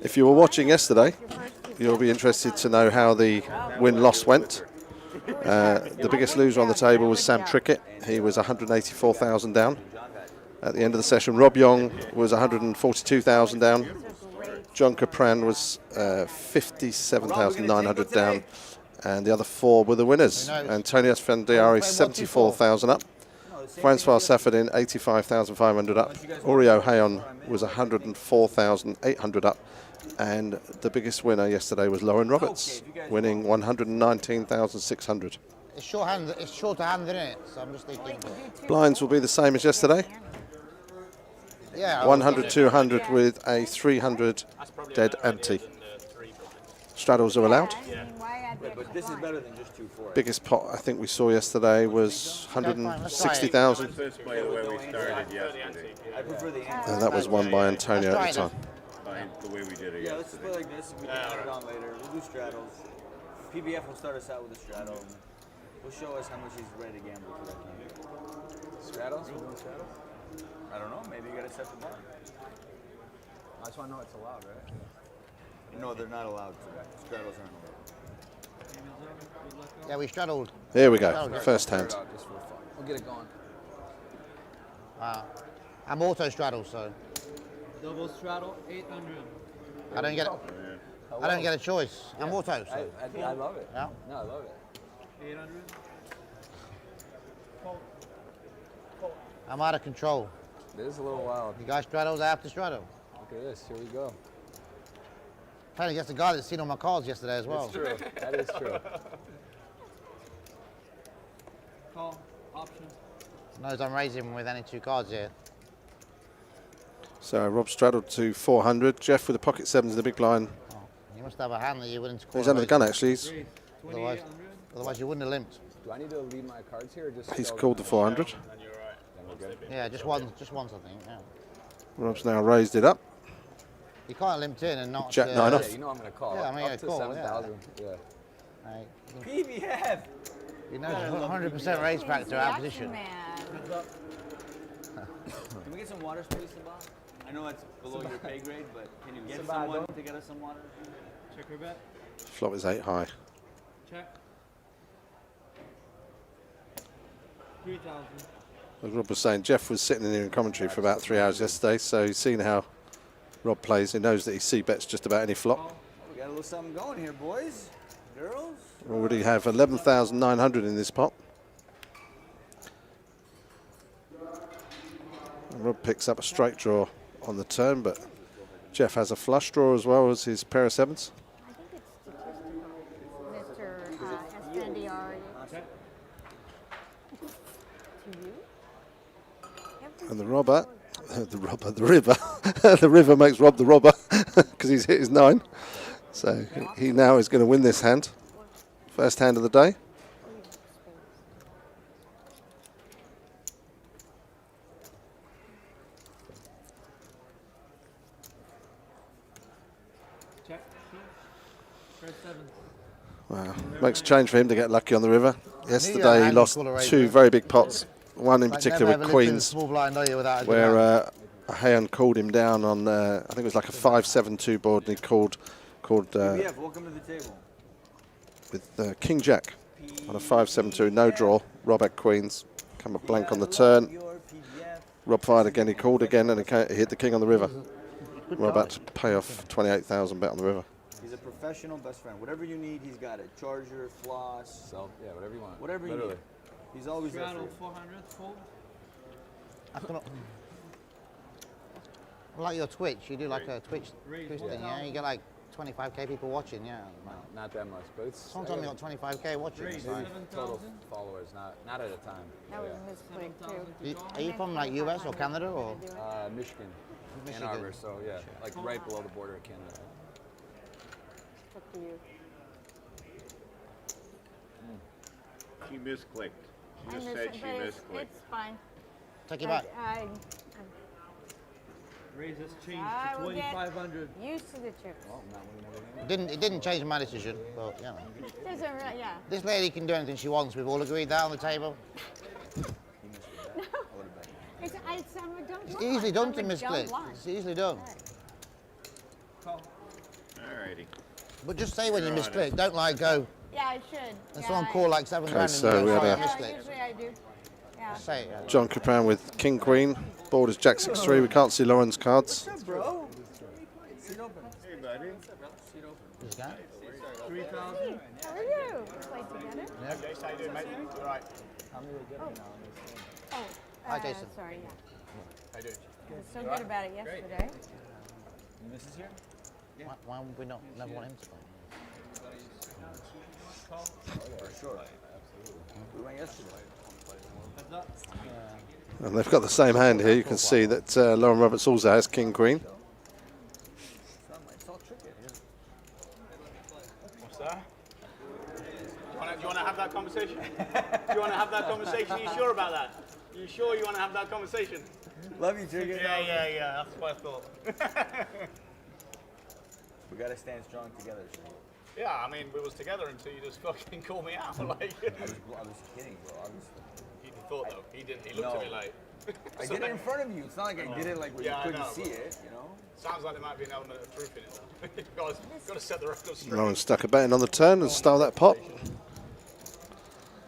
If you were watching yesterday, you'll be interested to know how the win-loss went. The biggest loser on the table was Sam Trickett. He was $184,000 down. At the end of the session, Rob Yong was $142,000 down. John Capran was $57,900 down. And the other 4 were the winners. Antonio Esfandiari, $74,000 up. Francois Safadine, $85,500 up. Oreo Hayon was $104,800 up. And the biggest winner yesterday was Lauren Roberts, winning $119,600. It's short-handed, isn't it? So I'm just thinking. Blinds will be the same as yesterday. Yeah. 100, 200 with a 300 dead empty. Straddles are allowed. But this is better than just 2-4. Biggest pot I think we saw yesterday was 160,000. This by the way we started yesterday. I prefer the And that was won by Antonio at the time. The way we did it Yeah, let's yesterday. play like this. We can add it on later. We'll do straddles. PBF will start us out with a straddle. Will show us how much he's ready to gamble for that game. Straddles? We're doing straddles? I don't know. Maybe you got to set the bar. I just want to know it's allowed, right? No, they're not allowed to. Straddles aren't allowed. Yeah, we straddled. Here we go, first hand. We'll get it going. I'm auto straddle, so Double straddle, 800. I don't get it. I don't get a choice. I'm auto. So. I love it. Yeah. No, I love it. 800. I'm out of control. It is a little wild. You guys straddles, I have to straddle. Look at this. Here we go. Playing against the guy that's seen all my cards yesterday as well. That's true. That is true. Call. Option. Knows I'm raising with any 2 cards here. So Rob straddled to 400. Jeff with the pocket 7s in the big line. Oh, you must have a hand that you're willing to call. He's under the gun actually. Otherwise you wouldn't have limped. Do I need to leave my cards here or just... He's called the 400. Then we're good. Yeah, just once I think. Yeah. Rob's now raised it up. You can't limp in and not. Jack 9 off. Yeah, you know I'm going to call. Yeah, I'm Up gonna to call, 7,000. Yeah. Right. PBF! You know, 100% raise back to our position. Can we get some water, please, Sabah? I know it's below your pay grade, but can you get someone to get us some water? Check her bet. Flop is 8 high. Check. 3,000. As Rob was saying, Jeff was sitting in here in commentary for about 3 hours yesterday, so he's seen how Rob plays. He knows that he c-bets just about any flop. We got a little something going here, boys. Girls. We already have 11,900 in this pot. And Rob picks up a straight draw on the turn, but Jeff has a flush draw as well as his pair of 7s. I think it's statistical, Mr. Esfandiari. To you? And the robber, the river, the river makes Rob the robber because he's hit his 9. So he now is going to win this hand. First hand of the day. Check. First 7. Wow. Makes a change for him to get lucky on the river. Yesterday he hand lost colour raise, 2 though. very big pots. One in Like, particular never with ever lived in a Queens, small blind, are you, without a good where hand? a hand called him down on, I think it was like a 5-7-2 board, and he called PBF, welcome to the table. with King Jack on a 5-7-2, no draw. Rob had Queens, come up blank on the turn. Rob fired again, he called again, and he hit the king on the river. Rob had to pay off 28,000 bet on the river. He's a professional best friend. Whatever you need, he's got it. Charger, floss, So yeah, whatever you want. whatever you Literally. need. He's always there for Straddle you. 400, fold. Like your Twitch, you do like a Twitch Raise thing, 1,000. yeah? You get like 25k people watching, yeah. No, not that much, but it's Sometimes you got 25k watching. Raise It's like, 7,000. total followers, not at a time. That was a misclick too. are you from like US or Canada or? Michigan, Ann Michigan. Arbor, so yeah, like right below the border of Canada. Up to you. She misclicked. She I just miss said it, she but misclicked. it's fine. Take it back. Raise has changed I to will get 2,500. used to the chips. It didn't change my decision, but you know. Doesn't really, yeah. This lady can do anything she wants. We've all agreed that on the table. It's, I'm a dumb It's blind. easily done I'm to a dumb misclick. blind. It's easily done. Alrighty. But just say when you You're on misclick. Don't like go. Yeah, I should. And yeah, someone call like 7 Okay, grand so and we you had go, a- sorry, I misclicked. usually I do. Yeah. Say it. Yeah. John Capran with King Queen. Board is Jack 6-3. We can't see Lauren's cards. What's up, bro? Seat open. Hey, buddy. Seat open. This guy? 3,000. How are you? Play together? Jason, how you doing, mate? All right. Oh, Hi, Jason. sorry, yeah. How you doing? I was so good about it yesterday. Mrs. here? Why would we not never want him to play? For sure. We went yesterday. And they've got the same hand here. You can see that Lauren Roberts also has King Queen. It's all Trickett. What's that? Do you want to have that conversation? Do you want to have that conversation? Are you sure about that? You sure you want to have that conversation? Love you, Trickett. Yeah. That's what I thought. We gotta stand strong together, Trickett. Yeah, I mean, we was together until you just fucking called me out. Like, I was kidding, bro. Obviously. he thought though. He didn't. He looked at me like. I did it in front of you. It's not like I did it like where Yeah, I you couldn't know, see but- it, you know? Sounds like there might be an element of truth in it though. got to set the record straight. Lauren stuck a button on the turn and stole that pot.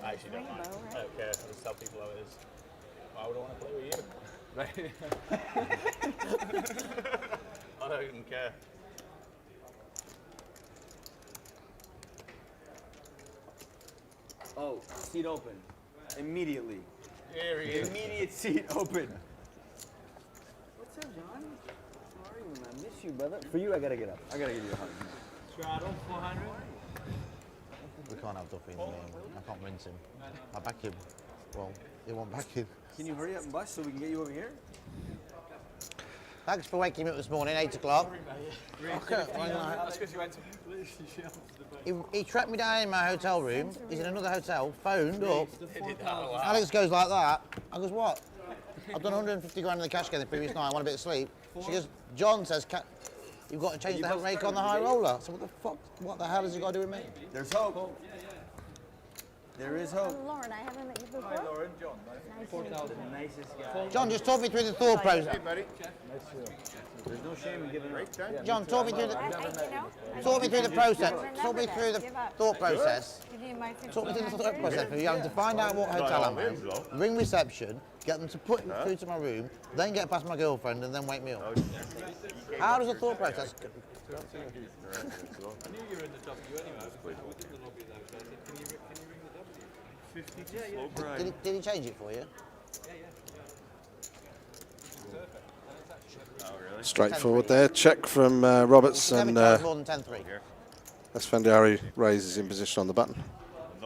I actually don't mind. I don't care. I just tell people how it is. Why would I want to play with you? I don't even care. Oh, seat open. Immediately. Here he is. Immediate seat open. What's up, John? How are you, man? I miss you, brother. For you, I gotta get up. I gotta give you a hug. Straddle 400. We can't have Duffy in the game. I can't rinse him. I back him. Well, he won't back him. Can you hurry up and bust so we can get you over here? Thanks for waking me up this morning, 8 o'clock. That's because you went to. He tracked me down in my hotel room. He's in another hotel, phoned up. Did that a lot. Alex goes like that. I goes, what? I've done 150 grand in the cash game the previous night. I want a bit of sleep. She goes, John says, you've got to change the rake on the high roller. So what the fuck? What the hell has he got to do with me? There's hope. There is hope. Lauren, I haven't met you before. Hi, Lauren. John. Nice to meet you. The nicest guy. John, just talk me through the thought process. Hey, buddy. There's no shame in giving up. John, talk me through the I talk me through the process. Remember Talk me that. through the Give up. thought process. Give you my Talk me through the thought 1,500. process. For you having to find out what hotel I'm in, though. ring reception, get them to put it through to my room, then get past my girlfriend, and then wake me up. How does the thought process? I knew you were in the W anyway. I was in the lobby though, so I said, can you ring the W? 50? Did he change it for you? Straightforward there. Check from Roberts, Never and charge more than 10-3. Esfandiari raises in position on the button.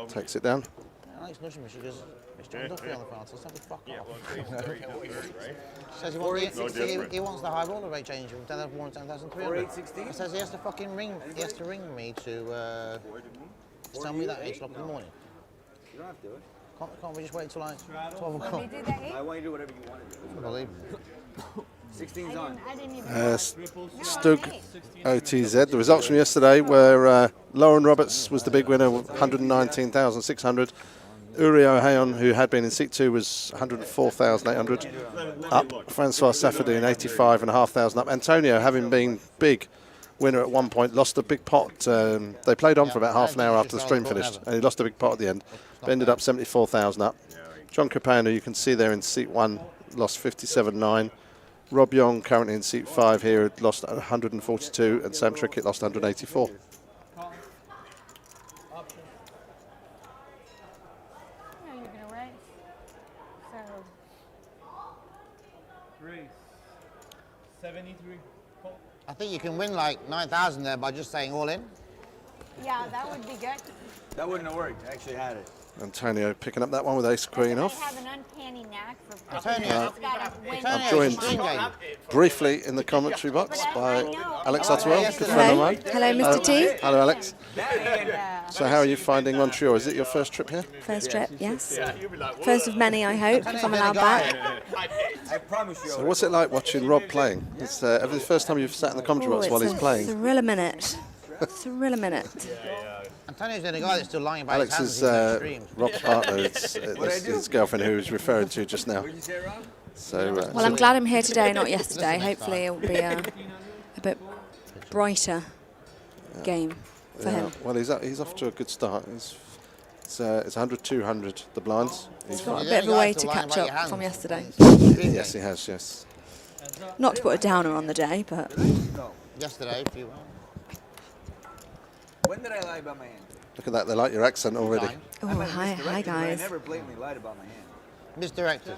Takes it down. Alex nudging me. She goes, Mr. John Duffy on the phone. So let's fuck Yeah, off. well, it's 33, right? She says No different. he wants the high roller rate change from 10,000 to 10,300. 4816? He says he has to fucking ring. He has to ring me to tell me that 8 o'clock in the morning. You don't have to do it. Can't we just wait till like 12 Let me o'clock? do that. I want you to do whatever you want to do. Unbelievable. 16's on. I didn't even Stug OTZ. The results from yesterday were Lauren Roberts was the big winner, 119,600. Uri O'Hayon, who had been in seat 2, was 104,800 up. Francois Safadine, 85,500 up. Antonio, having been big winner at one point, lost a big pot. They played on for about half an hour after the stream finished, and he lost a big pot at the end. But ended up 74,000 up. John Capano, you can see there in seat 1, lost 57.9. Rob Yong, currently in seat 5 here, had lost 142, and Sam Trickett lost 184. Race 73. I think you can win like 9,000 there by just saying all in. Yeah, that would be good. That wouldn't have worked. I actually had it. Antonio picking up that one with ace queen off. I have an uncanny knack for Antonio. I'm joined briefly in the commentary box by Alex Ottewell, good friend of mine. Hello, Mr. T. Hello, Alex. So how are you finding Montreal? Is it your first trip here? First trip, yes. First of many, I hope, if I'm allowed back. I promise you. So what's it like watching Rob playing? It's the first time you've sat in the commentary box while he's playing. Thrill a minute. Thrill a minute. Antonio's the only guy that's still lying about Alex his is hands. Rob's partner. It's his girlfriend who was referred to just now. So, Well, I'm glad I'm here today, not yesterday. Hopefully it will be a bit brighter game for him. Well, he's off to a good start. It's 100-200 the blinds. He's got a bit of a way to catch up from yesterday. Yes, he has. Yes. Not to put a downer on the day, but Yesterday, if you When did I lie about my hand? Look at that. They like your accent already. oh, hi I guys. never blatantly lied about my hand. misdirected.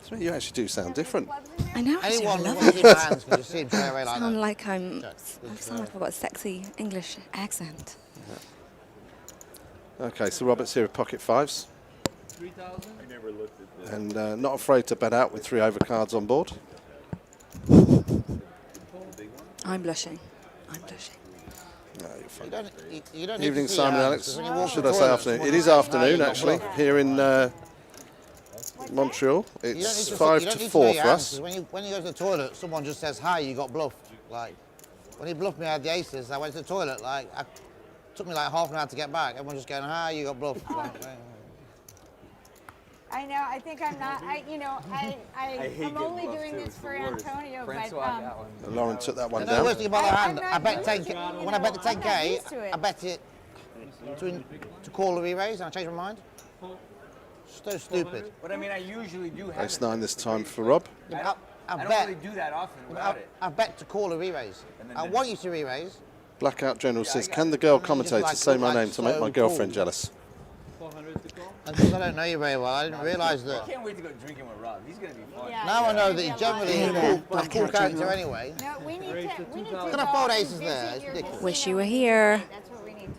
So you actually do sound different. I know. I do. I Anyone who love wants to it. keep my hands can just see him straight away like Sound that. like I sound like I've got a sexy English accent. Okay, so Robert's here with pocket fives. 3,000. I never looked at this. And not afraid to bet out with 3 overcards on board. I'm blushing. I'm blushing. No, you're fine. You don't need Evening, to see Simon your and hands, Alex. 'cause when you walk Should the I say toilet, afternoon? someone It is says, "Hey, afternoon, you got actually, blocked." here in Montreal. You don't It's need to 5 you don't to need to 4 know your for hands, us. 'cause when you go to the toilet, someone just says, "Hi, you got bluffed." Like when he bluffed me, I had the aces. I went to the toilet. Like took me like half an hour to get back. Everyone just going, "Hi, you got bluffed." Like, I know. I think I'm not. I'm only doing this for Antonio, but Lauren took that one the down. worst thing about the hand, I'm I bet not 10K. used to it, When I bet the I'm not 10K, used to it. I bet it to call the re-raise, and I changed my mind. So stupid. But I mean, I usually do have Ace it. 9 this time for Rob. I I don't bet. really do that often without it. I bet to call a re-raise. I want you to re-raise. Blackout General says, can the girl Just commentator like say look my like name to make so my girlfriend cool. jealous? 400 to call. And because I don't know you very well, I didn't realise I that. can't wait to go drinking with Rob. He's gonna be fun. Yeah. Now I know that Yeah, he's generally yeah. a cool Blackout character General. anyway. no, we need to. We need to. Can I go fold and aces there? visit It's your ridiculous. Wish casino you were and here. play. That's what we need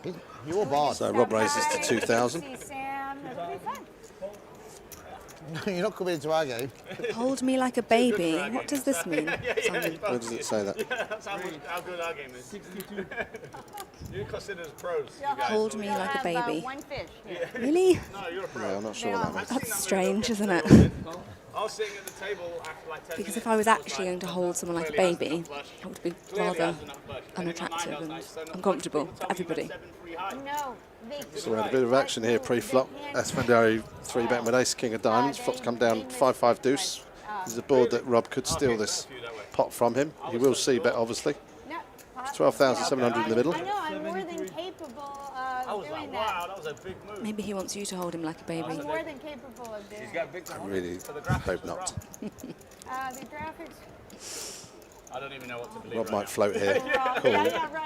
to do. You're barred. So Rob raises to Stop by, 2,000. See Sam. That'll be fun. No, you're not coming into our game. Hold me like a baby. What does this mean? Simon? Where does it say that? That's how good our game is. 62. You consider us pros. Hold me You'll like a have, baby. one fish here. Really? No, you're a pro. Yeah, I'm not sure what that means. That's strange, isn't it? I was sitting at the table after like 10 Because minutes. if I was actually going to hold someone like a baby, it would be rather unattractive and uncomfortable for everybody. No, So we had a bit of action here pre-flop. Esfandiari 3-betting with ace king of diamonds. Flop's come down 5-5 deuce. This is a board that Rob could steal this pot from him. He will c-bet, obviously. no. 12,700 in the middle. I know. I'm more than capable I of was doing like, that. wow, that was a big move. Maybe he wants you to hold him like a baby. I'm more than capable of doing He's it. got big I cojones. really hope not. The graphics. I don't even know what to believe. Rob might float here,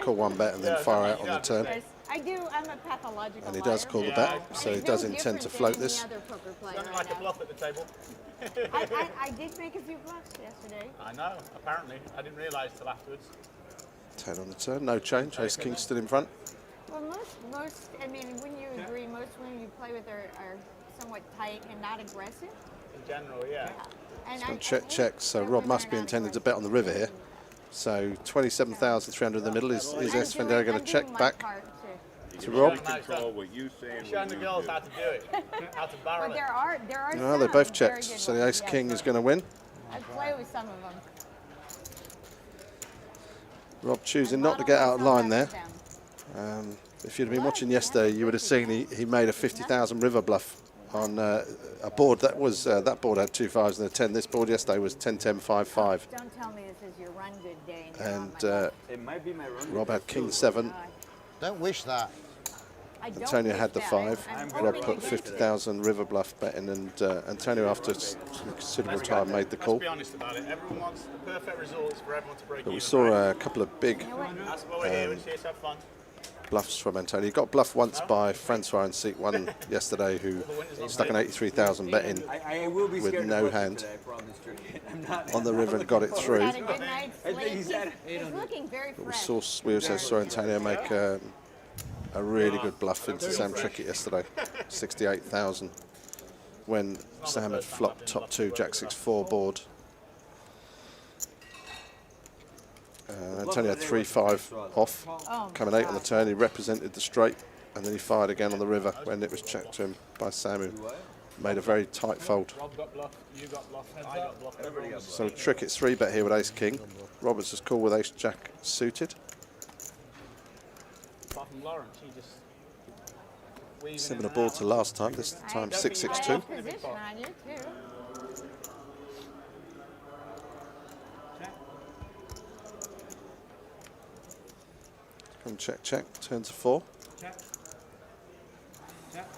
call one bet and then fire out on the turn. Yes, I do. I'm a pathological And he does liar. call the bet, so he There's does no intend to difference float than this. any other poker player Sounded I like a know. bluff at the table. I did make a few bluffs yesterday. I know, apparently. I didn't realise till afterwards. 10 on the turn, no change. Ace king still in front. Well, most. I mean, wouldn't you agree? Most women you play with are somewhat tight and not aggressive. In general, yeah. And And check. So Rob women must are be not intending to aggressive. bet on the river here. So 27,300 in the middle. Is Esfandiari going to check back to Rob? Control what you say and Showing what the you girls do. how to do it, how to barrel But it. there are No, they some both very checked. good So the ones, ace yes. king is going to win. I'd play with some of them. Rob choosing not to get out of line there. If you'd have been watching yesterday, you would have seen he made a 50,000 river bluff on a board that was that board had 2 5s and a 10. This board yesterday was 10 10 5 5. Don't tell me this is your run good day. And It might be my run. Rob had king 7. Don't wish that. Antonio had the 5. Rob put 50,000 river bluff betting, and Antonio, after considerable time, made the call. Let's be honest about it. Everyone wants the perfect results for everyone to break But we even, saw right? a couple of big That's what we're here. Cheers, have fun. bluffs from Antonio. He got bluffed once by Francois in seat 1 yesterday, who stuck an 83,000 bet in I will be with scared no to push hand today, I promise, Trickett. I'm not. on the river and got it through. Had a good night's I think sleep. he's had He's looking very But fresh. we also saw Antonio make a really good bluff into Sam Trickett yesterday, 68,000, when Sam had flopped top 2 Jack 6-4 board. Antonio had 3-5 off, coming 8 on the turn. He represented the straight, and then he fired again on the river when it was checked to him by Sam, who made a very tight fold. Rob got bluffed, you got bluffed, I got bluffed, everybody got bluffed. So Trickett's 3-bet here with Ace King. Roberts is cool with Ace Jack suited. Apart from Lawrence, he just weaving Similar in and board out. to last time, this time 6-6-2. Position on you too. Come check, check, turn to 4. Check. Check.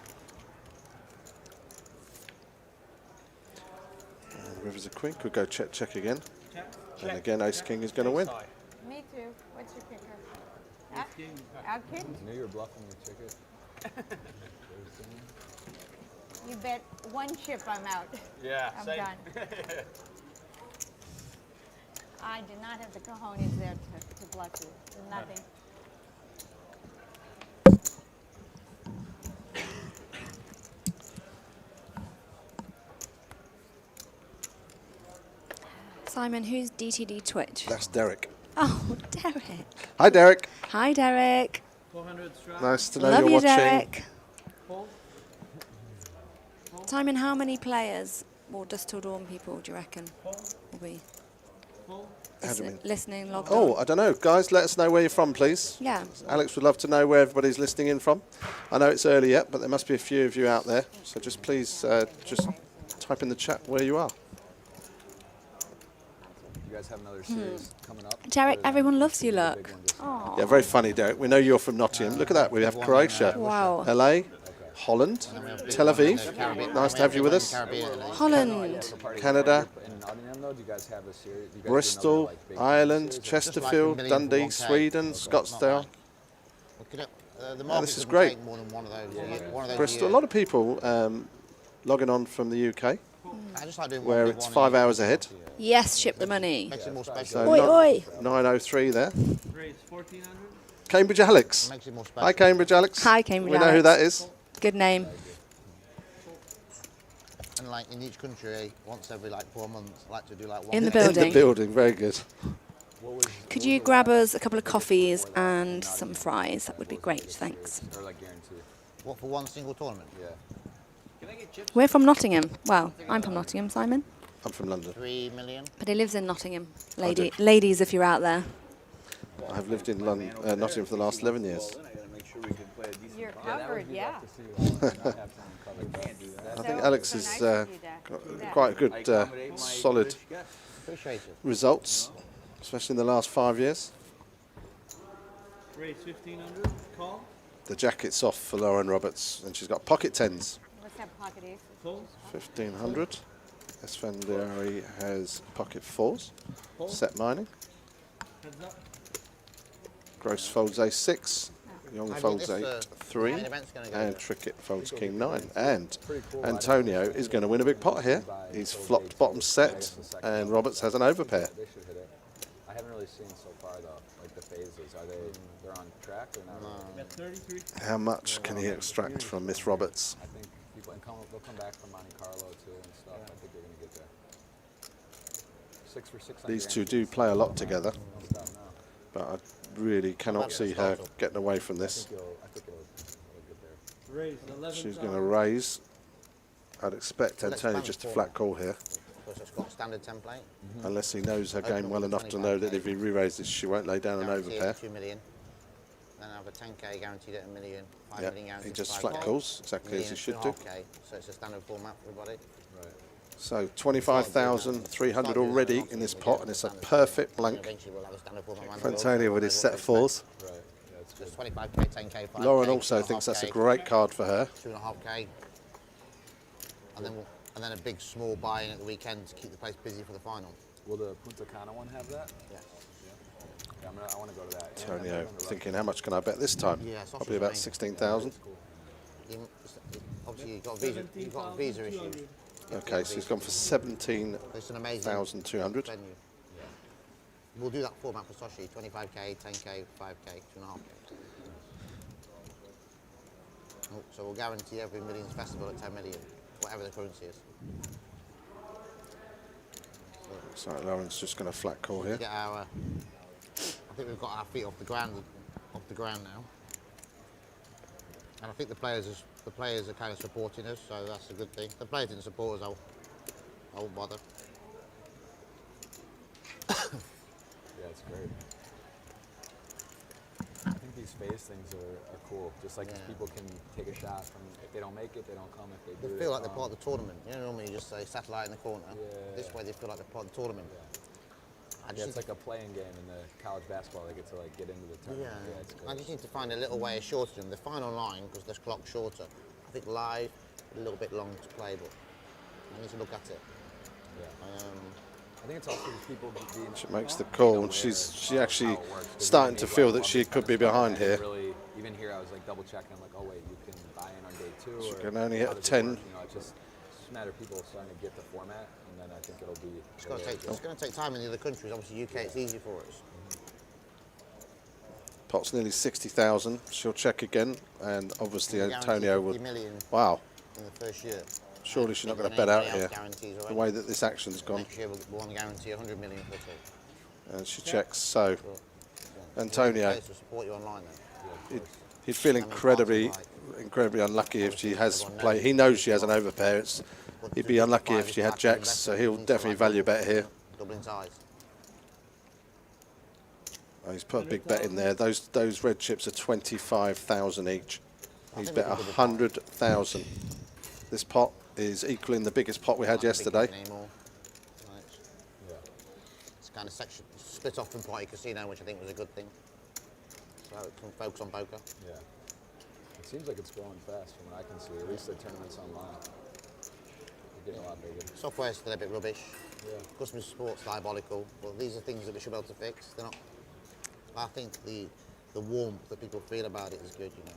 And River's a queen, could go check, check again. Check. And again, Ace King is going to win. Me too. What's your kicker? Out kick? I knew you were bluffing your ticket. You bet 1 chip I'm out. Yeah, I'm same. done. I did not have the cojones there to bluff you. Nothing. Simon, who's DTD Twitch? That's Derek. Oh, Derek. Hi, Derek. Hi, Derek. 400 strike. Nice to know Love you're you, watching. Derek. Fold. Simon, how many players, or Dust Till Dawn people, do you reckon will be Fold. How do you mean? listening, logged Oh, on? I don't know. Guys, let us know where you're from, please. Yeah. Alex would love to know where everybody's listening in from. I know it's early yet, but there must be a few of you out there. So just please just type in the chat where you are. You guys have another series coming up? Derek, Other than everyone loves you, the big look. one just- Oh. Yeah, very funny, Derek. We know you're from Nottingham. Look at that. We have Croatia, Wow. LA, Holland, Tel Aviv. Nice to have you with us. Holland. Canada, In Nottingham, though, do you guys have a series? Do you guys do Bristol, another, like, big Ireland, series? Chesterfield, Dundee, Sweden, Scottsdale. The this is great. More than one of those. Bristol. A lot of people logging on from the UK, I just like doing one where with it's one 5 each. hours ahead. Yes, ship the money. Makes it more special. So Oi, oi. 9:03 there. Raise 1400. Cambridge Alex. Makes it more special. Hi, Cambridge Alex. Hi, Cambridge We know who Alex. that is. Good name. And like in each country, once every like 4 months, I like to do like one. In the In the building. building, very good. Could you grab us a couple of coffees and some fries? That would be great, thanks. Or like guaranteed? What, for one single tournament? Yeah. We're from Nottingham. Well, I'm from Nottingham, Simon. I'm from London. 3 million. But he lives in Nottingham. do. Ladies, if you're out there. I've lived in London, Nottingham for the last 11 years. You're covered, yeah. I think Alex has got quite a good, solid Appreciate it. results, especially in the last 5 years. Raise 1500. Call. The jacket's off for Lauren Roberts, and she's got pocket tens. Let's have pocket aces. Fold. 1500. Esfandiari has pocket 4s. Set mining. Heads up. Gross folds A6. Yong I folds think this, 8-3. main event's gonna go And there. Trickett folds King 9. And Antonio is going to win a big pot here. He's flopped bottom set, and Roberts has an overpair. They should hit it. I haven't really seen so far, though, like the phases. They're on track or not? At 33. How much can he extract from Miss Roberts? I think people they'll come back from Monte Carlo, too, and stuff. I think they're going to get there. 6 for 6 on These two guarantee. do play a lot together, Don't stop now. but I really cannot see her getting away from this. I think it'll get there. Raise 11. She's going to raise. I'd expect Antonio just to flat call here. because it's got a standard template. Unless he knows her Open game up well with enough to know that 25K. if he re-raises, she won't lay down an Guaranteed overpair. at 2 million. Then I have a 10k guaranteed at 1 million. 5 Yeah, million he guaranteed. just at flat 5K, calls exactly as he should do. 2.5K, so it's a standard format for everybody. So 25,300 already in this pot, and it's a perfect blank Eventually we'll have a standard format. for Antonio with his set of fours. There's 25k, 10k, 5k. Lauren also thinks that's a great card for her. 2.5k. And then a big small buy-in at the weekend to keep the place busy for the final. Will the Punta Cana one have that? Yeah. Yeah, I want to go to that. Antonio thinking, how much can I bet this time? Yeah, it's Probably about amazing. 16,000. Obviously you've got visa issues. Okay, so he's gone for It's an amazing 17,200. venue. We'll do that format for Sochi, 25k, 10k, 5k, 2.5k. So we'll guarantee every Millions Festival at 10 million, whatever the currency is. So Lauren's just going to flat call We here. get our, I think we've got our feet off the ground now. And I think the players are kind of supporting us, so that's a good thing. If the players didn't support us, I won't bother. Yeah, it's great. I think these phase things are cool. Just like people can take a shot from, if they don't make it, they don't come. If they do, They feel like they're part of the tournament. You know, normally you just say satellite in the corner. This way they feel like they're part of the tournament. It's like a playing game in the college basketball. They get to like get into the tournament. Yeah, it's I just need to find a little way of shortening them. The final line, because this clock's shorter. I think live, a little bit long to play, but I need to look at it. Yeah. I think it's also just people being. She makes the call, and she's actually starting to feel that she could be behind here. Really, even here, I was like double checking. I'm like, oh wait, you can buy in on day 2. She or can only hit how a does it 10. work? You know, it's just a matter of people starting to get the format, and then I think it'll be. It's going to take time in the other countries. Obviously, UK, it's easy for us. Pot's nearly 60,000. She'll check again, and obviously Guaranteed Antonio 50 would. million Wow. in the first year. Surely she's not going to Bigger bet than out anybody here. else guarantees The already. way that this action's gone. Next year we'll want to guarantee 100 million for two. And she checks. So Antonio, Players will support you online then. he'd feel incredibly unlucky if she has played. He knows she has an overpair. He'd be unlucky if she had jacks, so he'll definitely value bet here. Doubling size. Oh, he's put a big bet in there. Those red chips are 25,000 each. He's bet 100,000. This pot is equaling the biggest pot we had yesterday. It's kind of split off from Party Casino, which I think was a good thing. So it can focus on poker. Yeah. It seems like it's growing fast from what I can see. At least the tournaments online. They're getting a lot bigger. Software's still a bit rubbish. Yeah. Customer support's diabolical. But these are things that we should be able to fix. They're not. I think the warmth that people feel about it is good, you know.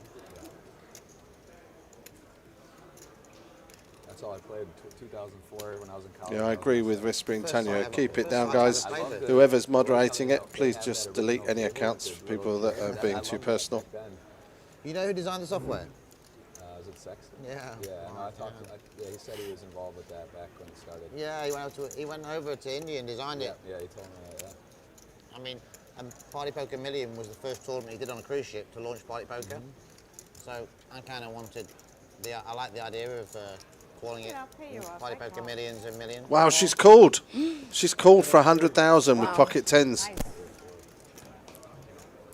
That's all I played 2004 when I was in college. Yeah, I agree with Whispering Antonio. Keep it down, guys. Whoever's moderating it, please just delete any accounts for people that are being too personal. You know who designed the software? Is it Sexton? Yeah. Yeah, no, I talked to he said he was involved with that back when it started. Yeah, he went over to India and designed it. Yeah, he told me that, yeah. I mean, Party Poker Million was the first tournament he did on a cruise ship to launch Party Poker. So I kind of wanted, I like the idea of calling it Party Poker Millions and Millions. Wow, she's called. She's called for 100,000 with pocket tens.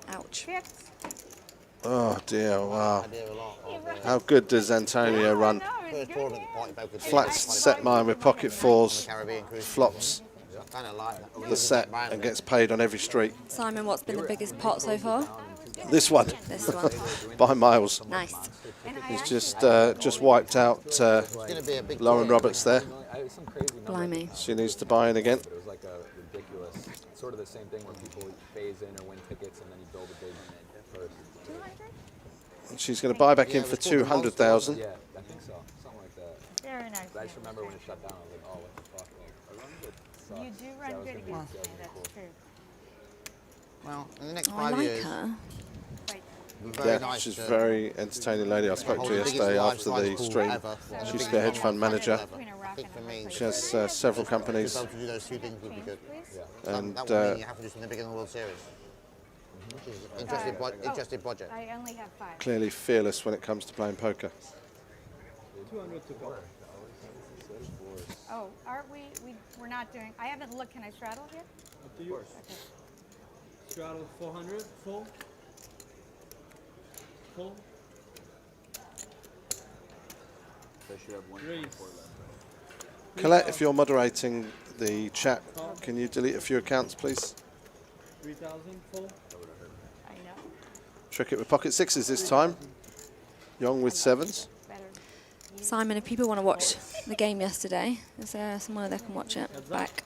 Ouch. Oh dear, wow. How good does Antonio run? First tournament that Party Poker did. Flats set mine with pocket fours, Caribbean cruise ship. flops I kind of like that. the set and gets paid on every street. Simon, what's been the biggest pot so far? This one. This one. By miles. Nice. He's just wiped out Lauren Roberts there. Blimey. She needs to buy in again. It was like a ridiculous, sort of the same thing where people phase in or win tickets and then you build a big purse. She's going to buy back in for 200,000. Yeah, I think so. Something like that. Very nice. I just remember when it shut down, I was like, oh, what the fuck? Like, I run good. Sucks. You do run good against me, that's true. Well, in the next Oh, 5 I like years, her. very Yeah, nice she's to a very entertaining lady. I spoke to her yesterday after the stream. She's the hedge fund manager. I think for me, She has several companies. to be able to do those two things would be good. And that would mean you have to do something bigger than the World Series. Which is an interesting project. I only have 5. clearly fearless when it comes to playing poker. 200 to go. Oh, Oh, aren't we? We're not doing. I haven't looked. Can I straddle yet? Up to you. Okay. Straddle 400, full. Full. They should have one Raise. left. Colette, if you're moderating the chat, can you delete a few accounts, please? 3,000, full. I know. Trickett with pocket sixes this time. Yong with sevens. Better. Simon, if people want to watch the game yesterday, is there somewhere they can watch it back?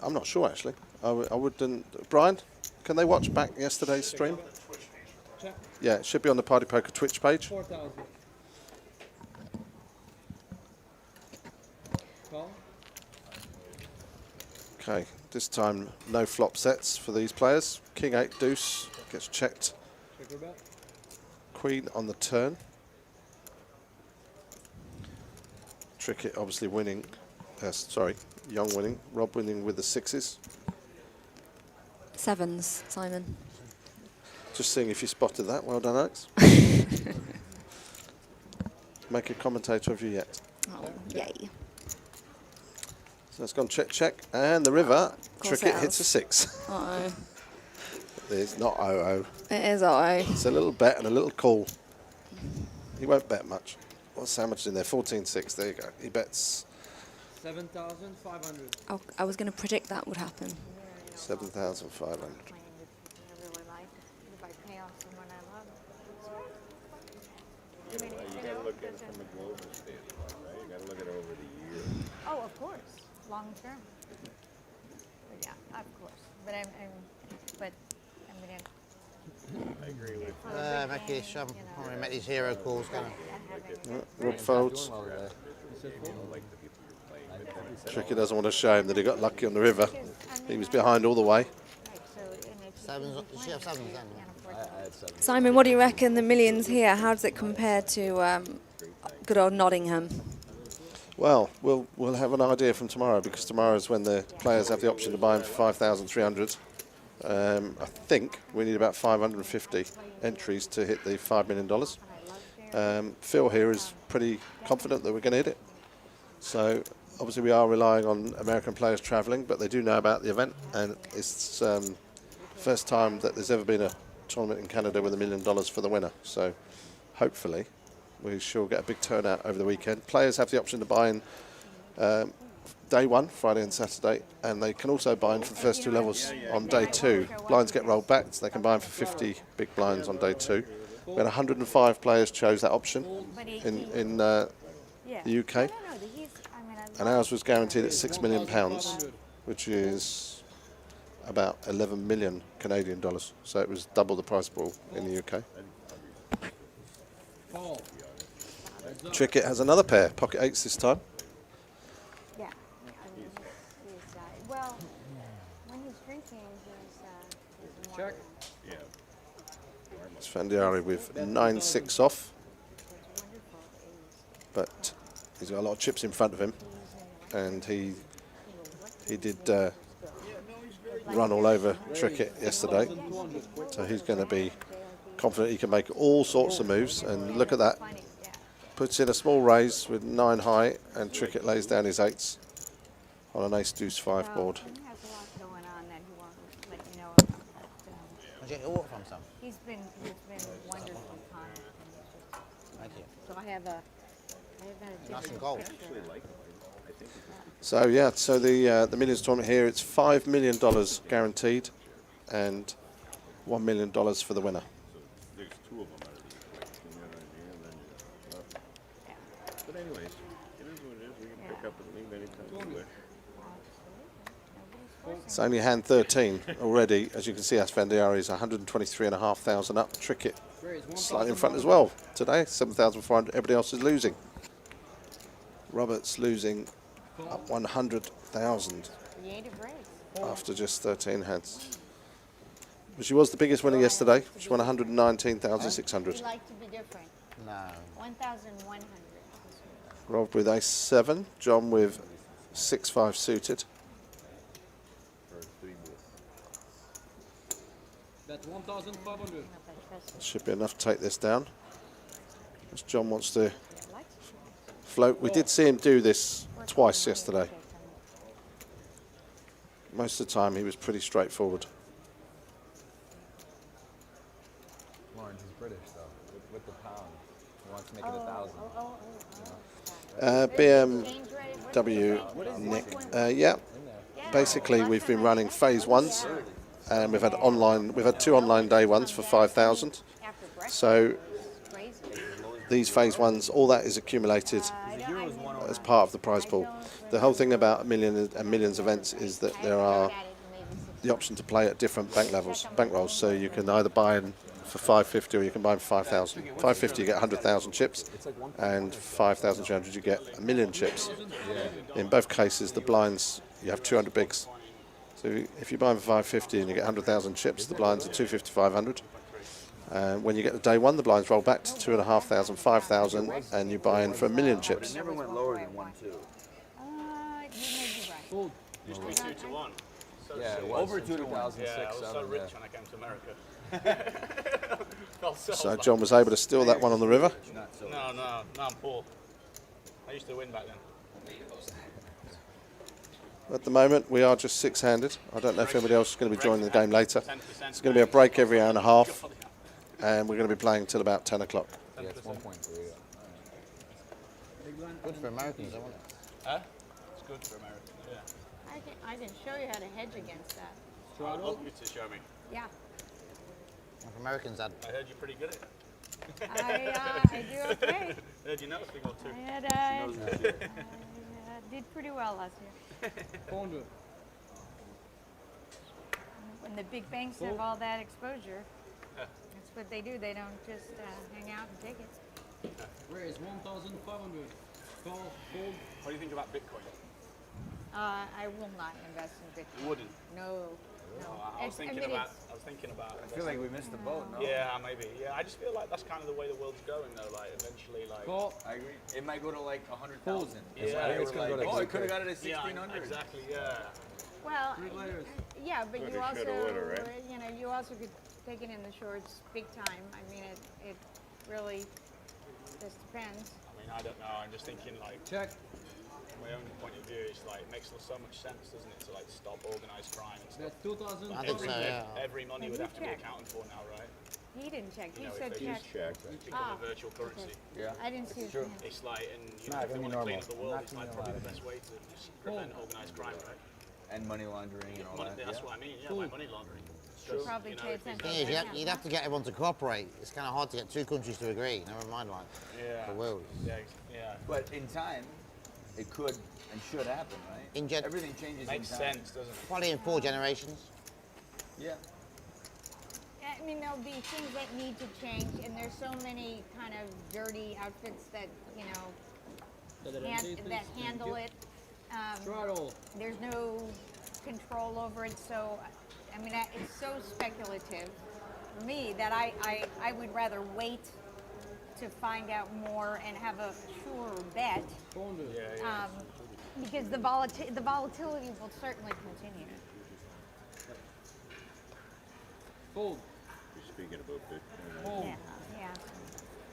I'm not sure actually. I wouldn't. Brian, can they watch back yesterday's stream? Check. Yeah, it should be on the Party Poker Twitch page. 4,000. Call. Okay, this time no flop sets for these players. King 8 deuce gets checked. Check her back. Queen on the turn. Trickett obviously winning. Sorry, Yong winning. Rob winning with the sixes. Sevens, Simon. Just seeing if you spotted that. Well done, Alex. Make a commentator of you yet. Oh, yay. So it's gone check, check. And the river, course Trickett it hits a has. 6. Uh-oh. It's not 0-0. It is uh-oh. It's a little bet and a little call. He won't bet much. What's how much is in there? 14.6. There you go. He bets 7,500. Oh, I was going to predict that would happen. 7,500. I really like. If I pay off someone I love. You gotta look at it from a global standpoint, right? You gotta look at it over the year. Oh, of course, long term. But yeah, of course. But I mean, I agree with Mackie, I want to make these hero calls, can I? Rob folds. Trickett doesn't want to show him that he got lucky on the river. He was behind all the way. Sevens, does she have sevens then? Simon, what do you reckon the millions here? How does it compare to good old Nottingham? Well, we'll have an idea from tomorrow because tomorrow is when the players have the option to buy them for 5,300. I think we need about 550 entries to hit the $5 million. Phil here is pretty confident that we're going to hit it. So obviously we are relying on American players travelling, but they do know about the event, and it's first time that there's ever been a tournament in Canada with $1 million for the winner. So hopefully we shall get a big turnout over the weekend. Players have the option to buy in day one, Friday and Saturday, and they can also buy in for the first 2 levels on day 2. Blinds get rolled back, so they can buy in for 50 big blinds on day 2. We had 105 players chose that option in the UK, and ours was guaranteed at £6 million, which is about 11 million Canadian dollars. So it was double the prize pool in the UK. Trickett has another pair, pocket 8s this time. yeah. Well, when he's drinking, he's Check. Yeah. Esfandiari with 9-6 off, but he's got a lot of chips in front of him, and he did run all over Trickett yesterday, so he's going to be confident he can make all sorts of moves. And look at that, puts in a small raise with 9 high, and Trickett lays down his 8s on an ace deuce 5 board. He has a lot going on that he won't let you know about. Did you get your water from some? He's been wonderfully kind. Thank you. So I have a Nice and gold. So yeah, so the millions tournament here, it's $5 million guaranteed, and $1 million for the winner. There's 2 of them out of these. But anyways, it is what it is. We can pick up and leave anytime we wish. It's only hand 13 already. As you can see, Esfandiari is 123,500 up. Trickett slightly in front as well today, 7,400. Everybody else is losing. Roberts losing up 100,000 after just 13 hands. But she was the biggest winner yesterday. She won 119,600. We like to be different. No. 1,100. Rob with ace 7. John with 6-5 suited. That's 1,500. Should be enough to take this down. As John wants to float. We did see him do this twice yesterday. Most of the time he was pretty straightforward. Lawrence is British though, with the pound. He wants to make it 1,000. BMW, Nick. Yeah. Basically, we've been running phase ones, and we've had 2 online day ones for 5,000. So these phase ones, all that is accumulated as part of the prize pool. The whole thing about millions events is that there are the option to play at different bank rolls. So you can either buy in for 550 or you can buy in for 5,000. 550 you get 100,000 chips, and 5,200 you get 1,000,000 chips. In both cases, the blinds, you have 200 bigs. So if you buy them for 550 and you get 100,000 chips, the blinds are 250, 500. When you get to day one, the blinds roll back to 2,500, 5,000, and you buy in for 1,000,000 chips. It never went lower than 1-2. You may be right. Used to be 2 to 1. So Yeah, it sick. was Over in 2006, 2006, Yeah, I was so 7, rich yeah. when I came to America. Felt So bad. John was able to steal that one on the river. No, I'm poor. I used to win back then. At the moment, we are just 6-handed. I don't know if anybody else is going to be joining the game later. It's going to be a break every hour and a half, and we're going to be playing until about 10 o'clock. Yeah, it's 1.3. Good for Americans, isn't it? Huh? It's good for Americans, yeah. I can show you how to hedge against that. I'd love you to show me. Yeah. If Americans had I heard you're pretty good at it. I do okay. Heard you know a thing or two. I did pretty well last year. When the big banks have all that exposure, that's what they do. They don't just hang out and take it. Where is 1,500? Call, fold. What do you think about Bitcoin? I will not invest in Bitcoin. You wouldn't? No. I was thinking about. I feel like we missed the boat, no? Yeah, maybe. Yeah, I just feel like that's kind of the way the world's going, though. Like eventually, like. Call. I agree. It might go to like 100,000. Yeah, I think it's going to go to oh, it could have got it at Yeah, 1,600. exactly. Yeah. Well, yeah, but Like you a also, shadow winner, right? you also could take it in the shorts big time. I mean, it really just depends. I mean, I don't know. I'm just thinking like. Check. My own point of view is like it makes so much sense, doesn't it, to like stop organised crime and stuff. That's 2,000. I think so, yeah. Every money would have to be accounted for now, right? He didn't check. He You know, said if they check. Check. It's become a virtual currency. Yeah. I didn't see his True. hand. It's like, and you know, not if they gonna want be to clean up the normal. world, Not it's gonna like be probably the allowed. best way to prevent organised crime, right? And money laundering and all that. That's yeah. what I mean. Yeah, like money laundering. Should probably pay attention. thing is, you'd have to get everyone to cooperate. It's kind of hard to get 2 countries to agree. Never mind like the world. Yeah, yeah. But in time, it could and should happen, right? Everything changes Makes in time. sense, doesn't it? Probably in 4 generations. Yeah. I mean, there'll be things that need to change, and there's so many kind of dirty outfits that that handle it. There's no control over it, so I mean, it's so speculative for me that I would rather wait to find out more and have a sure bet. Because the volatility will certainly continue. Fold. You're speaking about Bitcoin. Yeah, yeah.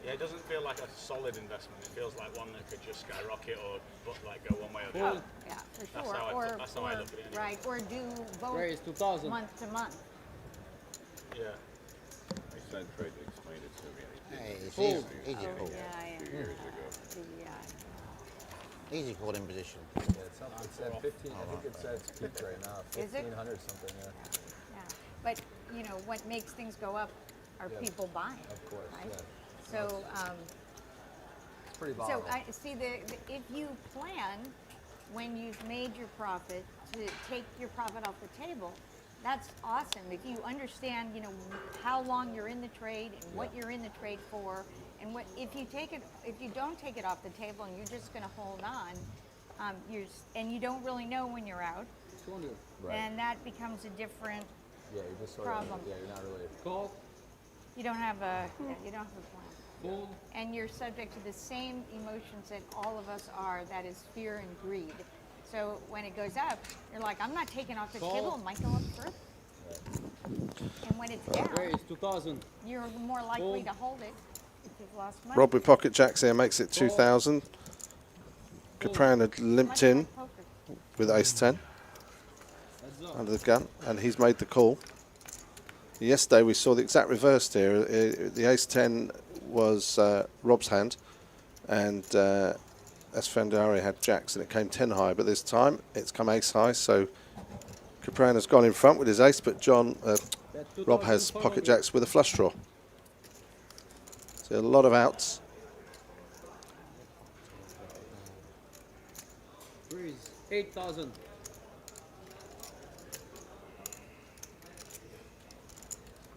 Yeah, it doesn't feel like a solid investment. It feels like one that could just skyrocket or like go one way or the other. Yeah, for That's sure. how I- Or that's how I look at it anyway. right, or do Where is both 2,000? month to month. Yeah. My son tried to explain it to me. and Hey, he it's Fold. easy call. Yeah, 2 years ago. Easy call in position. Yeah, it's up. It said 15. I think it said it's peaked right now. Is it? 1,500 something. Yeah. Yeah, but what makes things go up are Yeah. people buying. Of course. Right? Yeah. So, It's pretty so volatile. I see if you plan when you've made your profit to take your profit off the table, that's awesome. If you understand, how long you're in the trade and what you're in the trade for, and if you don't take it off the table and you're just going to hold on, and you don't really know when you're out, 200. then that becomes a different. Yeah, you just sort problem. of. Yeah, you're not really. Call. You don't have a plan, Fold. and you're subject to the same emotions that all of us are. That is fear and greed. So when it goes up, you're like, I'm not taking off the Call. table. It might go up further. And when it's Where down, is 2,000? you're more likely Fold. to hold it if you've lost money. Rob with pocket jacks here makes it 2,000. Capran had limped in with ace-10 under the gun, and he's made the call. Yesterday we saw the exact reverse here. The ace-10 was Rob's hand, and Esfandiari had jacks, and it came 10 high. But this time it's come ace high, so Capran has gone in front with his ace, but Rob has pocket jacks with a flush draw. So a lot of outs. Freeze. 8,000.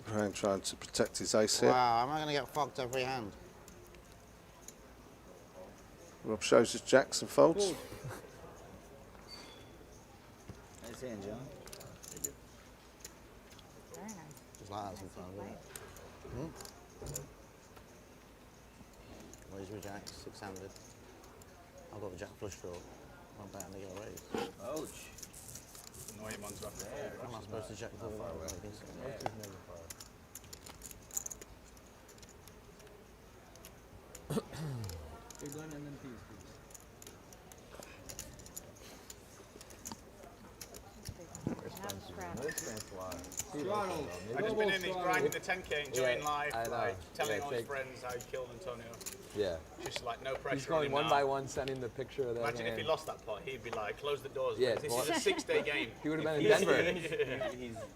Capran trying to protect his ace here. Wow, am I going to get fucked every hand? Rob shows his jacks and folds. Nice hand, John. Very nice. Just like that sometimes, isn't it? Where's your jack? 600. I've got the jack flush draw. I'm betting to get a raise. Ouch. Annoying ones up there. Am I supposed to check for Big line and then peas, please. Throttle. I just been in, he's grinding the 10K, enjoying life, I know. like telling Yeah, all his take- friends how he killed Antonio. Yeah. Just like no pressure He's going on him one now. by one, sending the picture of that Imagine if he hand. lost that pot, he'd be like, close the doors. Yeah, this well- is a 6-day game. He would have been in He's- Denver.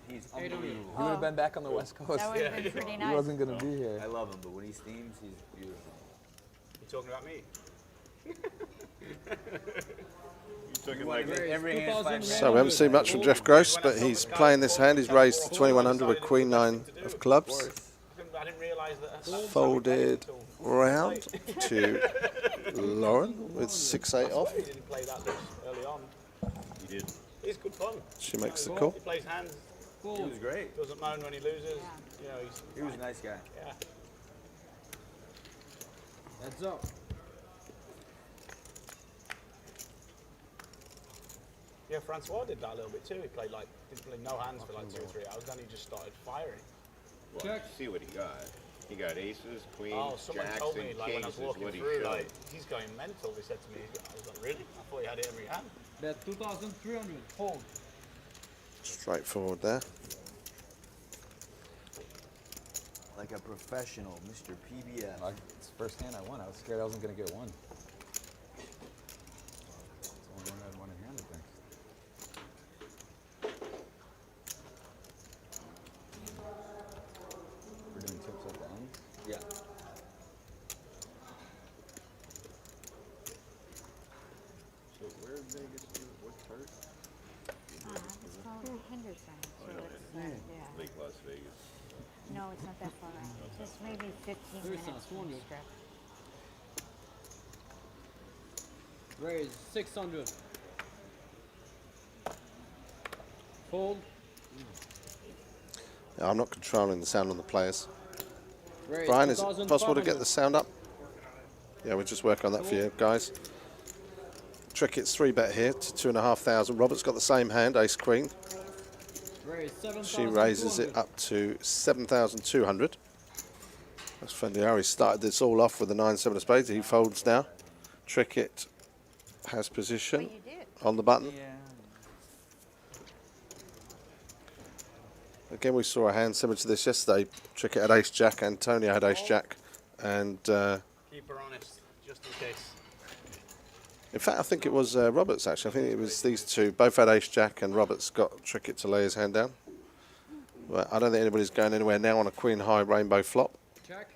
He's unbelievable. He would have been back on the West Coast. That would have been pretty He nice. wasn't going to be here. I love him, but when he steams, he's beautiful. You talking about me? You took it like Every hand's 5 So we haven't seen much from Jeff Gross, but he's playing this hand. He's raised to 2100 with Queen 9 of clubs. I didn't realise that. Folded round to Lauren with 6-8 off. He didn't play that loose early on. he did. He's good fun. She makes the He call. plays hands, He was great. doesn't moan when he loses. You know, He was a nice guy. yeah. Heads up. Yeah, Francois did that a little bit too. He played like, didn't play no hands for like 2 or 3 hours. Then he just started firing. Well, Check. see what he got. He got aces, queens, Oh, someone jacks, told me and like when I kings was is walking what he through, showed. like he's going mental. They said to me, I was like, really? I thought he had it every hand. Bet 2,300. Hold. Straightforward there. Like a professional, Mr. PBF. It's the first hand I won. I was scared I wasn't going to get one. It's the only one I'd won in hand, I think. We're doing tips at the end. Yeah. So where in Vegas do what part? It's called Henderson. So it's, yeah. Lake Las Vegas. No, it's not that far out. Just maybe 15 Very minutes sounds from the wonderful. strip. Raise 600. Fold. Yeah, I'm not controlling the sound on the players. Raise Brian, is it possible to get 2,500. the sound up? Yeah, we'll just work on that for you guys. Trickett's 3-bet here to 2,500. Robert's got the same hand, ace queen. Raise 7,200. She raises it up to 7,200. Esfandiari started this all off with the 9-7 of spades. He folds now. Trickett has position Well, you did. on the button. Yeah. Again, we saw a hand similar to this yesterday. Trickett had ace-jack, Antonio had ace-jack, and Keep her honest, just in case. in fact, I think it was Roberts, actually. I think it was these two. Both had ace-jack, and Roberts got Trickett to lay his hand down. But I don't think anybody's going anywhere now on a queen-high rainbow flop. Check.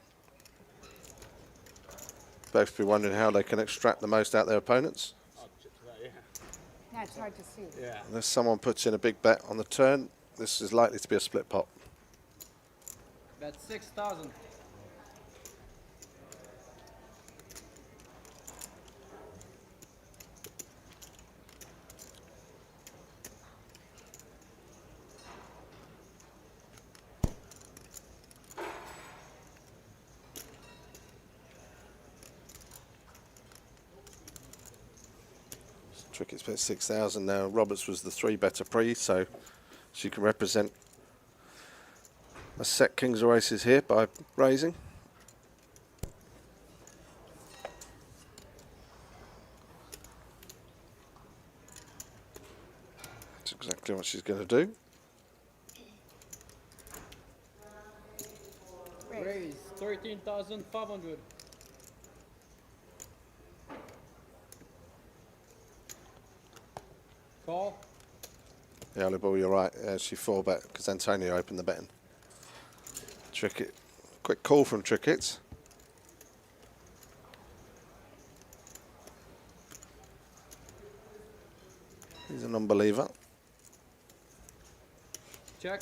Both be wondering how they can extract the most out their opponents. Oh, chip to that, yeah. Yeah, it's hard to see. Yeah. Unless someone puts in a big bet on the turn, this is likely to be a split pot. Bet 6,000. Trickett's bet 6,000 now. Roberts was the 3-better pre, so she can represent a set kings or aces here by raising. exactly what she's going to do. Raise 13,500. Call. Yeah, Oliball, you're right. She 4-bet because Antonio opened the betting. Trickett. Quick call from Trickett. He's a non-believer. Check.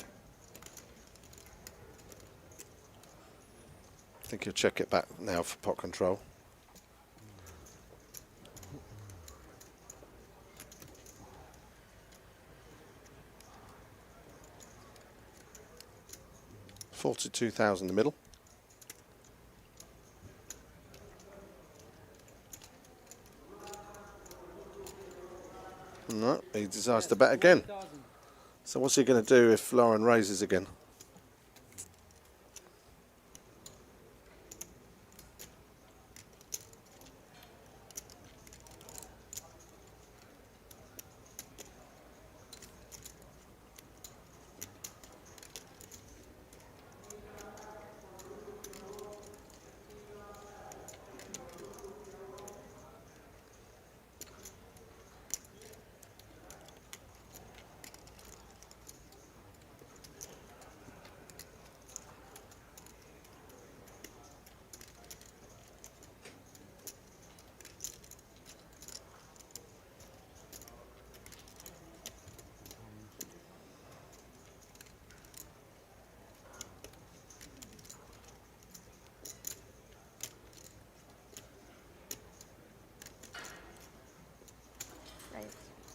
I think he'll check it back now for pot control. $42,000 in the middle. No, he decides to bet again. So what's he going to do if Lauren raises again?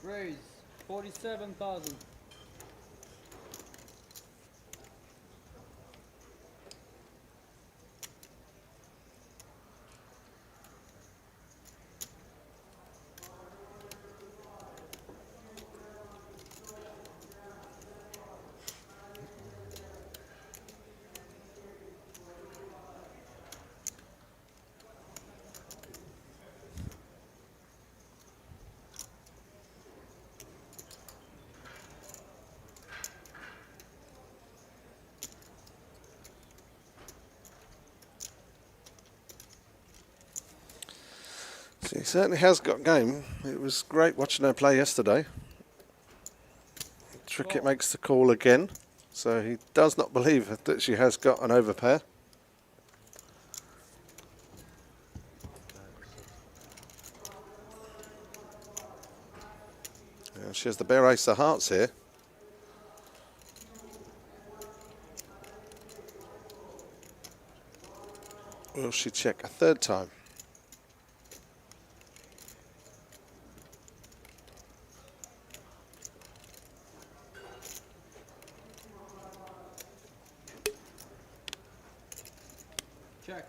Raise 47,000. She certainly has got game. It was great watching her play yesterday. Trickett makes the call again, so he does not believe that she has got an overpair. Yeah, she has the bare ace of hearts here. Will she check a third time? Check.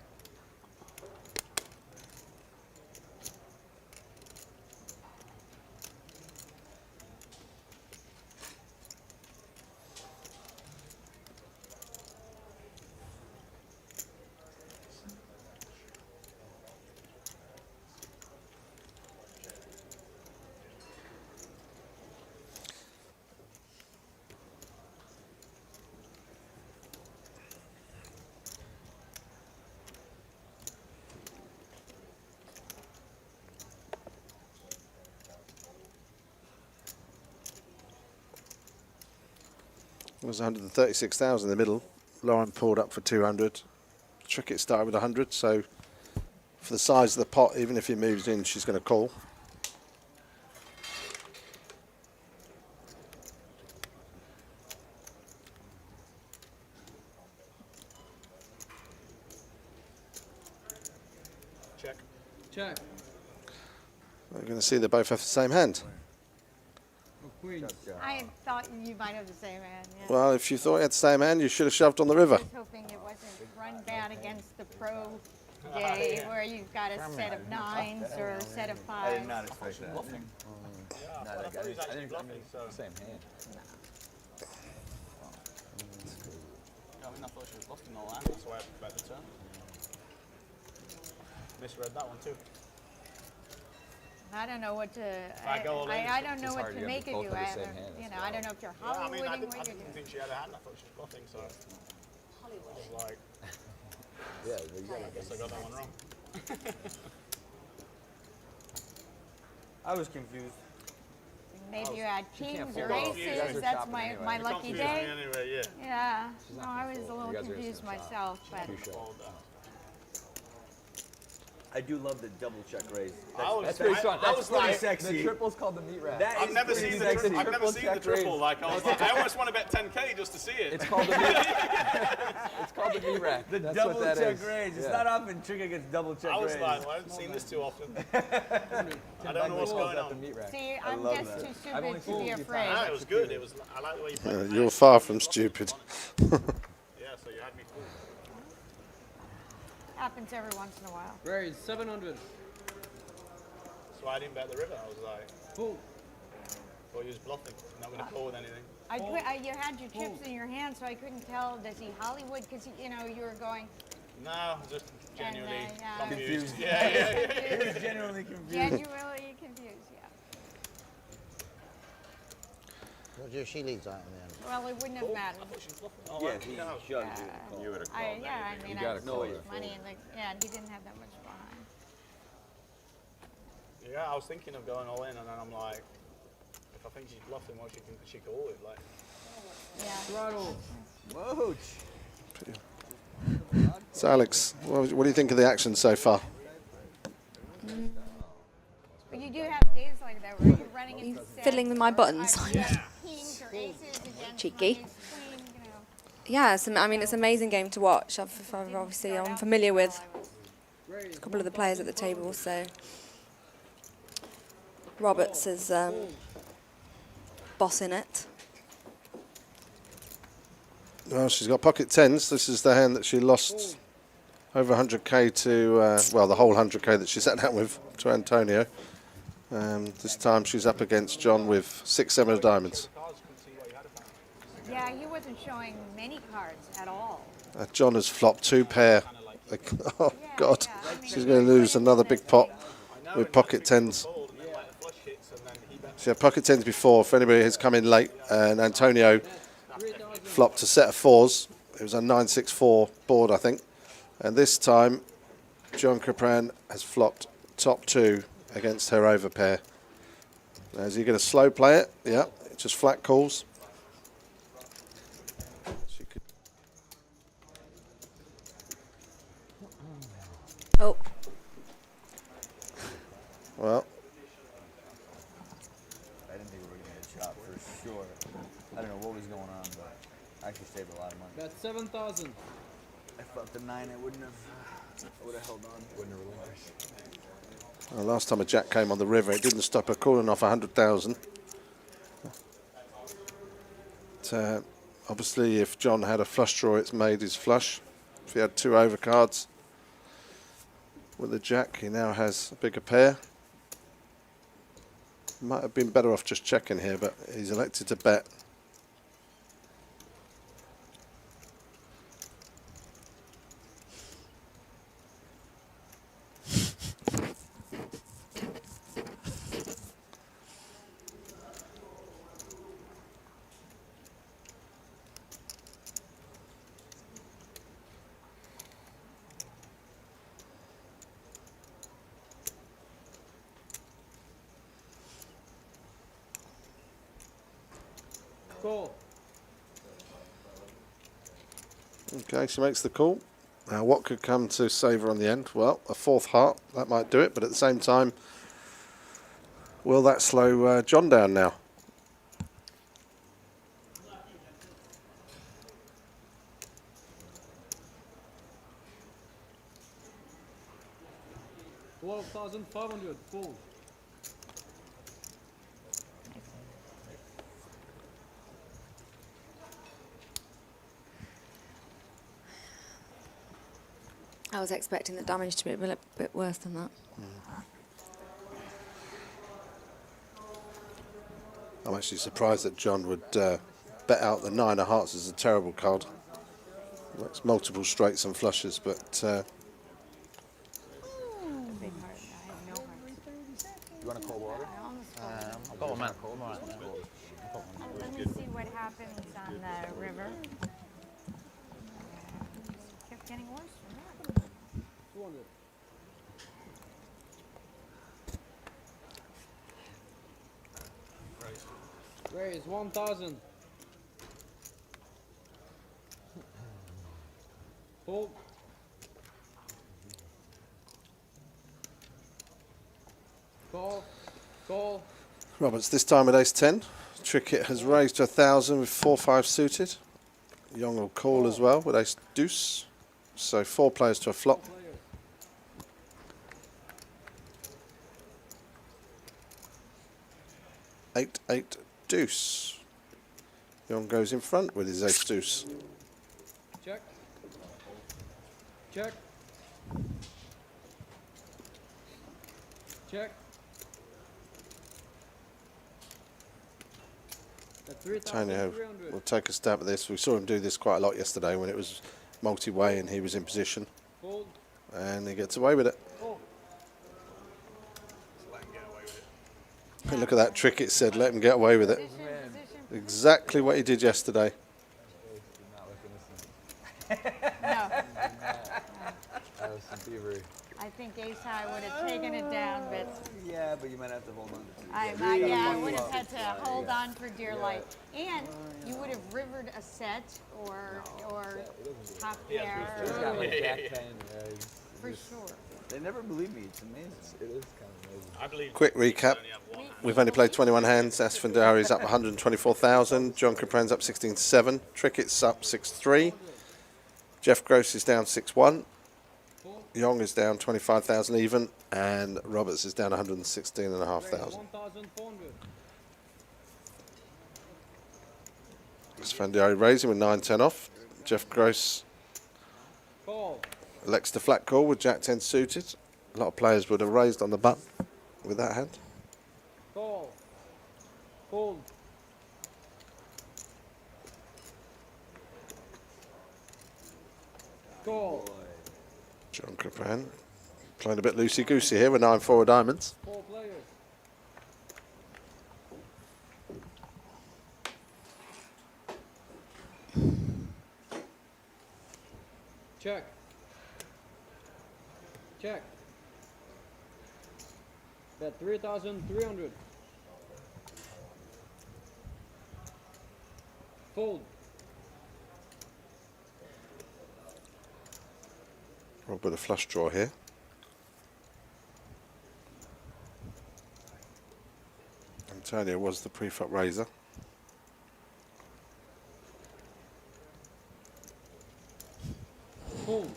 It was 136,000 in the middle. Lauren pulled up for 200. Trickett started with 100, so for the size of the pot, even if he moves in, she's going to call. Check. Check. We're going to see they both have the same hand. Queen. I thought you might have the same hand. Yeah. Well, if you thought you had the same hand, you should have shoved on the river. I was hoping it wasn't run bad against the pro day where you've got a set of nines or a set of I did fives. not expect that. Bluffing. No, that guy. I didn't Same hand. I mean, I thought she was bluffing all that, that's why I bet the turn. Misread that one too. I don't know what to. I go all in, I don't know it's what hard to to make have of both you. have the I same don't, hand you as know, I well. don't know if you're Yeah, I mean, Hollywooding I what didn't you're doing. think she had a hand. I thought she was bluffing, so I was like, Yeah, but you I guess I got that one wrong. I was confused. Maybe you had kings or fold. You guys aces. are That's chopping my, anyway. my You lucky Confused me day. anyway, yeah. Yeah. She's No, not I gonna was a fold. little You guys are confused gonna chop. myself, but You should. Fold that. I do love the double check raise. That's pretty fun. I That's was pretty like, sexy. The triple's called the meat rack. That I've is never pretty seen the sexy. I've never seen the triple. Like I was like, I almost want to bet 10K just to see it. It's called the meat. It's called the meat rack. The That's double what that check is. raise. It's Yeah. not often Trickett gets double check I was raise. like, well, I haven't seen this too often. I don't know what's going At the on. meat rack. see, I'm love just that. too I've only stupid to seen be it a few afraid. No, it was good. It was. I like the way you played. it. You're far from stupid. Yeah, so you had me fooled. Happens every once in a while. Raise 700. So I didn't bet the river. I was like, Full. well, he was bluffing. Not going to call with anything. You had your chips in your hand, so I couldn't tell. Does he Hollywood? Because you know you were going. No, just genuinely yeah. confused. Confused. Yeah. He was genuinely confused. Genuinely confused. Yeah. What do she leads out in the end? Well, it wouldn't have mattered. Oh, Yeah, well, he no. shoved you. You would have I, called yeah, I anything. mean, You I gotta was call it. money, and and he didn't have that much behind. Yeah, I was thinking of going all in, and then I'm like, if I think she's bluffing, what she can call it like. Yeah. Throttle. Whoa. So Alex, what do you think of the action so far? But you do have days like that where you're running into fiddling with my buttons. kings or aces against Cheeky. my ace queen, you know. Yeah, I mean, it's an amazing game to watch. I'm familiar with a couple of the players at the table, so Roberts is bossing it. Well, she's got pocket tens. This is the hand that she lost over 100k to, well, the whole 100k that she sat down with to Antonio. This time she's up against John with 6-7 of diamonds. Yeah, he wasn't showing many cards at all. John has flopped 2 pair. Oh, God. She's going to lose another big pot with pocket tens. She had pocket tens before, if anybody has come in late, and Antonio flopped a set of 4s. It was a 9-6-4 board, I think. And this time, John Capran has flopped top 2 against her overpair. Now, is he going to slow play it? Yeah, just flat calls. She could. Oh, Well, I didn't think we were going to get a chop for sure. I don't know what was going on, but I actually saved a lot of money. That's 7,000. If I felt the 9, I wouldn't have. I would have held on. Wouldn't have relinquished. well, last time a jack came on the river, it didn't stop her calling off 100,000. Obviously, if John had a flush draw, it's made his flush. If he had 2 overcards with the jack, he now has a bigger pair. Might have been better off just checking here, but he's elected to bet. Call. Okay, she makes the call. Now, what could come to save her on the end? Well, a 4th heart, that might do it, but at the same time, will that slow John down now? $12,500. Full. I was expecting the damage to be a bit worse than that. I'm actually surprised that John would bet out the 9 of hearts as a terrible card. That's multiple straights and flushes, but Big heart. I have no hearts. You want to cold water? I almost I've got one, man. All right. Let me see what happens on the river. Kept getting worse from there. 200. Raise 1,000. Hold. Call. Call. Roberts this time at ace 10. Trickett has raised to 1,000 with 4-5 suited. Yong will call as well with ace deuce. So 4 players to a flop. Eight, eight, deuce. Yong goes in front with his ace deuce. Check. Check. Check. Antonio will take a stab at this. We saw him do this quite a lot yesterday when it was multi-way and he was in position. Fold. And he gets away with it. Oh. And look at that trick, it said, let him get away with it. Exactly what he did yesterday. No. I think ace high would have taken it down, but Yeah, but you might have to hold on to it. I would have had to hold on for dear life. And you would have rivered a set or top pair. For sure. They never believe me. It's amazing. It is kind of amazing. I believe. Quick recap. We've only played 21 hands. Esfandiari's up 124,000. John Capran's up 16-7. Trickett's up 6-3. Jeff Gross is down 6-1. Yong is down 25,000 even. And Roberts is down 116,500. 1,400. Esfandiari raising with 9-10 off. Jeff Gross Call. elects to flat call with Jack-10 suited. A lot of players would have raised on the button with that hand. Call. Fold. Call. John Capran playing a bit loosey-goosey here with 9-4 of diamonds. 4 players. Check. Check. Bet 3,300. Fold. Rob with a flush draw here. Antonio was the pre-flop raiser. Fold.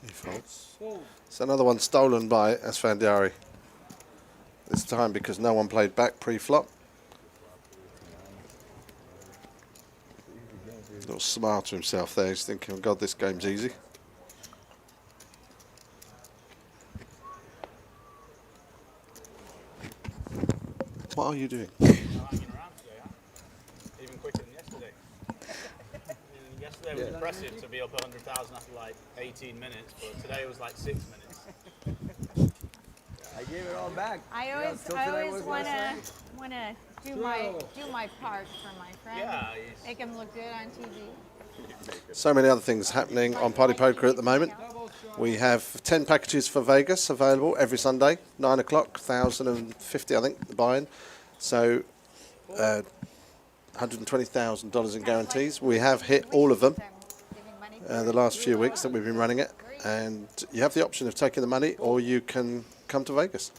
He folds. Fold. It's another one stolen by Esfandiari. This time because no one played back pre-flop. Little smile to himself there. He's thinking, oh God, this game's easy. What are you doing? Hanging around today, huh? Even quicker than yesterday. Yesterday was impressive to be up 100,000 after like 18 minutes, but today was like 6 minutes. I gave it all back. I always want to do my part for my friend. Yeah, Make him look good on TV. So many other things happening on Party Poker at the moment. We have 10 packages for Vegas available every Sunday, 9 o'clock, 1,050 I think, the buy-in. So $120,000 in guarantees. We have hit all of them the last few weeks that we've been running it. And you have the option of taking the money or you can come to Vegas.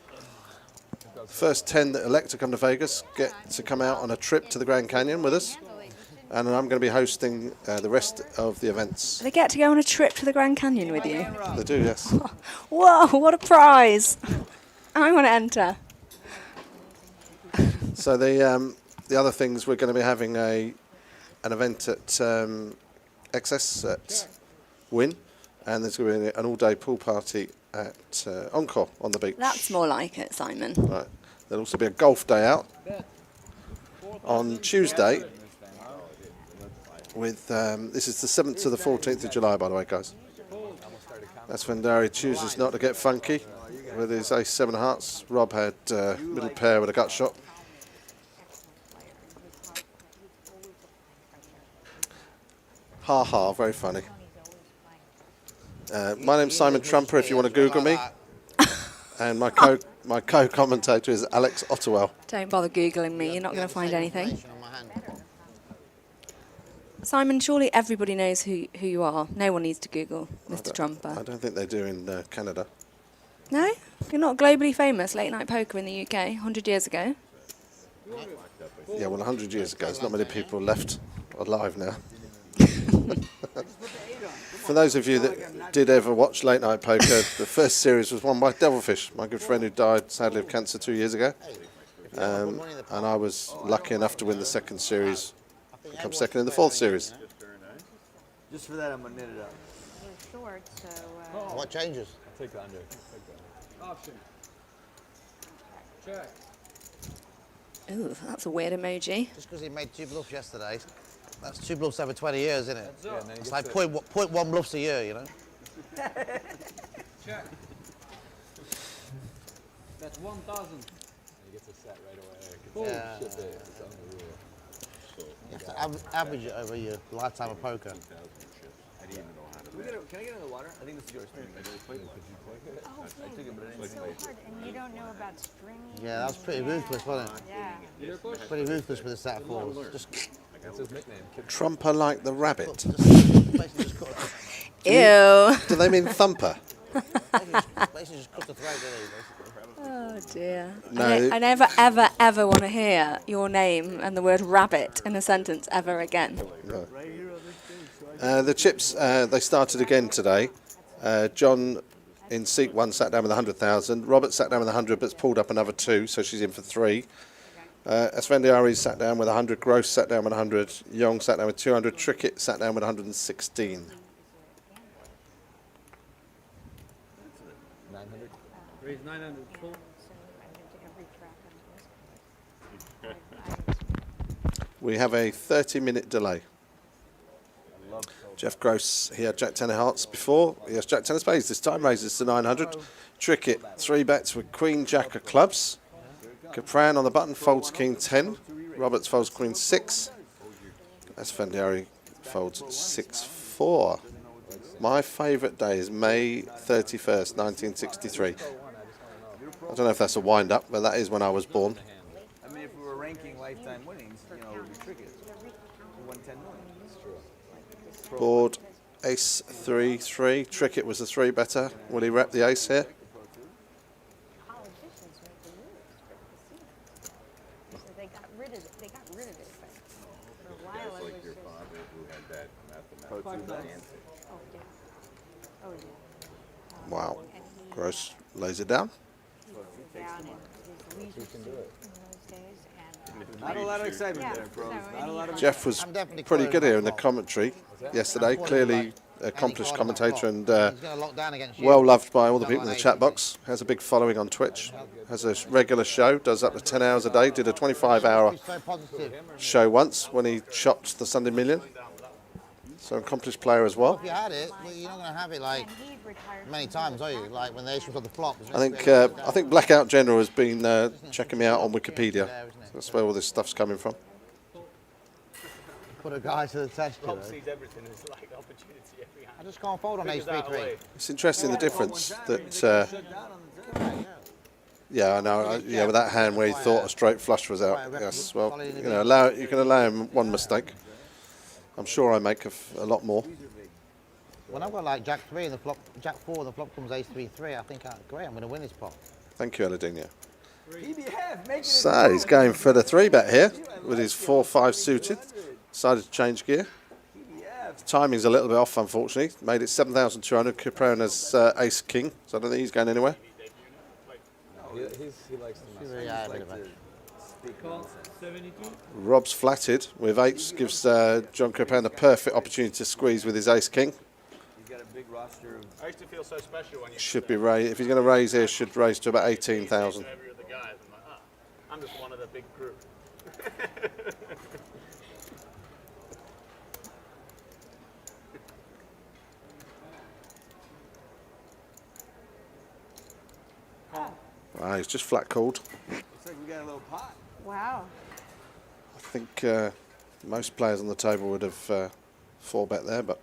First 10 that elect to come to Vegas get to come out on a trip to the Grand Canyon with us. And I'm going to be hosting the rest of the events. They get to go on a trip to the Grand Canyon with you? They do, yes. Whoa, what a prize. I want to enter. So the other things, we're going to be having an event at XS at Wynn. And there's going to be an all-day pool party at Encore on the beach. That's more like it, Simon. Right. There'll also be a golf day out on Tuesday. With this is the 7th to the 14th of July, by the way, guys. Esfandiari chooses not to get funky with his ace-7 of hearts. Rob had middle pair with a gut shot. Ha ha, very funny. My name's Simon Trumper, if you want to Google me. And my co-commentator is Alex Ottewell. Don't bother Googling me, you're not going to find anything. Simon, surely everybody knows who you are. No one needs to Google Mr. Trumper. I don't think they do in Canada. No? You're not globally famous late night poker in the UK 100 years ago? Yeah, well, 100 years ago, there's not many people left alive now. For those of you that did ever watch Late Night Poker, the first series was won by Devilfish, my good friend who died sadly of cancer 2 years ago. And I was lucky enough to win the second series, come second in the fourth series. Just for that, I'm gonna knit it up. We're short, so. What changes? Take the under. Option. Check. Ooh, that's a weird emoji. Just because he made 2 bluffs yesterday, that's 2 bluffs over 20 years, isn't it? Yeah, It's like 0.1 bluffs a year, you know? Check. That's 1,000. He gets a set right away. Yeah. Ship it. It's on the rule. You have to average it over your lifetime of poker. Can I get in the water? I think this is yours. Oh, it's so hard, and you don't know about stringing. Yeah, that was pretty ruthless, wasn't it? Yeah. Pretty ruthless with the set of fours. Just That's his nickname. Trumper like the rabbit. basically just cut, Ew. Do they mean thumper? basically just cut the throat, didn't he? Oh dear. No. I never, ever, ever want to hear your name and the word rabbit in a sentence ever again. No. The chips, they started again today. John in seat 1 sat down with 100,000. Robert sat down with 100 but's pulled up another 2, so she's in for 3. Esfandiari sat down with 100. Gross sat down with 100. Yong sat down with 200. Trickett sat down with 116. 900. Raise 900. Full. We have a 30-minute delay. Jeff Gross, he had Jack 10 of hearts before. He has Jack 10 of spades. This time raises to 900. Trickett, 3 bets with Queen Jack of clubs. Capran on the button folds King 10. Roberts folds Queen 6. Esfandiari folds 6-4. My favourite day is May 31st, 1963. I don't know if that's a wind-up, but that is when I was born. I mean, if we were ranking lifetime winnings, you know, it would be Trickett. He won 10 million. Board ace 3-3. Trickett was the 3 better. Will he rep the ace here? Politicians make the rules for casinos. So they got rid of it. They got rid of it. But for a while it was just. Oh yeah. Oh yeah. Wow. Gross lays it down. Down and his leisure suit in those days, and Not a lot of excitement there, bro. Not a lot of Jeff was pretty good here in the commentary yesterday. Clearly accomplished commentator and well loved by all the people in the chat box. Has a big following on Twitch. Has a regular show. Does up to 10 hours a day. Did a 25-hour show once when he chopped the Sunday Million. So accomplished player as well. If you had it, well, you're not going to have it like many times, are you? Like when the ace was on the flop. I think Blackout General has been checking me out on Wikipedia. That's where all this stuff's coming from. Put a guy to the test. You know? Sees everything as like opportunity every hand. I just can't fold on ace 3-3. It's interesting the difference that. Yeah, I know. Yeah, with that hand where he thought a straight flush was out. Yes, well, you know, you can allow him one mistake. I'm sure I make a lot more. When I've got like Jack 3 and the flop, Jack 4 and the flop comes ace 3-3, I think, great, I'm going to win this pot. Thank you, Aladinho. PBF, So he's going for the 3-bet here with his 4-5 suited. Decided to change gear. The timing's a little bit off, unfortunately. Made it 7,200. Capron has ace king, so I don't think he's going anywhere. He likes to mess Yeah, a bit of a... Call 72. Rob's flatted with 8s, gives John Capron the perfect opportunity to squeeze with his ace king. He's got a big roster of. I used to feel so special when you Should be raised. If he's going to raise here, should raise to about 18,000. every other guys. I'm like, I'm just one of the big group. He's just flat called. Looks like we got a little pot. Wow. I think most players on the table would have 4-bet there, but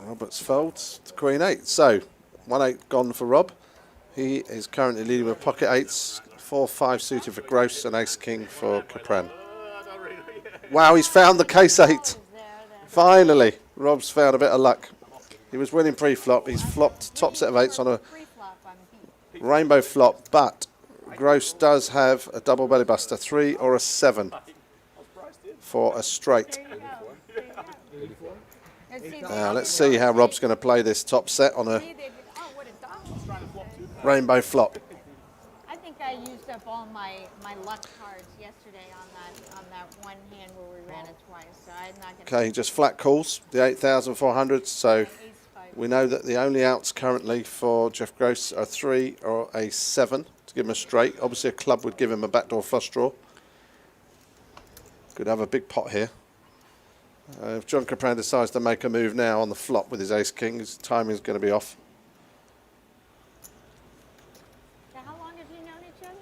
Roberts folds to Queen 8. So 1-8 gone for Rob. He is currently leading with pocket 8s, 4-5 suited for Gross, and Ace King for Capran. Wow, he's found the case 8. Finally, Rob's found a bit of luck. He was winning pre-flop. He's flopped top set of 8s on a rainbow flop, but Gross does have a double belly buster, 3 or a 7 for a straight. Let's see how Rob's going to play this top set on a rainbow flop. I think I used up all my luck cards yesterday on that one hand where we ran it twice. So I'm not going to. Okay, he just flat calls the 8,400. So we know that the only outs currently for Jeff Gross are 3 or a 7 to give him a straight. Obviously, a club would give him a backdoor flush draw. Could have a big pot here. If John Capran decides to make a move now on the flop with his Ace King, his timing is going to be off. So how long have you known each other?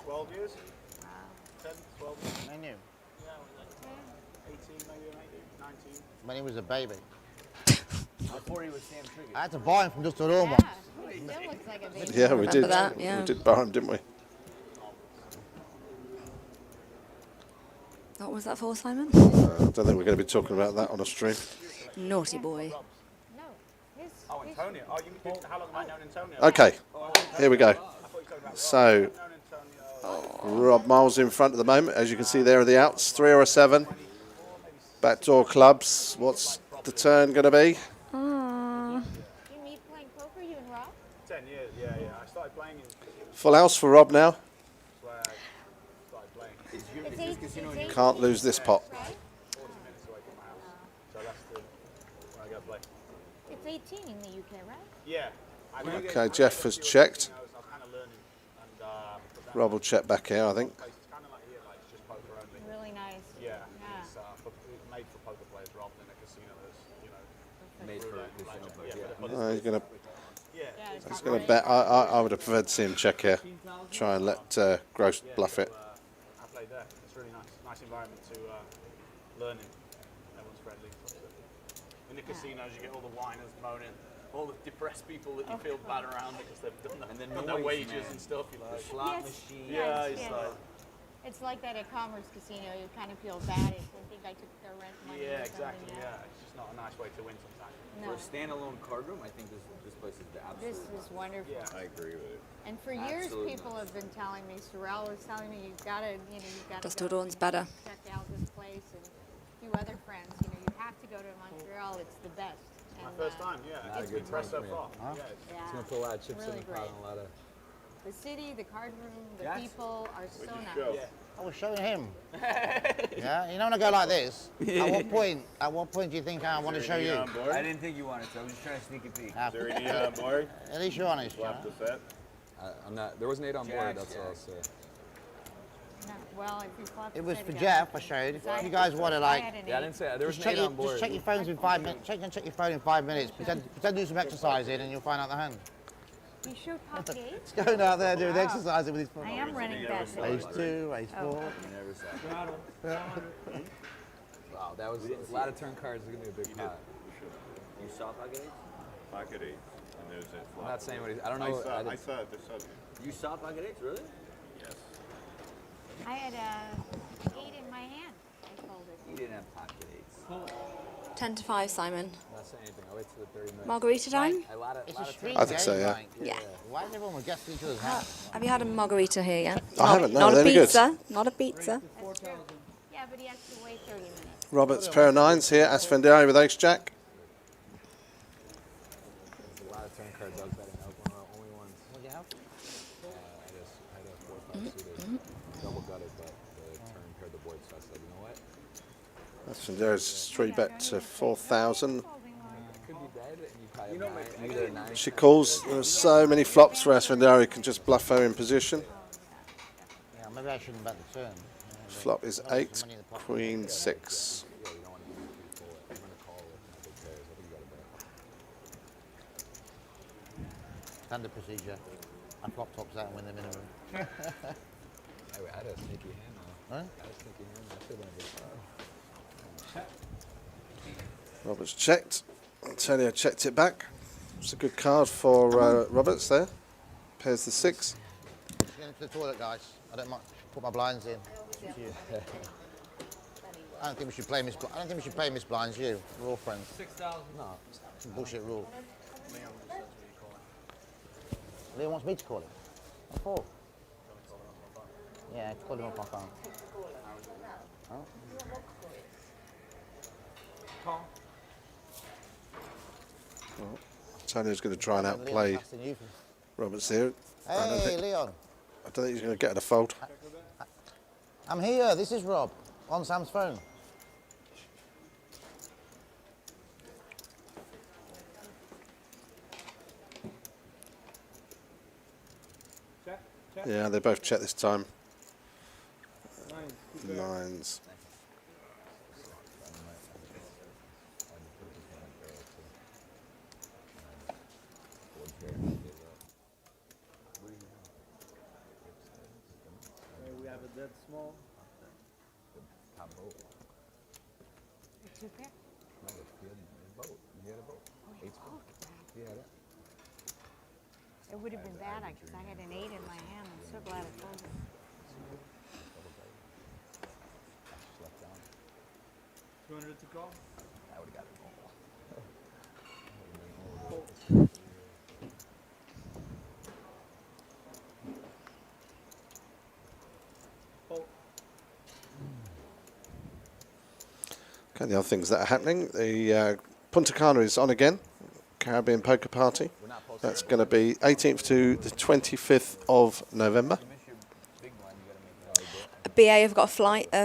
12 years? Wow. 10, 12 years? I knew. Yeah, like 18 maybe, 19. When he was a baby. Before he was Sam Trickett. I had to buy him from just a normal. Yeah, he still looks like a baby. Yeah, we did. That, yeah. We did buy him, didn't we? What was that for, Simon? I don't think we're going to be talking about that on a stream. Naughty boy. No. Oh, Antonio. Oh, how long have I known Antonio? Okay, here we go. So, Rob Miles in front at the moment. As you can see, there are the outs, 3 or a 7. Backdoor clubs. What's the turn going to be? Aww. You meet playing poker, you and Rob? 10 years, yeah. I started playing in... Full house for Rob now. That's where I started playing. It's Can't lose this pot. 40 minutes away from my house. So that's when I go play. It's 18 in the UK, right? Yeah. Okay, Jeff has checked. I was kind of learning. And, Rob will check back here, I think. it's kind of like here, like it's just poker only. Really nice. Yeah. Yeah. It's made for poker players rather than a casino that's, Made for He's going to Yeah, it's He's going to bet. I would have preferred to see him check here. Try and let Gross bluff it. I played there. It's really nice. Nice environment to learn in. Everyone's friendly. In the casinos, you get all the whiners moaning, all the depressed people that you feel bad around because they've done their wages and stuff. You like Slot Yes, machine. yeah, yes, it's yes. like It's like that at Commerce Casino. You kind of feel bad if they think I took their rent money. yeah, or something, exactly. Yeah, it's just not a nice way to win sometimes. No, For a standalone card room, I think this place is the this absolute. is wonderful. Yeah. I agree with it. And for years, Absolutely people have been telling me, Sorrel was telling me, you've got to, you've got to Dusty Dawn's better. check out this place, and a few other friends, you have to go to Montreal. It's the best. My And, first time, yeah. Not a It's good impressed so time for me. far. Yeah, Yeah, It's gonna put a lot of chips really in the pot great. and a lot of. The city, the card room, the Yes. people are so you nice. show? yeah. I was showing him. Yeah, you know when I go like this. At what point do you think I want to show you? I didn't think you wanted to. I was just trying to sneak a peek. Ah, Is there any on board? at least you're honest. Flop Yeah? the set? I'm not. There was an 8 on board. Jack, That's all. So. No, well, if you flop It was the for set Jeff. I showed. If you guys want to I like, had an Yeah, I 8. didn't say that. There was just an check, 8 your, on board. just check your phones in 5 minutes. Check your phone in 5 minutes. Pretend to do some exercising, and you'll find out the hand. You showed pocket 8? He's going out there doing exercising with his phone. I am running fast. Ace 2, Ace 4. You never saw. Wow, that was a lot of turn cards. It's gonna be a big pot. You saw pocket eights? Pocket 8. And there's that flop. I'm not saying what he's. I don't I know. saw, didn't- I saw it this Sunday. You saw pocket eights, really? Yes. I had a 8 in my hand. I folded. You didn't have pocket eights. 10 to 5, Simon. I'm not saying anything. I'll wait till the 30 minutes. Margarita time? A lot of. It's lot a of street I think so, game, yeah. like. Yeah. Why is everyone guessing each other's hands? Have you had a margarita here yet? I haven't, no, Not a they're good. pizza. Not a pizza. That's true. Yeah, but he has to wait 30 minutes. Robert's pair of 9s here. Esfandiari with Ace Jack. There's a lot of turn cards I was betting. That was one of the only ones. What do you have? I had a 4 or 5 suited. Double gutted, but the turn paired the board, so I said, you know what? Esfandiari's 3-bet to 4,000. It could be dead, and you probably have 9, either a 9. She calls. There are so many flops where Esfandiari can just bluff her in position. Yeah, maybe I shouldn't bet the turn. Flop is 8, Queen 6. Yeah, you don't want to. standard procedure. I flop tops out and win the minimum. Hey, I had a sneaky hand now. Huh? I had a sneaky hand. I should have been. Roberts checked. Antonio checked it back. It's a good card for Roberts there. Pairs the 6. Just going to the toilet, guys. I don't mind. Put my blinds in. I don't think we should play Miss. I don't think we should play Miss Blinds. You, we're all friends. 6,000. No, it's a bullshit rule. Leon wants me to call him. What for? Yeah, call him off my phone. Huh? Call. Well, Antonio's going to try and outplay Roberts here. Hey, Leon. I don't think he's going to get a fold. I'm here. This is Rob on Sam's phone. Check. Check. Yeah, they both check this time. 9s. 9s. We have a dead small. Two pair. It would have been bad because I had an 8 in my hand. I'm so glad I folded. 200 to call. I would have got it. Okay, the other things that are happening. The Punta Cana is on again. Caribbean Poker Party. That's going to be 18th to the 25th of November. BA have got a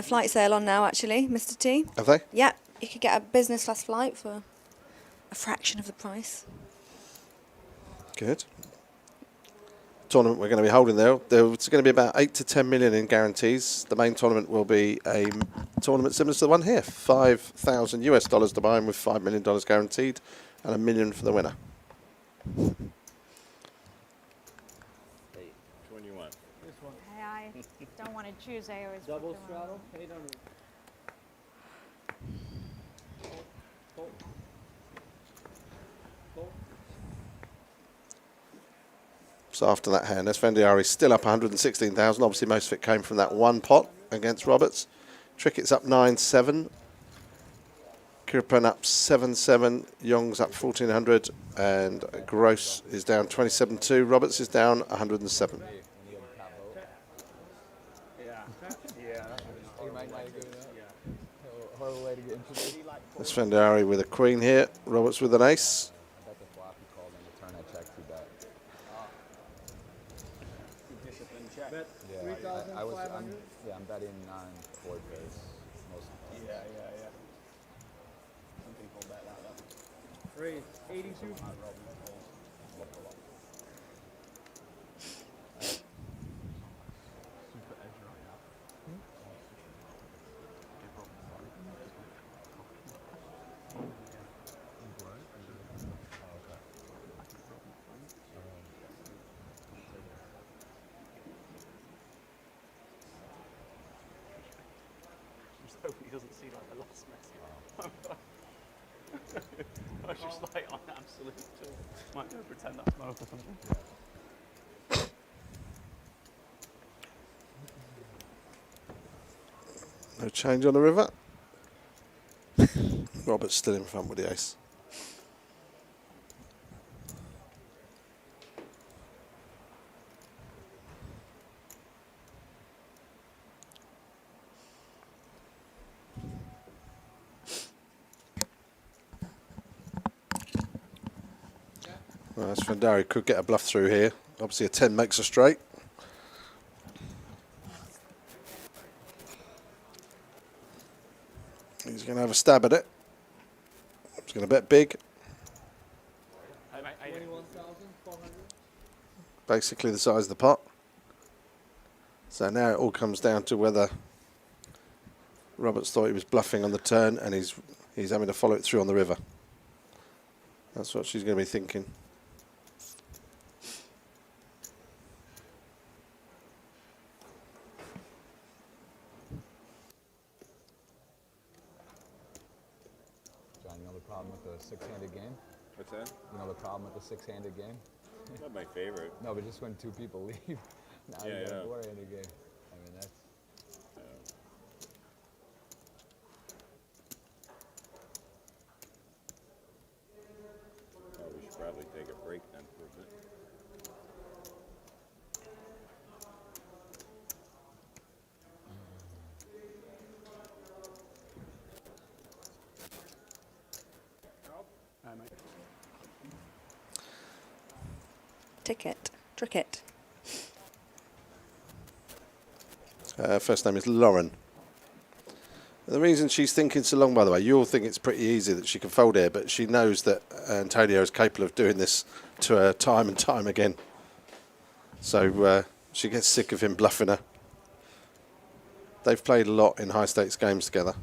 flight sale on now, actually, Mr. T. Have they? Yeah, you could get a business class flight for a fraction of the price. Good. Tournament we're going to be holding there. There's going to be about 8 to 10 million in guarantees. The main tournament will be a tournament similar to the one here. $5,000 US to buy in with $5 million guaranteed and $1 million for the winner. Which one you want? This one. I don't want to choose. I always pick Double the wrong straddle. one. 800. Fold. Fold. So after that hand, Esfandiari still up 116,000. Obviously, most of it came from that one pot against Roberts. Trickett's up 9-7. Kirpan up 7-7. Yong's up 1,400. And Gross is down 27-2. Roberts is down 107. Yeah. Yeah. Esfandiari with a queen here. Roberts with an ace. Discipline check. Bet Yeah, 3,500. I'm betting on board base. Yeah. Some people bet that up. Raise 82. So he doesn't see like the lost message. I was just like on absolute chill. Might go pretend that's Mo or something. No change on the river. Roberts still in front with the ace. Well, Esfandiari could get a bluff through here. Obviously a 10 makes a straight. He's going to have a stab at it. He's going to bet big. 21,400. Basically the size of the pot. So now it all comes down to whether Roberts thought he was bluffing on the turn and he's having to follow it through on the river. That's what she's going to be thinking. the problem with the six-handed game? What's that? You know the problem with the six-handed game? Not my favorite. No, but just when two people leave, now you got a four-handed game. I mean, that's... Oh, we should probably take a break then for a bit. Trickett. First name is Lauren. The reason she's thinking so long, by the way, you all think it's pretty easy that she can fold here, but she knows that Antonio is capable of doing this to her time and time again. So she gets sick of him bluffing her. They've played a lot in high-stakes games together.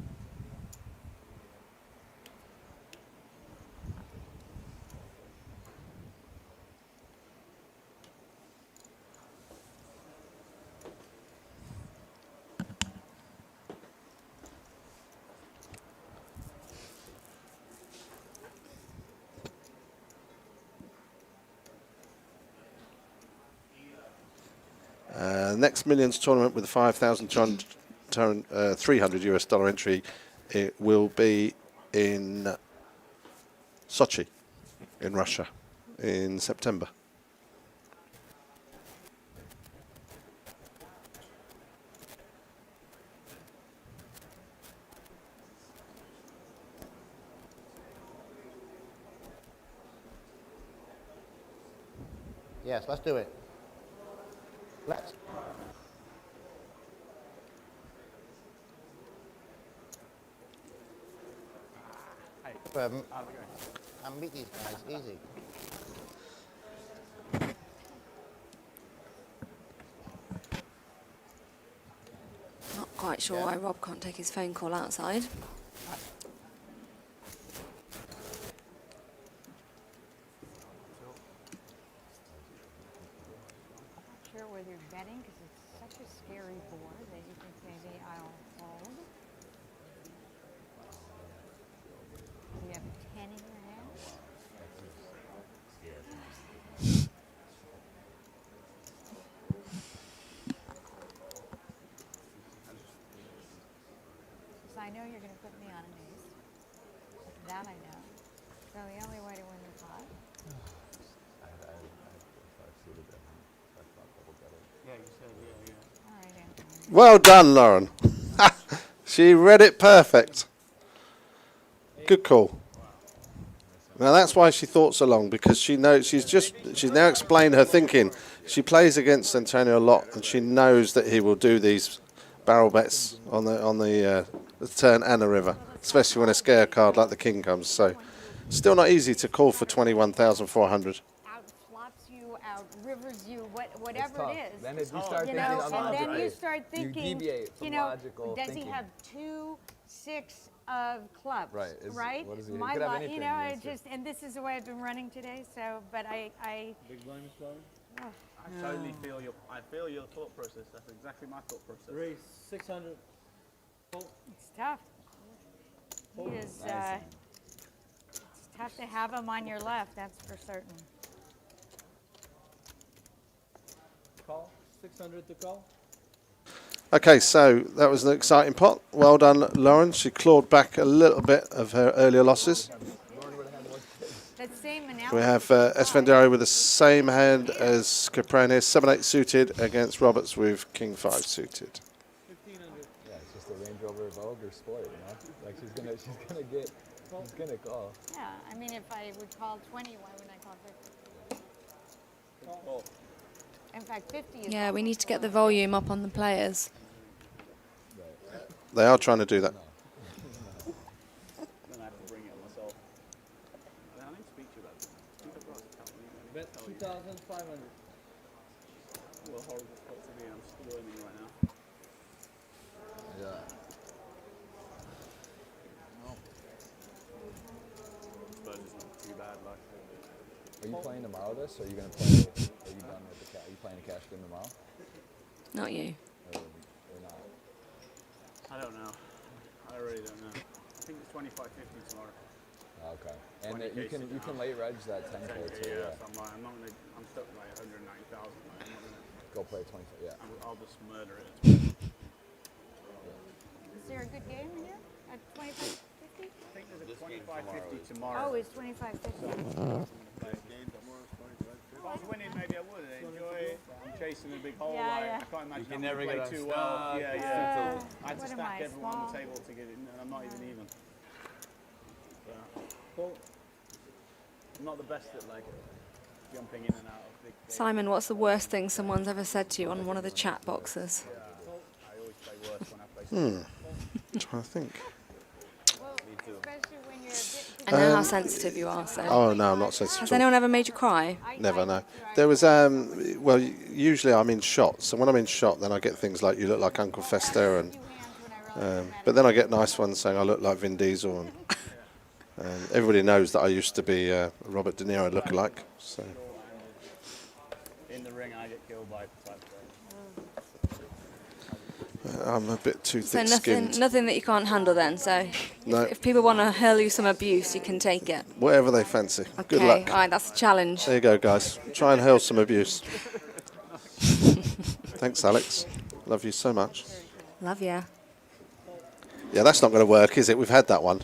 Next Millions tournament with a 5,300 US dollar entry, it will be in Sochi, in Russia, in September. Yes, let's do it. Let's. And beat these guys easy. Not quite sure why Rob can't take his phone call outside. Sure whether you're betting because it's such a scary board that you think maybe I'll fold. You have a 10 in your hand. So I know you're going to put me on an ace. That I know. So the only way to win the pot. Yeah, you said, yeah. All right, Anthony. Well done, Lauren. She read it perfect. Good call. Now that's why she thought so long, because she knows she's now explained her thinking. She plays against Antonio a lot, and she knows that he will do these barrel bets on the turn and the river, especially when a scare card like the king comes. So, still not easy to call for 21,400. Outflops you, outrivers you, whatever it is. Then if you start thinking and unlogical, then you start thinking, you deviate from logical does thinking. he have 2 6 of clubs? Right. Right. What is he? My He could have luck, anything. it just, and this is the way I've been running today. So, but I Big blind is flowing. I totally feel your thought process. That's exactly my thought process. Raise 600. It's tough. He is. It's tough to have him on your left. That's for certain. Call. 600 to call. Okay, so that was an exciting pot. Well done, Lauren. She clawed back a little bit of her earlier losses. That same analysis. We have Esfandiari with the same hand as Caprone, 7-8 suited against Roberts with King 5 suited. 1,500. Yeah, it's just a Range Rover Vogue or Sport, you know? Like she's gonna call. Yeah, I mean, if I would call 20, why wouldn't I call 50? Call. In fact, 50 is. Yeah, we need to get the volume up on the players. They are trying to do that. Then I have to bring it on myself. I need to speak to you about this. Bet 2,500. Well, horrible spot to be in. I'm still learning right now. Yeah. But it's not too bad. Like. Are you playing tomorrow this, or are you gonna play? Are you done with the? Are you playing a cash game tomorrow? Not you. Or not? I don't know. I really don't know. I think it's 25.50 tomorrow. Okay. And you can late reg that 10K too. Yeah, so I'm like, I'm stuck with like 190,000. Like, I'm not gonna Go play 20. Yeah. I'll just murder it. Is there a good game in here at 25.50? I think there's a 25.50 tomorrow. Oh, it's 25.50. If I was winning, maybe I would. I enjoy it. I'm chasing a big hole. Yeah, like, yeah. I can't imagine You can having never to play get too unstuck. well. Yeah, yeah. I had to What am stack I, everyone on small? the table to get it, and I'm not even. Well, I'm not the best at like jumping in and out of big things. Simon, what's the worst thing someone's ever said to you on one of the chat boxes? I always play worse when I play. I'm trying to think. Well, especially when you're a bit... I know how sensitive you are, so. Oh no, I'm not sensitive. Has anyone ever made you cry? Never, no. There was, well, usually I'm in shot, so when I'm in shot, then I get things like "you look like Uncle Fester," and but then I get nice ones saying I look like Vin Diesel, and everybody knows that I used to be Robert De Niro lookalike. So In the ring, I get killed by type I'm a bit too So thick-skinned. nothing that you can't handle then. So No. if people want to hurl you some abuse, you can take it. Whatever they fancy. Good Okay, luck. all right, that's a challenge. There you go, guys. Try and hurl some abuse. Thanks, Alex. Love you so much. Love ya. Yeah, that's not going to work, is it? We've had that one.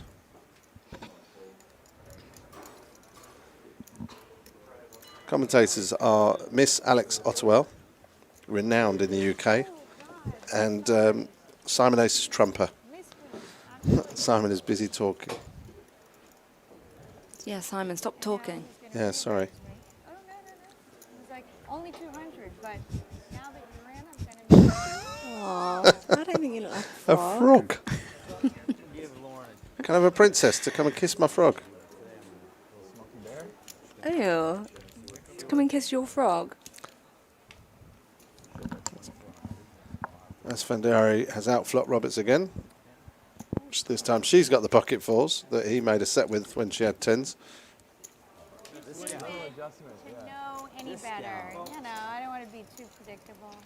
Commentators are Miss Alex Ottewell, renowned in the UK, and Simon Aces Trumper. Simon is busy talking. Yeah, Simon, stop talking. Yeah, sorry. Oh, no. It was like only 200, but now that you're in, I'm going to be... Aww, I don't think you look like A frog. Can I have a princess to come and kiss my frog? Ew. To come and kiss your frog. Esfandiari has outflot Roberts again. This time she's got the pocket fours that he made a set with when she had tens. To know any better. You know, I don't want to be too predictable.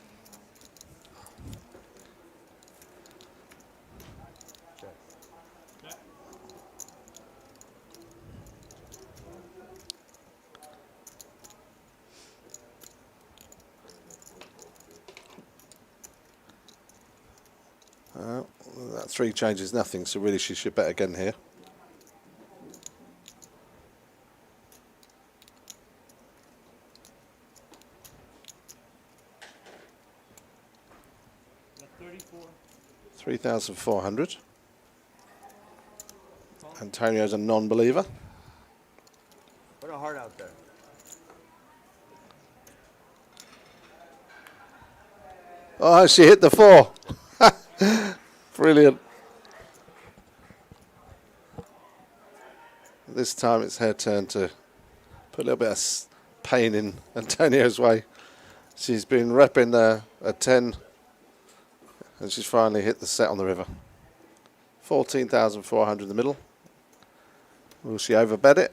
That three changes nothing, so really she should bet again here. $3,400. Antonio's a non-believer. Put a heart out there. Oh, she hit the four. Brilliant. This time it's her turn to put a little bit of pain in Antonio's way. She's been repping a 10 and she's finally hit the set on the river. 14,400 in the middle. Will she overbet it?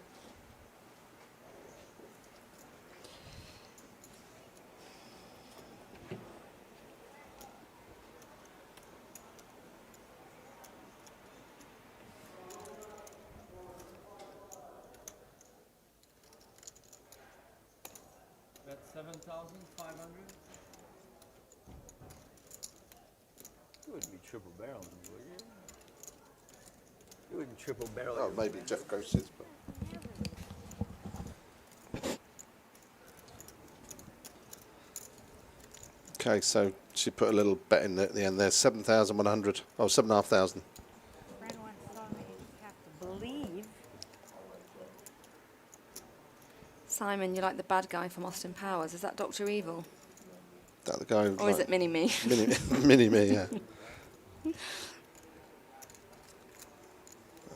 That's 7,500. You wouldn't be triple barreling, would you? You wouldn't triple barrel. Oh, maybe Jeff Gross is, but. Okay, so she put a little bet in at the end there. 7,100. Oh, 7,500. Friend once told me you just have to believe. Simon, you're like the bad guy from Austin Powers. Is that Dr. Evil? That the guy. Or is it Mini-Me? Mini-Me, yeah.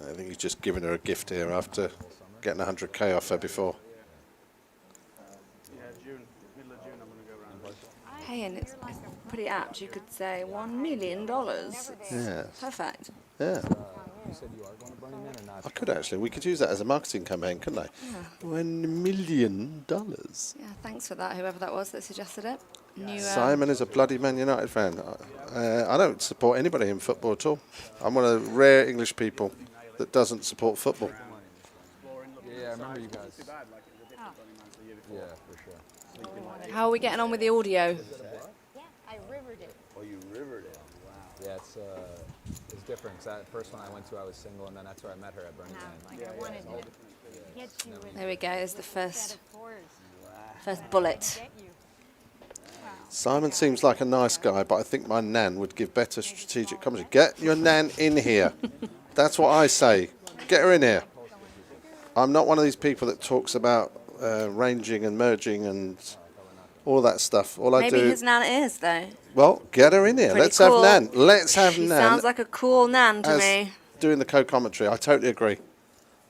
I think he's just giving her a gift here after getting 100k off her before. Yeah, June, middle of June, I'm going to go around. Hey, and it's pretty apt. You could say $1 million. Yeah. Perfect. Yeah. You said you are going to Burning Man or not? I could actually. We could use that as a marketing campaign, couldn't I? Yeah. $1 million. Yeah, thanks for that, whoever that was that suggested it. New, Simon is a bloody Man United fan. I don't support anybody in football at all. I'm one of the rare English people that doesn't support football. remember you guys. Too bad, like it was a different Johnny Mans the year before. Yeah, for sure. How are we getting on with the audio? Yeah, I rivered it. Oh, you rivered it. Wow. Yeah, it's different. 'Cause that first one I went to, I was single, and then that's where I met her at Burning Now, Man. like I wanted to get you with There we go. There's the set first of fours. bullet. Get you. Wow. Simon seems like a nice guy, but I think my nan would give better strategic commentary. Get your nan in here. That's what I say. Get her in here. I'm not one of these people that talks about ranging and merging and all that stuff. All I Maybe do. his nan is, though. Well, get her in here. Pretty Let's cool. have Nan. Let's have She Nan. sounds like a cool nan to as me. doing the co-commentary. I totally agree.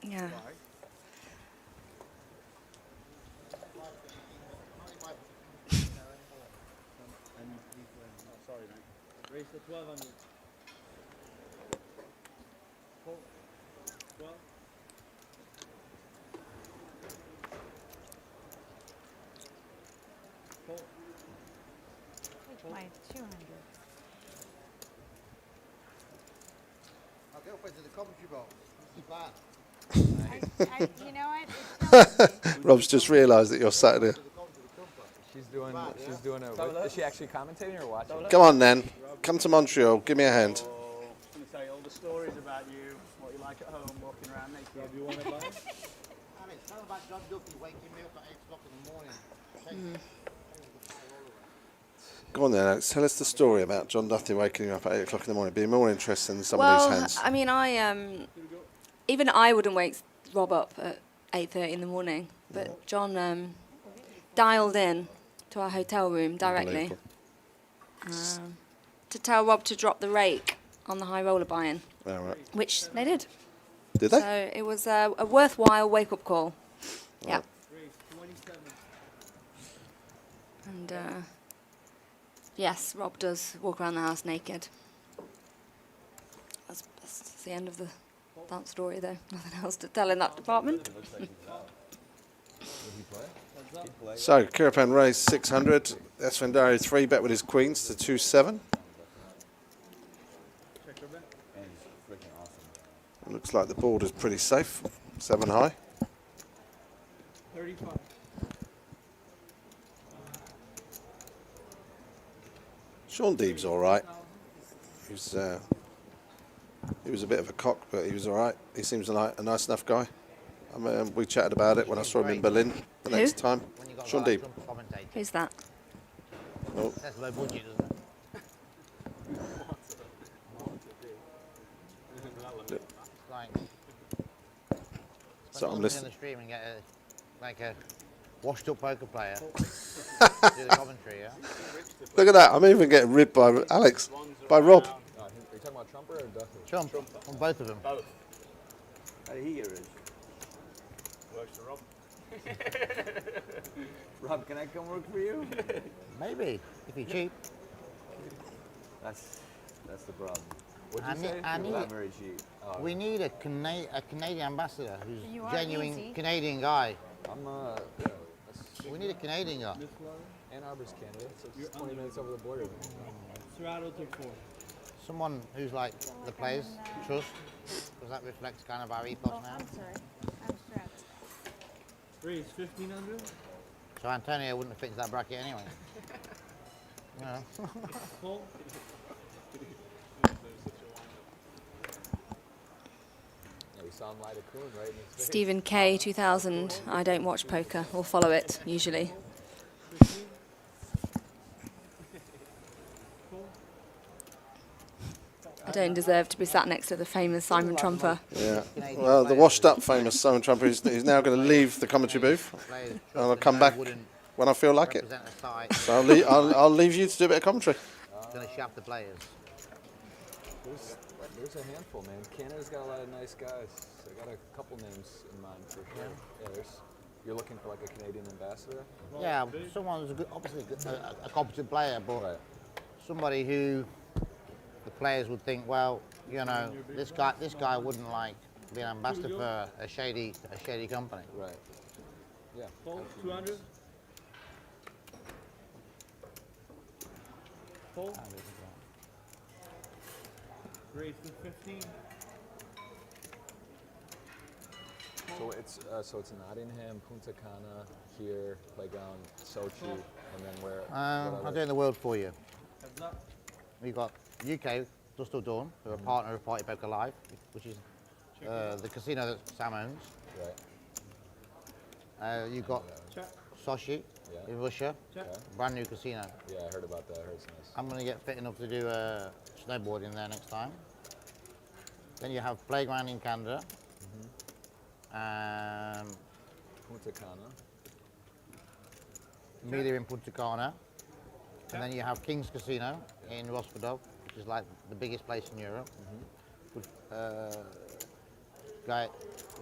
Yeah. Sorry, mate. Race to 1200. 12. Take my 200. I'll go for the commentary box. It's bad. You know what? It's telling me. Rob's just realised that you're sat here. She's doing a. Is she actually commentating or watching? Come on, Nan. Come to Montreal. Give me a hand. Oh, I'm going to tell you all the stories about you, what you like at home, walking around naked. You want to buy? I mean, tell about John Duffy waking me up at 8 o'clock in the morning. Go on then, Alex. Tell us the story about John Duffy waking you up at 8 o'clock in the morning. It'd be more interesting than some of these hands. I mean, even I wouldn't wake Rob up at 8:30 in the morning, but John dialed in to our hotel room directly to tell Rob to drop the rake on the high roller buy-in, All right. which they did. Did they? So it was a worthwhile wake-up call. Yeah. Race 27. And yes, Rob does walk around the house naked. That's the end of that story, though. Nothing else to tell in that department. So, Kirapan raised 600. Esfandiari 3 bet with his queens to 2-7. Looks like the board is pretty safe. 7 high. 35. Sean Deeb's all right. He was a bit of a cock, but he was all right. He seems like a nice enough guy. I mean, we chatted about it when I saw him in Berlin the next time. Sean Deeb. Who's that? Oh. That's low budget, isn't it? Like, So I'm in listening. the stream and get a washed-up poker player do the commentary, yeah? Look at that. I'm even getting ribbed by Alex, by Rob. Are you talking about Trumper or Duffy? Trump, on both of them. Both. How did he get rich? Works for Rob. Rob, can I come work for you? Maybe, if you're cheap. That's the problem. What'd I you need- say? I I'm need- not very cheap. We need a Canadian ambassador who's You are genuine easy. Canadian guy. I'm We need a Canadian guy. Ann Arbor's Canada. So it's 20 minutes over the border. Serrato took 4. Someone who's like the players trust, because that reflects kind of our ethos Oh, now. I'm sorry. I'm strapped. Race 1500. So Antonio wouldn't fit into that bracket anyway. No. Full. Yeah, we saw him light a coon right in his face. Stephen K. 2000. I don't watch poker or follow it usually. I don't deserve to be sat next to the famous Simon Trumper. Yeah. Well, the washed-up famous Simon Trumper is now going to leave the commentary booth, and I'll come back when I feel like it. Represent a side. So I'll leave you to do a bit of commentary. Going to shaft the players. There's a handful, man. Canada's got a lot of nice guys. I got a couple names in mind for sure. Yeah, you're looking for like a Canadian ambassador? Yeah, someone who's obviously a competent player, but somebody who the players would think, well, you know, this guy wouldn't like be an ambassador for a shady company. Right. Yeah. Full. 200. Full. Race to 15. Full. So it's Nottingham, Punta Cana, here, playground, Sochi, and then where? I'm doing the world for you. We've got UK, Dust Till Dawn, who are a partner of Party Poker Live, which is the casino that Sam owns. Right. You've got Sochi in Russia, brand new casino. Yeah, I heard about that. I heard it's nice. I'm going to get fit enough to do snowboarding there next time. Then you have Playground in Canada. Punta Cana. Media in Punta Cana. And then you have King's Casino in Rospadov, which is like the biggest place in Europe. With guy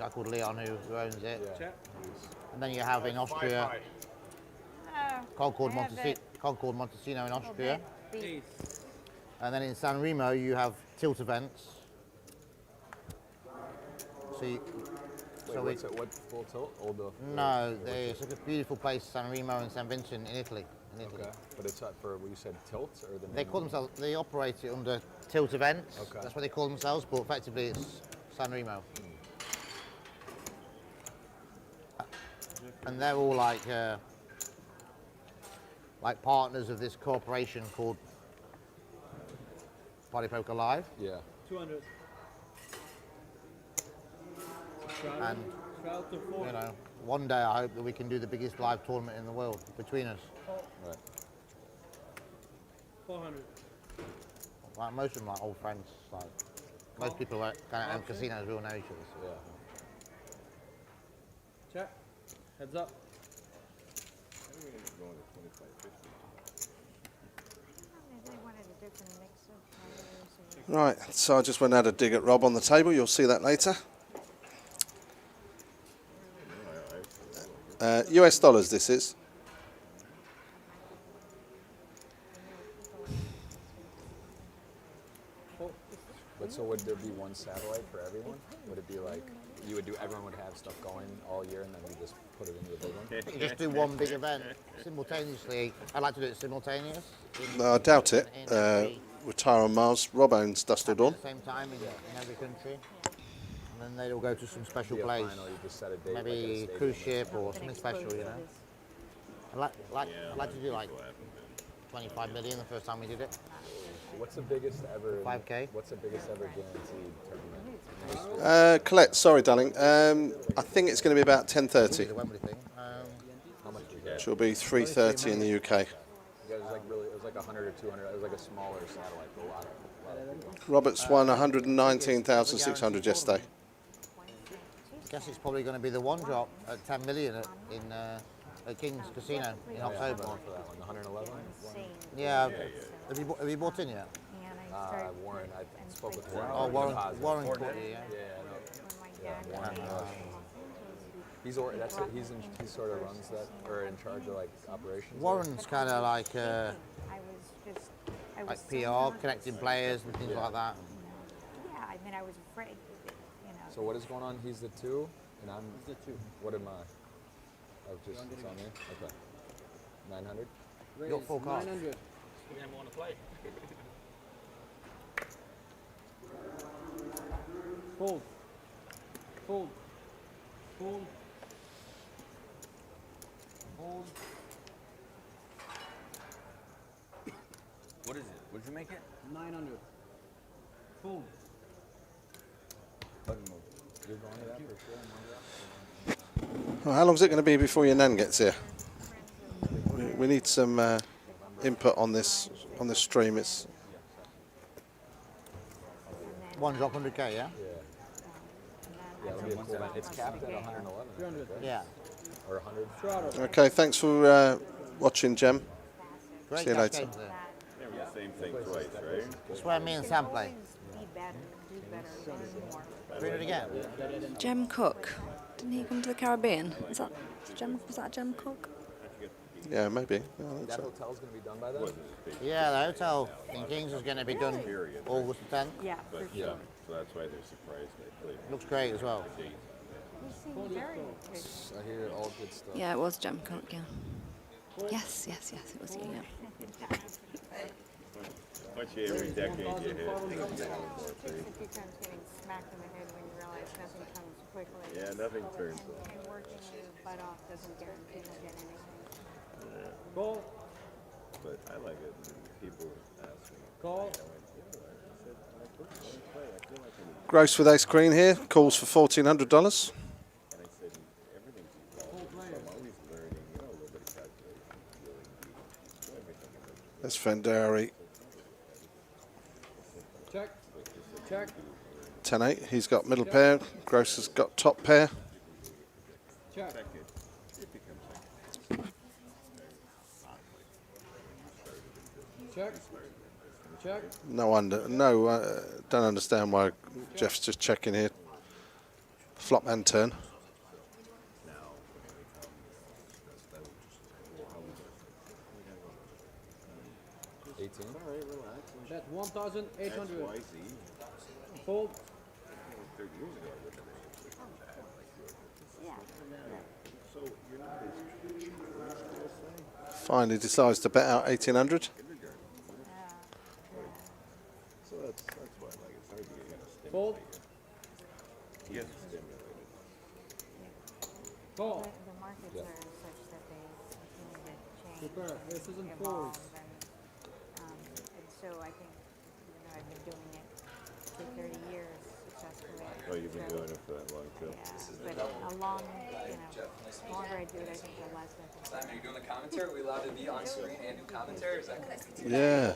called Leon who owns it. Yeah. And then you have in Austria, Concord Montesino in Austria. And then in San Remo you have Tilt Events. What full tilt? No, it's like a beautiful place, San Remo and San Vincent in Italy. Okay, but it's for what you said, tilts or the name? They call themselves, they operate it under Tilt Events. Okay. That's what they call themselves, but effectively it's San Remo. And they're all like partners of this corporation called Party Poker Live. Yeah. 200. And you know, one day I hope that we can do the biggest live tournament in the world between us. Right. 400. Like most of them, like old friends. Like most people who kind of own casinos, we all know each other. Yeah. Check. Heads up. Right, so I just went and had a dig at Rob on the table. You'll see that later. US dollars this is. But so would there be one satellite for everyone? Would it be like everyone would have stuff going all year and then we just put it into the big one? You just do one big event simultaneously. I'd like to do it simultaneous. No, I doubt it. Retire on Mars. Rob owns Dust Till Dawn. At the same time in every country. And then they'll go to some special place. You just set a date, Maybe like cruise ship or something special, you know. I'd like to do like 25 million the first time we did it. What's the biggest ever? 5K. What's the biggest ever guaranteed tournament? Colette, sorry, darling. I think it's going to be about 10:30. The Wembley thing. How much did you get? Which will be 3:30 in the UK. Yeah, it was like 100 or 200. It was like a smaller satellite for a lot of people. Roberts won 119,600 yesterday. I guess it's probably going to be the one drop at 10 million at King's Casino in October. For that one, the 111. Yeah. Have you bought in yet? Warren, I spoke with Warren. Oh, Warren bought you, yeah? Yeah, Warren. He sort of runs that, or in charge of like operations. Warren's kind of like PR, connecting players and things like that. Yeah, I mean, I was afraid, you know. So what is going on? He's the 2, and I'm the 2. What am I? Oh, just it's on me. Okay. 900. You got 4 cards. 900. We never want to play. Fold. Fold. Fold. Fold. What is it? What did you make it? 900. Fold. You're going to that for sure. Well, how long is it going to be before your nan gets here? We need some input on this stream. It's One drop 100k, yeah? Yeah, it'll be a cool event. It's capped at 111. 300. Yeah. Or 100. okay. Thanks for watching, Jem. Great See you cash later. games there. Never the same thing twice, right? That's where me and Sam play. Be better, do better, learn more. 300 again. Jem Cook. Didn't he come to the Caribbean? Was that Jem Cook? Yeah, maybe. Yeah, I think That so. hotel's going to be done by then? Yeah, the hotel in Kings is going to be done August 10th. Yeah, for sure. Yeah, so that's why they're surprised they played. Looks great as well. You seem very good. I hear all good stuff. Yeah, it was Jem Cook, yeah. Yes, it was you, yeah. Once you every decade you hit, things get a little more Takes free. a few times getting smacked in the head when you realize nothing comes quickly. Yeah, nothing turns on. And working your butt off doesn't guarantee you'll get anything. Yeah. Call. But I like it when people ask me. Call. I went, yeah, I said, let me play. I feel like I'm Gross with ace queen here. Calls for $1,400. and I said, everything's evolving. So I'm always learning, you know, a little bit of calculation, really deep. Everything. Esfandiari, Check. Check. 10-8. He's got middle pair. Gross has got top pair. Check. Check. Check. Don't understand why Jeff's just checking here. Flop and turn. 18. That's 1,800. XYZ. Fold. 30 years ago, I wouldn't have been Yeah. So you're not as Finally decides to bet out 1,800. So that's why I like it. It's hard to get stimulated. Fold. He gets stimulated. Call. The markets are such that they continue to change. Super. This isn't evolve, fold. and so I think I've been doing it for 30 years successfully. Oh, you've been doing it for that long too. Yeah, but a long, the longer I do it, I think the less I can. Simon, are you doing the commentary? Are we allowed to be on screen and do commentary? Is that Yeah.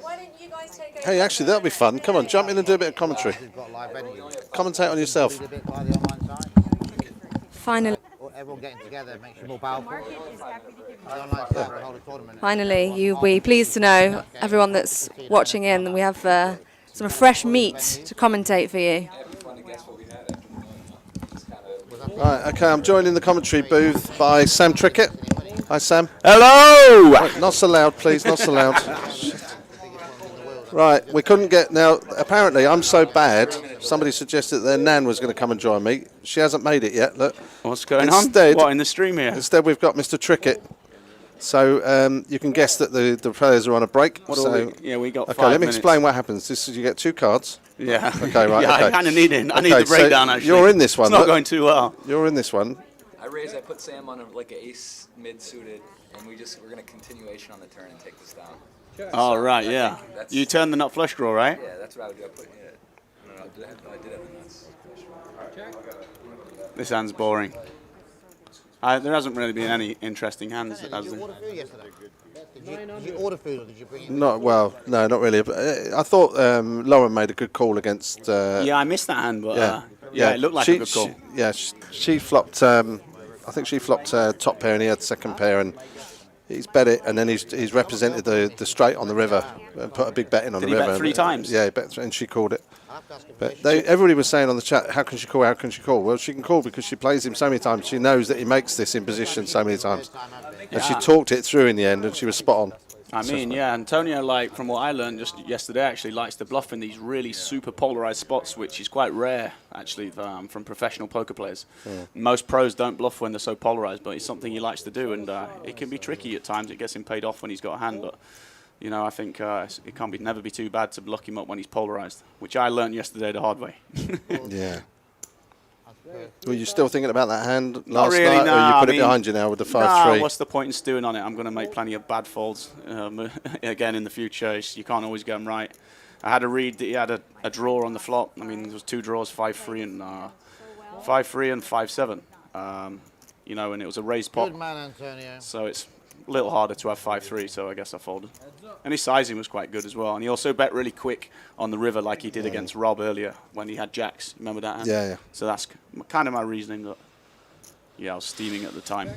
Why don't you guys take over? Hey, actually, that'll be fun. Come on, jump in and do a bit of commentary. You've got live venue. Commentate on yourself. A bit by the online side. Finally, Or everyone getting together makes you more powerful. Market is happy to give you The online side will hold a tournament. finally, you'll be pleased to know, everyone that's watching in, that we have sort of fresh meat to commentate for you. Right, okay, I'm joined in the commentary booth by Sam Trickett. Hi, Sam. Hello! Right, not so loud, please, not so loud. Right, we couldn't get, now, apparently I'm so bad, somebody suggested that their nan was going to come and join me. She hasn't made it yet, look. What's going Instead, on? What, in the stream here? Instead, we've got Mr. Trickett. So you can guess that the players are on a break. What So, are we? Yeah, we got okay, 5 let me minutes. explain what happens. This is, you get 2 cards. Yeah. Okay, right, yeah, okay. I kind of need it. I need Okay, the breakdown, so actually. you're in this one. It's not look. going too well. You're in this one. I put Sam on like an ace mid-suited, and we're going to continuation on the turn and take this down. Oh, right, yeah. You turn the nut flush draw, right? Yeah, that's what I would do. I put, no, I did have the nuts. This hand's boring. There hasn't really been any interesting hands, has Did you there? order food yesterday? Did you order food or did you bring it? Not well, no, not really. I thought Lauren made a good call against. Yeah, I missed that hand, but yeah, it looked like a good call. She flopped. I think she flopped top pair, and he had second pair, and he's bet it, and then he's represented the straight on the river and put a big bet in on Did the he river. bet 3 times? Yeah, he bet, and she called it. But everybody was saying on the chat, how can she call? How can she call? Well, she can call because she plays him so many times. She knows that he makes this in position so many times, and she talked it through in the end, and she was spot on. I mean, yeah, Antonio, like, from what I learned just yesterday, actually likes to bluff in these really super polarized spots, which is quite rare, actually, from professional poker players. Most pros don't bluff when they're so polarized, but it's something he likes to do, and it can be tricky at times. It gets him paid off when he's got a hand, but, you know, I think it can't never be too bad to block him up when he's polarized, which I learned yesterday the hard way. Yeah. Were you still thinking about that hand last Not really, night, no. or you put I it mean, behind you now with the 5-3? Nah, what's the point in stewing on it? I'm going to make plenty of bad folds again in the future. You can't always get them right. I had a read that he had a draw on the flop. I mean, there was 2 draws, 5-3 and 5-3 and 5-7. You know, and it was a raised pot. Good man, Antonio. So it's a little harder to have 5-3. So I guess I folded. And his sizing was quite good as well. And he also bet really quick on the river, like he did against Rob earlier when he had jacks. Remember that hand? Yeah. So that's kind of my reasoning that. Yeah, I was steaming at the time.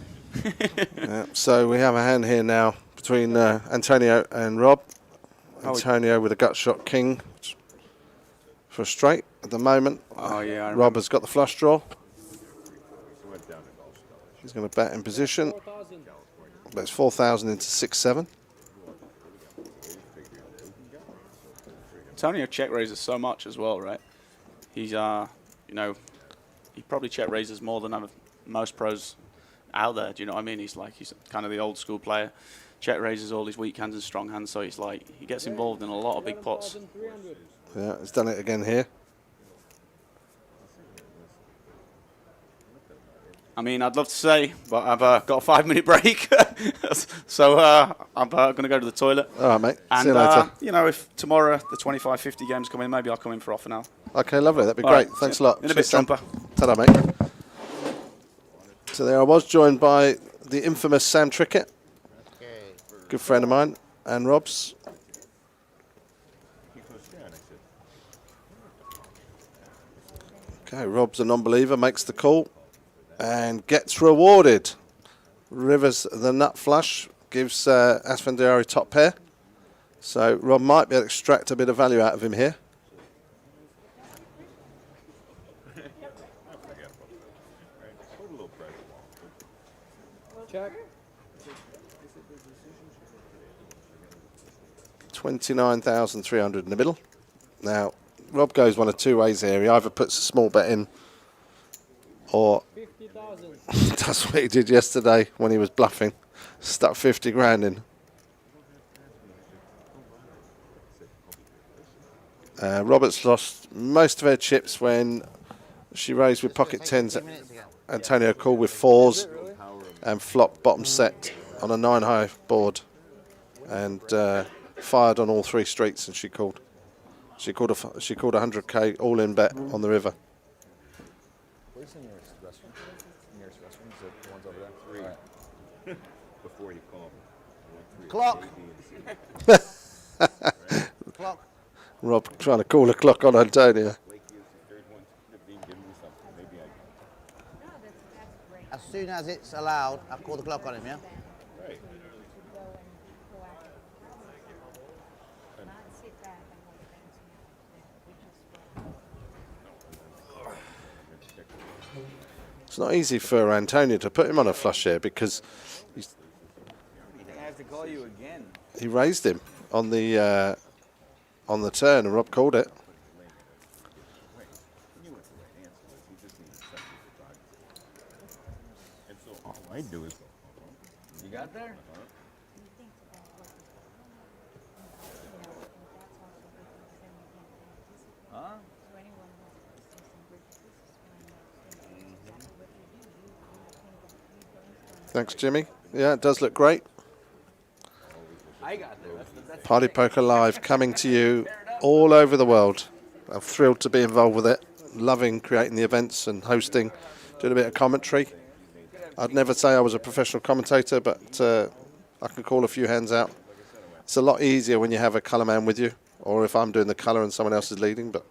Yeah, so we have a hand here now between Antonio and Rob. Antonio with a gut shot king for a straight at the moment. Oh, yeah. Rob has got the flush draw. He's going to bet in position. Bets 4,000 into 6-7. Antonio check raises so much as well, right? He's, you know, he probably check raises more than most pros out there. Do you know what I mean? He's kind of the old school player. Check raises all his weak hands and strong hands, so he gets involved in a lot of big pots. Yeah, he's done it again here. I mean, I'd love to say, but I've got a 5-minute break, so I'm going to go to the toilet. All right, mate. And, see you later. You know, if tomorrow the 25-50 games come in, maybe I'll come in for half an hour. Okay, lovely. That'd be All great. right. Thanks a lot. In a bit, Cheers, Sam. Trumper. Ta-da, mate. So there I was, joined by the infamous Sam Trickett, good friend of mine, and Rob's. Okay, Rob's a non-believer, makes the call, and gets rewarded. Rivers the nut flush, gives Esfandiari top pair. So Rob might be able to extract a bit of value out of him here. Check. 29,300 in the middle. Now, Rob goes one of two ways here. He either puts a small bet in or does what he did yesterday when he was bluffing. Stuck 50 grand in. Roberts lost most of her chips when she raised with pocket tens. Antonio called with fours and flopped bottom set on a 9-high board and fired on all 3 streets, and she called. She called a 100k all-in bet on the river. Where's the nearest restaurant? Nearest restaurant is the ones over there. 3. Before you call me. Clock. Clock. Rob trying to call a clock on Antonio. As soon as it's allowed, I'll call the clock on him, yeah? Right. It's not easy for Antonio to put him on a flush here because I have to call you again. he raised him on the turn, and Rob called it. All I do is You got there? Huh? Thanks, Jimmy. Yeah, it does look great. I got there. That's Party Poker Live coming to you all over the world. I'm thrilled to be involved with it. Loving creating the events and hosting, doing a bit of commentary. I'd never say I was a professional commentator, but I can call a few hands out. It's a lot easier when you have a colour man with you, or if I'm doing the colour and someone else is leading, but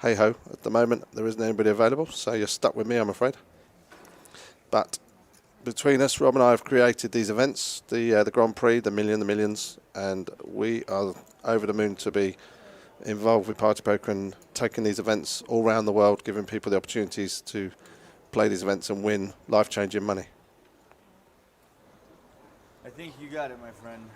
hey-ho, at the moment there isn't anybody available, so you're stuck with me, I'm afraid. But between us, Rob and I have created these events, the Grand Prix, the Millions, and we are over the moon to be involved with Party Poker and taking these events all around the world, giving people the opportunities to play these events and win life-changing money. I think you got it, my friend.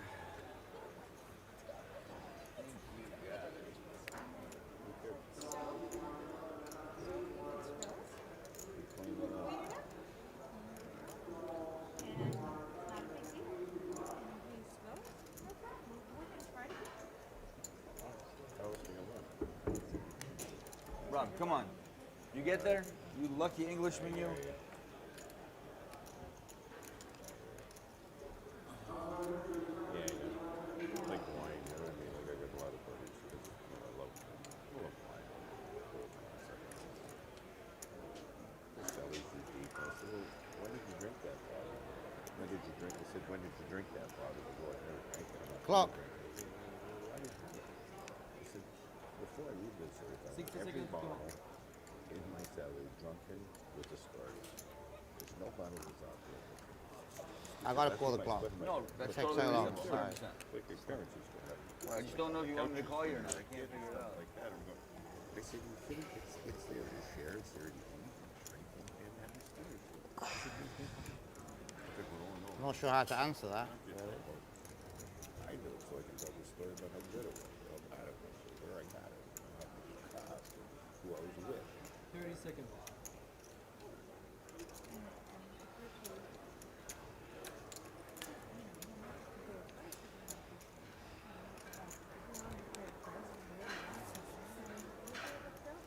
Rob, come on. You get there? You lucky Englishman, you? Yeah, like wine, you know what I mean? Like I got a lot of buddies because I love wine. This fella's deep. I said, well, when did you drink that bottle? When did you drink? I said, when did you drink that bottle? He goes, I never drank it. I'm not Clock. gonna drink it. I said, well, why did you drink it? I said, before I leave this earth, I want every bottle in my cellar drunken with the starters. There's no bottles out there. I gotta call the clock. No, that's It takes totally so long. reasonable. Sorry. 100%. Like your parents used to have. Well, I just don't know if you want me to call you or not. I can't figure it out. Like that. I'm going, I said, you kidding? It's there to share. It's there to eat and drink and have your stories. I said, I'm not sure how to answer that. I know it, so I can tell the story about how good it was, how bad it was, where I got it, who I was with. 30 seconds.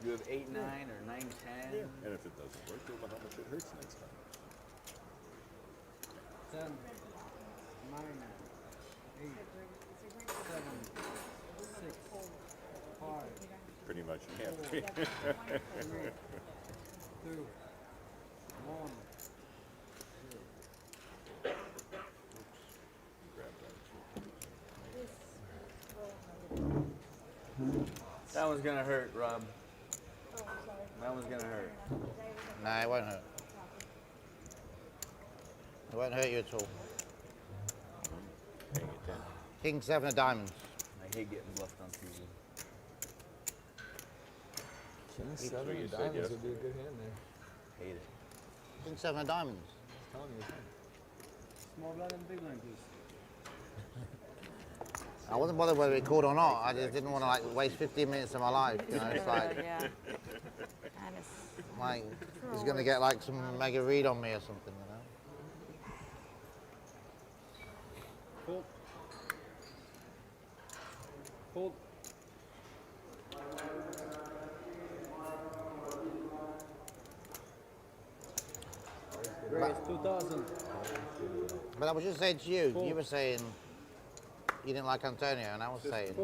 Good. have 8-9 or 9-10. And if it doesn't work, you'll know how much it hurts next time. 10, 9, 8, 7, 6, 5, Pretty much you have 3, 2, 1. That one's gonna hurt, Rob. That one's gonna hurt. Nah, it won't hurt. It won't hurt you at all. King 7 of diamonds. I hate getting bluffed on TV. King what 7 you of said diamonds would be a good hand there. Hate it. King 7 of diamonds. I'm telling you. Small blind and big blind, please. I wasn't bothered whether it called or not. I just didn't want to like waste 15 minutes of my life. You know, it's like, Yeah. That is like he's gonna get like some mega read on me or something. You know. Fold. Fold. Raise 2,000. But I was just saying to you, you were saying you didn't like Antonio, and I was saying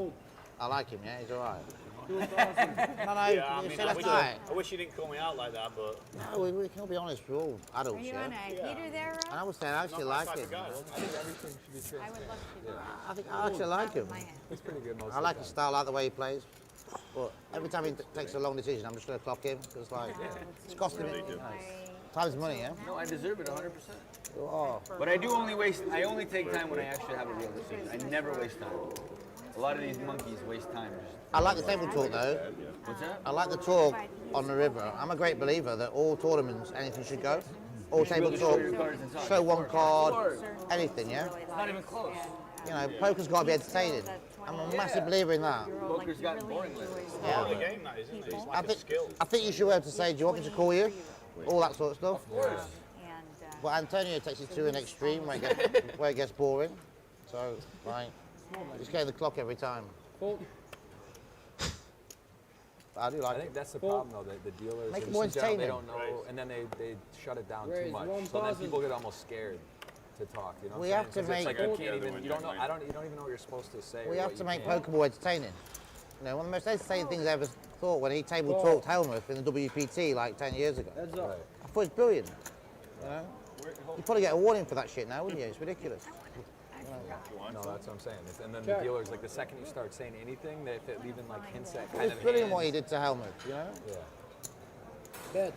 I like him. Yeah, he's all right. 2,000. No, Yeah, I you mean, said I that's wish, right. I wish you didn't call me out like that, but No, we can all be honest. We're all Are adults, you yeah. on a heater there, Rob? And I was saying I actually not my like type him. of guy. I think everything should be I would transparent. love to do that. I think I actually like him. My hand. He's pretty good most I of like the his time. style, I like the way he plays. But every time he takes a long decision, I'm just going to clock him because like it's costing me. Time's money, yeah. No, I deserve it 100%. Oh, But I only take time when I actually have a real decision. I never waste time. A lot of these monkeys waste time. I like the table talk though. What's that? I like the talk on the river. I'm a great believer that all tournaments, anything should go. All table talk, show one card, anything, yeah. It's not even close. You know, poker's got to be entertaining. I'm a massive believer in that. Poker's gotten boring lately. Yeah. the game that isn't it? It's like a skill. I think you should be able to say, do you want me to call you? All that sort of stuff. And But Antonio takes it to an extreme where it gets boring. So, like, just getting the clock every time. Fold. But I do I like think it. that's the problem though. The dealers, Make it in more general, they entertaining. don't know, and then they shut it down too Raise much. So then 1,000. people get almost scared to talk. You know what We I'm have saying? to 'Cause it's make- like you can't even. You don't know. You don't even know what you're supposed to say. We or have what to you make can't. poker more entertaining. You know, one of the most entertaining things I ever thought when he table talked Helmuth in the WPT like 10 years ago. Heads up. I thought it was brilliant. You know? You'd probably get a warning for that shit now, wouldn't you? It's ridiculous. No, that's what I'm saying. And then Check. the dealers, like the second you start saying anything, if it even like hints at kind It's of brilliant hands, what he did to Helmuth, you know? Yeah. Bet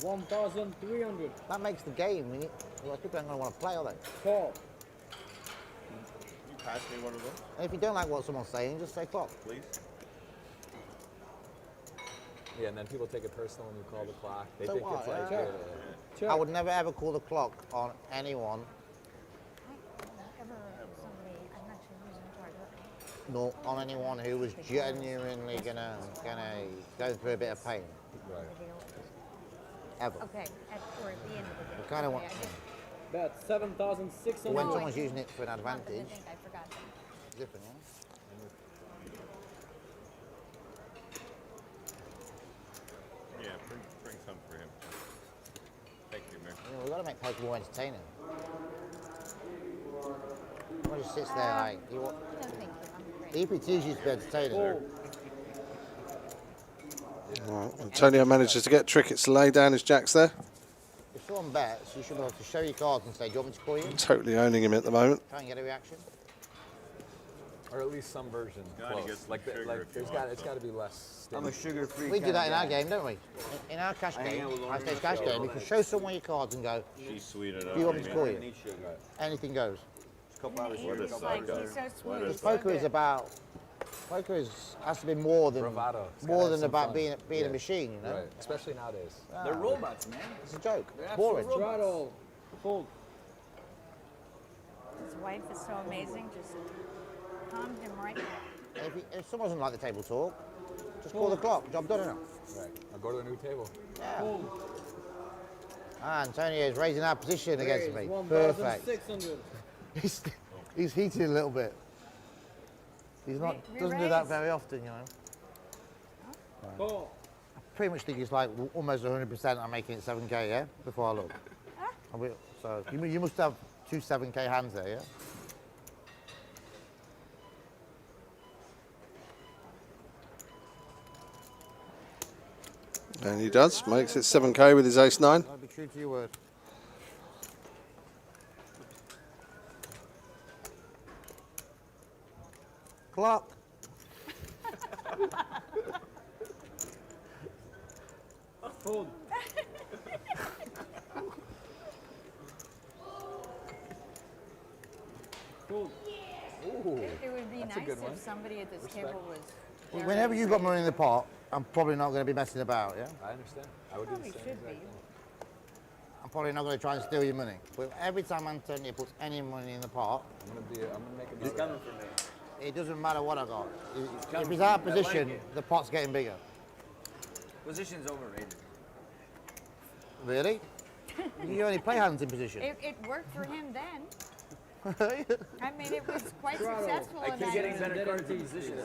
1,300. That makes the game. Otherwise people aren't going to want to play, are they? Call. You pass me one of those, And if you don't like what someone's saying, just say clock. please. Yeah, and then people take it personal when you call the clock. They So think what, it's like. yeah. Check. I would never ever call the clock on anyone, nor on anyone who was genuinely gonna go through a bit of pain. Right. Ever. Okay, or at the end of the day. You kind of want. Bet 7,600. When someone's using it for an advantage, I think I forgot that. it's different, yeah? Yeah, bring some for him. Thank you, man. You know, we've got to make poker more entertaining. Someone just sits there like, you want, No, thank you. I'm great. the EPTs used to be entertaining. All right, Antonio manages to get Trickett's lay down his jacks there. If someone bets, you should be able to show your cards and say, do you want me to call you? Totally owning him at the moment. Try and get a reaction. Or at least some version Gotta get close. some Like, sugar like if you there's want it's got to be less. I'm a sugar-free. We do that in our guy. game, don't we? In our cash I hang game, out with high Lauren stakes cash and game, you can show someone your cards and go, She's sweet it up. do you want me to call I you? need sugar. Anything goes. A couple hours What sugar. is couple that hours guy? He's so What smooth. is Because poker is about, has to be more than Bravado. It's gotta more have than some about fun. being Yeah. a machine, you know? Right. Especially nowadays. They're robots, man. It's a joke. They're It's boring. absolute robots. Straddle. Fold. His wife is so amazing, just calmed him right down. And if someone doesn't like the table talk, just call the clock. Job done enough. Right. I'll go to a new table. Yeah. Ah, Antonio's raising our position against me. Raise Perfect. 1,600. He's heated a little bit. He's not doesn't do that Re-raise. very often, you know. Call. pretty much think it's like almost 100% I'm making it 7K, yeah? Before I look. So you must have 2 7K hands there, yeah? And he does, makes it 7K with his ace-9. I'll be true to your word. Clock. Fold. Fold. It would be nice if somebody at this table was. Whenever you've got money in the pot, I'm probably not going to be messing about, yeah? I understand. I would do the same exact thing. I'm probably not going to try and steal your money. But every time Antonio puts any money in the pot, I'm gonna make a He's note coming of for me. it doesn't matter what I got. If he's out of position, the pot's getting bigger. Position's overrated. Really? You only play hands in position. It worked for him then. I mean, it was quite successful in Keep that. getting better cards in position.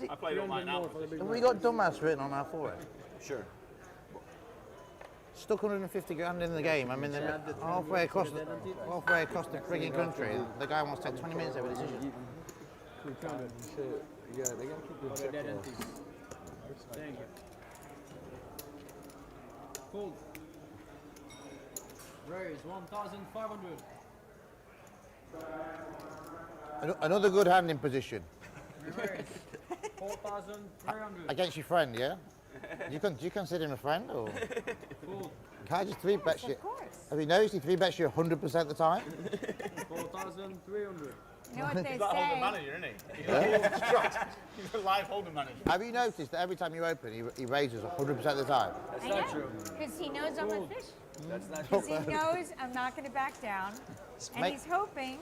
I played all mine out. Have we got dumbass written on our forehead? Sure. Stuck 150 grand in the game. I'm in the halfway across the frigging country. The guy wants to take 20 minutes every decision. Yeah, they gotta keep your check flow. Thank you. Fold. Raise 1,500. Another good hand in position. Raise 4,300. Against your friend, yeah? Do you consider him a friend or? Fold. Can't just 3-bet you? Of course. Have you noticed he 3-bets you 100% of the time? 4,300. You know what they He's like Holdem say? manager, isn't he? He's a live Holdem manager. Have you noticed that every time you open, he raises 100% of the time? That's I not know, true. because he knows I'm a fish. That's not true. Because he knows I'm not going to back down, and he's hoping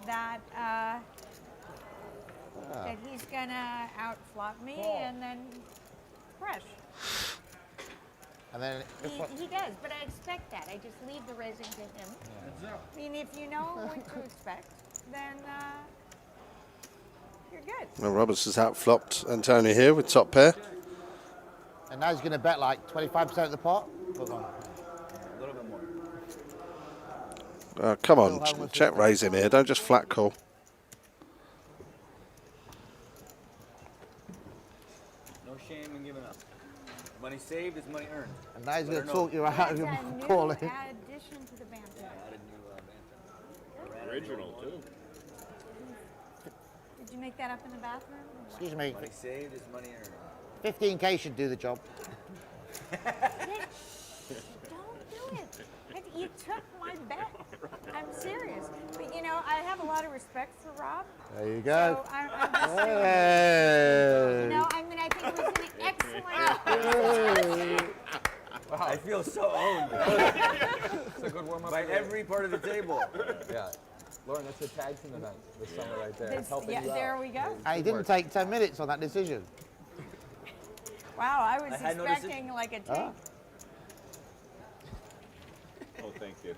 that that he's going to outflop me and then crush. And then He does, but I expect that. I just leave the raising to him. I mean, if you know what to expect, then you're good. Well, Roberts has outflopped Antonio here with top pair. and now he's going to bet like 25% of the pot. A little bit more. Come on, check raise him here. Don't just flat call. No shame in giving up. Money saved is money earned. And now he's Let going her to talk know. you out of That's a new calling. addition to the banter. Yeah, I added new banter. Original, too. Did you make that up in the bathroom? Excuse me, Money saved is money earned. 15K should do the job. Don't do it. You took my bet. I'm serious. But you know, I have a lot of respect for Rob. There you go. So I'm just serious. Hey. You know, I mean, I think it was an excellent. I feel so owned. It's a good warm-up. By every part of the table. Yeah. Lauren, that's a tag team event this summer right there. It's helping Yeah, you out. there we go. And he didn't take 10 minutes on that decision. Wow, I was I had no expecting like a tape. Oh, thank you.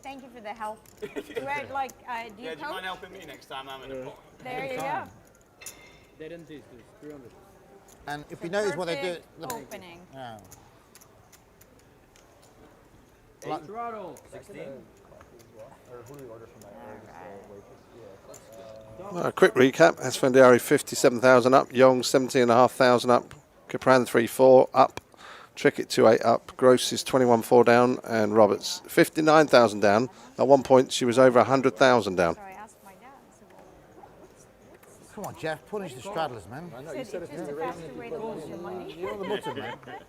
Thank you for the help. You had like, do Yeah, you do you coach? mind helping me next time I'm in a pot? There you go. Dead and taste is 300. And if you notice what they do, Perfect opening. yeah. Throttle. 16. Or who do we order from that? Quick recap. Esfandiari 57,000 up. Yong 17,500 up. Capran 3-4 up. Trickett 2-8 up. Gross is 21,4 down. And Roberts 59,000 down. At one point, she was over 100,000 down. So I asked my dad, I said, well, what's Come on, Jeff, punish the straddlers, man. I know, He you said said it's if just you're a raising faster it, way to lose your money. You're the mutton, man. Yeah,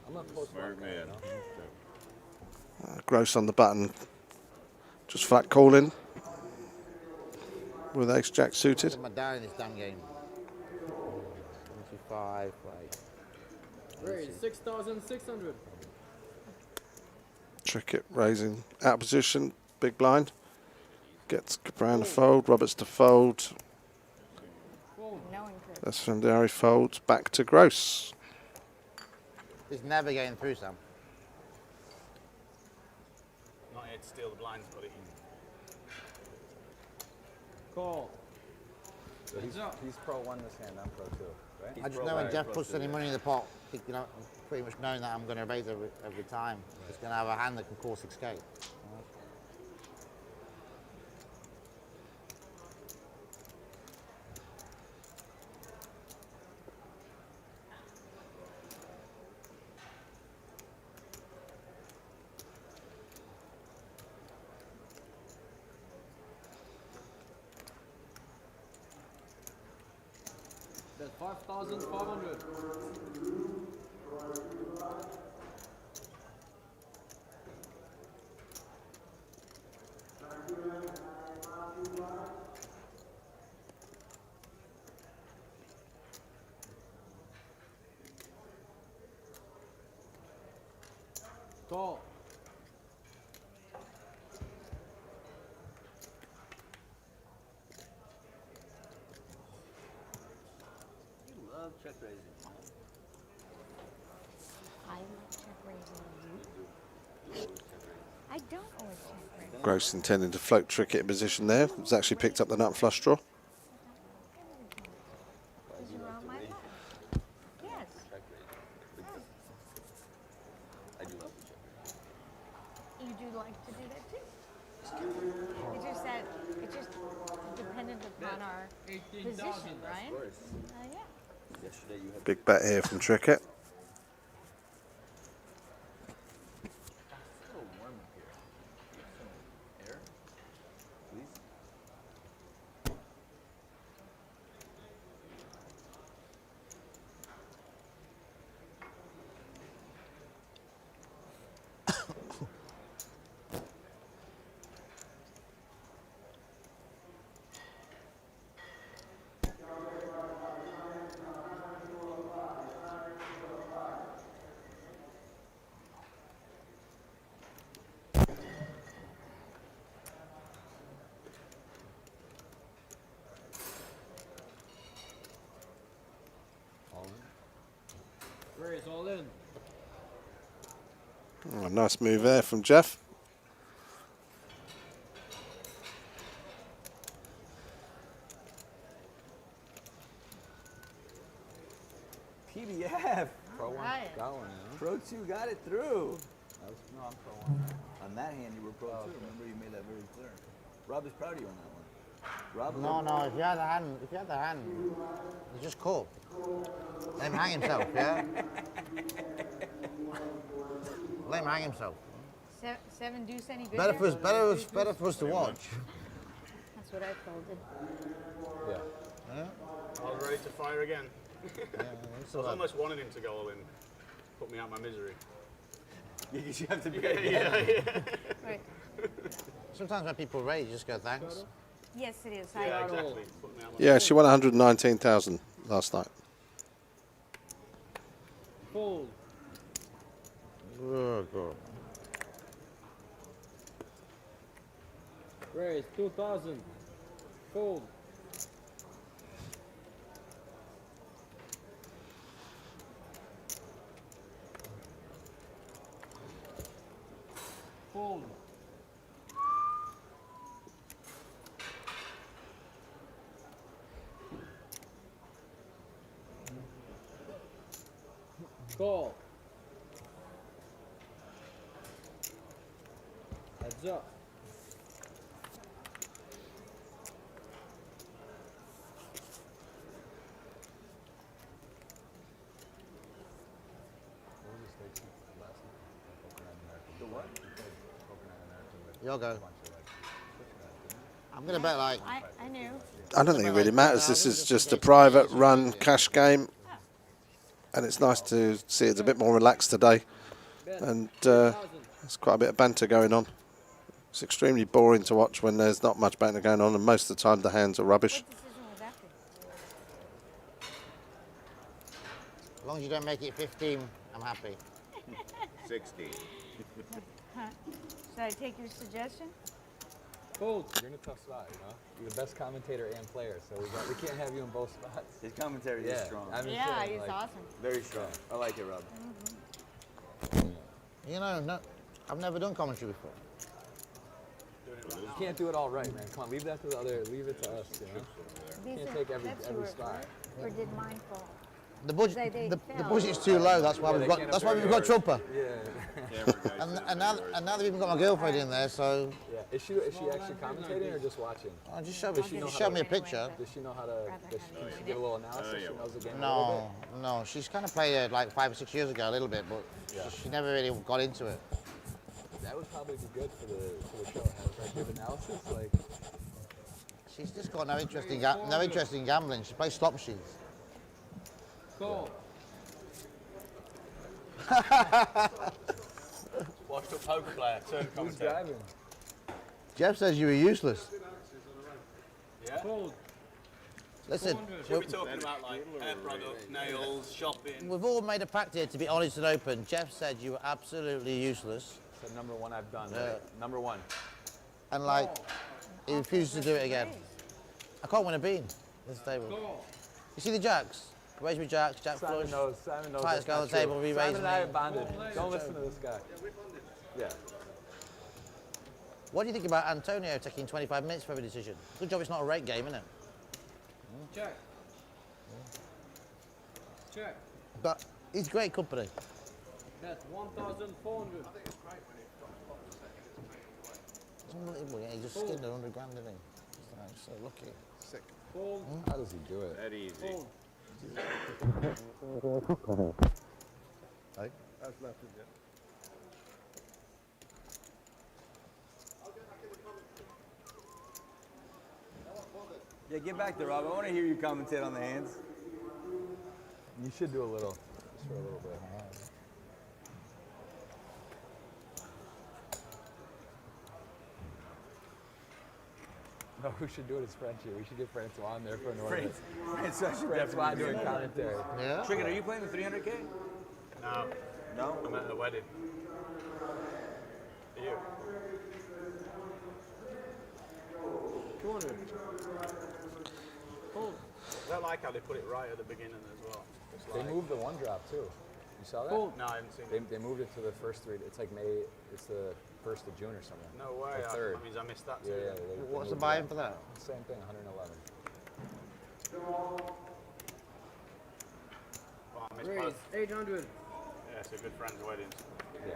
I'm not close Smart to man. Gross on the button. Just flat calling. With ace-jack suited. I'm down in this damn game. 25, right. Raise 6,600. Trickett raising out of position. Big blind. Gets Capran to fold. Roberts to fold. No increase. Esfandiari folds. Back to Gross. He's never getting through, Sam. Not here to steal the blinds, buddy. Call. So he's pro 1 this hand, I'm pro 2, right? I just know when Jeff puts any money in the pot, you know, pretty much knowing that I'm going to raise every time. It's going to have a hand that can cause escape. That's 5,500. Call. You love check raising. I love check raising. I don't always check raise. Gross intending to float Trickett in position there. He's actually picked up the nut flush draw. Is around my left. Yes. I do love the check. You do like to do that too. It's just that it's just dependent upon our position, right? Yeah. Yesterday you had Big bet here from Trickett. a little warm up here. Some air, please. Raise all in. Oh, nice move there from Jeff. PBF. Pro 1, Right. got one, you know? Pro 2 got it through. No, I'm pro 1. On that hand, you were pro 2. Remember, you made that very clear. Rob is proud of you on that one. Rob, No, if you had the hand, it's just call. Let him hang himself, yeah? Let him hang himself. Seven deuce any good? Better there? for us to watch. That's what I folded. Yeah. I was ready to fire again. Yeah, I was almost wanting him to go all in. Put me out my misery. because you have to be. Right. Sometimes when people raise, you just go thanks. Yes, it is. Yeah, I exactly. Put me out my Yeah, she won 119,000 last night. Fold. Oh, God. Raise 2,000. Fold. Fold. Call. Heads up. The what? You'll go. I'm going to bet like... I knew. I don't think it really matters. This is just a private run cash game. And it's nice to see it's a bit more relaxed today. And there's quite a bit of banter going on. It's extremely boring to watch when there's not much banter going on, and most of the time the hands are rubbish. What decision was that for? As long as you don't make it 15, I'm happy. 16. Should I take your suggestion? Fold. You're in a tough spot, you know? You're the best commentator and player, so we can't have you in both spots. His commentary is strong. I'm just Yeah, saying, he's like, awesome. Very strong. I like it, Rob. You know, no, I've never done commentary before. Do You can't do it all right, man. Come on, leave that to the other. Leave it to us, you know. These Can't are take every Pepsi were spot. correct, or did mine fall? The budget, They the failed. budget's too low. That's why we've got. That's why we've got Trumper. Yeah. And now they've even got my girlfriend in there. So Yeah. Is she actually commentating or just watching? just show me. She showed me a picture. Does she know how to? Can she give a little analysis? She knows the game a No, little no. She's kind of played it like 5 or 6 years ago, a little bit, but she never really got into it. bit. That would probably be good for the show. Have like good analysis, like. She's just got no interest in gambling. She plays slot machines. Call. Washed up poker player, turn Who's commentator. driving? Jeff says you were useless. Yeah. Cold. Listen, Should be talking about like hair products, nails, shopping. we've all made a pact here to be honest and open. Jeff said you were absolutely useless, Said number one I've done. Yeah. Number one. and like he refuses to do it again. I can't win a bean this table. Call. You see the jacks? Raise me jacks, jack Simon flush. knows. Simon knows. Tightest that's guy on not the table, true. re-raise Simon and I me. are bonded. Don't listen to this guy. Yeah. What do you think about Antonio taking 25 minutes for every decision? Good job it's not a rate game, isn't it? Check. Check. But he's great company. That's 1,400. It's unbelievable, yeah, he just skinned 100 grand, didn't he? He's like, so lucky. Sick. Fold. How does he do it? That easy. Fold. Hey? That's nothing yet. Yeah, get back there, Rob. I want to hear you commentate on the hands. You should do a little, just for a little bit. No, who should do it is Frenchie. We should get Francois on there for an ornament. Francois doing commentary. Yeah? Trickett, are you playing with 300K? No, No? I'm at the wedding. Are you? 200. Fold. I don't like how they put it right at the beginning as well. It's They like, moved the one drop too. You saw that? Fold. No, I haven't seen They, it. they moved it to the first three. It's like May. It's the 1st of June or something. No way. Or third. That means I missed that too. Yeah, yeah. What's the buy-in for that? Same thing, 111. Oh, I missed Raise. both. 800. Yeah, it's a good friend's wedding. Yeah.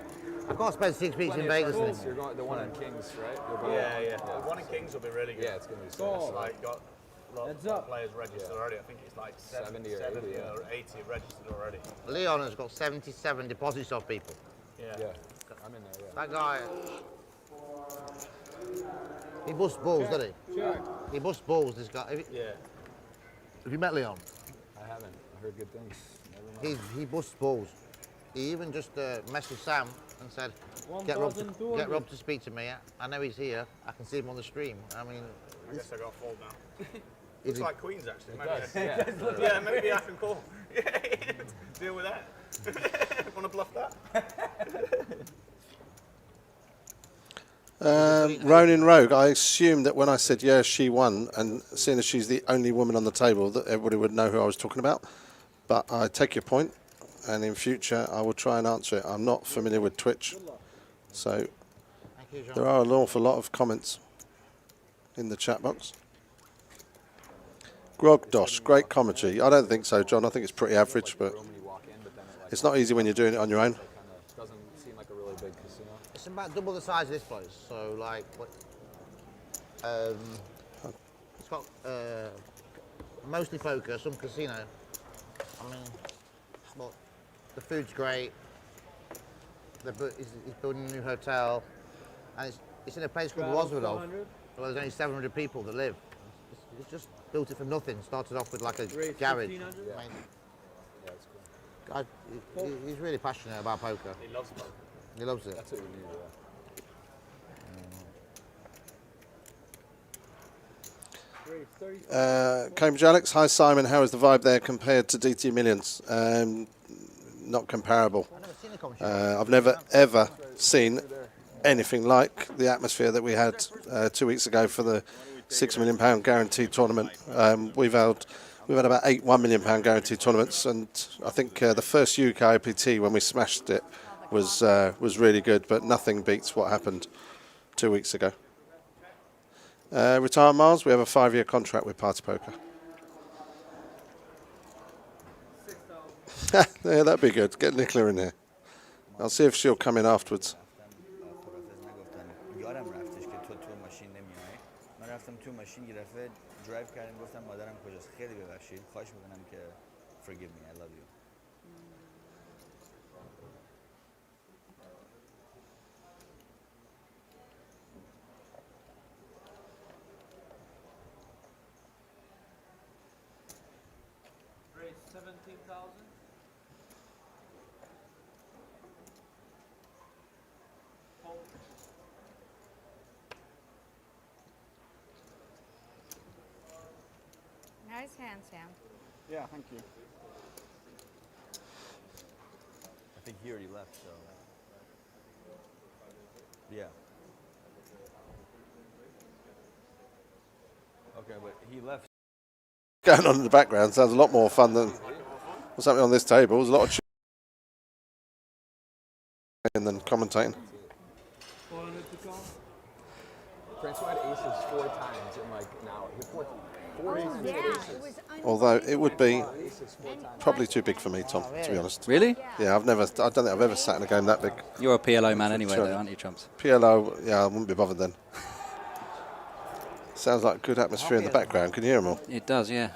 I can't spend 6 weeks in Vegas You're anymore. going the one in Kings, right? You're going Yeah, yeah. The one in Kings will be really good. Yeah, it's gonna be sick. Call. It's like got lots Heads of up. players registered Yeah. already. I think it's like 70 or 70 80, yeah. or 80 registered already. Leon has got 77 deposits off people. Yeah. Yeah, I'm in there. Yeah. That guy, he busts balls, doesn't he? Check. He busts balls, this guy. Yeah. Have you met Leon? I haven't. I heard good things. Never mind. He busts balls. He even just messaged Sam and said, get Rob 1,200. to speak to me. I know he's here. I can see him on the stream. I mean, I guess I got fold now. is Looks he, like Queens actually. It Maybe does, yeah. yeah, maybe I can call. Deal with that. Want to bluff that? Ronin Rogue, I assumed that when I said yes, she won, and seeing as she's the only woman on the table, that everybody would know who I was talking about. But I take your point, and in future I will try and answer it. I'm not familiar with Twitch, so thank you, John. there are an awful lot of comments in the chat box. Grogdosh, great commentary. I don't think so, John. I think it's pretty average, but Room when you walk in, but then it, like, it's not easy when you're doing it on your own. kind of doesn't seem like a really big casino. It's about double the size of this place. So, like, what? It's got mostly poker, some casino. I mean, but the food's great. He's building a new hotel, and it's in a place called Roswell, where there's only 700 people that live. It's just built it from nothing. Started off with like a Raise garage. 1,500? Yeah. Amazing. Yeah, it's cool. Guy, he's really passionate about poker. He loves poker. He loves it. That's what you need. Yeah. Raise 30. Cambridge Alex, hi Simon, how is the vibe there compared to DT Millions? Not comparable. I've never seen a competition. I've never ever seen anything like the atmosphere that we had 2 weeks ago for the £6 million guaranteed tournament. We've had about 8 £1 million guaranteed tournaments, and I think the first UK IPT when we smashed it was really good, but nothing beats what happened 2 weeks ago. Retire Mars, we have a 5-year contract with Party Poker. Yeah, that'd be good. Get Nicola in here. I'll see if she'll come in afterwards. یارم رفتش که تو ماشین نمیای. من رفتم تو ماشین یه دفعه درایو کردم گفتم مادرم کجاست خیلی ببخشید خواهش میکنم که forgive me I love you. Raise 17,000. Nice hand, Sam. Yeah, thank you. I think he already left, so yeah. Okay, but he left. Going on in the background sounds a lot more fun than what's happening on this table. There's a lot of cheering than commentating. 400 to go. Francois had aces 4 times in like an hour. He put 4 times Yeah, with it aces. was Although it would be Aces 4 times. probably too big for me, Tom, to be honest. Really? Yeah, I don't think I've ever sat in a game that big. You're a PLO man anyway, though, aren't you, Trumps? PLO, yeah, I wouldn't be bothered then. Sounds like good atmosphere in the background. Can you hear them all? It does, yeah.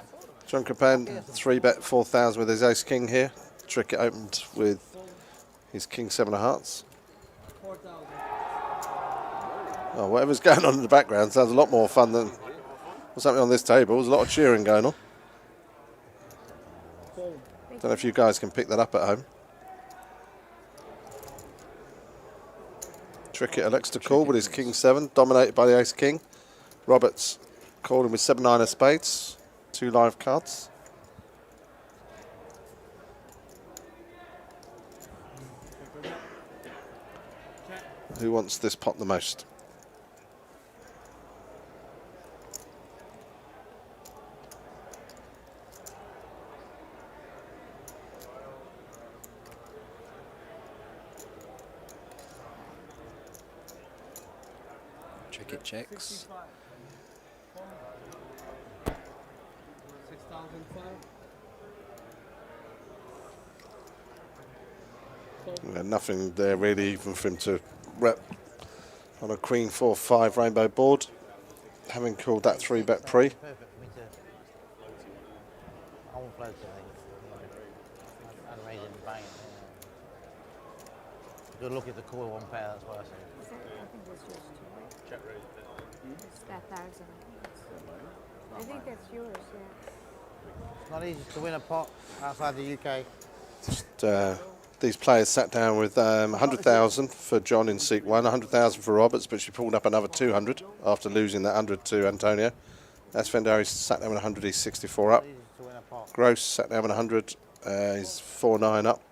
John Capan, 3-bet 4,000 with his ace king here. Trickett opened with his king 7 of hearts. 4,000. Oh, whatever's going on in the background sounds a lot more fun than what's happening on this table. There's a lot of cheering going on. Don't know if you guys can pick that up at home. Trickett elects to call with his king 7, dominated by the ace king. Roberts calling with 7-9 of spades, 2 live cards. Who wants this pot the most? Trickett checks. 6,005. Yeah, nothing there really even for him to rep on a queen 4-5 rainbow board, having called that 3-bet pre. Perfect for me to. I won't float it, I think. I'd raise it and bang it. Good look at the call 1 pair, that's what I say. I think that's yours too, right? Check raise. It's that 1,000. I think that's yours, yeah. It's not easy to win a pot outside the UK. Just, these players sat down with 100,000 for John in seat 1, 100,000 for Roberts, but she pulled up another 200 after losing that 100 to Antonio. Esfandiari sat down with 100, he's 64 up. Easy to win a pot. Gross sat down with 100, he's 4-9 up.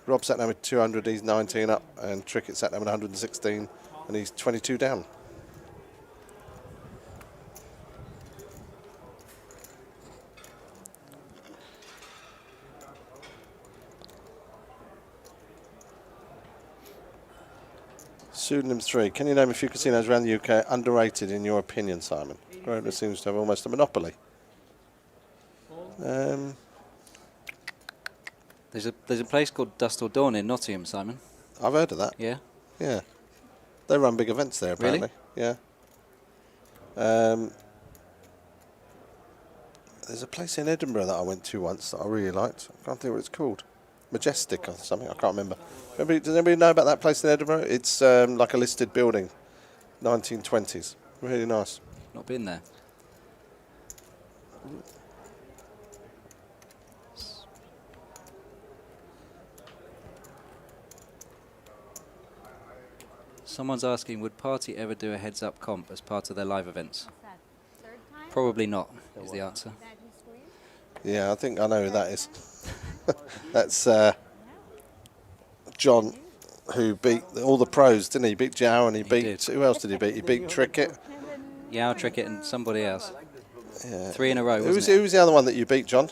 Rob sat down with 200, he's 19 up, and Trickett sat down with 116, and he's 22 down. Pseudonym 3. Can you name a few casinos around the UK underrated in your opinion, Simon? Grosvenor seems to have almost a monopoly. There's a place called Dust or Dawn in Nottingham, Simon. I've heard of that. Yeah. Yeah. They run big events there, apparently. Really? Yeah. There's a place in Edinburgh that I went to once that I really liked. I can't think what it's called. Majestic or something. I can't remember. Does anybody know about that place in Edinburgh? It's like a listed building, 1920s. Really nice. Not been there. Someone's asking, would Party ever do a heads-up comp as part of their live events? What's that? Third time? Probably not, is the answer. That he squeezed? Yeah, I think I know who that is. That's John, who beat all the pros, didn't he? He beat Zhao and he beat... did. Who else did he beat? He beat Trickett. Yao, Trickett and somebody else. Yeah. 3 in a row, Who wasn't it? was the other one that you beat, John?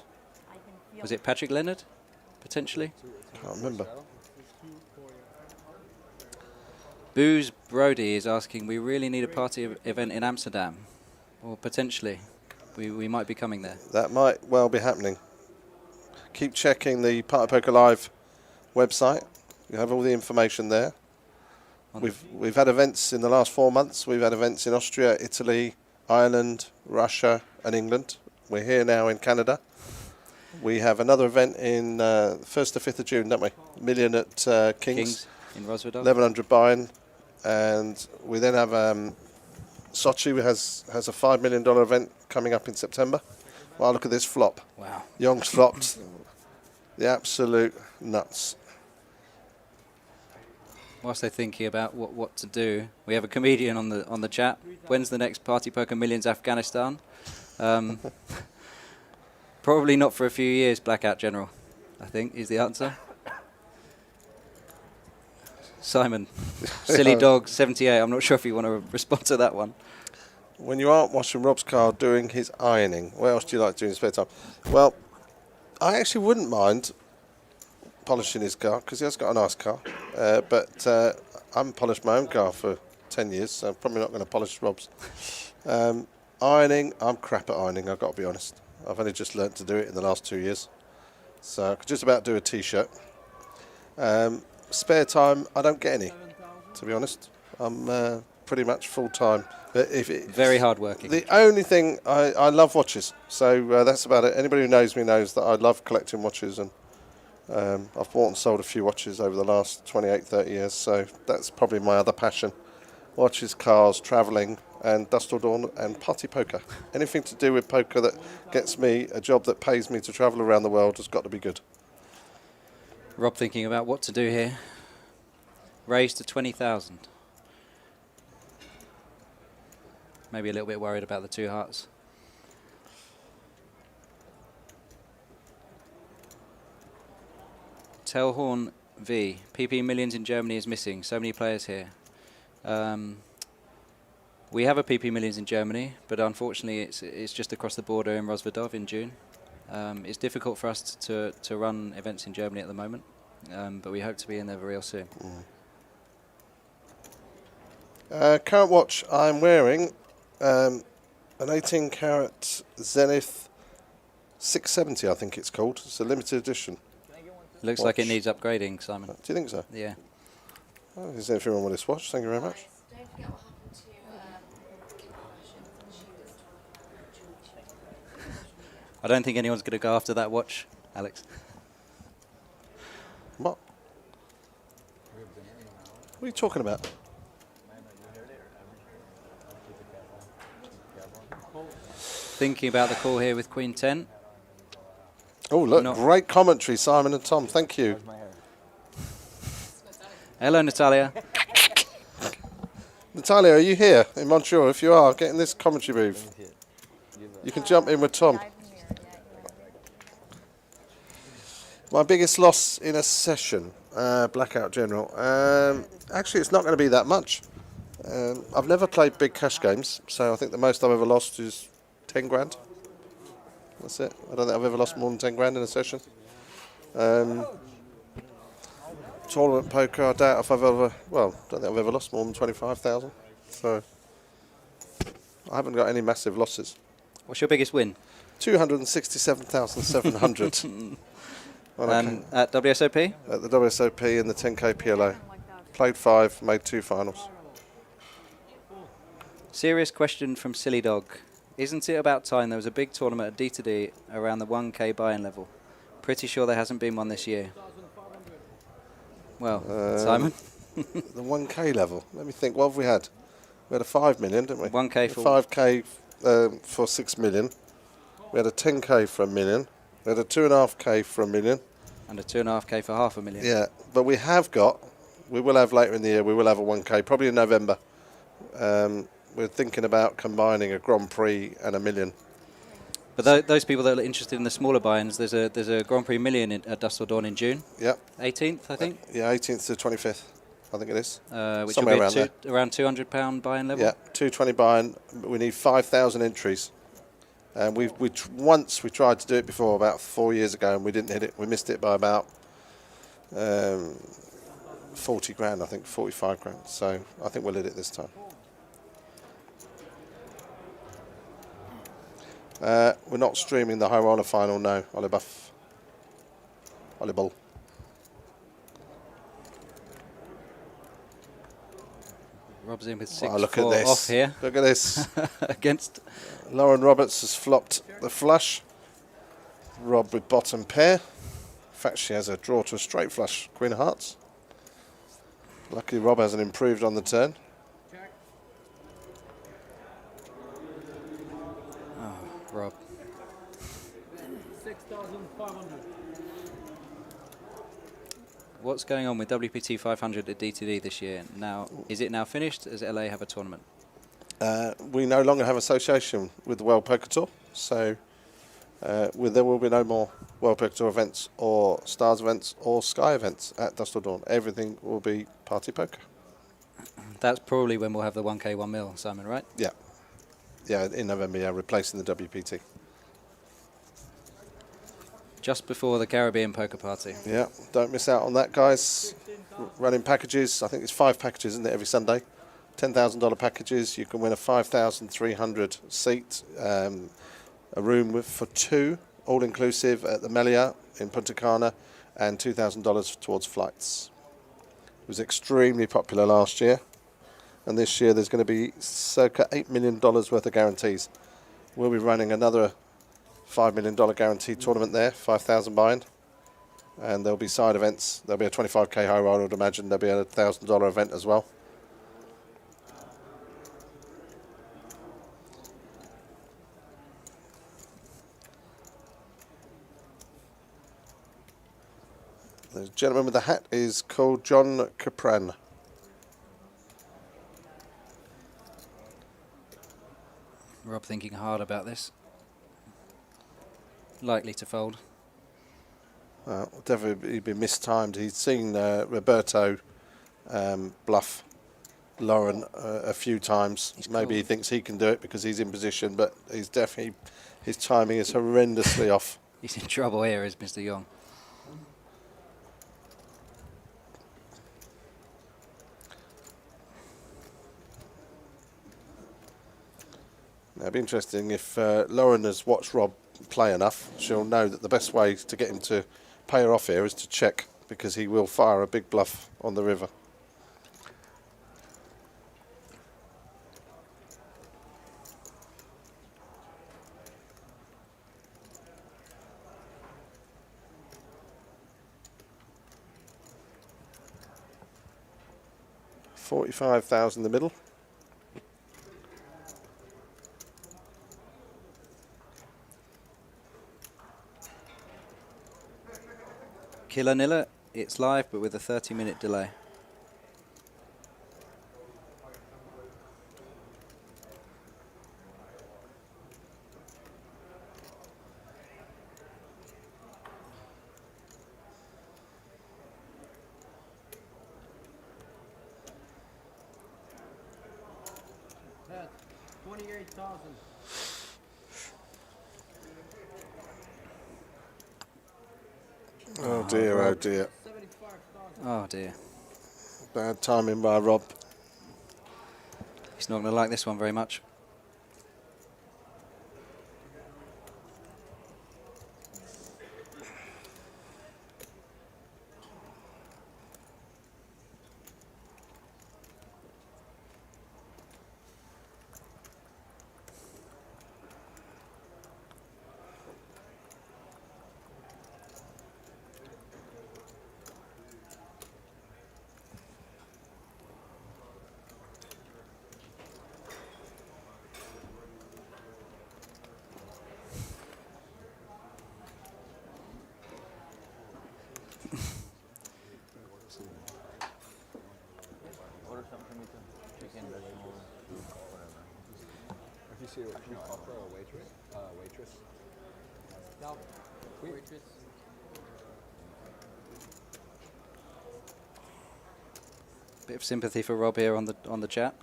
Was it Patrick Leonard, potentially? Can't remember. Booze Brody is asking, we really need a party event in Amsterdam, or potentially. We might be coming there. That might well be happening. Keep checking the Party Poker Live website. You have all the information there. We've had events in the last 4 months. We've had events in Austria, Italy, Ireland, Russia and England. We're here now in Canada. We have another event in 1st to 5th of June, don't we? Million at King's in Rosvedov. 1100 buy-in. And we then have Sochi has a $5 million event coming up in September. Wow, look at this flop. Wow. Yong's flopped. The absolute nuts. Whilst they're thinking about what to do, we have a comedian on the chat. When's the next Party Poker Millions Afghanistan? Probably not for a few years, Blackout General, I think, is the answer. Simon, Silly Dog 78. I'm not sure if you want to respond to that one. When you aren't washing Rob's car, doing his ironing, what else do you like to do in your spare time? Well, I actually wouldn't mind polishing his car because he has got a nice car. But I haven't polished my own car for 10 years, so I'm probably not going to polish Rob's. Ironing, I'm crap at ironing, I've got to be honest. I've only just learnt to do it in the last 2 years. So I could just about do a T-shirt. Spare time, I don't get any, to be honest. I'm pretty much full-time. Very hard-working. The only thing, I love watches, so that's about it. Anybody who knows me knows that I love collecting watches, and I've bought and sold a few watches over the last 28, 30 years, so that's probably my other passion. Watches, cars, travelling, and Dust Till Dawn, and party poker. Anything to do with poker that gets me a job that pays me to travel around the world has got to be good. Rob thinking about what to do here. Raised to 20,000. Maybe a little bit worried about the 2 hearts. Telhorn V. PP Millions in Germany is missing. So many players here. We have a PP Millions in Germany, but unfortunately it's just across the border in Rosvedov in June. It's difficult for us to run events in Germany at the moment, but we hope to be in there real soon. Current watch I'm wearing, an 18 karat Zenith 670, I think it's called. It's a limited edition. Looks watch. like it needs upgrading, Simon. Do you think so? Yeah. Oh, is there anything wrong with this watch? Thank you very much. I don't think anyone's going to go after that watch, Alex. What? What are you talking about? Thinking about the call here with Queen 10. Oh, look, great commentary, Simon and Tom. Thank you. Hello, Natalia. Natalia, are you here in Montreal? If you are, get in this commentary booth. You can jump in with Tom. My biggest loss in a session, Blackout General. Actually, it's not going to be that much. I've never played big cash games, so I think the most I've ever lost is 10 grand. That's it. I don't think I've ever lost more than 10 grand in a session. Tournament poker, I doubt if I've ever, well, I don't think I've ever lost more than 25,000. So I haven't got any massive losses. What's your biggest win? 267,700. And at WSOP? At the WSOP and the 10k PLO. Played 5, made 2 finals. Serious question from Silly Dog. Isn't it about time there was a big tournament at D2D around the 1k buy-in level? Pretty sure there hasn't been one this year. Well, Simon? The 1k level. Let me think. What have we had? We had a 5 million, didn't we? 1k for 5k for 6 million. We had a 10k for 1 million. We had a 2.5k for 1 million. And a 2.5k for 500,000. Yeah, but we will have later in the year, we will have a 1k, probably in November. We're thinking about combining a Grand Prix and 1 million. But those people that are interested in the smaller buy-ins, there's a Grand Prix million at Dust Till Dawn in June. Yep. 18th, I think. Yeah, 18th to 25th, I think it is. Which somewhere will be around around £200 buy-in level. Yeah, 220 buy-in. We need 5,000 entries. And once we tried to do it before about 4 years ago, and we didn't hit it. We missed it by about 40 grand, I think, 45 grand. So I think we'll hit it this time. We're not streaming the high roller final, no, Ollie Buff. Ollie Bull. Rob's in with Oh, look 6-4 at this. off here. Look at this. Against Lauren Roberts has flopped the flush. Rob with bottom pair. In fact, she has a draw to a straight flush, Queen of Hearts. Luckily, Rob hasn't improved on the turn. Oh, Rob. 6,500. What's going on with WPT 500 at DTD this year? Now, is it now finished? Does LA have a tournament? We no longer have association with the World Poker Tour, so there will be no more World Poker Tour events or Stars events or Sky events at Dusk Till Dawn. Everything will be Party Poker. That's probably when we'll have the 1K 1 mil, Simon, right? Yeah. Yeah, in November, yeah, replacing the WPT. Just before the Caribbean Poker Party. Yeah, don't miss out on that, guys. Running packages, I think it's 5 packages, isn't it, every Sunday? $10,000 packages. You can win a 5,300 seat, a room for 2, all inclusive at the Melia in Punta Cana, and $2,000 towards flights. It was extremely popular last year, and this year there's going to be circa $8 million worth of guarantees. We'll be running another $5 million guaranteed tournament there, 5,000 buy-in, and there'll be side events. There'll be a 25k high roll, I would imagine. There'll be a $1,000 event as well. The gentleman with the hat is called John Capran. Rob thinking hard about this. Likely to fold. Definitely been mistimed. He's seen Roberto bluff Lauren a few times. Maybe he thinks he can do it because he's in position, but he's definitely, his timing is horrendously off. He's in trouble here, is Mr. Yong. Now, it'd be interesting if Lauren has watched Rob play enough. She'll know that the best way to get him to pay her off here is to check, because he will fire a big bluff on the river. $45,000 in the middle. Killer Niller, it's live, but with a 30-minute delay. Pat, 28,000. Oh dear, oh dear. Oh dear. Bad timing by Rob. He's not going to like this one very much. Order something for me to chicken, vegetable, whatever. If you see a offer or waitress. No, waitress. Bit of sympathy for Rob here on the chat.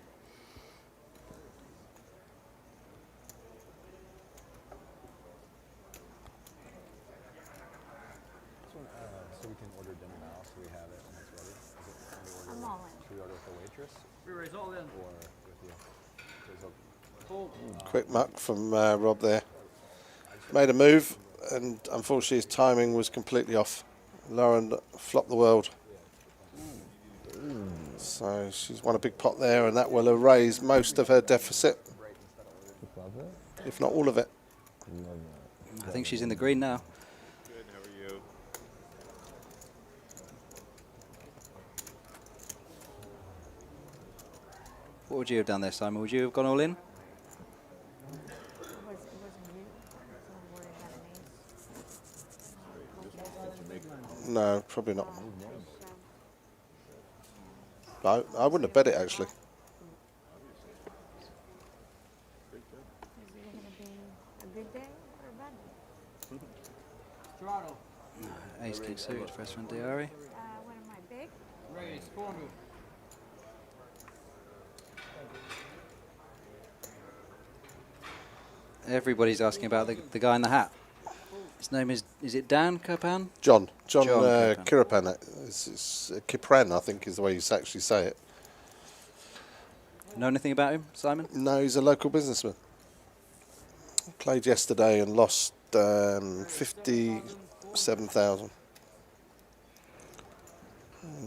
So we can order dinner now, so we have it when it's ready. Is it them all in. Should we order with the waitress? Re-raise all in. Or with you? Quick muck from Rob there. Made a move, and unfortunately his timing was completely off. Lauren flopped the world. So she's won a big pot there, and that will erase most of her deficit, if not all of it. I think she's in the green now. Good, how are you? What would you have done there, Simon? Would you have gone all in? No, probably not. I wouldn't have bet it, actually. Is it going to be a good day or a bad day? Toronto. Ace king suited for Esfandiari. What am I, big? Raise 400. Everybody's asking about the guy in the hat. His name is it Dan Kirpan? John Kirpan. Kirapan. It's Kipran, I think, is the way you actually say it. Know anything about him, Simon? No, he's a local businessman. Played yesterday and lost 57,000.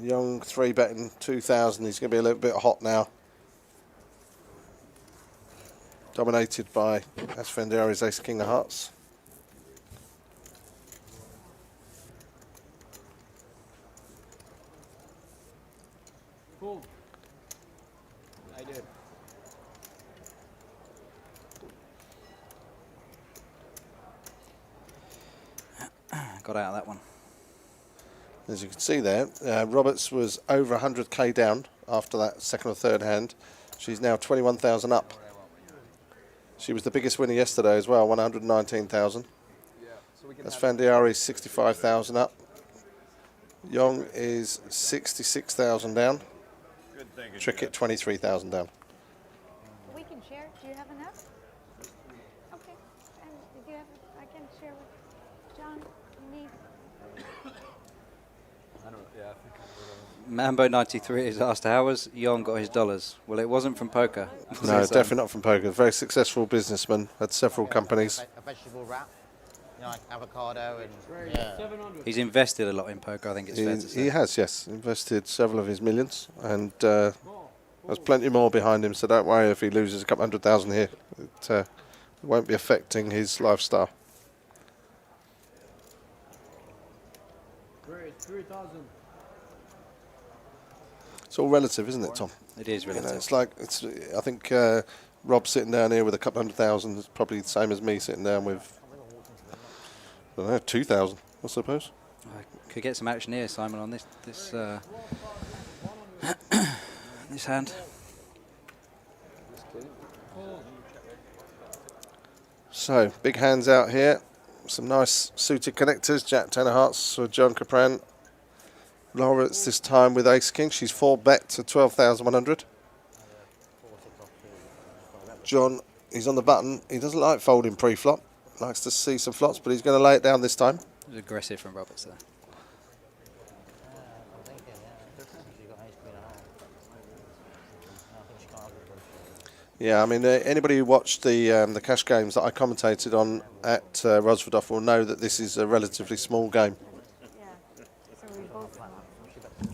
Yong 3-betting 2,000. He's going to be a little bit hot now. Dominated by Esfandiari's Ace King of Hearts. Cool. I did. Got out of that one. As you can see there, Roberts was over 100k down after that second or third hand. She's now 21,000 up. She was the biggest winner yesterday as well, 119,000. Esfandiari 65,000 up. Yong is 66,000 down. Trickett 23,000 down. We can share. Do you have enough? Okay. And if you have, I can share with John. You need. I don't. Yeah, I think. Mambo 93 has asked how was Yong got his dollars? Well, it wasn't from poker. No, definitely not from poker. Very successful businessman. Had several companies. A vegetable wrap, like avocado and yeah. He's invested a lot in poker, I think it's fair to say. He has, yes. Invested several of his millions, and there's plenty more behind him, so don't worry if he loses a couple 100,000 here. It won't be affecting his lifestyle. 3,000. It's all relative, isn't it, Tom? It is relative. It's like, I think Rob sitting down here with a couple 100,000 is probably the same as me sitting down with, I don't know, 2,000, I suppose. I could get some action here, Simon, on this this hand. So, big hands out here. Some nice suited connectors. Jack 10 of hearts for John Capran. Lawrence this time with Ace King. She's 4-bet to 12,100. John, he's on the button. He doesn't like folding pre-flop. Likes to see some flops, but he's going to lay it down this time. It was aggressive from Roberts there. Yeah, I mean, anybody who watched the cash games that I commentated on at Rosverdoff will know that this is a relatively small game. Yeah. So we both went up. And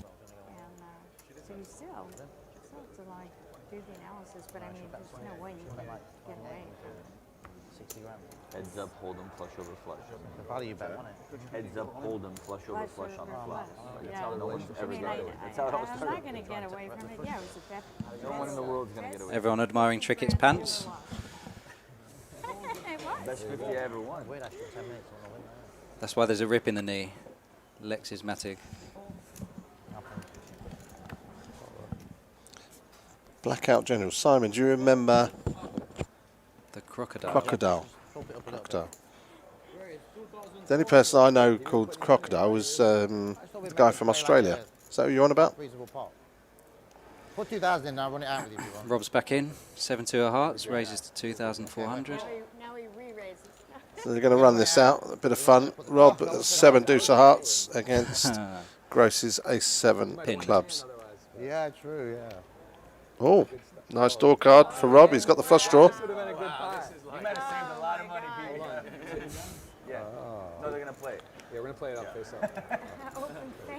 so you still have to like do the analysis, but I mean, there's no way you can get away. 60 grand. Heads up, Holdem, flush over flush. The value bet, wasn't it? Heads up, Holdem, flush over flush on the flop. Like, Yeah. that's how no one's I ever mean, done it. That's how it all I'm started. not going to get away from it. Yeah, it was a bet. No one in the world's going to get away. Everyone admiring Trickett's pants. Best 50 I ever won. Wait, actually 10 minutes on the win. That's why there's a rip in the knee. Lex is Matig. Blackout General. Simon, do you remember the crocodile? Crocodile. The only person I know called Crocodile was the guy from Australia. Is that who you're on about? Reasonable pot. Put 2,000 in, I'll run it out with you if you want. Rob's back in. 7-2 of hearts. Raises to 2,400. Now he re-raises. So they're going to run this out. A bit of fun. Rob, 7 deuce of hearts against Gross's ace 7 clubs. Yeah, true, yeah. Oh, nice door card for Rob. He's got the flush draw. You might have saved a lot of money, people. Yeah. No, they're going to play it. Yeah, we're going to play it up face up.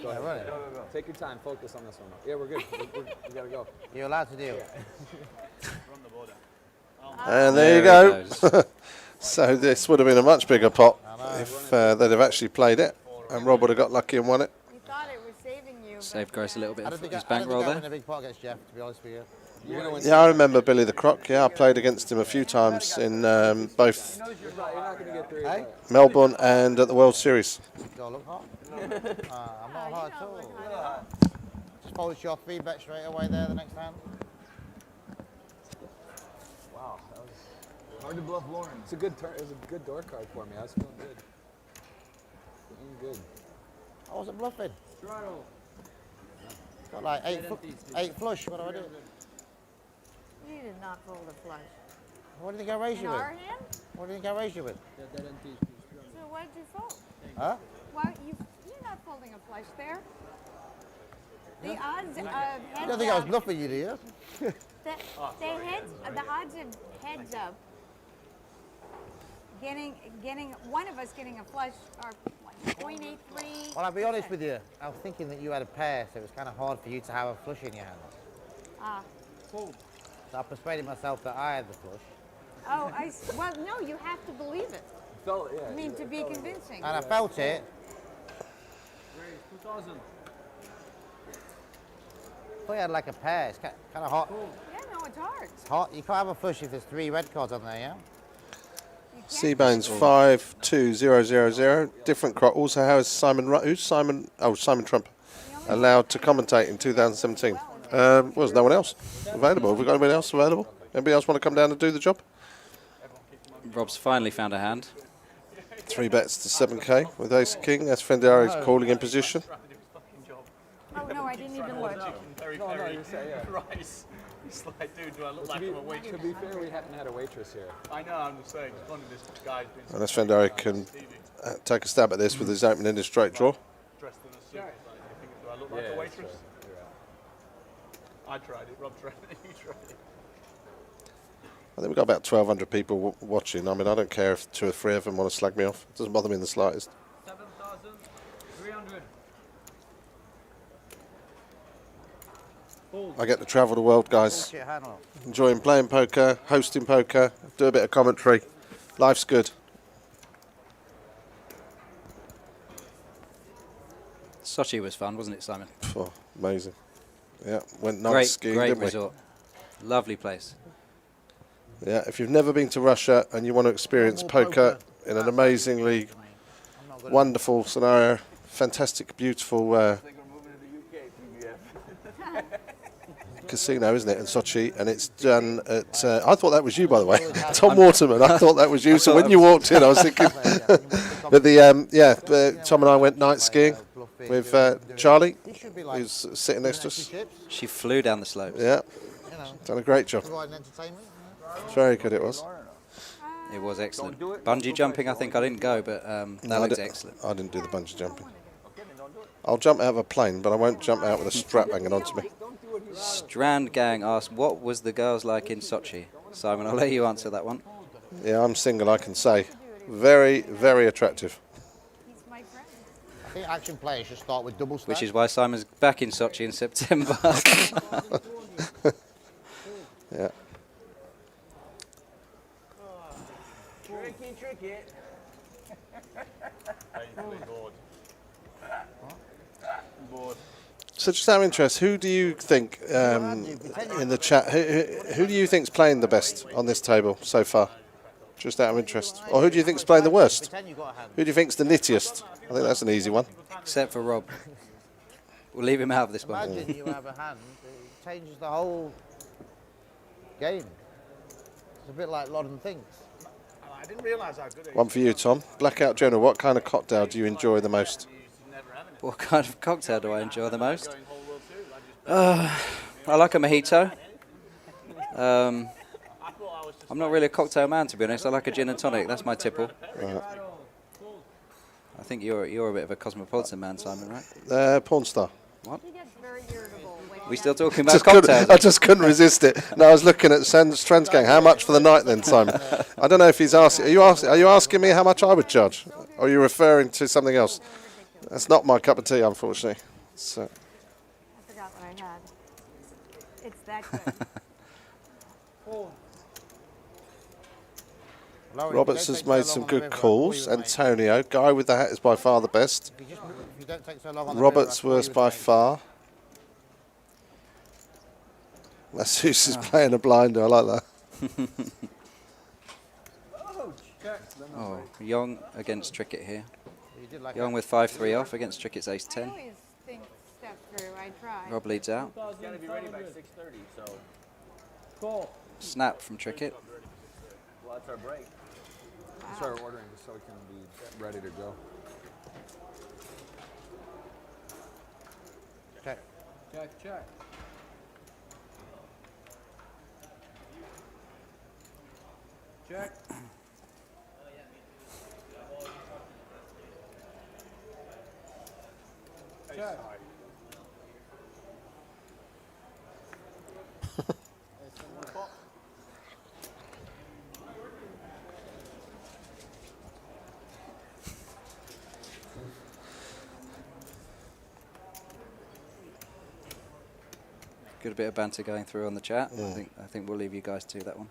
Go ahead. Right. Go. Take your time. Focus on this one. Yeah, we're good. We got to go. You're allowed to do it. From the border. And there you go. So this would have been a much bigger pot if they'd have actually played it, and Rob would have got lucky and won it. You thought it was saving you. Saved Grace a little bit I don't of think his I don't bankroll think I there. win a big pot against Jeff, to be honest with you. Yeah, I remember Billy the Croc. Yeah, I played against him a few times in both You're not going to get three. Hey? Melbourne and at the World Series. Do I look hot? I'm not hot at all. Just polish your feedback straight away there the next time. Wow, that was hard to bluff Lauren. It's a good turn. It was a good door card for me. I was feeling good. Feeling good. I wasn't bluffing. Got like eight flush. What do I do? You did not fold a flush. What do you think I raised In you with? our hand? What do you think I raised you with? So what did you fold? Huh? Why you're not folding a flush there. The odds of heads You don't think I was up. bluffing you, do you? The odds of heads up. Getting one of us getting a flush are what, 0.83. Well, I'll be honest with you. I was thinking that you had a pair, so it was kind of hard for you to have a flush in your hand. Ah. So I persuaded myself that I had the flush. Oh, well, no, you have to believe it. Felt, yeah, I mean, to be convincing. And I felt it. 2000. I thought you had like a pair. It's kind of hot. Yeah, no, it's hard. It's hot. You can't have a flush if there's 3 red cards on there, yeah? Seabones 52000. Different Croc. Also, how is Simon? Who's Simon? Oh, Simon Trump. Allowed to commentate in 2017. Well, there's no one else available. Have we got anybody else available? Anybody else want to come down and do the job? Rob's finally found a hand. 3 bets to 7k with Ace King. Esfandiari is calling in position. Oh, no, I didn't even look. Very, No, very you say, yeah. rice. It's like, dude, do I look like I'm a waitress? To be fair, we haven't had a waitress here. I know, I'm just saying. Just one of this guy's been And Esfandiari can take a stab at this with his opening in his straight draw. dressed in a suit. Like, you think, do I look like Yeah, a waitress? you're right. I tried it. Rob tried it. You tried it. I think we've got about 1,200 people watching. I mean, I don't care if 2 or 3 of them want to slag me off. It doesn't bother me in the slightest. 7,300. I get to travel the world, guys. Enjoying playing poker, hosting poker, do a bit of commentary. Life's good. Sochi was fun, wasn't it, Simon? Oh, amazing. Yeah, went night skiing, great didn't we? resort. Lovely place. Yeah, if you've never been to Russia and you want to experience poker in an amazingly wonderful scenario, fantastic, beautiful casino, isn't it, in Sochi? And it's done at... I thought that was you, by the way. Tom Waterman, I thought that was you. So when you walked in, I was thinking... But Tom and I went night skiing with Charlie, who's sitting next to us. She flew down the slopes. Yeah, done a great job. Very good it was. It was excellent. Bungee jumping, I think I didn't go, but that looks excellent. I didn't do the bungee jumping. I'll jump out of a plane, but I won't jump out with a strap hanging onto me. Strand Gang asked, what was the girls like in Sochi? Simon, I'll let you answer that one. Yeah, I'm single, I can say. Very, very attractive. I think action players should start with double stack. Which is why Simon's back in Sochi in September. Yeah. Trickett. Bored. So just out of interest, who do you think in the chat, who do you think's playing the best on this table so far? Just out of interest. Or who do you think's playing the worst? Who do you think's the nittiest? I think that's an easy one. Except for Rob. We'll leave him out of this one. Imagine you have a hand, it changes the whole game. It's a bit like Lodden thinks. I didn't realise how good it One for you, Tom. Blackout General, what kind of cocktail do you enjoy the most? What kind of cocktail do I enjoy the most? I like a mojito. I'm not really a cocktail man, to be honest. I like a gin and tonic. That's my tipple. Right. I think you're a bit of a cosmopolitan man, Simon, right? Porn star. What? He gets very irritable when We still talking about cocktails? I just couldn't resist it. No, I was looking at Strand's going, how much for the night then, Simon? I don't know if he's asking. Are you asking me how much I would charge? Or are you referring to something else? That's not my cup of tea, unfortunately. So. I forgot what I had. It's that good. Roberts has made some good calls. Antonio, guy with the hat is by far the best. Roberts was by far. Masseuse is playing a blinder. I like that. Oh, Yong against Trickett here. Yong with 5-3 off against Trickett's ace-10. I always think step through. I try. Rob leads out. It's got to be ready by 6:30, so. Snap from Trickett. Well, that's our break. We started ordering just so we can be ready to go. Check. Check. Check. Check. Good bit of banter going through on the chat. I think we'll leave you guys to that one.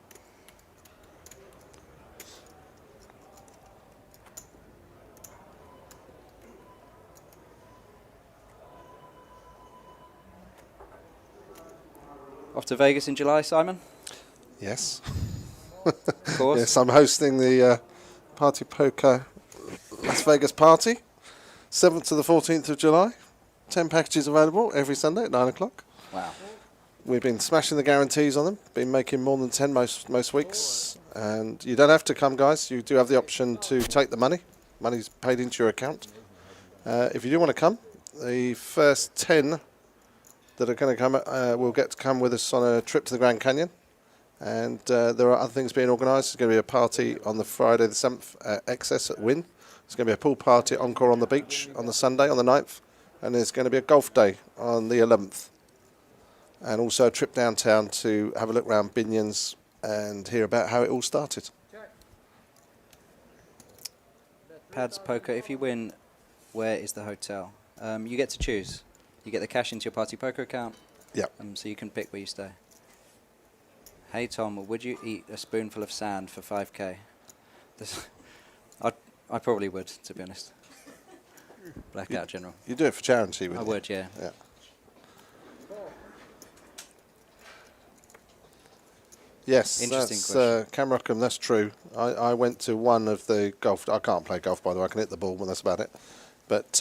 Off to Vegas in July, Simon? Yes. Of course. Yes, I'm hosting the Party Poker Las Vegas party, 7th to the 14th of July. 10 packages available every Sunday at 9 o'clock. Wow. We've been smashing the guarantees on them, been making more than 10 most weeks. And you don't have to come, guys. You do have the option to take the money. Money's paid into your account. If you do want to come, the first 10 that are going to come will get to come with us on a trip to the Grand Canyon. And there are other things being organised. There's going to be a party on the Friday the 7th at Excess at Wynn. There's going to be a pool party at Encore on the beach on the Sunday on the 9th. And there's going to be a golf day on the 11th. And also a trip downtown to have a look around Binion's and hear about how it all started. Pads Poker, if you win, where is the hotel? You get to choose. You get the cash into your Party Poker account. Yep. So you can pick where you stay. Hey Tom, would you eat a spoonful of sand for 5k? I probably would, to be honest. Blackout General. You do it for charity, wouldn't you? I would, yeah. Yeah. Yes, Interesting that's Cam Rockham, that's true. I went to one of the golf. I can't play golf, by the way. I can hit the ball, and that's about it. But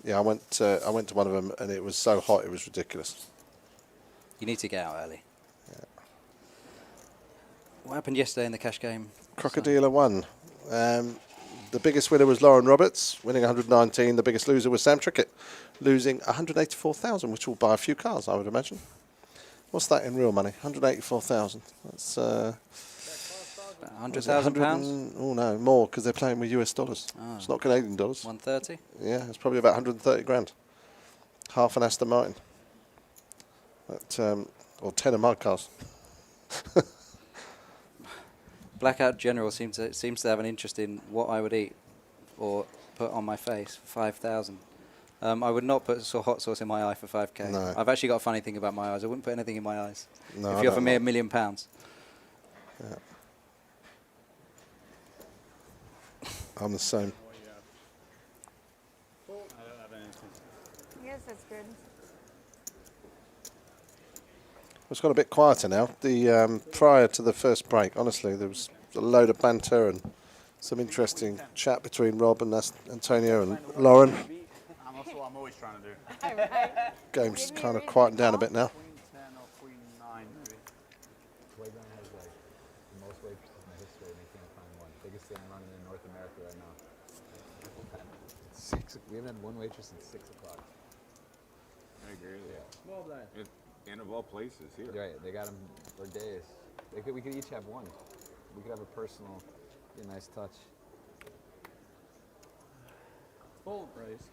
yeah, I went to one of them, and it was so hot, it was ridiculous. You need to get out early. Yeah. What happened yesterday in the cash game? Crocodile won. The biggest winner was Lauren Roberts, winning 119. The biggest loser was Sam Trickett, losing 184,000, which will buy a few cars, I would imagine. What's that in real money? 184,000. That's £100,000. Oh no, more because they're playing with US dollars. Oh. It's not Canadian dollars. 130. Yeah, it's probably about 130 grand. Half an Aston Martin. That, or 10 of my cars. Blackout General seems to have an interest in what I would eat or put on my face for 5,000. I would not put hot sauce in my eye for 5k. No. I've actually got a funny thing about my eyes. I wouldn't put anything in my eyes. No, if you offer me £1 million. Yeah. I'm the same. Yes, that's good. It's got a bit quieter now. The prior to the first break, honestly, there was a load of banter and some interesting chat between Rob and Antonio and Lauren. That's what I'm always trying to do. Game's kind of quieting down a bit now. Queen 10 or Queen 9, maybe. Playground has like the most waitresses in the history, and they can't find one. Biggest thing running in North America right now. We haven't had one waitress since 6 o'clock. I agree with you. Small blind. And of all places here. Right, they got them for days. We could each have one. We could have a personal, be a nice touch. Full price.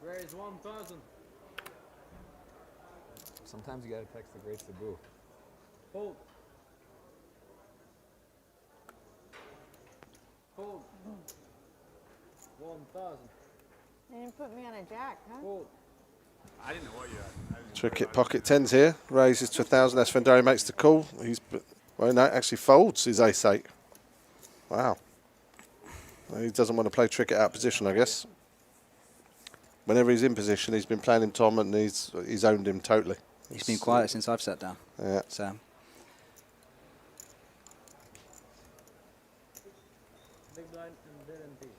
Raise 1,000. Sometimes you gotta text the great Sabu. Hold. Hold. 1,000. You didn't put me on a jack, huh? Hold. I didn't know what you had. Trickett pocket tens here, raises to 1,000. Esfandiari makes the call. Well, no, actually folds his ace-8. Wow. Well, he doesn't want to play Trickett out of position, I guess. Whenever he's in position, he's been playing him Tom, and he's owned him totally. He's been quiet since I've sat down. Yeah. Sam. Big blind and dead and deep.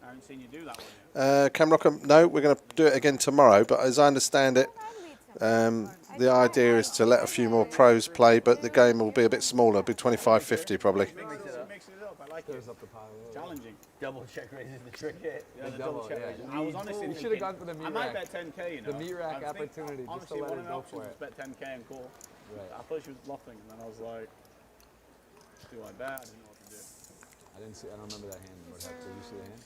I haven't seen you do that one yet. Cam Rockham, no, we're going to do it again tomorrow, but as I understand it, the idea is to let a few more pros play, but the game will be a bit smaller, it'll be 25-50 probably. Mixing it up, I like it. Challenging. Double check raises the Trickett. Yeah, the double check raises. I was honestly You should have gone for the meat I might rack. bet 10k, you know. The meat rack opportunity, just to honestly, let one her of the go options for was it. bet 10k and call. Right. I thought she was bluffing, and then I was like, do I bet? I didn't know what to do. I didn't see. I don't remember that hand. What happened? Did you see the hand?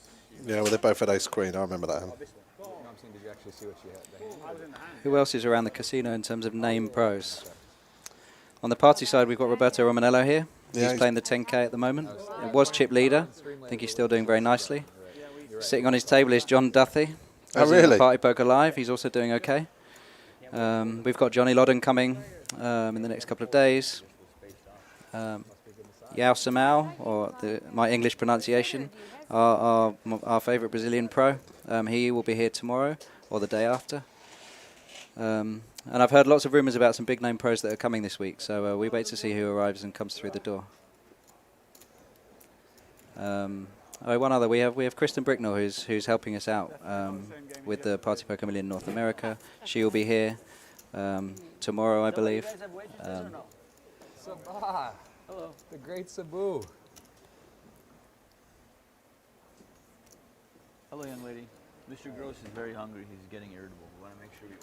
Yeah, well, they both had ace-queen, I remember that hand. No, I'm saying, did you actually see what she had? The hand? I was in the hand. Who else is around the casino in terms of name pros? On the party side, we've got Roberto Romanello here. Yeah, He's playing the 10K at the moment. It was chip leader. I think he's still doing very nicely. Sitting on his table is John Duthie. president of really? Party Poker Live. He's also doing okay. We've got Johnny Loddon coming in the next couple of days. Yao Samao, or my English pronunciation, our favourite Brazilian pro. He will be here tomorrow or the day after. And I've heard lots of rumours about some big name pros that are coming this week, so we wait to see who arrives and comes through the door. One other, we have Kristen Bricknell who's helping us out with the Party Poker Million North America. She will be here tomorrow, I believe. Sabah. Hello. The great Sabu. Hello, young lady. Mr. Gross is very hungry. He's getting irritable. We want to make sure we...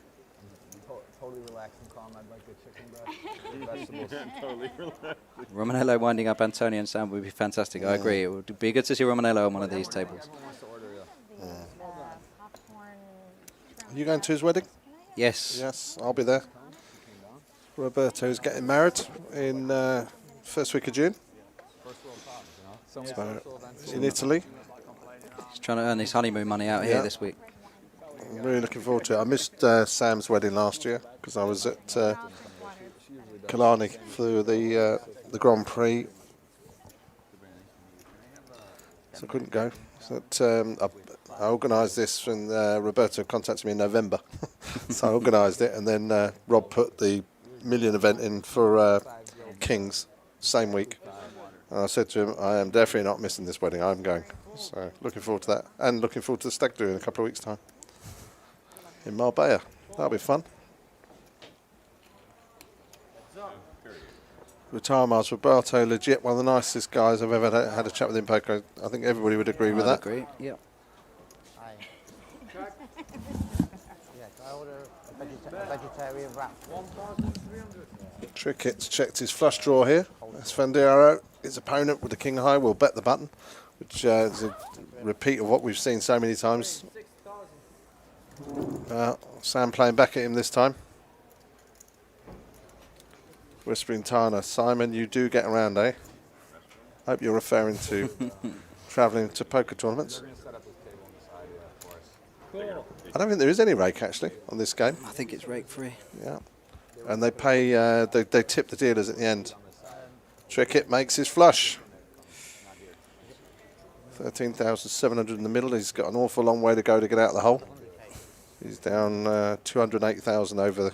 Totally relaxed and calm. I'd like a chicken breast. Vegetables. Totally relaxed. Romanello winding up Antonio and Sam would be fantastic. I agree. It would be good to see Romanello on one of these tables. Are you going to his wedding? Yes. Yes, I'll be there. Roberto's getting married in first week of June. So, in Italy. He's trying to earn his honeymoon money out here this week. I'm really looking forward to it. I missed Sam's wedding last year because I was at Killarney for the Grand Prix, so I couldn't go. So I organised this, and Roberto contacted me in November, so I organised it, and then Rob put the Million event in for Kings same week. And I said to him, I am definitely not missing this wedding. I'm going. So looking forward to that, and looking forward to the stag do in a couple of weeks' time in Marbella. That'll be fun. Retire Mars Roberto, legit one of the nicest guys I've ever had a chat with in poker. I think everybody would agree with that. I agree, yeah. Vegetarian wrap. Trickett's checked his flush draw here. Esfandiari, his opponent with the king high, will bet the button, which is a repeat of what we've seen so many times. Sam playing back at him this time. Whispering Tana, Simon, you do get around, eh? Hope you're referring to travelling to poker tournaments. I don't think there is any rake actually on this game. I think it's rake free. Yeah, and they pay. They tip the dealers at the end. Trickett makes his flush. 13,700 in the middle. He's got an awful long way to go to get out of the hole. He's down 208,000 over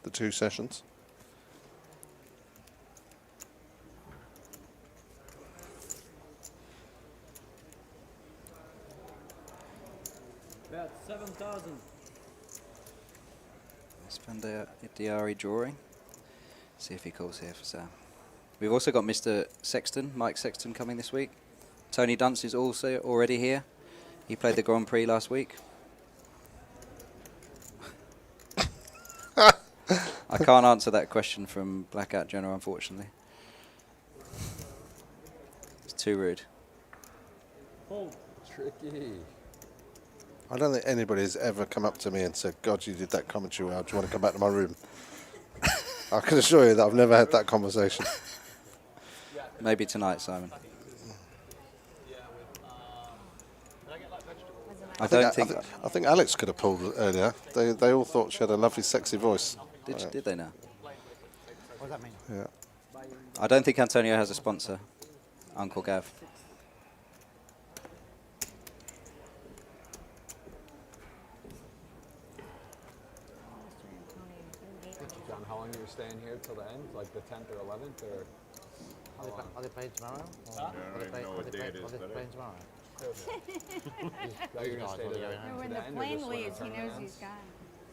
the 2 sessions. That's 7,000. Esfandiari drawing. See if he calls here for Sam. We've also got Mr. Sexton, Mike Sexton, coming this week. Tony Dunce is also already here. He played the Grand Prix last week. I can't answer that question from Blackout General, unfortunately. It's too rude. Hold. Tricky. I don't think anybody has ever come up to me and said, God, you did that commentary well. Do you want to come back to my room? I can assure you that I've never had that conversation. Maybe tonight, Simon. I think Alex could have pulled earlier. They all thought she had a lovely, sexy voice. Did they now? What does that mean? Yeah. I don't think Antonio has a sponsor, Uncle Gav. John, how long are you staying here till the end? Like the 10th or 11th, or? Are they playing tomorrow? I don't even know what day it is, Are they but playing tomorrow? Are you going to stay there? When the plane leaves, he knows he's gone.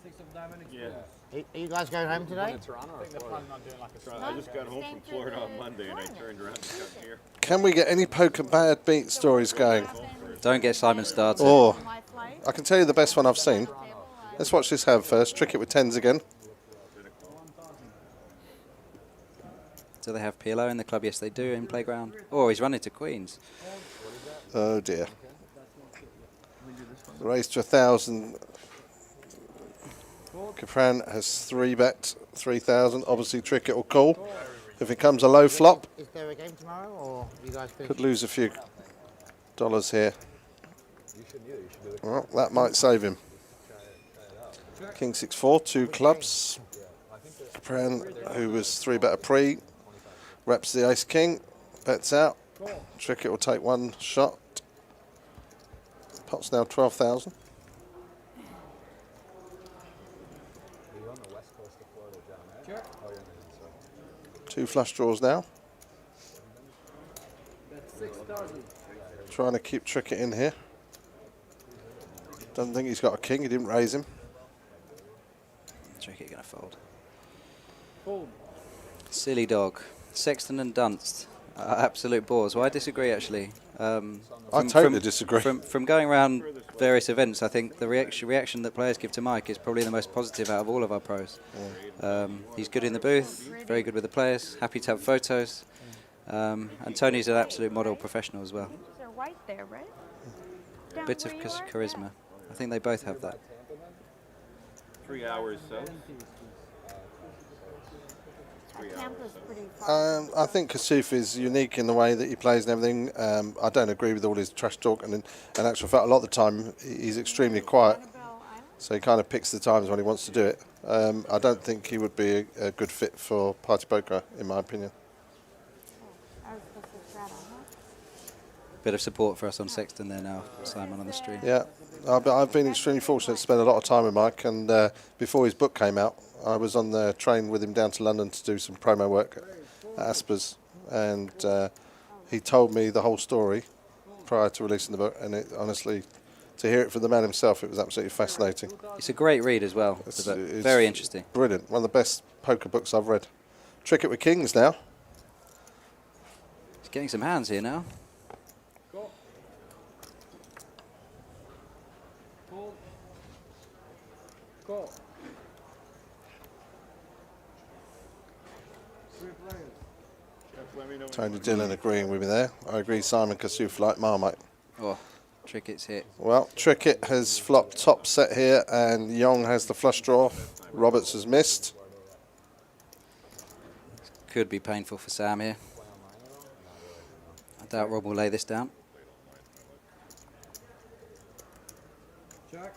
6 of diamond. Yeah. Are you guys going home today? Toronto I think they're planning on doing like a I just got home from Florida on Monday and I turned around and got here. Can we get any poker bad beat stories going? Don't get Simon started. Or, I can tell you the best one I've seen. Let's watch this hand first. Trickett with 10s again. Do they have PLO in the club? Yes, they do in playground. Oh, he's running to queens. Oh dear. Raised to 1,000. Capran has 3 bet, 3,000. Obviously, Trickett will call. If it comes a low flop, Is there a game tomorrow, or you guys finish? could lose a few dollars here. Well, that might save him. King 6-4, 2 clubs. Capran, who was 3 bet a pre, reps the ace king, bets out. Trickett will take 1 shot. Pot's now 12,000. Are you on the west coast of Florida, John? Sure. Oh, you're on the inside. 2 flush draws now. That's 6,000. Trying to keep Trickett in here. Doesn't think he's got a king. He didn't raise him. Trickett going to fold. Fold. Silly dog. Sexton and Dunst. Absolute bores. Well, I disagree, actually. I totally disagree. From going around various events, I think the reaction that players give to Mike is probably the most positive out of all of our pros. He's good in the booth, very good with the players, happy to have photos. And Tony's an absolute model professional as well. They're white there, right? Bit of charisma. I think they both have that. 3 hours south. 3 hours south. I think Kasuf is unique in the way that he plays and everything. I don't agree with all his trash talk, and in actual fact, a lot of the time he's extremely quiet. So he kind of picks the times when he wants to do it. I don't think he would be a good fit for party poker, in my opinion. Bit of support for us on Sexton there now, Simon on the stream. Yeah, I've been extremely fortunate to spend a lot of time with Mike, and before his book came out, I was on the train with him down to London to do some promo work at Asper's, and he told me the whole story prior to releasing the book, and it, honestly, to hear it from the man himself, it was absolutely fascinating. It's a great read as well. It's very interesting. Brilliant. One of the best poker books I've read. Trickett with kings now. He's getting some hands here now. Go. Hold. Go. 3 players. Tony Dillon agreeing with me there. I agree, Simon Kasuf like Marmite. Oh, Trickett's hit. Well, Trickett has flopped top set here, and Yong has the flush draw. Roberts has missed. Could be painful for Sam here. I doubt Rob will lay this down. Check.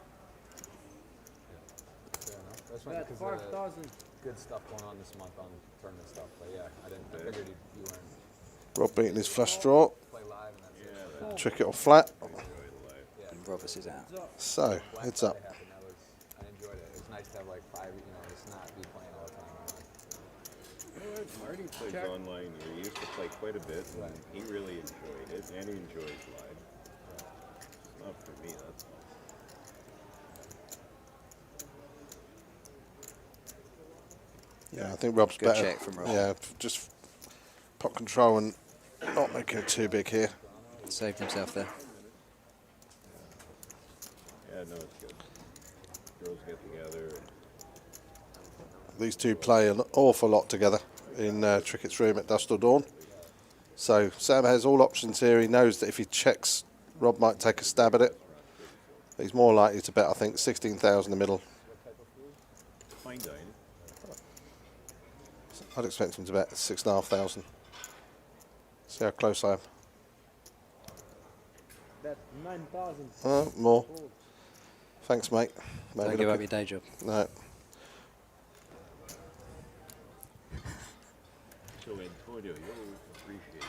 That's right, because 5,000. Good stuff going on this month on tournament stuff. But yeah, I figured you weren't. Rob beating his flush draw. Play live and that's Trickett or flat. And Roberts is out. So, heads up. I enjoyed it. It's nice to have like 5, just not be playing all the time. Marty plays online. He used to play quite a bit, and he really enjoyed it, and he enjoys live. Not for me, that's all. Yeah, I think Rob's Good better. check from Rob. Yeah, just pot control and not making it too big here. Saved himself there. Yeah, no, it's good. Girls get together. These two play an awful lot together in Trickett's room at dusk or dawn. So Sam has all options here. He knows that if he checks, Rob might take a stab at it. He's more likely to bet, I think, 16,000 in the middle. Fine dining. I'd expect him to bet 6,500. See how close I am. Bet 9,000. More. Thanks, mate. Don't give up your day job. No. So Antonio, you'll appreciate Naples.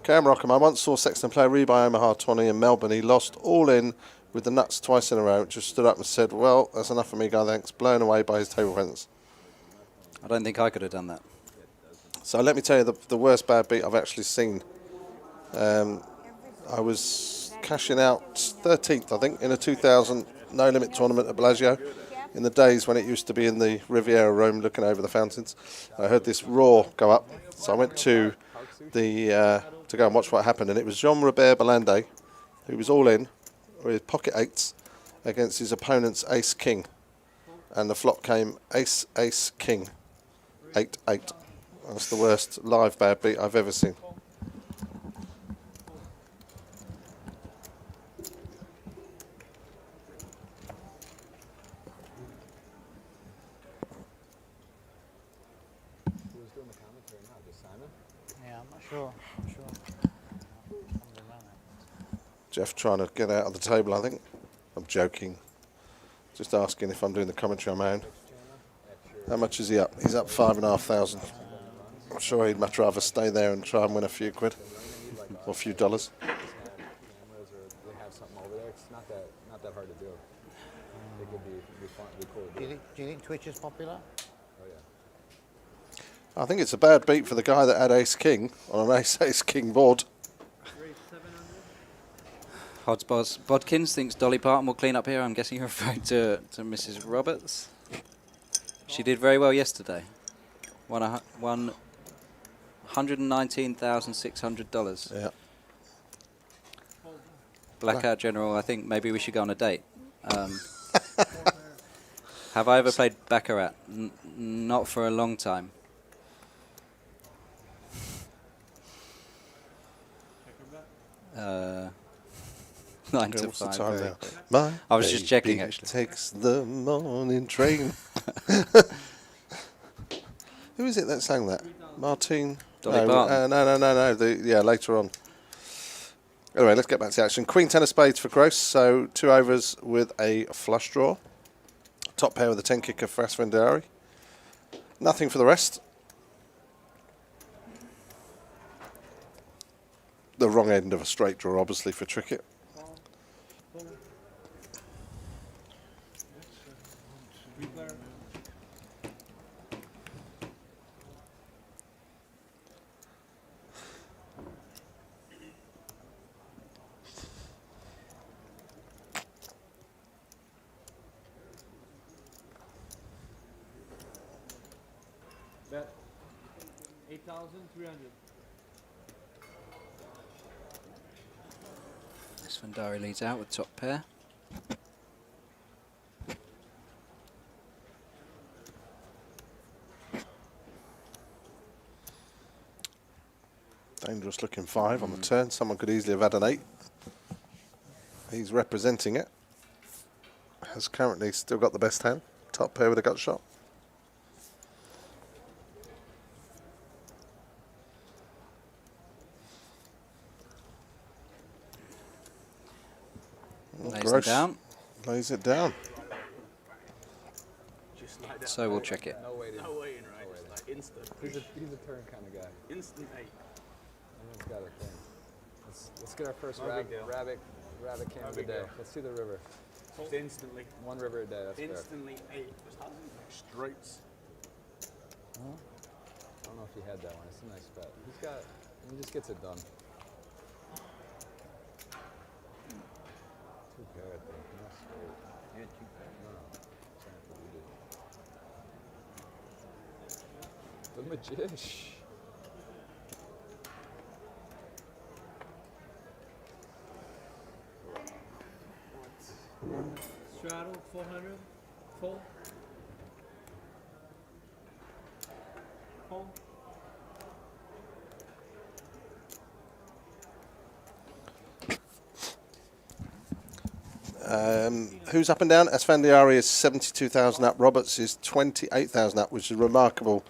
Cam Rockham, I once saw Sexton play Rebuy Omaha 20 in Melbourne. He lost all in with the nuts twice in a row. Just stood up and said, well, that's enough for me, guy, thanks. Blown away by his table presence. I don't think I could have done that. So let me tell you the worst bad beat I've actually seen. I was cashing out 13th, I think, in a 2000 No Limit tournament at Bellagio. In the days when it used to be in the Riviera room looking over the fountains. I heard this roar go up. So I went to the to go and watch what happened. And it was Jean-Robert Belande, who was all in with pocket eights against his opponent's ace-king. And the flop came ace-ace-king. 8-8. That's the worst live bad beat I've ever seen. Who's doing the commentary now? Just Simon? Yeah, I'm not sure. Jeff trying to get out of the table, I think. I'm joking. Just asking if I'm doing the commentary on my own. How much is he up? He's up 5,500. I'm sure he'd much rather stay there and try and win a few quid or a few dollars. Cameras or they have something over there. It's not that hard to do. It could be fun, be cool to do. Do you think Twitch is popular? Oh yeah. I think it's a bad beat for the guy that had ace-king on an ace-ace-king board. Hodsbos Bodkins thinks Dolly Parton will clean up here. I'm guessing you're referring to Mrs. Roberts. She did very well yesterday. Won $119,600. Yeah. Blackout General, I think maybe we should go on a date. Have I ever played Baccarat? Not for a long time. Uh, 9 to What's the 5. time very now? quick. My I was just checking, baby actually. Takes the morning train. Who is it that sang that? Martine? Dolly No, Parton. no. Yeah, later on. Anyway, let's get back to the action. Queen 10 of spades for gross, so 2 overs with a flush draw. Top pair with a 10 kicker for Esfandiari. Nothing for the rest. The wrong end of a straight draw, obviously, for Trickett. Bet 8,300. Esfandiari leads out with top pair. Dangerous looking 5 on the turn. Someone could easily have had an 8. He's representing it. Has currently still got the best hand. Top pair with a gut shot. Lays it down. Lays it down. Just like that. So we'll check it. No waiting, right? Just like instant. He's a turn kind of guy. Instant 8. Everyone's got a thing. Let's get our first No big deal. rabbit cam of the big day. deal. Let's see the river. Just instantly. One river a day. That's fair. Instantly 8. Just straights. I don't know if he had that one. It's a nice bet. He just gets it done. 2 pair, I think. Not straight. Yeah, 2 pair. No. The Magish. Straddle 400. Full. Full. Who's up and down? Esfandiari is 72,000 up. Roberts is 28,000 up, which is a remarkable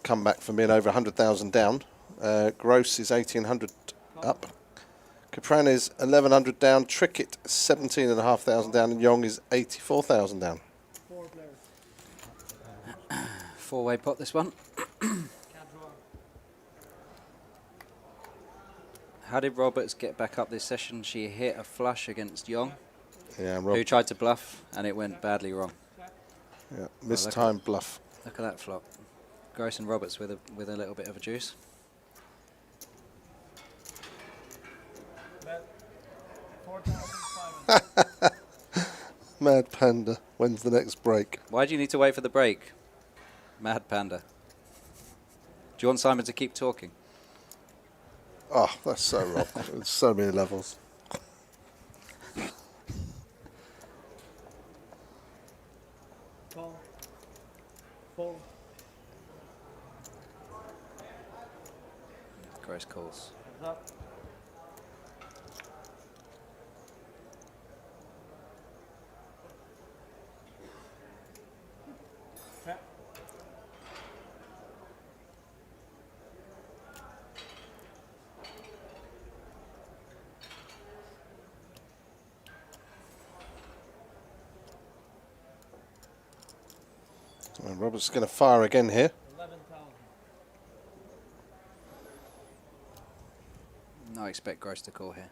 comeback from being over 100,000 down. Gross is 1,800 up. Capran is 1,100 down. Trickett 17,500 down, and Yong is 84,000 down. Four-way pot, this one. How did Roberts get back up this session? She hit a flush against Yong, who tried to bluff, and it went badly wrong. Yeah, mistimed bluff. Look at that flop. Gross and Roberts with a little bit of a juice. Mad Panda. When's the next break? Why do you need to wait for the break? Mad Panda. Do you want Simon to keep talking? Oh, that's so wrong. There's so many levels. Call. Fold. Gross calls. Heads up. Okay. And Roberts is going to fire again here. 11,000. No, I expect Gross to call here.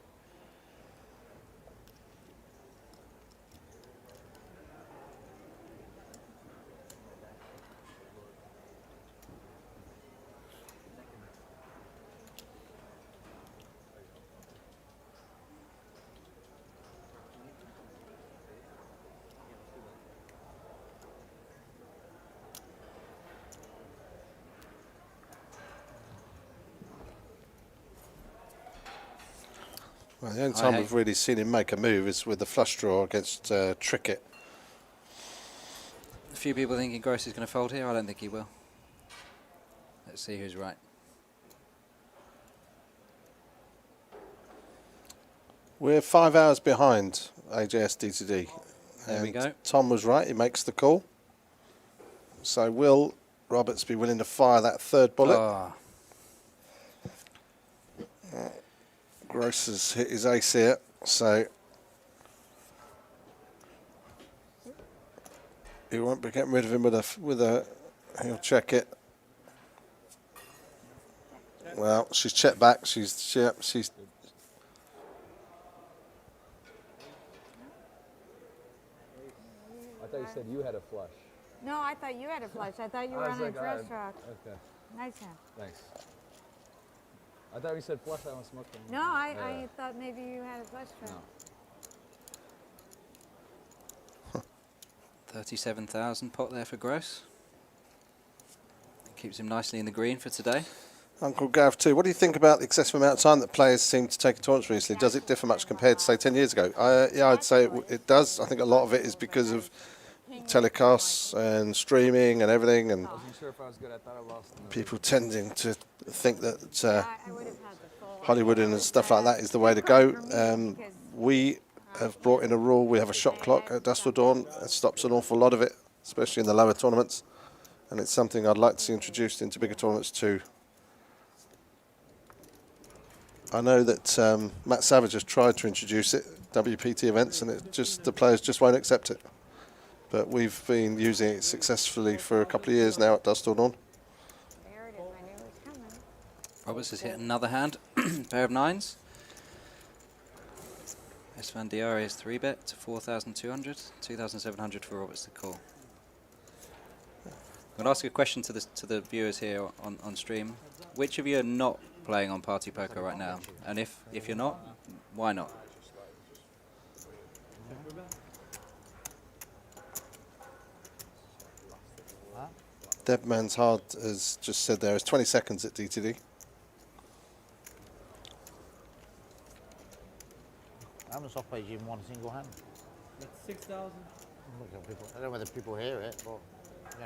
Well, the only time we've really seen him make a move is with the flush draw against Trickett. A few people thinking Gross is going to fold here. I don't think he will. Let's see who's right. We're 5 hours behind AJS DTD. There we go. Tom was right. He makes the call. So will Roberts be willing to fire that third bullet? Oh. Gross has hit his ace here, so he won't be getting rid of him with a. He'll check it. Well, she's checked back. She's. I thought you said you had a flush. No, I thought you had a flush. I thought you were I was on a like, dress rock. Okay. Nice hand. Thanks. I thought you said flush. I was smoking. No, I thought maybe you had a flush draw. No. 37,000 pot there for Gross. Keeps him nicely in the green for today. Uncle Gav too. What do you think about the excessive amount of time that players seem to take in tournaments recently? Does it differ much compared to say 10 years ago? Yeah, I'd say it does. I think a lot of it is because of telecasts and streaming and everything, and people tending to think that Hollywood and stuff like that is the way to go. We have brought in a rule. We have a shot clock at dusk till dawn. It stops an awful lot of it, especially in the lower tournaments, and it's something I'd like to see introduced into bigger tournaments too. I know that Matt Savage has tried to introduce it, WPT events, and the players just won't accept it. But we've been using it successfully for a couple of years now at dusk till dawn. Roberts has hit another hand, pair of nines. Esfandiari is 3-bet to 4,200, 2,700 for Roberts to call. I'm going to ask a question to the viewers here on stream. Which of you are not playing on Party Poker right now? And if you're not, why not? Debman's Hard has just said there is 20 seconds at DTD. I haven't soft played you in one single hand. That's 6,000. I don't know whether people hear it, but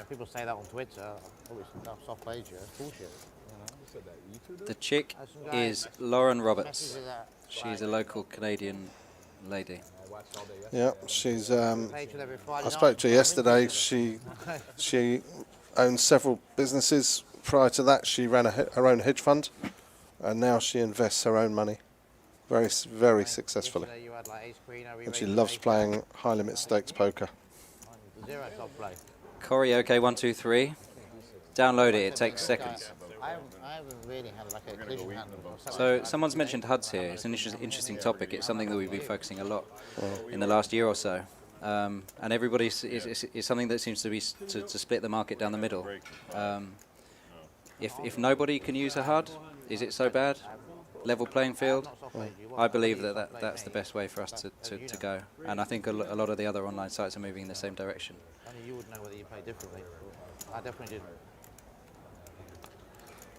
people say that on Twitter. Oh, it's soft played you. It's bullshit. The chick is Lauren Roberts. She's a local Canadian lady. I watched all day Yeah, yesterday. she's. Rachel every Friday I spoke to her night. yesterday. She owns several businesses. Prior to that, she ran her own hedge fund, and now she invests her own money, very successfully. Yesterday you had like ace queen, I And she re-rated loves ace playing high limit stakes poker. zero top play. Corey, OK123. Download it. It takes seconds. I haven't really had like a collision happen. So someone's mentioned HUDs here. It's an interesting topic. It's something that we've been focusing a lot in the last year or so. And everybody is something that seems to be to split the market down the middle. If nobody can use a HUD, is it so bad? Level playing field? I believe that's the best way for us to go. And I think a lot of the other online sites are moving in the same direction. Only you would know whether you play differently. I definitely did.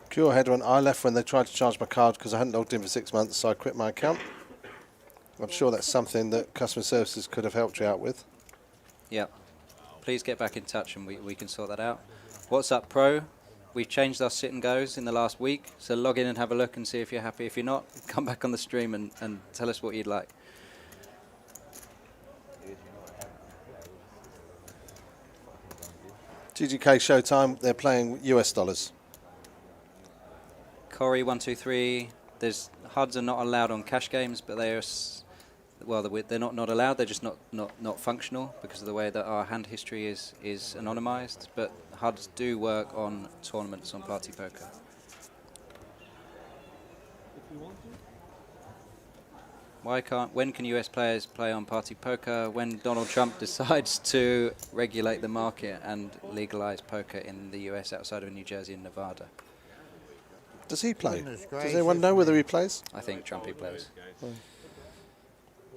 Cure Head went, I left when they tried to charge my card because I hadn't logged in for 6 months, so I quit my account. I'm sure that's something that customer services could have helped you out with. Yeah. Please get back in touch and we can sort that out. What's up, Pro? We've changed our sit and goes in the last week, so log in and have a look and see if you're happy. If you're not, come back on the stream and tell us what you'd like. GGK Showtime, they're playing US dollars. Corey 123. There's HUDs are not allowed on cash games, but they're they're not allowed. They're just not functional because of the way that our hand history is anonymized. But HUDs do work on tournaments on party poker. When can US players play on party poker? When Donald Trump decides to regulate the market and legalize poker in the US outside of New Jersey and Nevada. Does he play? Does anyone know whether he plays? I think Trumpy plays. Oh.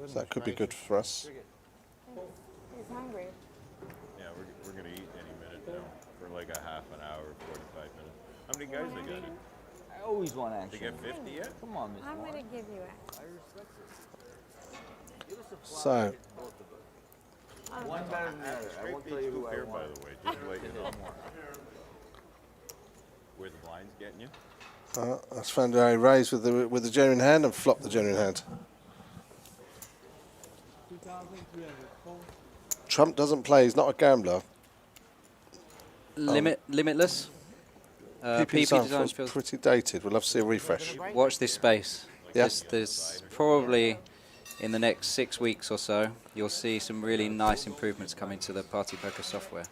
So that could be good for us. He's hungry. Yeah, we're going to eat any minute now for like a half an hour, 45 minutes. How many guys they got? I always want action. They get 50 yet? Come on, Miss I'm Moore. going to give you it. So, One better than the other. I won't tell you who I Here, want. by the way, just to let you know. Where the blind's getting you? Esfandiari raised with the genuine hand and flopped the genuine hand. Trump doesn't play. He's not a gambler. Limitless. PP design feels pretty dated. We'll have to see a refresh. Watch this space. Yeah. There's probably in the next 6 weeks or so, you'll see some really nice improvements coming to the party poker software.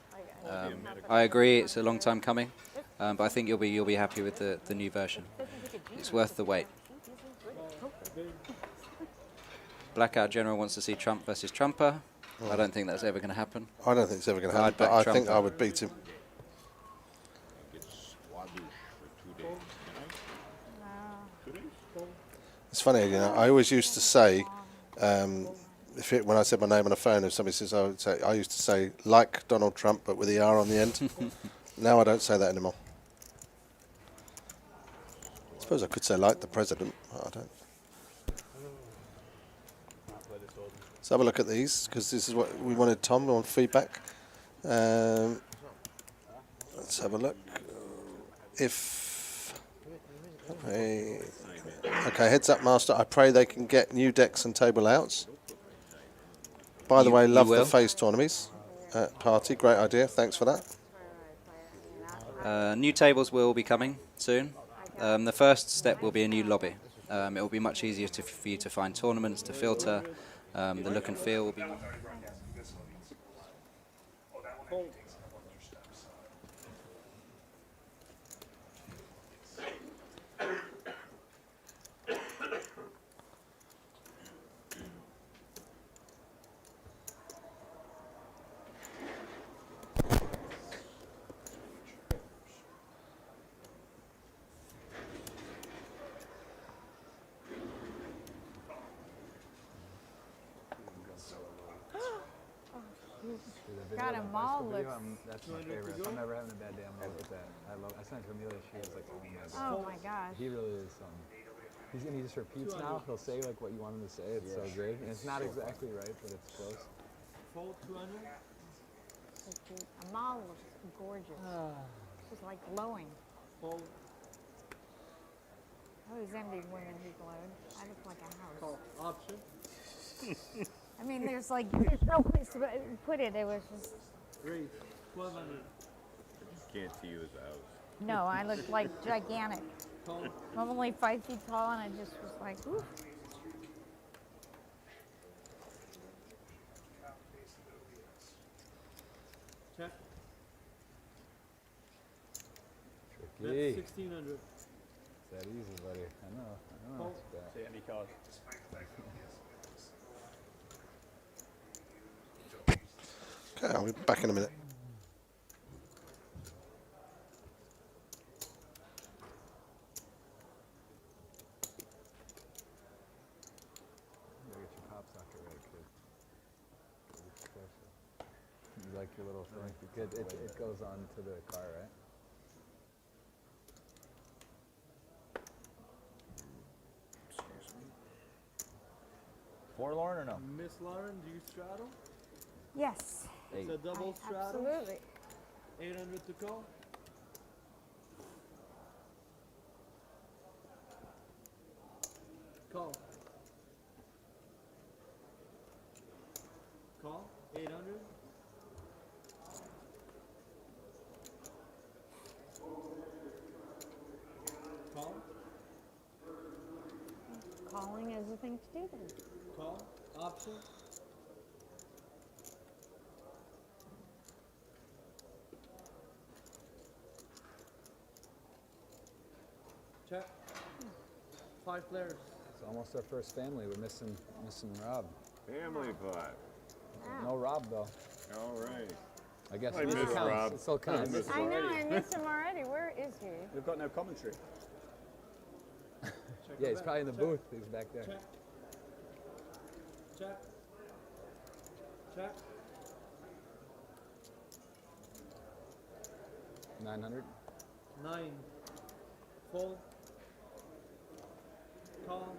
I agree, it's a long time coming, but I think you'll be happy with the new version. It's worth the wait. Blackout General wants to see Trump versus Trumper. I don't think that's ever going to happen. I don't think it's ever going to happen, but I think I would beat him. It's funny, you know, I always used to say, when I said my name on the phone, if somebody says, I used to say, like Donald Trump, but with the R on the end. Now I don't say that anymore. I suppose I could say like the president, but I don't. Let's have a look at these, because this is what we wanted, Tom, we want feedback. Let's have a look. Okay, heads up, Master. I pray they can get new decks and table layouts. By the way, love the face tourneys at party. Great idea. Thanks for that. New tables will be coming soon. The first step will be a new lobby. It will be much easier for you to find tournaments, to filter. The look and feel will be more. God, a mall looks. That's my favorite. I'm never having a bad day. I'm gonna look at that. I sent it to Amelia. She was like, oh my gosh. He really is. He just repeats now. He'll say like what you want him to say. It's so great. And it's not exactly right, but it's close. A mall looks gorgeous. It's like glowing. Those envied women who glowed. I look like a house. Option. I mean, mean, there's no place to put it. It was just. Raise 1200. Can't see you as a house. No, I looked like gigantic. I'm only 5 feet tall, and I just was like, ooh. Check. Tricky. That's 1600. It's that easy, buddy. I know. Call. It's bad. See any card. Okay, I'll be back in a minute. Get your pop socket ready, kid. You like your little thing? It goes on to the car, right? For Lauren or no? Miss Lauren, do you straddle? Yes. It's a double straddle. Absolutely. 800 to call. Call. Call. 800. Call. Calling is the thing to do then. Call. Option. Check. 5 players. It's almost our first family. We're missing Rob. Family pot. No Rob though. All right. I guess I it miss counts. Rob. It still counts. I know, I missed him already. Where is he? We've got no commentary. Yeah, he's probably in the booth. He's back there. Check. Check. Check. 900. 9. Fold. Call.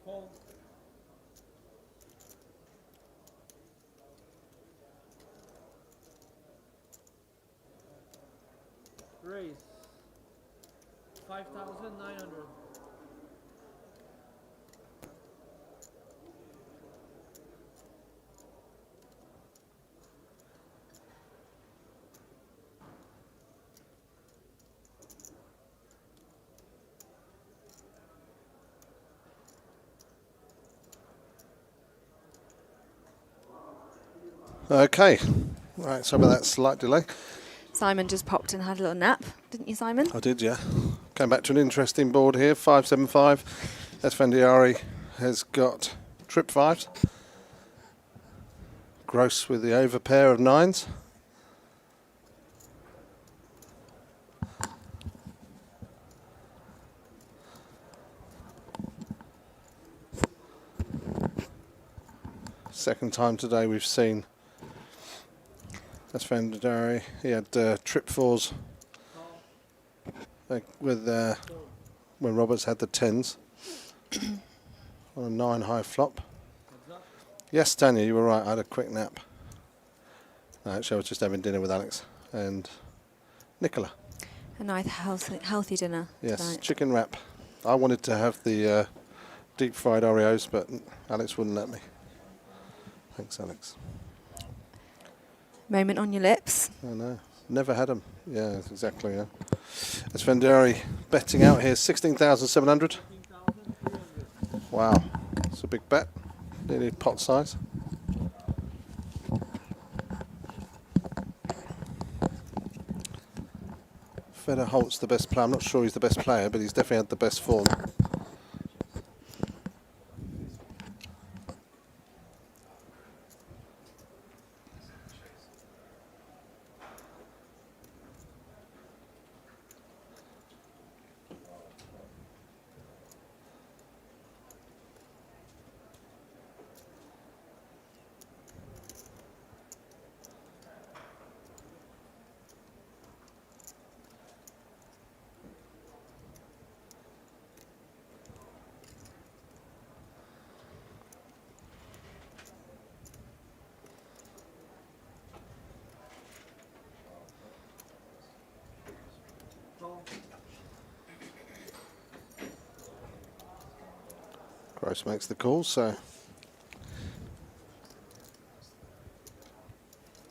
Call. Raise. 5,900. Okay. Right, so about that slight delay. Simon just popped and had a little nap, didn't you, Simon? I did, yeah. Came back to an interesting board here, 575. Esfandiari has got trip 5s. Gross with the over pair of 9s. Second time today we've seen Esfandiari. He had trip 4s with when Roberts had the 10s on a 9 high flop. Yes, Tanya, you were right. I had a quick nap. No, actually, I was just having dinner with Alex and Nicola. A nice healthy dinner Yes, tonight. chicken wrap. I wanted to have the deep fried Oreos, but Alex wouldn't let me. Thanks, Alex. Moment on your lips. I know. Never had them. Yeah, exactly. Yeah. Esfandiari betting out here, 16,700. Wow, it's a big bet. Nearly pot size. Feder Holt's the best player. I'm not sure he's the best player, but he's definitely had the best form. Gross makes the call, so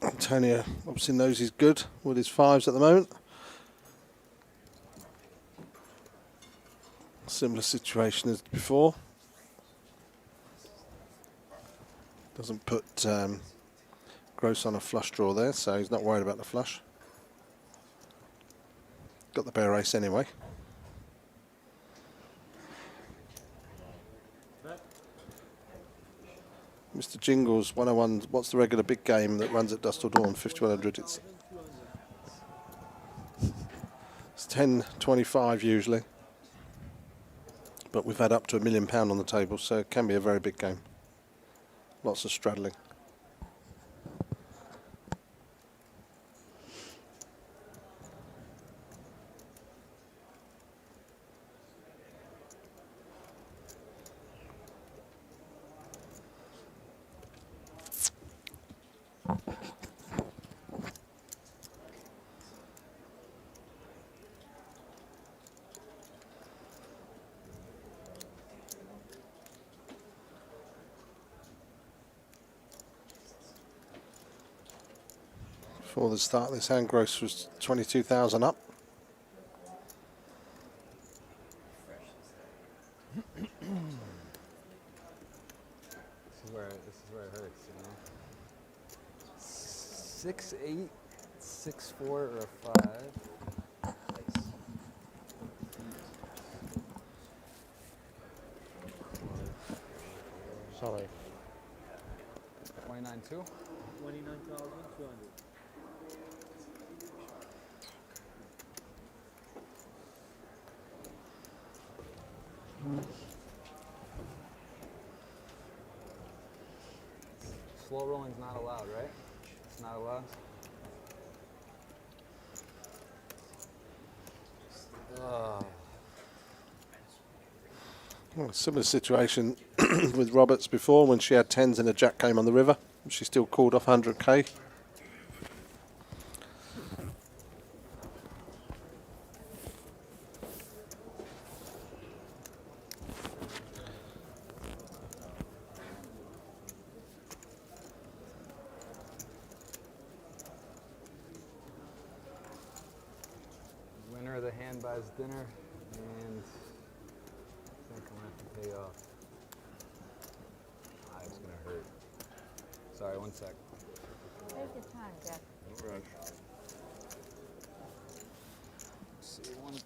Antonio obviously knows he's good with his 5s at the moment. Similar situation as before. Doesn't put Gross on a flush draw there, so he's not worried about the flush. Got the bare ace anyway. Mr. Jingles 101. What's the regular big game that runs at dusk till dawn? 5100. It's 10.25 usually, but we've had up to £1 million on the table, so it can be a very big game. Lots of straddling. Before the start of this hand, gross was 22,000 up. This is where it hurts, you know. 6-8, 6-4, or a 5. Sorry. 29-2. 29,200. Slow rolling's not allowed, right? It's not allowed. Well, similar situation with Roberts before when she had 10s and a jack came on the river. She still called off 100k. Winner of the hand buys dinner, and I think I'm gonna have to pay off. Ah, it's gonna hurt. Sorry, one sec. Take your time, Jeff. No rush. See one thing.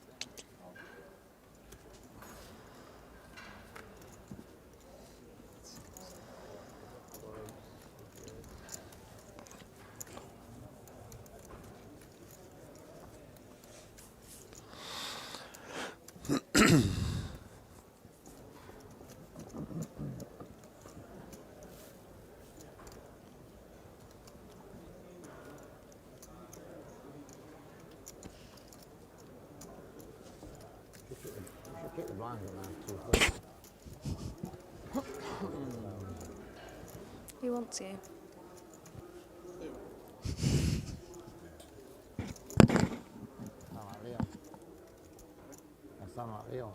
Keep the blinds on now, too. Who wants you? Sound like Leo. That sound like Leo.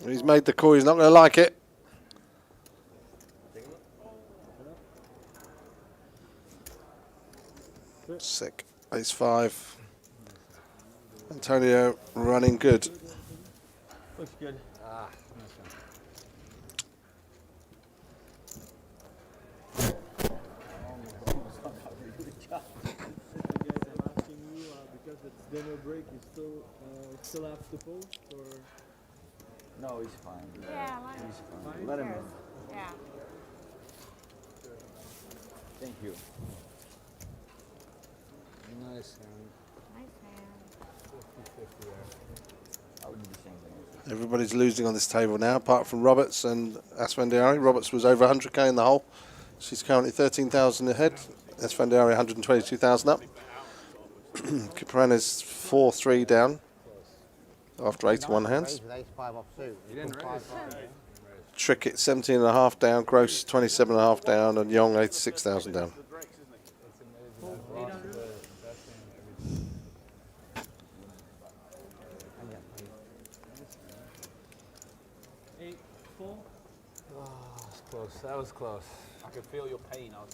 He's made the call, he's not going to like it. Sick. Ace 5. Antonio running good. Looks good. Ah, nice one. Guys, I'm asking you because it's dinner break. You still have to post or? No, he's fine. Yeah, He's fine. Fine? Let him in. Yeah. Thank you. Nice hand. Nice hand. 50-50 there. I would do the same thing. Everybody's losing on this table now, apart from Roberts and Esfandiari. Roberts was over 100k in the hole. She's currently 13,000 ahead. Esfandiari 122,000 up. Kiparan is 4-3 down after 81 hands. Ace 5 off suit. You didn't raise. Trickett 17.5 down, Gross 27.5 down, and Yong 86,000 down. Close. That was close. I could feel your pain. I've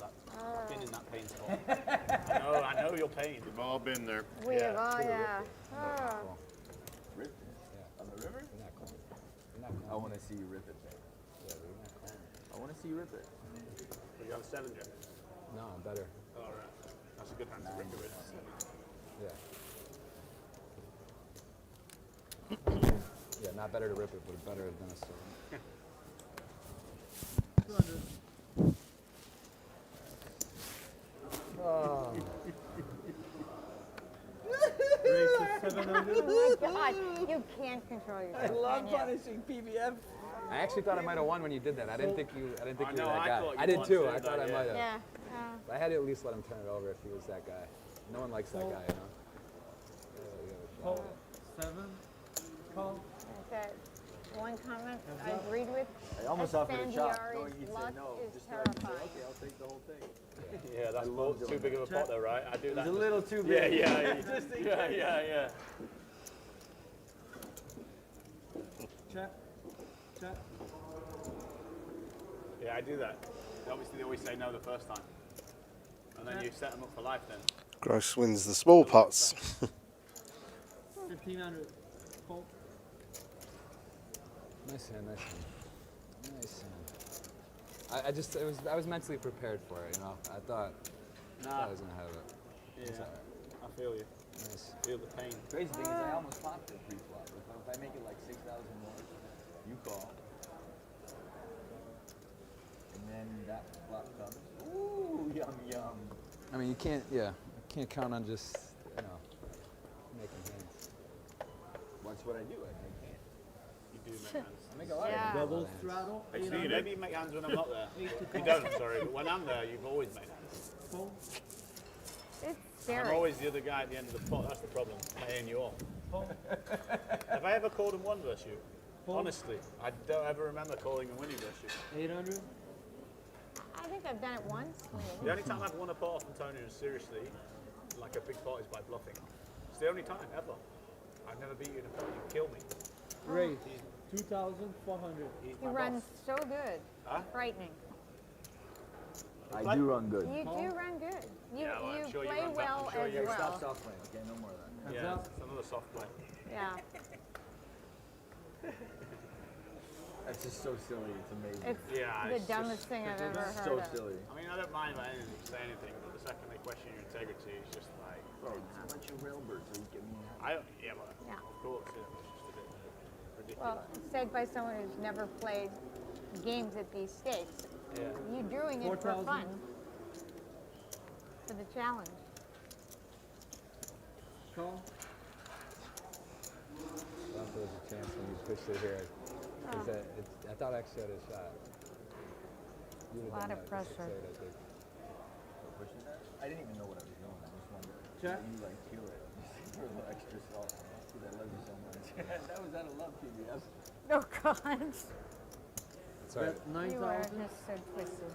been in that pain spot. I know your pain. We've all been there. We have all, yeah. Oh. Rip it? Yeah. On the river? I want to see you rip it, babe. Yeah, but you're not calling. I want to see you rip it. You got a 7 jet? No, I'm better. All right. That's a good hand to rip it with. Yeah. Yeah, not better to rip it, but better than a 7. 200. Oh. Raise to 700. Oh my God, you can't control yourself. I love can you? punishing PBF. I actually thought I might have won when you did that. I didn't think you. I didn't think you were that I guy. thought you I did won too. too, I thought I yeah. might have. Yeah. I had to at least let him turn it over if he was that guy. No one likes that guy, you know. Call. 7. Call. Okay. One comment I agreed with. I almost offered a chop. Esfandiari's Knowing you'd say luck no. is Just started to say, terrifying. okay, I'll take the whole thing. Yeah, that's too big of a pot though, right? I do It that. was a little too Yeah, big. yeah. Just in Yeah, case. yeah. Check. Check. Yeah, I do that. Obviously, they always say no the first time. And then you set them up for life then. Gross wins the small pots. 1500. Call. Nice hand, nice hand. Nice hand. I was mentally prepared for it, you know. I thought I was gonna have it. Yeah, It's all right. I feel you. Nice. Feel the pain. Crazy thing is I almost popped it pre-flop. If I make it like 6,000 more, you call. And then that flop comes. Ooh, yum, yum. I mean, you can't count on just, you know, making hands. Watch what I do. I make hands. You do make hands. I make a lot Yeah. of Double straddle. Actually, maybe you make hands when I'm not there. You don't, sorry. But when I'm there, you've always made hands. Call. It's I'm scary. always the other guy at the end of the pot. That's the problem. Paying you off. Call. Have I ever called and won versus you? Honestly, I don't ever remember calling and winning versus you. 800. I think I've done it once. The only time I've won a pot off Antonio seriously, like a big pot, is by bluffing. It's the only time ever. I've never beat you in a pot. You kill me. Raise. 2,400. He's He my runs boss. so good. Huh? Frightening. I do run good. You do run good. You, Yeah, well, I'm you sure you play run well I'm sure as you well. Stop soft playing, okay? No more of that. Yeah, up. it's another soft play. Yeah. That's just so silly. It's amazing. It's Yeah, the it's dumbest thing I've ever heard so of. silly. I mean, I don't mind about anything, say anything, but the second they question your integrity, it's just like, Bro, how much you railbird so you get me yeah, well, Yeah. of course, yeah, it's just a bit ridiculous. Well, said by someone who's never played games at these stakes. Yeah. You doing it for 4,000. fun. For the challenge. Call. I thought there was a chance when you pushed it here. 'Cause I thought I actually had a shot. You would've Lot done of that, pressure. 6-8, I think. Pushing that? I didn't even know what I was doing. I just wanted Check. you like kill it for a little extra salt. Because I love you so much. That was out of love, PBS. Oh, God. Sorry. Bet You are 9,000. just so twisted.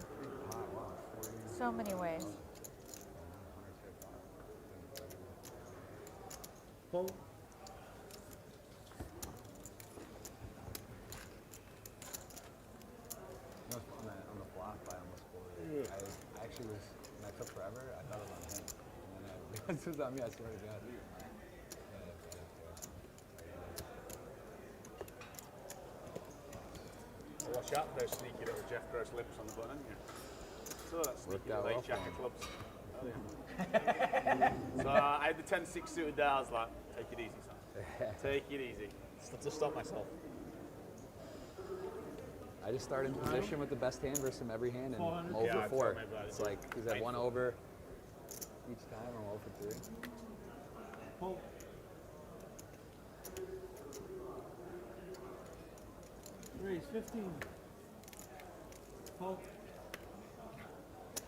So many ways. Call. On the flop, I almost folded it. I actually was, when I took forever, I thought it was on him. And then I realized it was on me, I swear to God. Watch out for those sneaky little Jeff Gross lips on the button, haven't you? So that's Worked sneaky out little well ace for jack him. of clubs. Oh, yeah. So I had the 10-6 suited there, I was like, take it easy, son. Take it easy. To stop myself. I just started in position with the best hand versus him every hand, and 400. I'm over Yeah, I four. thought maybe I It's did. like, he's at one over each time, I'm over 3. Call. Raise. 15. Call.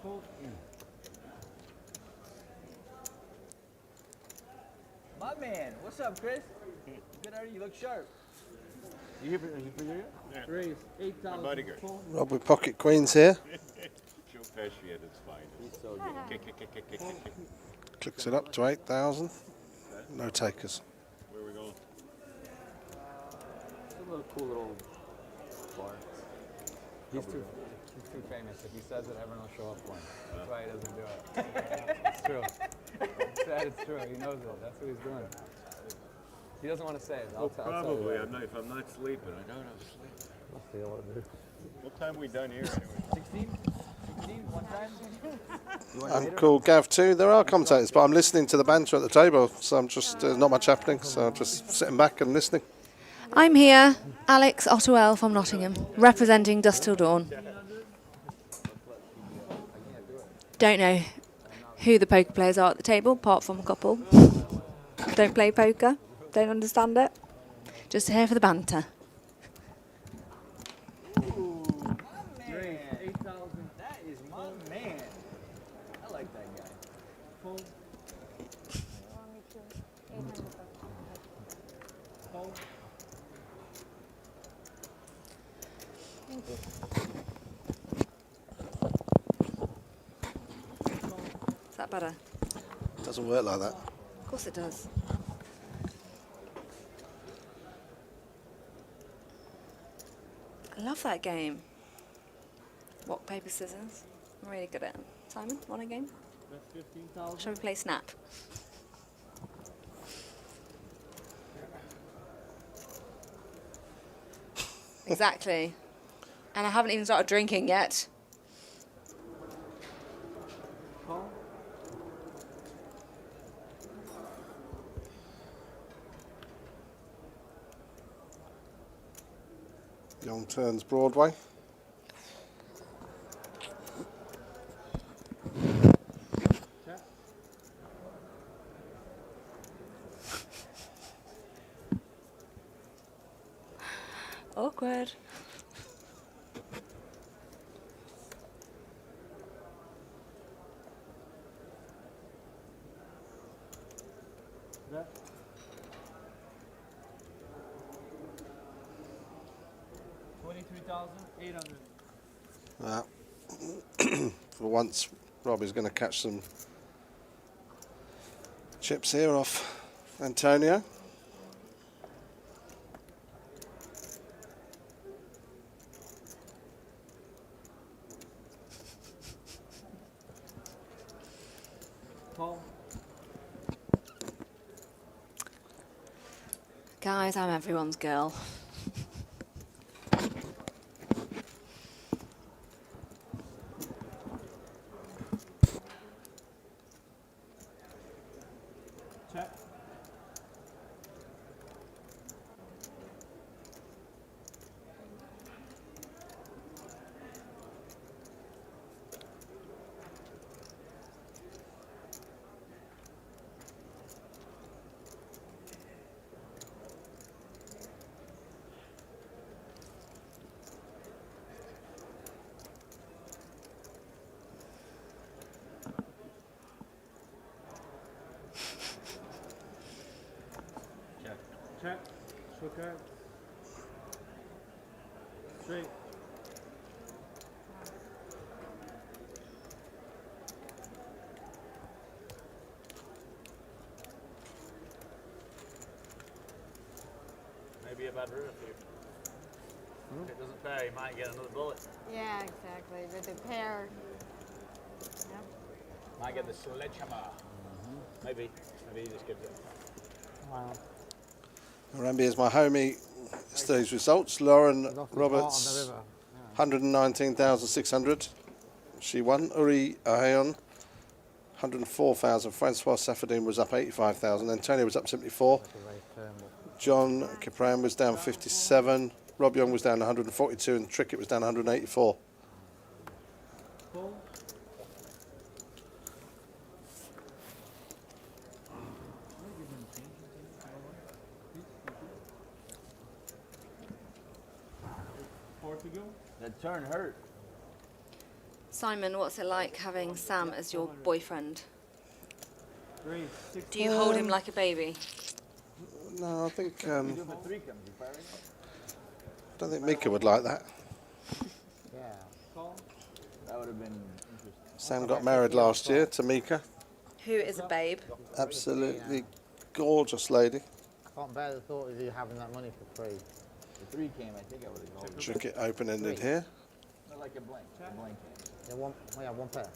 Call. My man, what's up, Chris? Good, are you? You look sharp. You here for you? Raise 8,000. bodyguard. Rob with pocket queens here. Joe Pesci at its finest. He's so good. Clicks it up to 8,000. No takers. Where are we going? It's a little cool little bar. He's too famous. If he says it, everyone will show up for him. That's why he doesn't do it. It's true. It's sad, it's true. He knows it. That's what he's doing. He doesn't want to say it. I'll tell you. Probably. If I'm not sleeping, I don't have to sleep. I'll see what I do. What time are we done here anyway? 16 one time? I'm called Gav too. There are commentators, but I'm listening to the banter at the table, so I'm just not much happening. So I'm just sitting back and listening. I'm here, Alex Otwell from Nottingham, representing Dusk Till Dawn. Don't know who the poker players are at the table, apart from a couple. Don't play poker, don't understand it. Just here for the banter. That is my man. I like that guy. Is that better? Doesn't work like that. Of course it does. I love that game. Rock, paper, scissors. I'm really good at it. Simon, want a game? That's 15,000. Shall we play Snap? Exactly. And I haven't even started drinking yet. Call. Yong turns Broadway. Awkward. That. $23,800. For once, Robbie's going to catch some chips here off Antonio. Call. Guys, I'm everyone's girl. Check. Check. Show card. Straight. Maybe a bad river for you. If it doesn't pay, you might get another bullet. Yeah, exactly. With the pair. Yep. Might get the sledgehammer. Maybe he just gives it. Wow. Rambi is my homie. Yesterday's results. Lauren Off the Roberts, bottom of the river. 119,600. She won. Uri Aheon, 104,000. Francois Safadine was up 85,000. Antonio was up 74. John Kipran was down 57. Rob Young was down 142, and Trickett was down 184. Call. Portugal. That turn hurt. Simon, what's it like having Sam as your boyfriend? Raise. Do you hold him like a baby? No, I think You do for three comes, you firing? I don't think Mika would like that. Yeah. That would have been interesting. Sam got married last year to Mika. Who is a babe? Absolutely gorgeous lady. Can't bear the thought of you having that money for free. The 3 came, I think I would have gone. Trickett open-ended here. Not like a blank. A blank came. Yeah, one pair.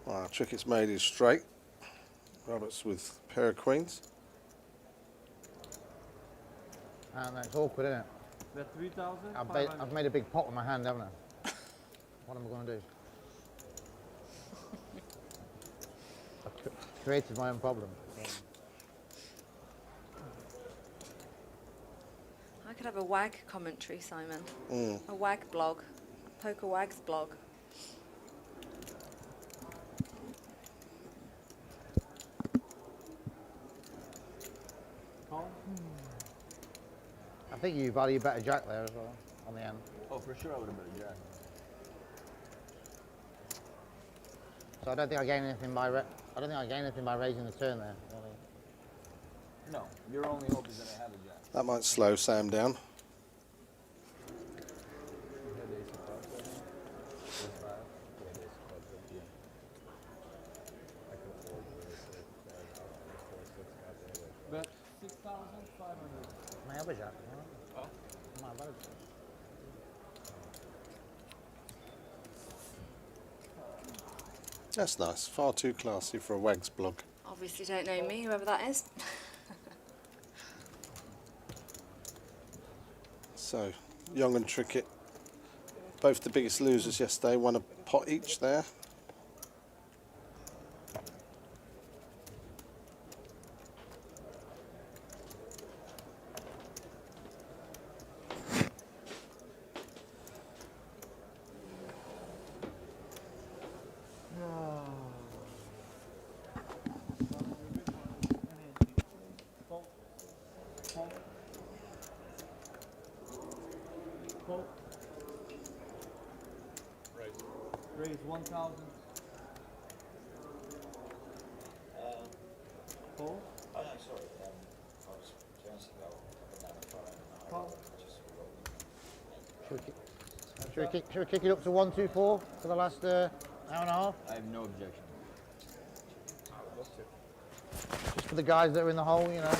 Wow, Trickett's made his straight. Roberts with pair of queens. And it's awkward, isn't it? Bet 3,000. I've made a big pot with my hand, haven't I? What am I going to do? I've created my own problem. I could have a WAG commentary, Simon. Mm. A WAG blog. Poker WAG's blog. I think you value better jack there as well, on the end. Oh, for sure I would have bet a jack. So I don't think I gain anything by raising the turn there. Really. No, your only hope is that I have a jack. That might slow Sam down. Bet 6,500. May I have a jack? Oh. May I have a jack? That's nice. Far too classy for a Wags blog. Obviously don't know me, whoever that is. So, Yong and Trickett, both the biggest losers yesterday, won a pot each there. Raise 1,000. Fold. Oh no, sorry. I was just Call. Should we kick it up to 1-2-4 for the last hour and a half? I have no objection. Just for the guys that are in the hole, you know.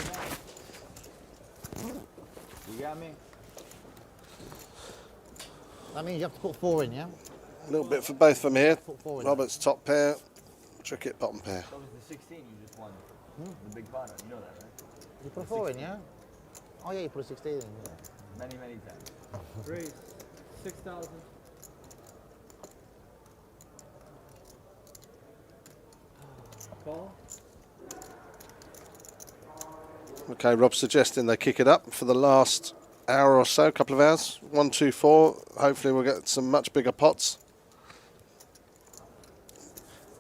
You got me? That means you have to put 4 in, yeah? A little bit for both of them here. Put 4 in. Roberts top pair, Trickett bottom pair. That was the 16 you just won. The big pot. You know that, right? You put a 4 in, yeah? Oh yeah, you put a 16 in, yeah. Many, many times. Raise 6,000. Call. Okay, Rob's suggesting they kick it up for the last hour or so, couple of hours. 1, 2, 4. Hopefully we'll get some much bigger pots.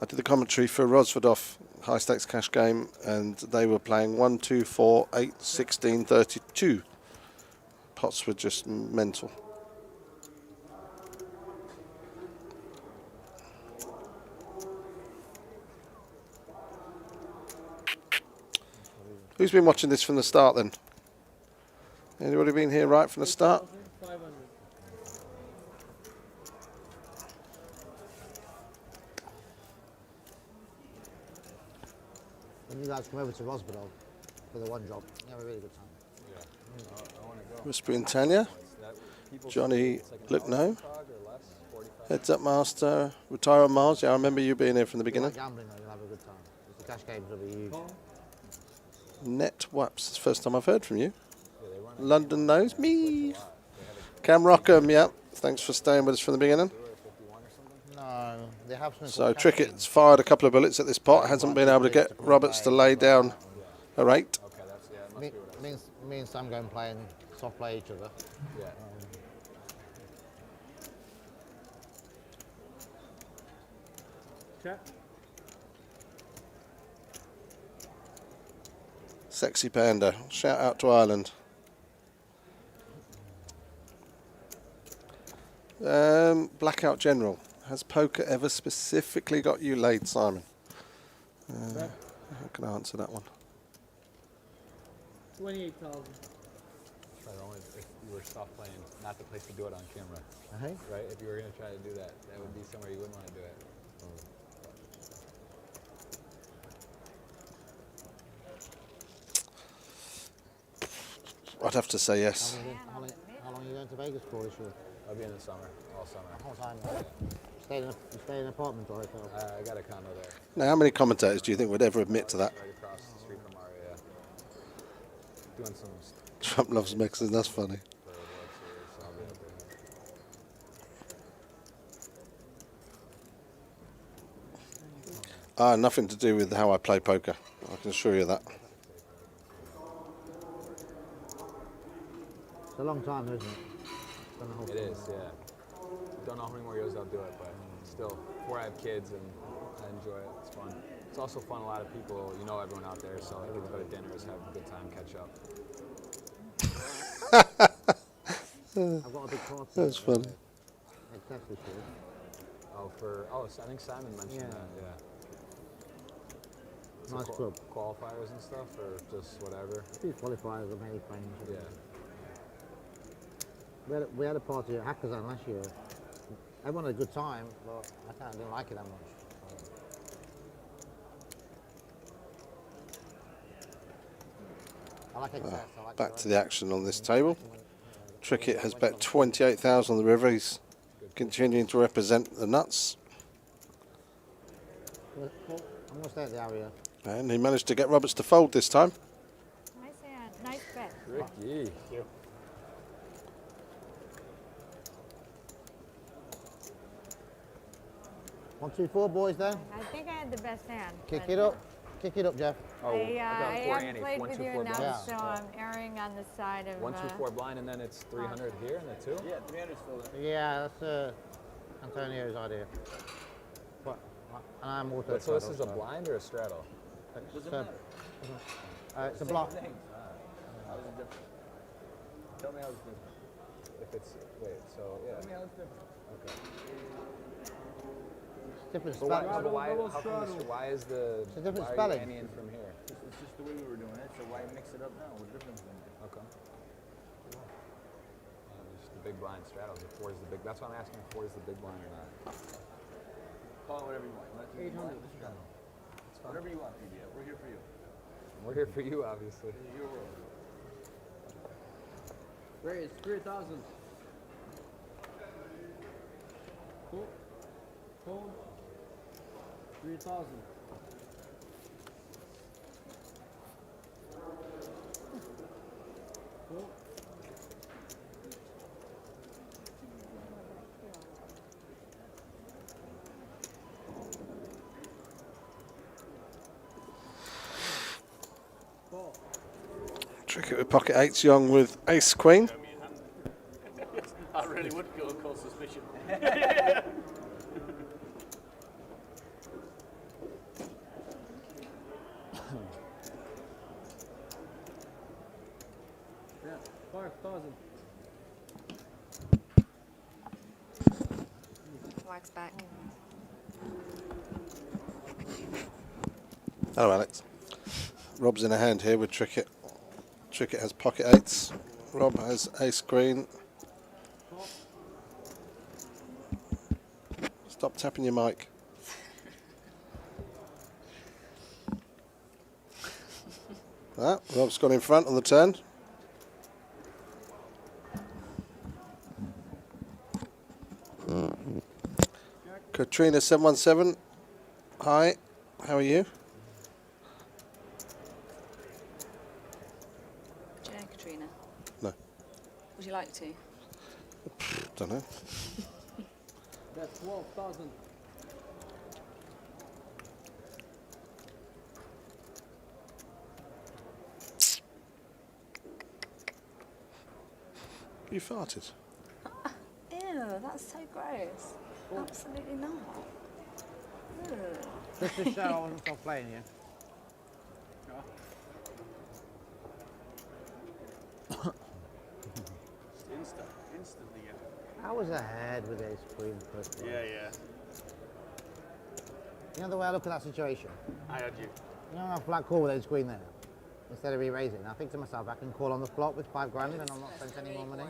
I did the commentary for Rosvadov high stakes cash game, and they were playing 1, 2, 4, 8, 16, 32. Pots were just mental. Who's been watching this from the start then? Anybody been here right from the start? 500. When you guys come over to Rosbadov for the one job, you have a really good time. Whispering Tanya. Johnny Lucknow. Heads up Master. Retire on Mars. Yeah, I remember you being here from the If you beginning. like gambling though, you'll have a good time. The cash games will be huge. Net Waps. It's the first time I've heard from you. London knows me. Cam Rockham, yeah. Thanks for staying with us from the beginning. No, they have something So called cash games. Trickett's fired a couple of bullets at this pot. Hasn't been able to get Roberts to lay down a rate. Me and Sam go and play and soft play each other. Yeah. Check. Sexy Panda. Shout out to Ireland. Blackout General. Has poker ever specifically got you laid, Simon? How can I answer that one? 28,000. Try to only if you were soft playing, not the place to do it on camera. Hey? Right? If you were going to try to do that, that would be somewhere you wouldn't want to do it. I'd have to say yes. How long are you going to Vegas for this year? I'll be in the summer, all summer. The whole time. You stay in an apartment or hotel? I got a condo there. Now, how many commentators do you think would ever admit to that? Right across the street from our doing some Trump loves Mexicans, that's funny. Nothing to do with how I play poker. I can assure you that. It's a long time, isn't it? It is, yeah. Don't know how many more years I'll do it, but still, before I have kids and I enjoy it, it's fun. It's also fun, a lot of people, you know everyone out there, so I get to go to dinners, have a good time, catch up. I've got a big party. That's funny. I think Simon mentioned that, yeah. Nice club. Qualifiers and stuff, or just whatever? These qualifiers are many things. Yeah. We had a party at Hackathon last year. Everyone had a good time, but I kind of didn't like it that much. I like excess. I like Back to the action on this table. Trickett has bet 28,000 on the river. He's continuing to represent the nuts. I'm going to stay at the area. And he managed to get Roberts to fold this time. Nice hand. Nice bet. Ricky. 1, 2, 4, boys. Then I think I had the best hand. kick but it up. Kick it up, Jeff. Oh, I got have played with you enough, blind. so I'm erring on the side of. 1, 2, 4 blind, and then it's 300 here and the 2? Yeah, 300 still there. Yeah, that's Antonio's idea. But and I'm also. Wait, so this is a blind or a straddle? Doesn't matter. It's a block. Same thing. How is it different? Tell me how it's different. If it's so yeah. Tell me how it's different. Okay. Different But spelling. why is the It's a different why spelling. are you Annie in from here? It's just the way we were doing it, so why mix it up now? What's different from it? Okay. Just the big blind straddles. If 4 is the big. That's why I'm asking if 4 is the big blind or not. Call it whatever you want. 800. Whatever you want, PBF. We're here for you. We're here for you, obviously. This is your world. Great, it's 3,000. Cool. 3,000. Cool. Trickett with pocket 8s, Yong with ace queen. I really would cause suspicion. Yeah, 5,000. Wax back. Hello, Alex. Rob's in a hand here with Trickett. Trickett has pocket 8s. Rob has ace queen. Stop tapping your mic. Rob's gone in front on the turn. Katrina 717. Hi, how are you? Do you know Katrina? No. Would you like to? Don't know. That's 12,000. You farted. Ew, that's so gross. Absolutely not. Ew. Just to show I wasn't stop playing you. Instantly, yeah. I was ahead with ace queen first. Yeah. You know the way I look at that situation? I had you. You know, a flat call with his queen there, instead of re-raising. I think to myself, I can call on the flop with 5 grand and I'm not spent any more money.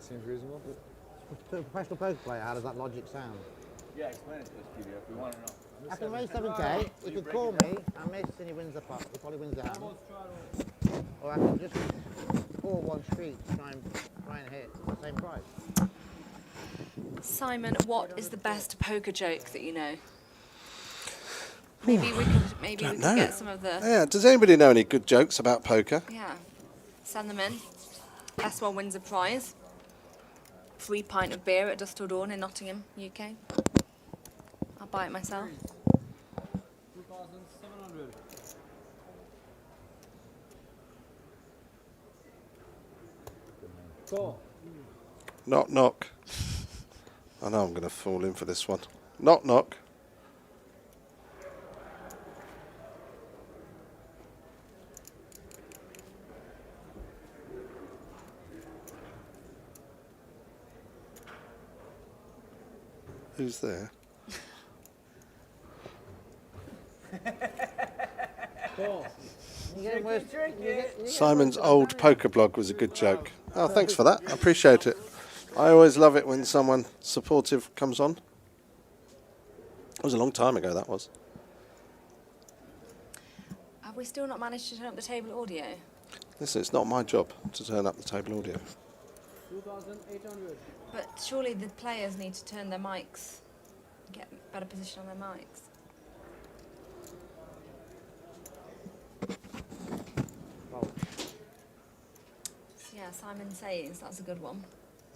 Seems reasonable. To a professional poker player, how does that logic sound? Yeah, explain it to us, PDF. We want to know. I can raise 7k, he could call me, I miss and he wins the pot. He probably wins the hand. Or I can just call one street, try and hit the same price. Simon, what is the best poker joke that you know? Maybe we could get some of the... Yeah, does anybody know any good jokes about poker? Yeah. Send them in. Best one wins a prize. Free pint of beer at dusk till dawn in Nottingham, UK. I'll buy it myself. 2,700. Call. Knock, knock. I know I'm going to fall in for this one. Knock, knock. Who's there? Simon's old poker blog was a good joke. Oh, thanks for that. I appreciate it. I always love it when someone supportive comes on. It was a long time ago, that was. Have we still not managed to turn up the table audio? Listen, it's not my job to turn up the table audio. 2,800. But surely the players need to turn their mics, get better position on their mics. So yeah, Simon Says, that's a good one.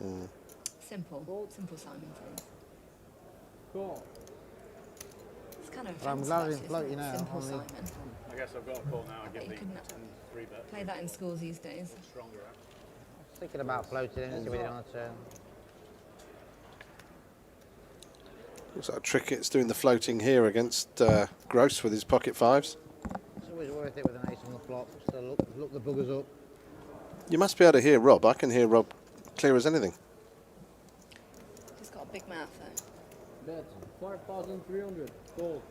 Mm. Simple Simon Says. Call. It's kind of I'm offensive, glad I actually, didn't float isn't you it? now. Simple Simon. I guess I've got a call now. I give You the couldn't 3 bet. play that in schools these days. Stronger, Thinking about floating in, see what he did on the turn. Looks like Trickett's doing the floating here against Gross with his pocket fives. It's always worth it with an ace on the flop, just to look the buggers up. You must be able to hear Rob. I can hear Rob clear as anything. He's got a big mouth though. Bet. 5,300. Call.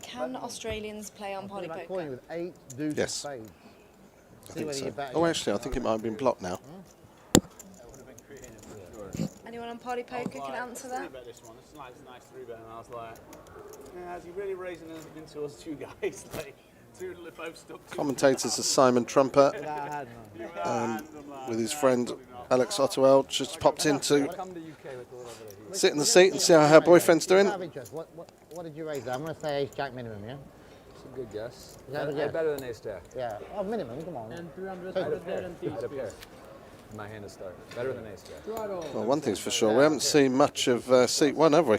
Can Australians play on party About poker? calling with 8 deuces Yes. spades. I See think whether so. you bet Oh, again. actually, I think it might have been blocked now. Anyone on party poker can answer that? 3 bet this one. It's a nice 3 bet, and I was like, yeah, is he really raising anything towards 2 guys? Like, 2 both stuck. Commentators are Simon Trumper with his friend Alex Otwell. Just popped in to sit in the seat and see how her boyfriend's doing. Out of interest, what did you raise there? I'm going to say ace jack minimum, yeah? It's a good guess. Is that a guess? Better than ace jack. Yeah. Oh, minimum, come on. And 300 Take for the the pair. guarantee. I'd pair. My hand to start. Better than ace jack. Well, one thing's for sure, we haven't seen much of seat 1, have we?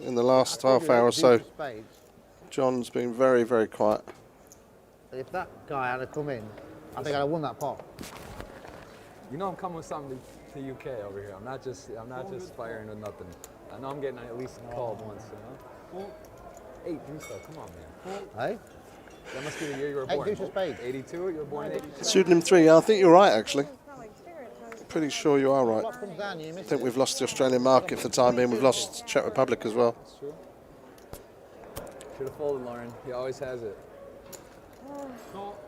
In the last half hour or so, John's been very, very quiet. If that guy had come in, I think I'd have won that pot. You know I'm coming with something to UK over here. I'm not just firing with nothing. I know I'm getting at least called once, you know? 8 deuce though, come on, man. Hey? That must be the year you were 8 born. deuce of spades. 82? You were born in 82? Pseudonym 3, yeah, I think you're right actually. Pretty sure you are right. Flop comes down, you I miss think it. we've lost the Australian market for the time being. We've lost Czech Republic as well. That's true. Should have folded, Lauren. He always has it. Call.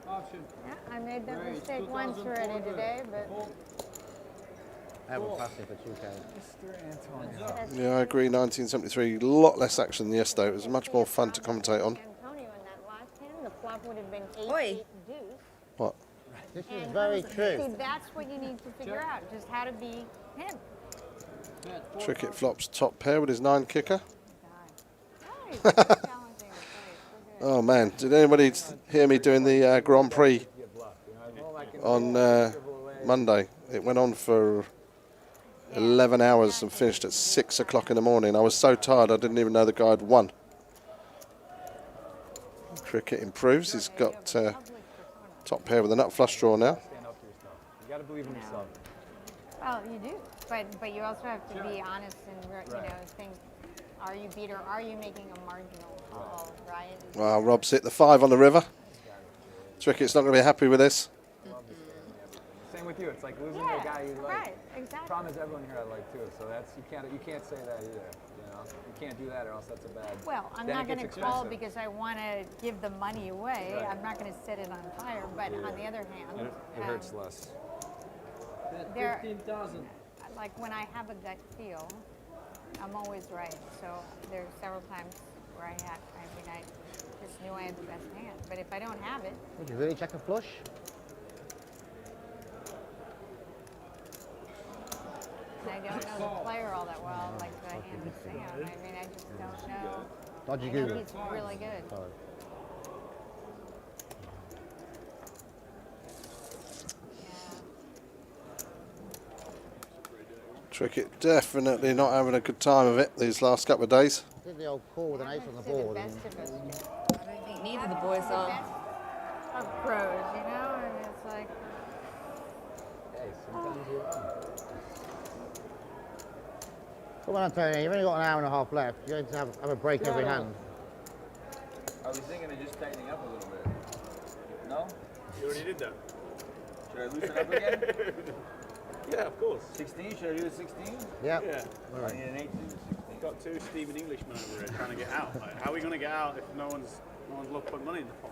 Option. Yeah, I made that Right, mistake once already today, but I was passing for 2K. Mr. Antonio. Yeah, I agree. 1973, a lot less action than yesterday. It was much more fun to commentate on. Antonio in that last hand, the flop would have been 8, Oi. 8 deuce. What? This is And very true. See, that's what you need to figure out, just how to be him. Bet. Trickett flops top pair with his 9 kicker. Oh man, did anybody hear me doing the Grand Prix on Monday? It went on for 11 hours and finished at 6 o'clock in the morning. I was so tired I didn't even know the guy had won. Trickett improves. He's got top pair with a nut flush draw now. Stand up for yourself. You got to believe in yourself. Well, you do, but you also have to be honest and you know think: are you beat or are you making a marginal call, right? Well, Rob's hit the 5 on the river. Trickett's not going to be happy with this. Same with you. It's like losing to a guy you like. Right, exactly. Problem is everyone here I like too, so that's you can't say that either. You know? know. You can't do that or else that's a bad. Well, I'm then not it going gets to call expensive. because I want to give the money away. Right. I'm not going to set it on fire. But Yeah. on the other hand, And it hurts less. there, 15,000. like when I have a gut feel, I'm always right. So there's several times where I just knew I had the best hand. But if I don't have it, Would you really check a flush? and I don't know the player all that well, like the hand of Sam. I mean, I just don't know. Dodgy I know Google. he's really good. Sorry. Trickett definitely not having a good time of it these last couple of days. Did the old call with an ace on the board. and- I don't think neither of the boys are. Of pros, you know, and it's like, Hey, sometimes you're wrong. Come on, Antonio, you've only got an hour and a half left. You're going to have a break every hand. I was thinking of just tightening up a little bit. No? You already did that. Should I loosen up again? Yeah, of course. 16? Should I do a 16? Yep. Yeah. I need an 8 to do 16. Got two Stephen Englishmen over here trying to get out. Like, how are we going to get out if no one's put money in the pot?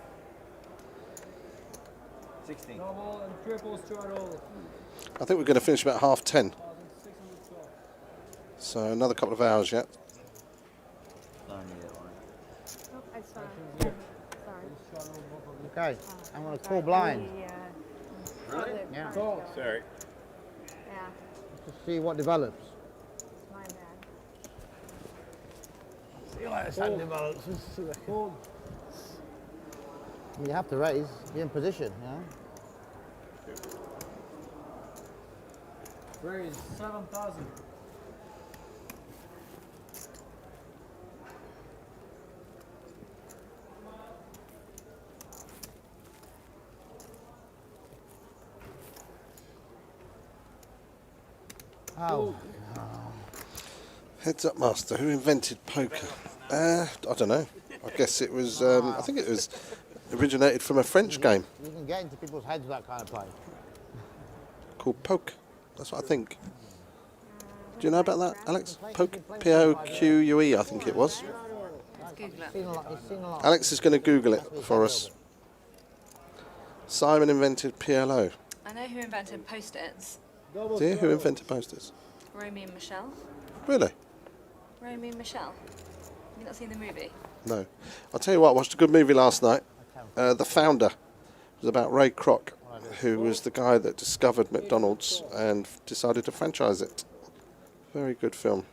16. Double and triple straddle. I think we're going to finish about 10:30. 1,612. So another couple of hours yet. oh, I saw it. Sorry. Okay, I'm going to call blind Really? Yeah. Call. Sorry. Yeah, to see what develops. it's my bad. See what this hand develops. Fold. You have to raise. You're in position, you know. Raise 7,000. Oh. Heads up, master. Who invented poker? I don't know. I guess it was. I think it was originated from a French game You can get into people's heads with that kind of play. called poke. That's what I think. Do you know about that, Alex? Poke, P-O-Q-U-E, I think it was. Let's Google Seen a lot. He's seen a lot. Alex is going to Google it for us. Simon invented PLO. I know who invented post-its. Do you? Who invented posters? Romy and Michelle. Really? Romy and Michelle. Have you not seen the movie? No. I'll tell you what, I watched a good movie last night. The Founder. It was about Ray Kroc, who was the guy that discovered McDonald's and decided to franchise it. Very good film.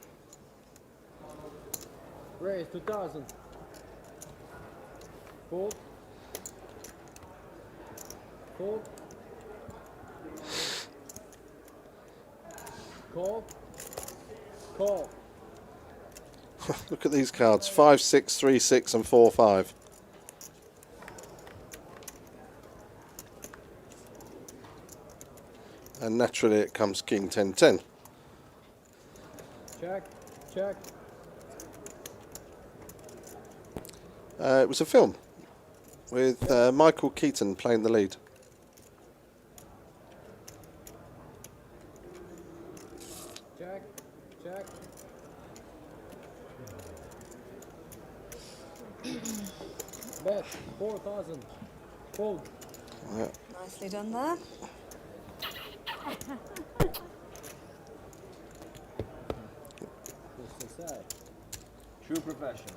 Raise 2,000. Fold. Fold. Call. Call. Look at these cards. 5, 6, 3, 6 and 4, 5. And naturally it comes King 10, 10. Check. Check. It was a film with Michael Keaton playing the lead. Check. Check. Bet 4,000. Fold. Yeah. Nicely done there. True professional.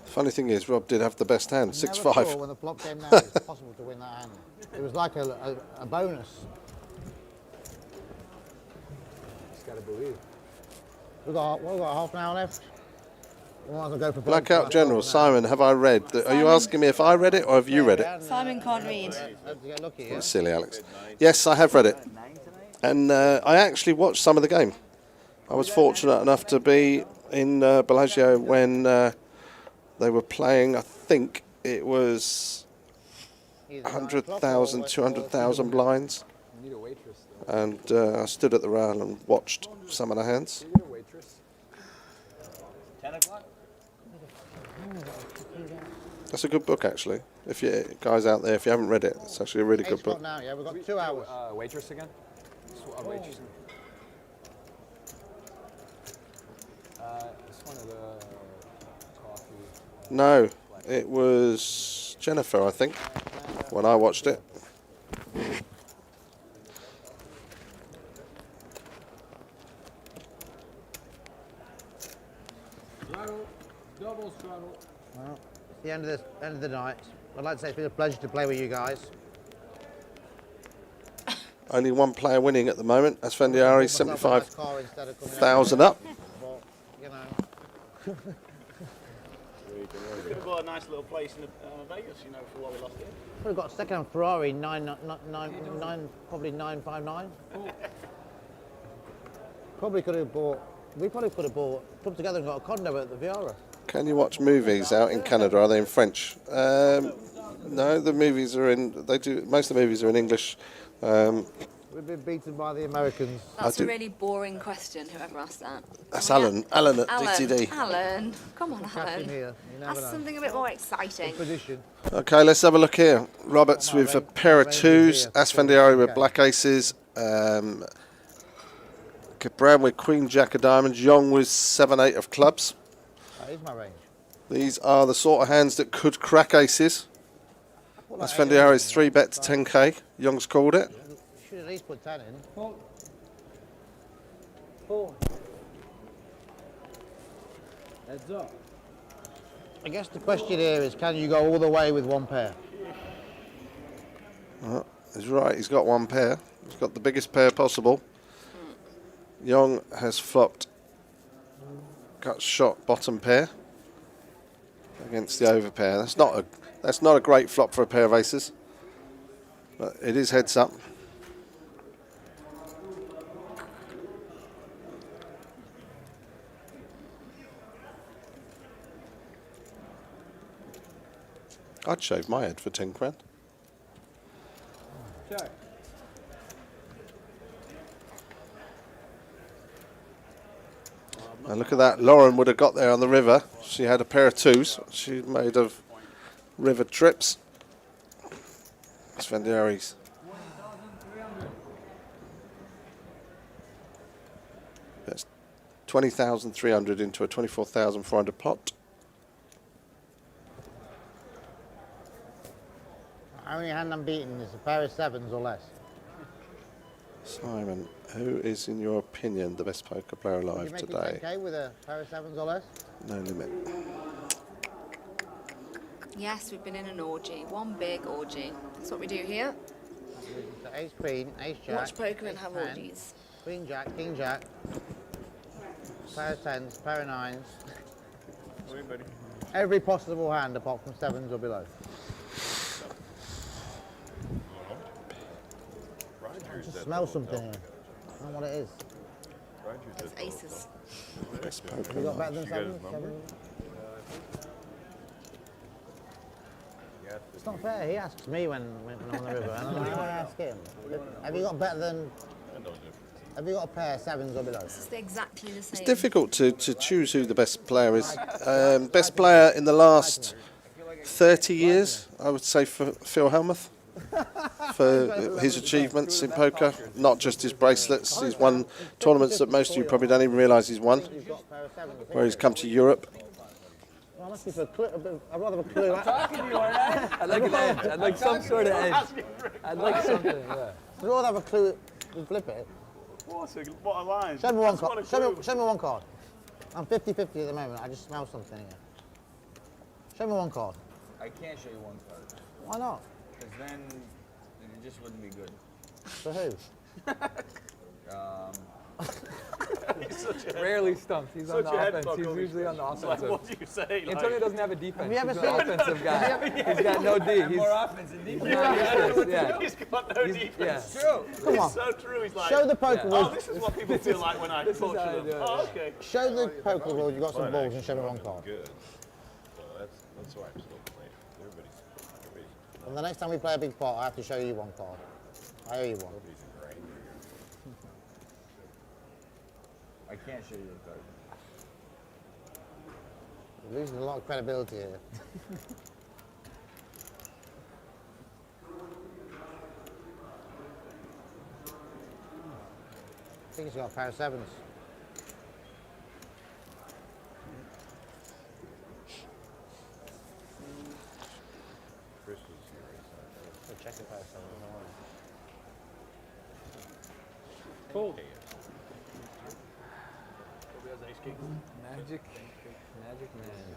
Funny thing is, Rob did have the best hand, 6, Never 5. thought when the flop came down, it was possible to win that hand. It was like a bonus. Just gotta believe. We've got half an hour left. We might as well go for Blackout General, Simon, have I read? Are you asking me if I read it or have you read it? Simon can't read. Get lucky, yeah? That's silly, Alex. Yes, I have read it. And I actually watched some of the game. I was fortunate enough to be in Bellagio when they were playing, I think it was 100,000, 200,000 blinds. You need a waitress. And I stood at the rail and watched some of the hands. You need a waitress. 10 o'clock? That's That's a good book, actually. If you guys out there, if you haven't read it, it's actually a really good book. Now, yeah, we've got 2 hours. Waitress again? Waitress. one of the coffee? No, it was Jennifer, I think, when I watched it. Straddle, double straddle. Well, it's the end of the night. I'd like to say it's been a pleasure to play with you guys. Only one player winning at the moment. Esfandiari, 75,000 up. But, you know. Could have got a nice little place in Vegas, you know, for what we lost here. We've got a second-hand Ferrari, probably 959. Probably could have bought. We probably could have put together and got a condo at the Viara. Can you watch movies out in Canada? Are they in French? No, the movies are in. They do. Most of the movies are in English. We've been beaten by the Americans. That's a really boring question, whoever asked that. That's Alan. Alan at DTD. Alan, come on, Catch him Alan. here. You never Ask know. something a bit more exciting. Okay, let's have a look here. Roberts with a pair of twos. Esfandiari with black aces. Brown with Queen Jack of diamonds. Yong with 7-8 of clubs. That is my range. These are the sort of hands that could crack aces. Esfandiari's 3-bet to 10k. Young's called it. Should at least put 10 in. Four. Heads up. I guess the question here is, can you go all the way with one pair? He's right, he's got one pair. He's got the biggest pair possible. Yong has flopped, got shot bottom pair against the over pair. That's not a great flop for a pair of aces, but it is heads up. I'd shave my head for 10 grand. Check. And look at that, Lauren would have got there on the river. She had a pair of twos. She made of river trips. Esfandiari's. That's 20,300 into a 24,400 pot. How many hand I'm beating is a pair of sevens or less? Simon, who is, in your opinion, the best poker player alive Can you make today? it 10k with a pair of sevens or less? No limit. Yes, we've been in an orgy. One big orgy. That's what we do here. So ace queen, ace jack. Watch poker and ace have 10, orgies. Queen jack, king jack. Pair of tens, pair of nines. Every possible hand apart from sevens or below. I just smell something here. I don't know what it is. It's aces. Best Have poker you got better alive. than sevens? It's not fair. He asks me when I'm on the river, and I ask him. Have you got better than? Have you got a pair of sevens or below? It's exactly the same. It's difficult to choose who the best player is. Best player in the last 30 years, I would say, for Phil Helmuth. For his achievements in poker, not just his bracelets. He's won tournaments that most of you probably don't even realise he's won, where he's come to Europe. Well, must be for a clue. I'd rather have a clue. I'd like an edge. I'd like some sort of edge. I'd like something, yeah. I'd rather have a clue and flip it. What a line. Show me one card. Show me one card. I'm 50-50 at the moment. I just smell something here. Show me one card. I can't show you one card. Why not? Because then it just wouldn't be good. For who? Rarely stumped. He's on the offense. He's usually on the offensive. What do you say? Antonio doesn't have a defense. Have you ever He's seen an offensive guy. He's got no D. He's more offense than defense. yeah. He's got no defense. Yeah. True. Come on. It's so true. He's like, Show the poker oh, rules. this is what people feel like when I This is torture how I them. do it, Oh, yeah. okay. Show the poker rules. You got some balls and show me one card. Good. So that's why I'm still playing. Everybody's And the next time we play a big pot, I have to show you one card. I owe you one. I can't show you a card. You're losing a lot of credibility here. I think he's got a pair of sevens. Fold. Magic man.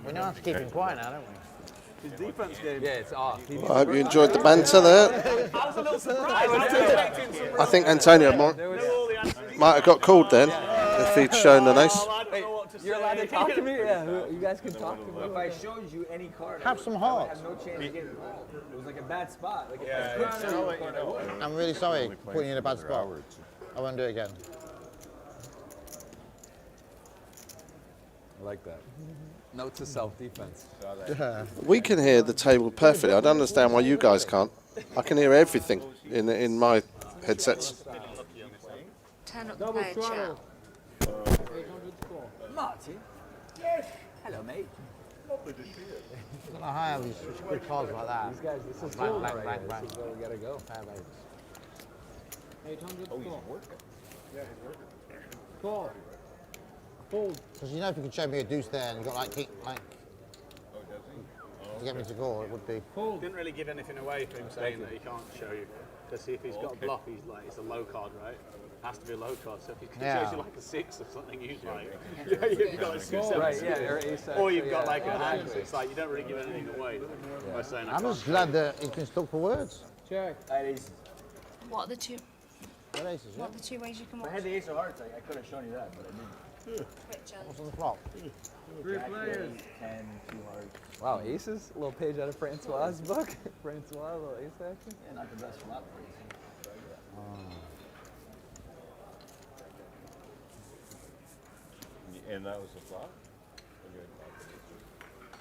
We know how to keep him quiet now, don't we? His defense game. Yeah, it's off. I hope you enjoyed the banter there. I was a little surprised. I was expecting some I think Antonio might have got called then if he'd shown an ace. You're allowed to talk to me? Yeah, you guys can talk to me. If I showed you any card, Have some heart. I have no chance of getting called. It was like a bad spot. Like I'm really sorry putting you in a bad spot. I won't do it again. I like that. Note to self defense. We can hear the table perfectly. I don't understand why you guys can't. I can hear everything in my headsets. Turn up the player chat. Martin. Yes. Hello, mate. I don't know how I have these such good cards like that. These guys, this is bang, cool bang, right bang, here. bang. This is where we gotta go. 800 Oh, he's score. working. Yeah, he's working. Call. Fold. Because you know if you could show me a deuce there and you got like king, like Oh, does he? to get me to call, it would be. Didn't really give anything away for him saying that he can't show you. Because if he's got a bluff, he's like, it's a low card, right? Has to be a low card. So if he shows you like a 6 or something, he's like, yeah, you've got a 6, 7, Right, yeah, or ace, or you've got yeah. like a hand. So it's like you don't really give anything away by saying I I'm can't just glad that he's been stuck for words. Check. What are the two? What aces, What are the two ways you can If I watch? had the ace of hearts, I could have shown you that, but I didn't. What's on the flop? 3 players. 10, 2 hearts. Wow, aces? A little page out of Francois' book. Francois, a little ace action. Yeah, not the best flop for ace. And that was a flop? Okay.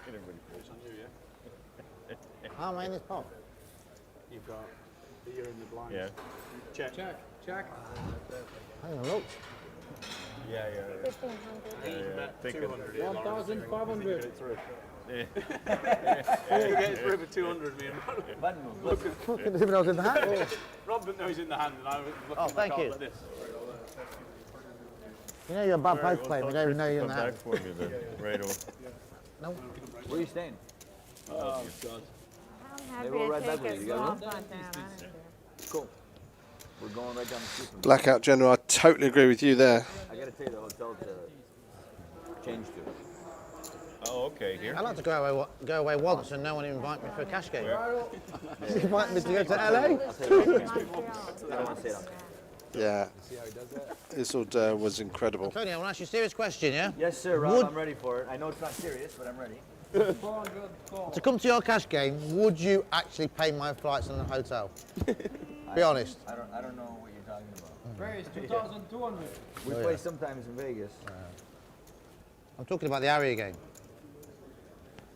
And everybody plays on you, yeah? How am I in this pot? You've got, you're in the blind. Yeah. Check. Check. Check. Hang on, look. Yeah, yeah. 1,500. Bet Think 200 here, Lawrence. 1,500. Get it through. Yeah. You get it through for 200, me and Button move. Look. Fucking didn't even know I was in the hand. Rob didn't know he's in the hand, and I was looking Oh, at the thank card you. like this. You know you're a bad poker player, you don't even know you're in the Come hand. back for me then, right over. No. Where are you staying? Oh, God. I'm happy Maybe we'll to ride back take with a you. You got small room? punt down. I don't care. Cool. We're going right down the street from here. Blackout General, I totally agree with you there. I gotta tell you the hotel to change to. Oh, okay, here. I like to go away once and no one invite me for a cash game. Invite me to go to LA? I don't want to say it. Yeah, See how he does that? this order was incredible. Tony, I want to ask you a serious question, yeah? Yes, sir, Rob. Would- I'm ready for it. I know it's not serious, but I'm ready. 400 call. To come to your cash game, would you actually pay my flights and the hotel? Be honest. I don't know what you're talking about. Raise 2,200. We play sometimes in Vegas. I'm talking about the Aria game.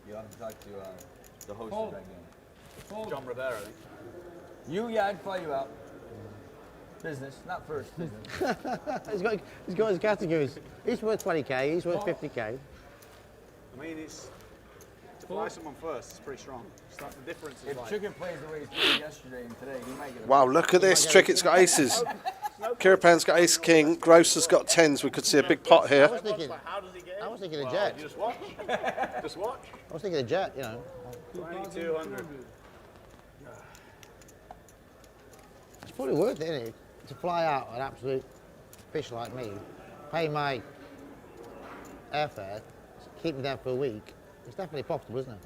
You have to talk to the host Hold. of that game. Fold. John Rivera, I think. Yeah, I'd fly you out. Business, not first. Business. he's got his categories. He's worth 20k, he's worth 50k. I mean, it's to fly someone first. It's pretty strong. It's like the difference is If like. Trickett plays the way he played yesterday and today, he might get a Wow, look at this. Trickett's got aces. Kirapan's got ace king. Gross has got tens. We could see a big pot here. I was thinking a jet. Just watch. Just watch. I was thinking a jet, you know. 2,200. It's probably worth it, isn't it? To fly out an absolute fish like me, pay my airfare, keep me there for a week. It's definitely profitable, isn't it?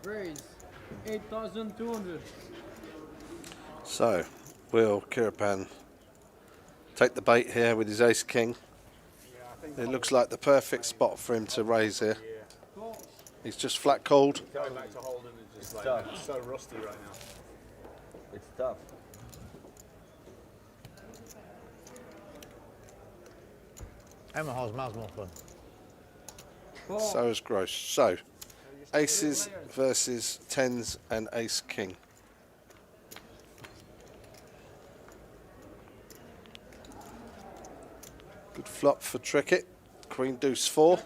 Raise 8,200. So, will Kirapan take the bait here with his ace king? It looks like the perfect spot for him to raise here. He's just flat called. Going back to Holdem is just like tough. it's so rusty right now. It's tough. Omaha's miles more fun. So is Gross. So, aces versus tens and ace king. Good flop for Trickett. Queen deuce 4.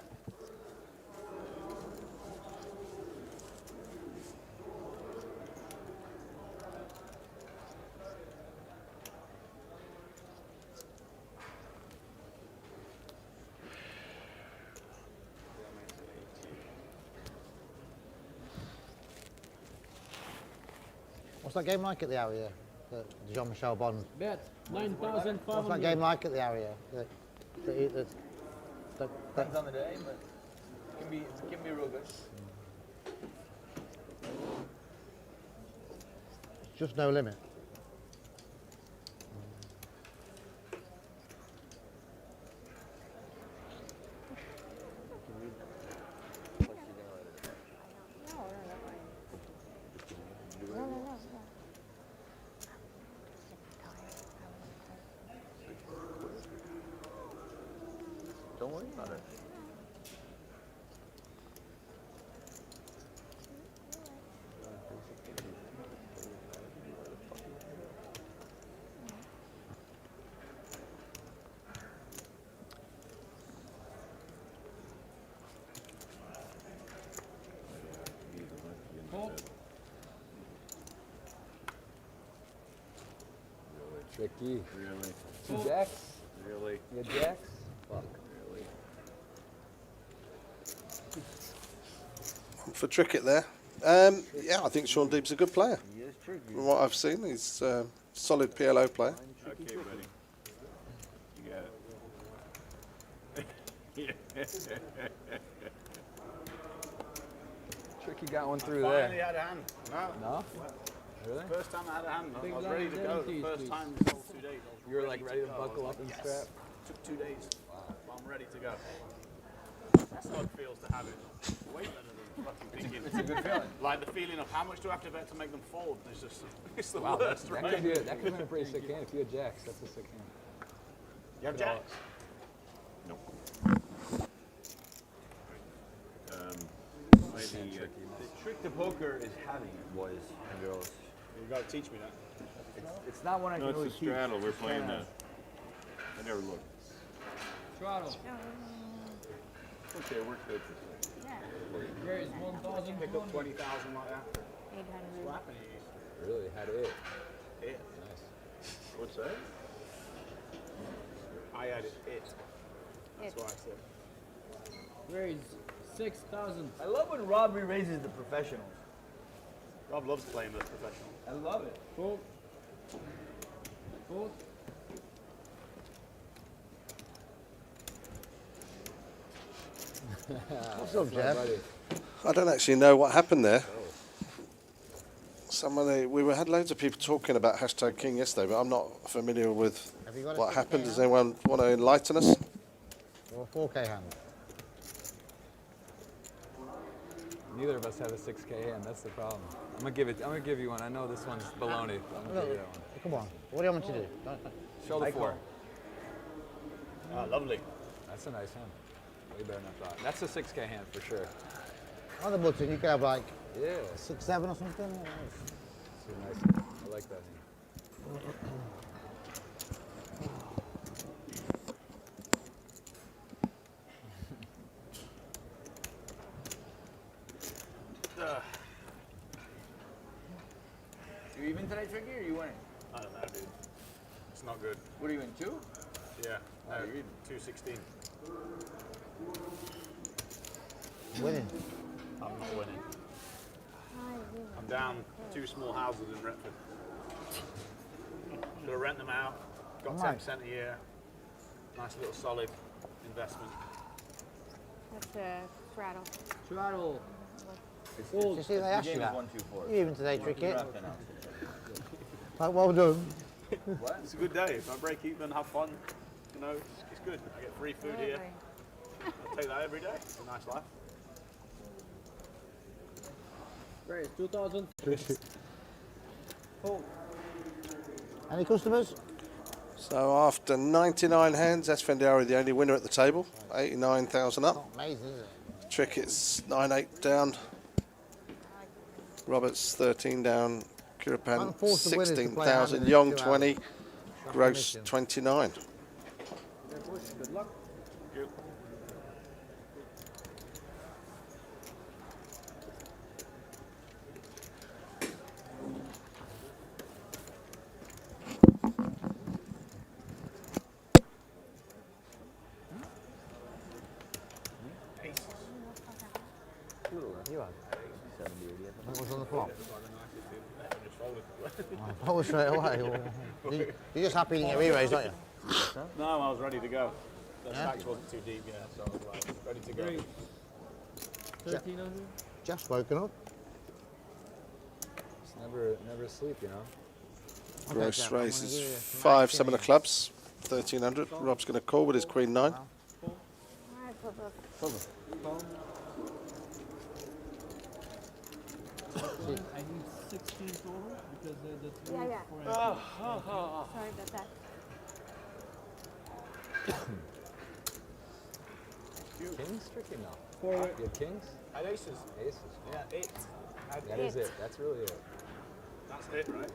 What's that game like at the area? Jean-Michel Bond. Bet 9,500. What's that game like at the area? Depends on the day, but it can be real good. Just no limit. Don't worry about it. Tricky. Really? Two jacks? Really? You got jacks? Fuck. Really? For Trickett there. Yeah, I think Sean Deeb's a good player. He is tricky. From what I've seen, he's a solid PLO player. Okay, buddy. You got it. Tricky got one through Finally there. had a hand. No. No? Really? First time I had a hand. I Big was line ready to go. The guarantees, first please. time in the whole 2 days. I was You were like ready to go. I buckle was up and like, strap? Took 2 days. I'm ready to go. That's how it feels to have it. Way better than fucking thinking. It's a good feeling. Like the feeling of how much do I have to bet to make them fold? It's just, it's the Wow, worst, that right? could be that could have been a pretty sick hand. If you had jacks, that's a sick hand. You have jacks? Nope. Maybe, The trick to poker is having it, boys and girls. You gotta teach me that. It's not one I no, can it's really the straddle. teach. We're It's playing kinda- that. I never looked. Straddle. Okay, we're good. Where is 1,000? Pick up 20,000 like that. 800. What happened to you? Really had it. It. Nice. What's that? I had it. That's It. what I said. Where is 6,000? I love when Rob raises the professionals. Rob loves playing with professionals. I love it. Fold. Fold. What's up, Jeff? I don't actually know what happened there. We had loads of people talking about hashtag King yesterday, but I'm not familiar with Have you got a what 6K happened. Does hand? anyone want to enlighten us? Or a 4K hand? Neither of us have a 6K hand. That's the problem. I'm gonna give you one. I know this one's baloney. But I'm gonna give you that one. Come on. What do you want me to do? Show the 4. Lovely. That's a nice hand. Way better than I thought. That's a 6K hand for sure. On the button, you could have like Yeah. 6-7 or something. It's a nice hand. I like that hand. You even tonight, Tricky, or you winning? I don't know, dude. It's not good. What are you in, 2? Yeah. Oh, you're even. 216. Winning. I'm not winning. I'm down 2 small houses in Retford. Gonna rent them out. Got Nice. 10% a year. Nice little solid investment. That's a straddle. Straddle. Did you see they asked you game is that? 1, 2, 4. You even today, You're Trickett. up now. Like, well done. What? It's a good day. If I break even, have fun, you know, it's good. I get free food here. I take that every day. It's a nice life. Where is 2,000? Any customers? So after 99 hands, Esfandiari the only winner at the table, 89,000 up. Not amazing, is it? Trickett's 9-8 down. Roberts 13 down. Kirapan Can't force the winners to play 16,000. under Yong 2 20. hours. Gross Commission. 29. Good luck. Little You are. 70, 80 of them. What was on the flop? Just folded. Oh, straight away. You're just happy you didn't get re-raised, aren't you? No, I was ready to go. The Yeah? stacks wasn't too deep, yeah, so I was like, ready to go. 1300. Jeff's woken up. It's never asleep, you know. Gross Jeff, I'm raise gonna is give you 5, 7 of clubs, 1300. Rob's going to call with his queen 9. All right, Papa. I need 16 total because the 3 Yeah, yeah. for Sorry about that. Kings tricky now. Four. You have kings? I had aces. Aces. Yeah, 8. That is it. That's really it. That's it, right?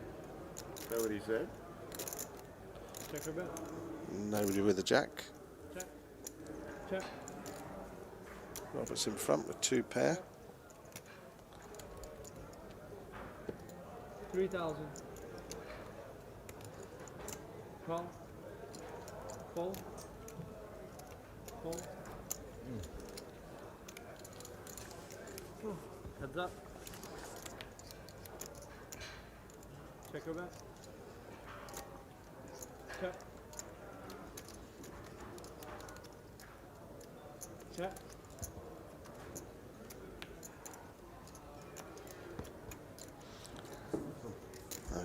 Is that what he said? Check her bet. Nobody with a jack. Check. Check. Robert's in front with 2 pair. 3000. Call. Call. Call. Heads up. Check her back. Check. Check.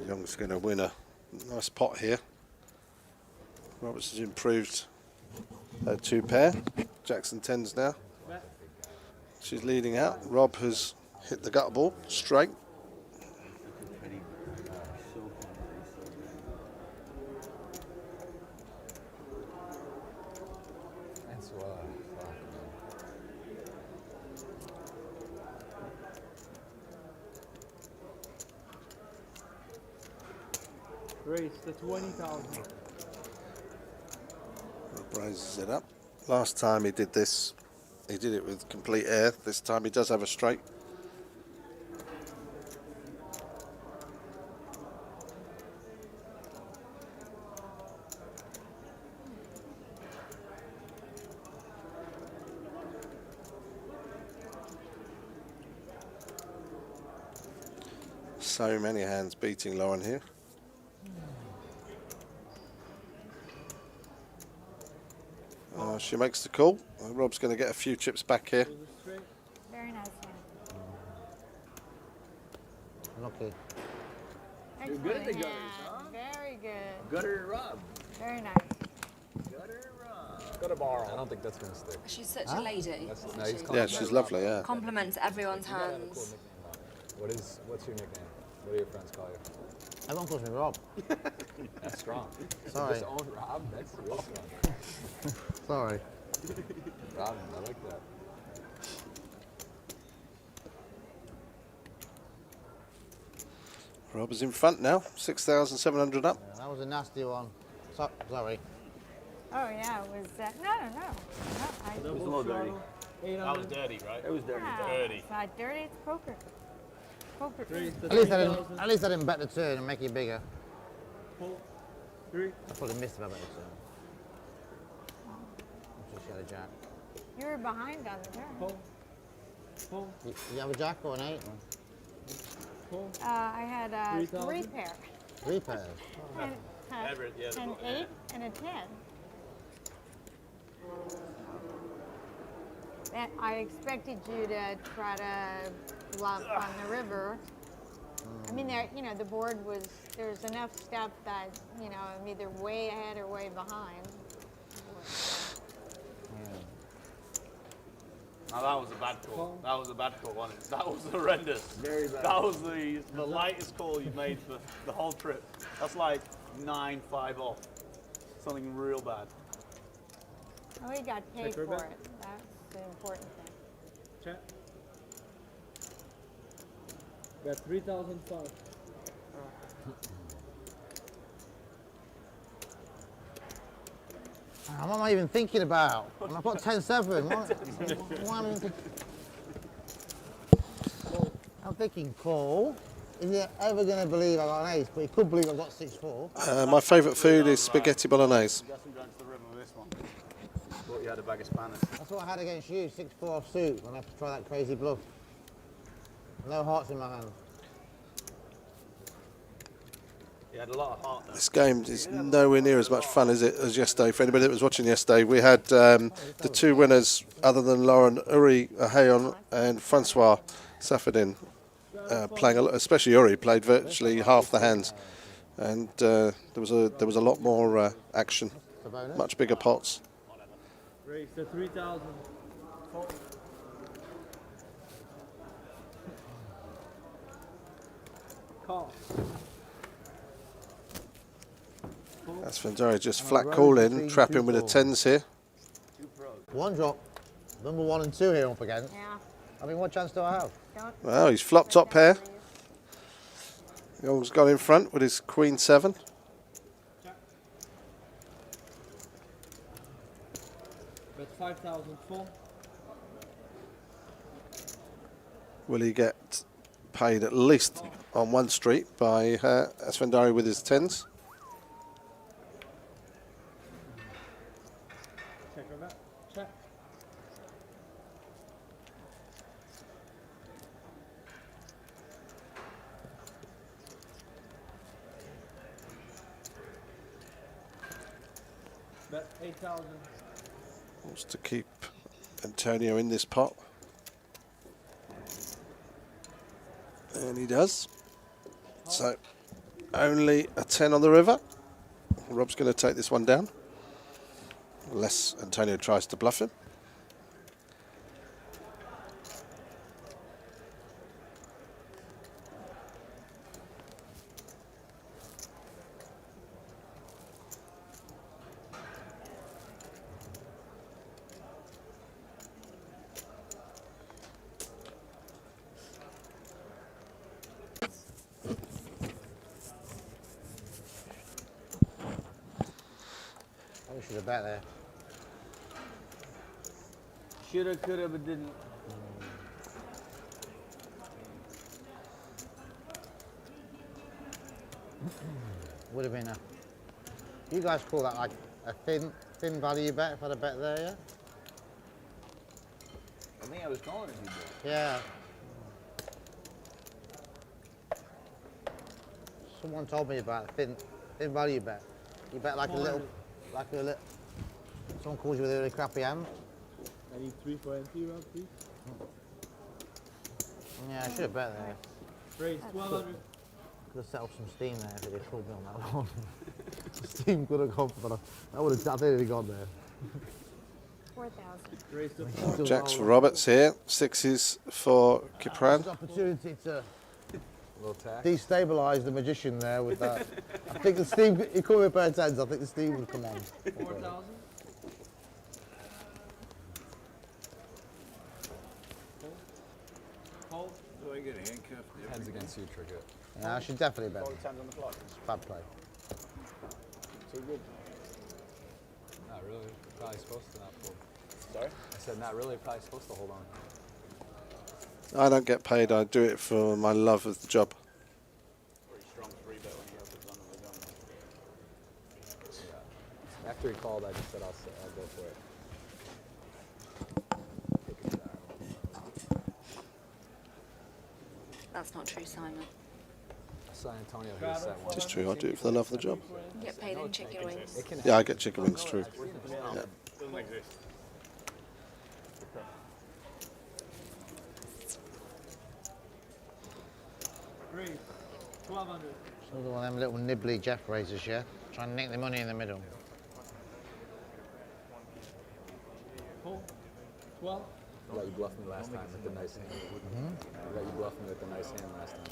Young's going to win a nice pot here. Roberts has improved her 2 pair. Jackson 10s now. She's leading out. Rob has hit the gutter ball straight. That's Raise the 20,000. Rob raises it up. Last time he did this, he did it with complete air. This time he does have a straight. So many hands beating Lauren here. She makes the call. Rob's going to get a few chips back here. Very nice hand. Lucky. Excellent good at the hand. gutters, huh? Very good. Gutter Rob. Very nice. Gutter Rob. Got a borrow. I don't think that's going to stick. She's such a lady. No, he's Yeah, she's lovely, yeah. Compliments everyone's You gotta have a cool hands. nickname, Rob. What's your nickname? What do your friends call you? Everyone calls me Rob. That's strong. Sorry. Just own Rob. That's real strong. Sorry. Rob, I like that. Rob is in front now. 6,700 up. Yeah, that was a nasty one. Sorry. Oh yeah, it was. No. It was a little dirty. That was dirty, right? It was dirty. Dirty. It's not dirty. It's poker. Poker. At least I didn't bet the turn and make it bigger. 3. I probably missed if I bet the turn. Just had a jack. You were behind on the turn. You have a jack or an 8? I had 3 pair. 3 pairs. An 8 and a 10. And I expected you to try to bluff on the river. I mean, the board was, there's enough stuff that, I'm either way ahead or way behind. Now that was a bad call. That was a bad call, wasn't it? That was horrendous. Very bad. That was the lightest call you've made for the whole trip. That's like 9-5 off. Something real bad. Oh, he got paid Check her for back. it. That's the important thing. Check. Got 3,005. What am I even thinking about? I've got 10-7. What am I even thinking? I'm thinking call. Is he ever going to believe I got an ace? But he could believe I got 6-4. My favourite food is spaghetti bolognese. You got some going to the river with this one. Thought you had a bag of spanners. That's what I had against you, 6-4 off suit, when I tried that crazy bluff. No hearts in my hand. He had a lot of heart. This game is nowhere near as much fun as yesterday. For anybody that was watching yesterday, we had the two winners, other than Lauren, Uri Ahayon and Francois Safadin, playing a lot. Especially Uri played virtually half the hands, and there was a lot more action, much bigger pots. Race to 3,000. Call. Esfandiari just flat calling, trapping with the 10s here. One drop. Number 1 and 2 here up against. Yeah. I mean, what chance do I have? Well, he's flopped top pair. Yong's got in front with his Queen 7. Bet 5,004. Will he get paid at least on one street by Esfandiari with his 10s? Check her back. Check. Bet 8,000. Wants to keep Antonio in this pot. And he does. So only a 10 on the river. Rob's going to take this one down, unless Antonio tries to bluff him. I should have bet there. Shoulda, coulda, but didn't. Would have been a. You guys call that like a thin value bet if I'd have bet there, yeah? I think I was calling if you did. Yeah. Someone told me about a thin value bet. You bet like a little. Someone calls you with a really crappy hand. I need 3 for NT round, please. Yeah, I should have bet there. Raise 1,200. Could have set up some steam there if they called me on that one. Steam could have gone, but I would have definitely gone there. 4,000. Raise to 4. Jacks for Roberts here, 6s for Kipran. Opportunity to destabilise the magician there with that. I think the steam, he called me a pair of 10s, I think the steam would come on. 4,000. Hold. Do I get handcuffed? Heads against you, Trickett. Yeah, I should definitely bet. All the 10s on the clock. Bad play. Too good. Not really. Probably supposed to not fold. Sorry? I said not really. Probably supposed to hold on. I don't get paid, I do it for my love of the job. Pretty strong 3-bet when you open on the gun. Yeah. After he called, I just said I'll go for it. That's not true, Simon. San Antonio hits that one. It's true, I do it for the love of the job. You get paid in chicken wings. Yeah, I get chicken wings, true. Yeah. Doesn't exist. Raise 1,200. Another one of them little nibbly Jeff raisers, yeah? Trying to nick the money in the middle. Hold. 12. I let you bluff me last time with the nice hand. I let you bluff me with the nice hand last time.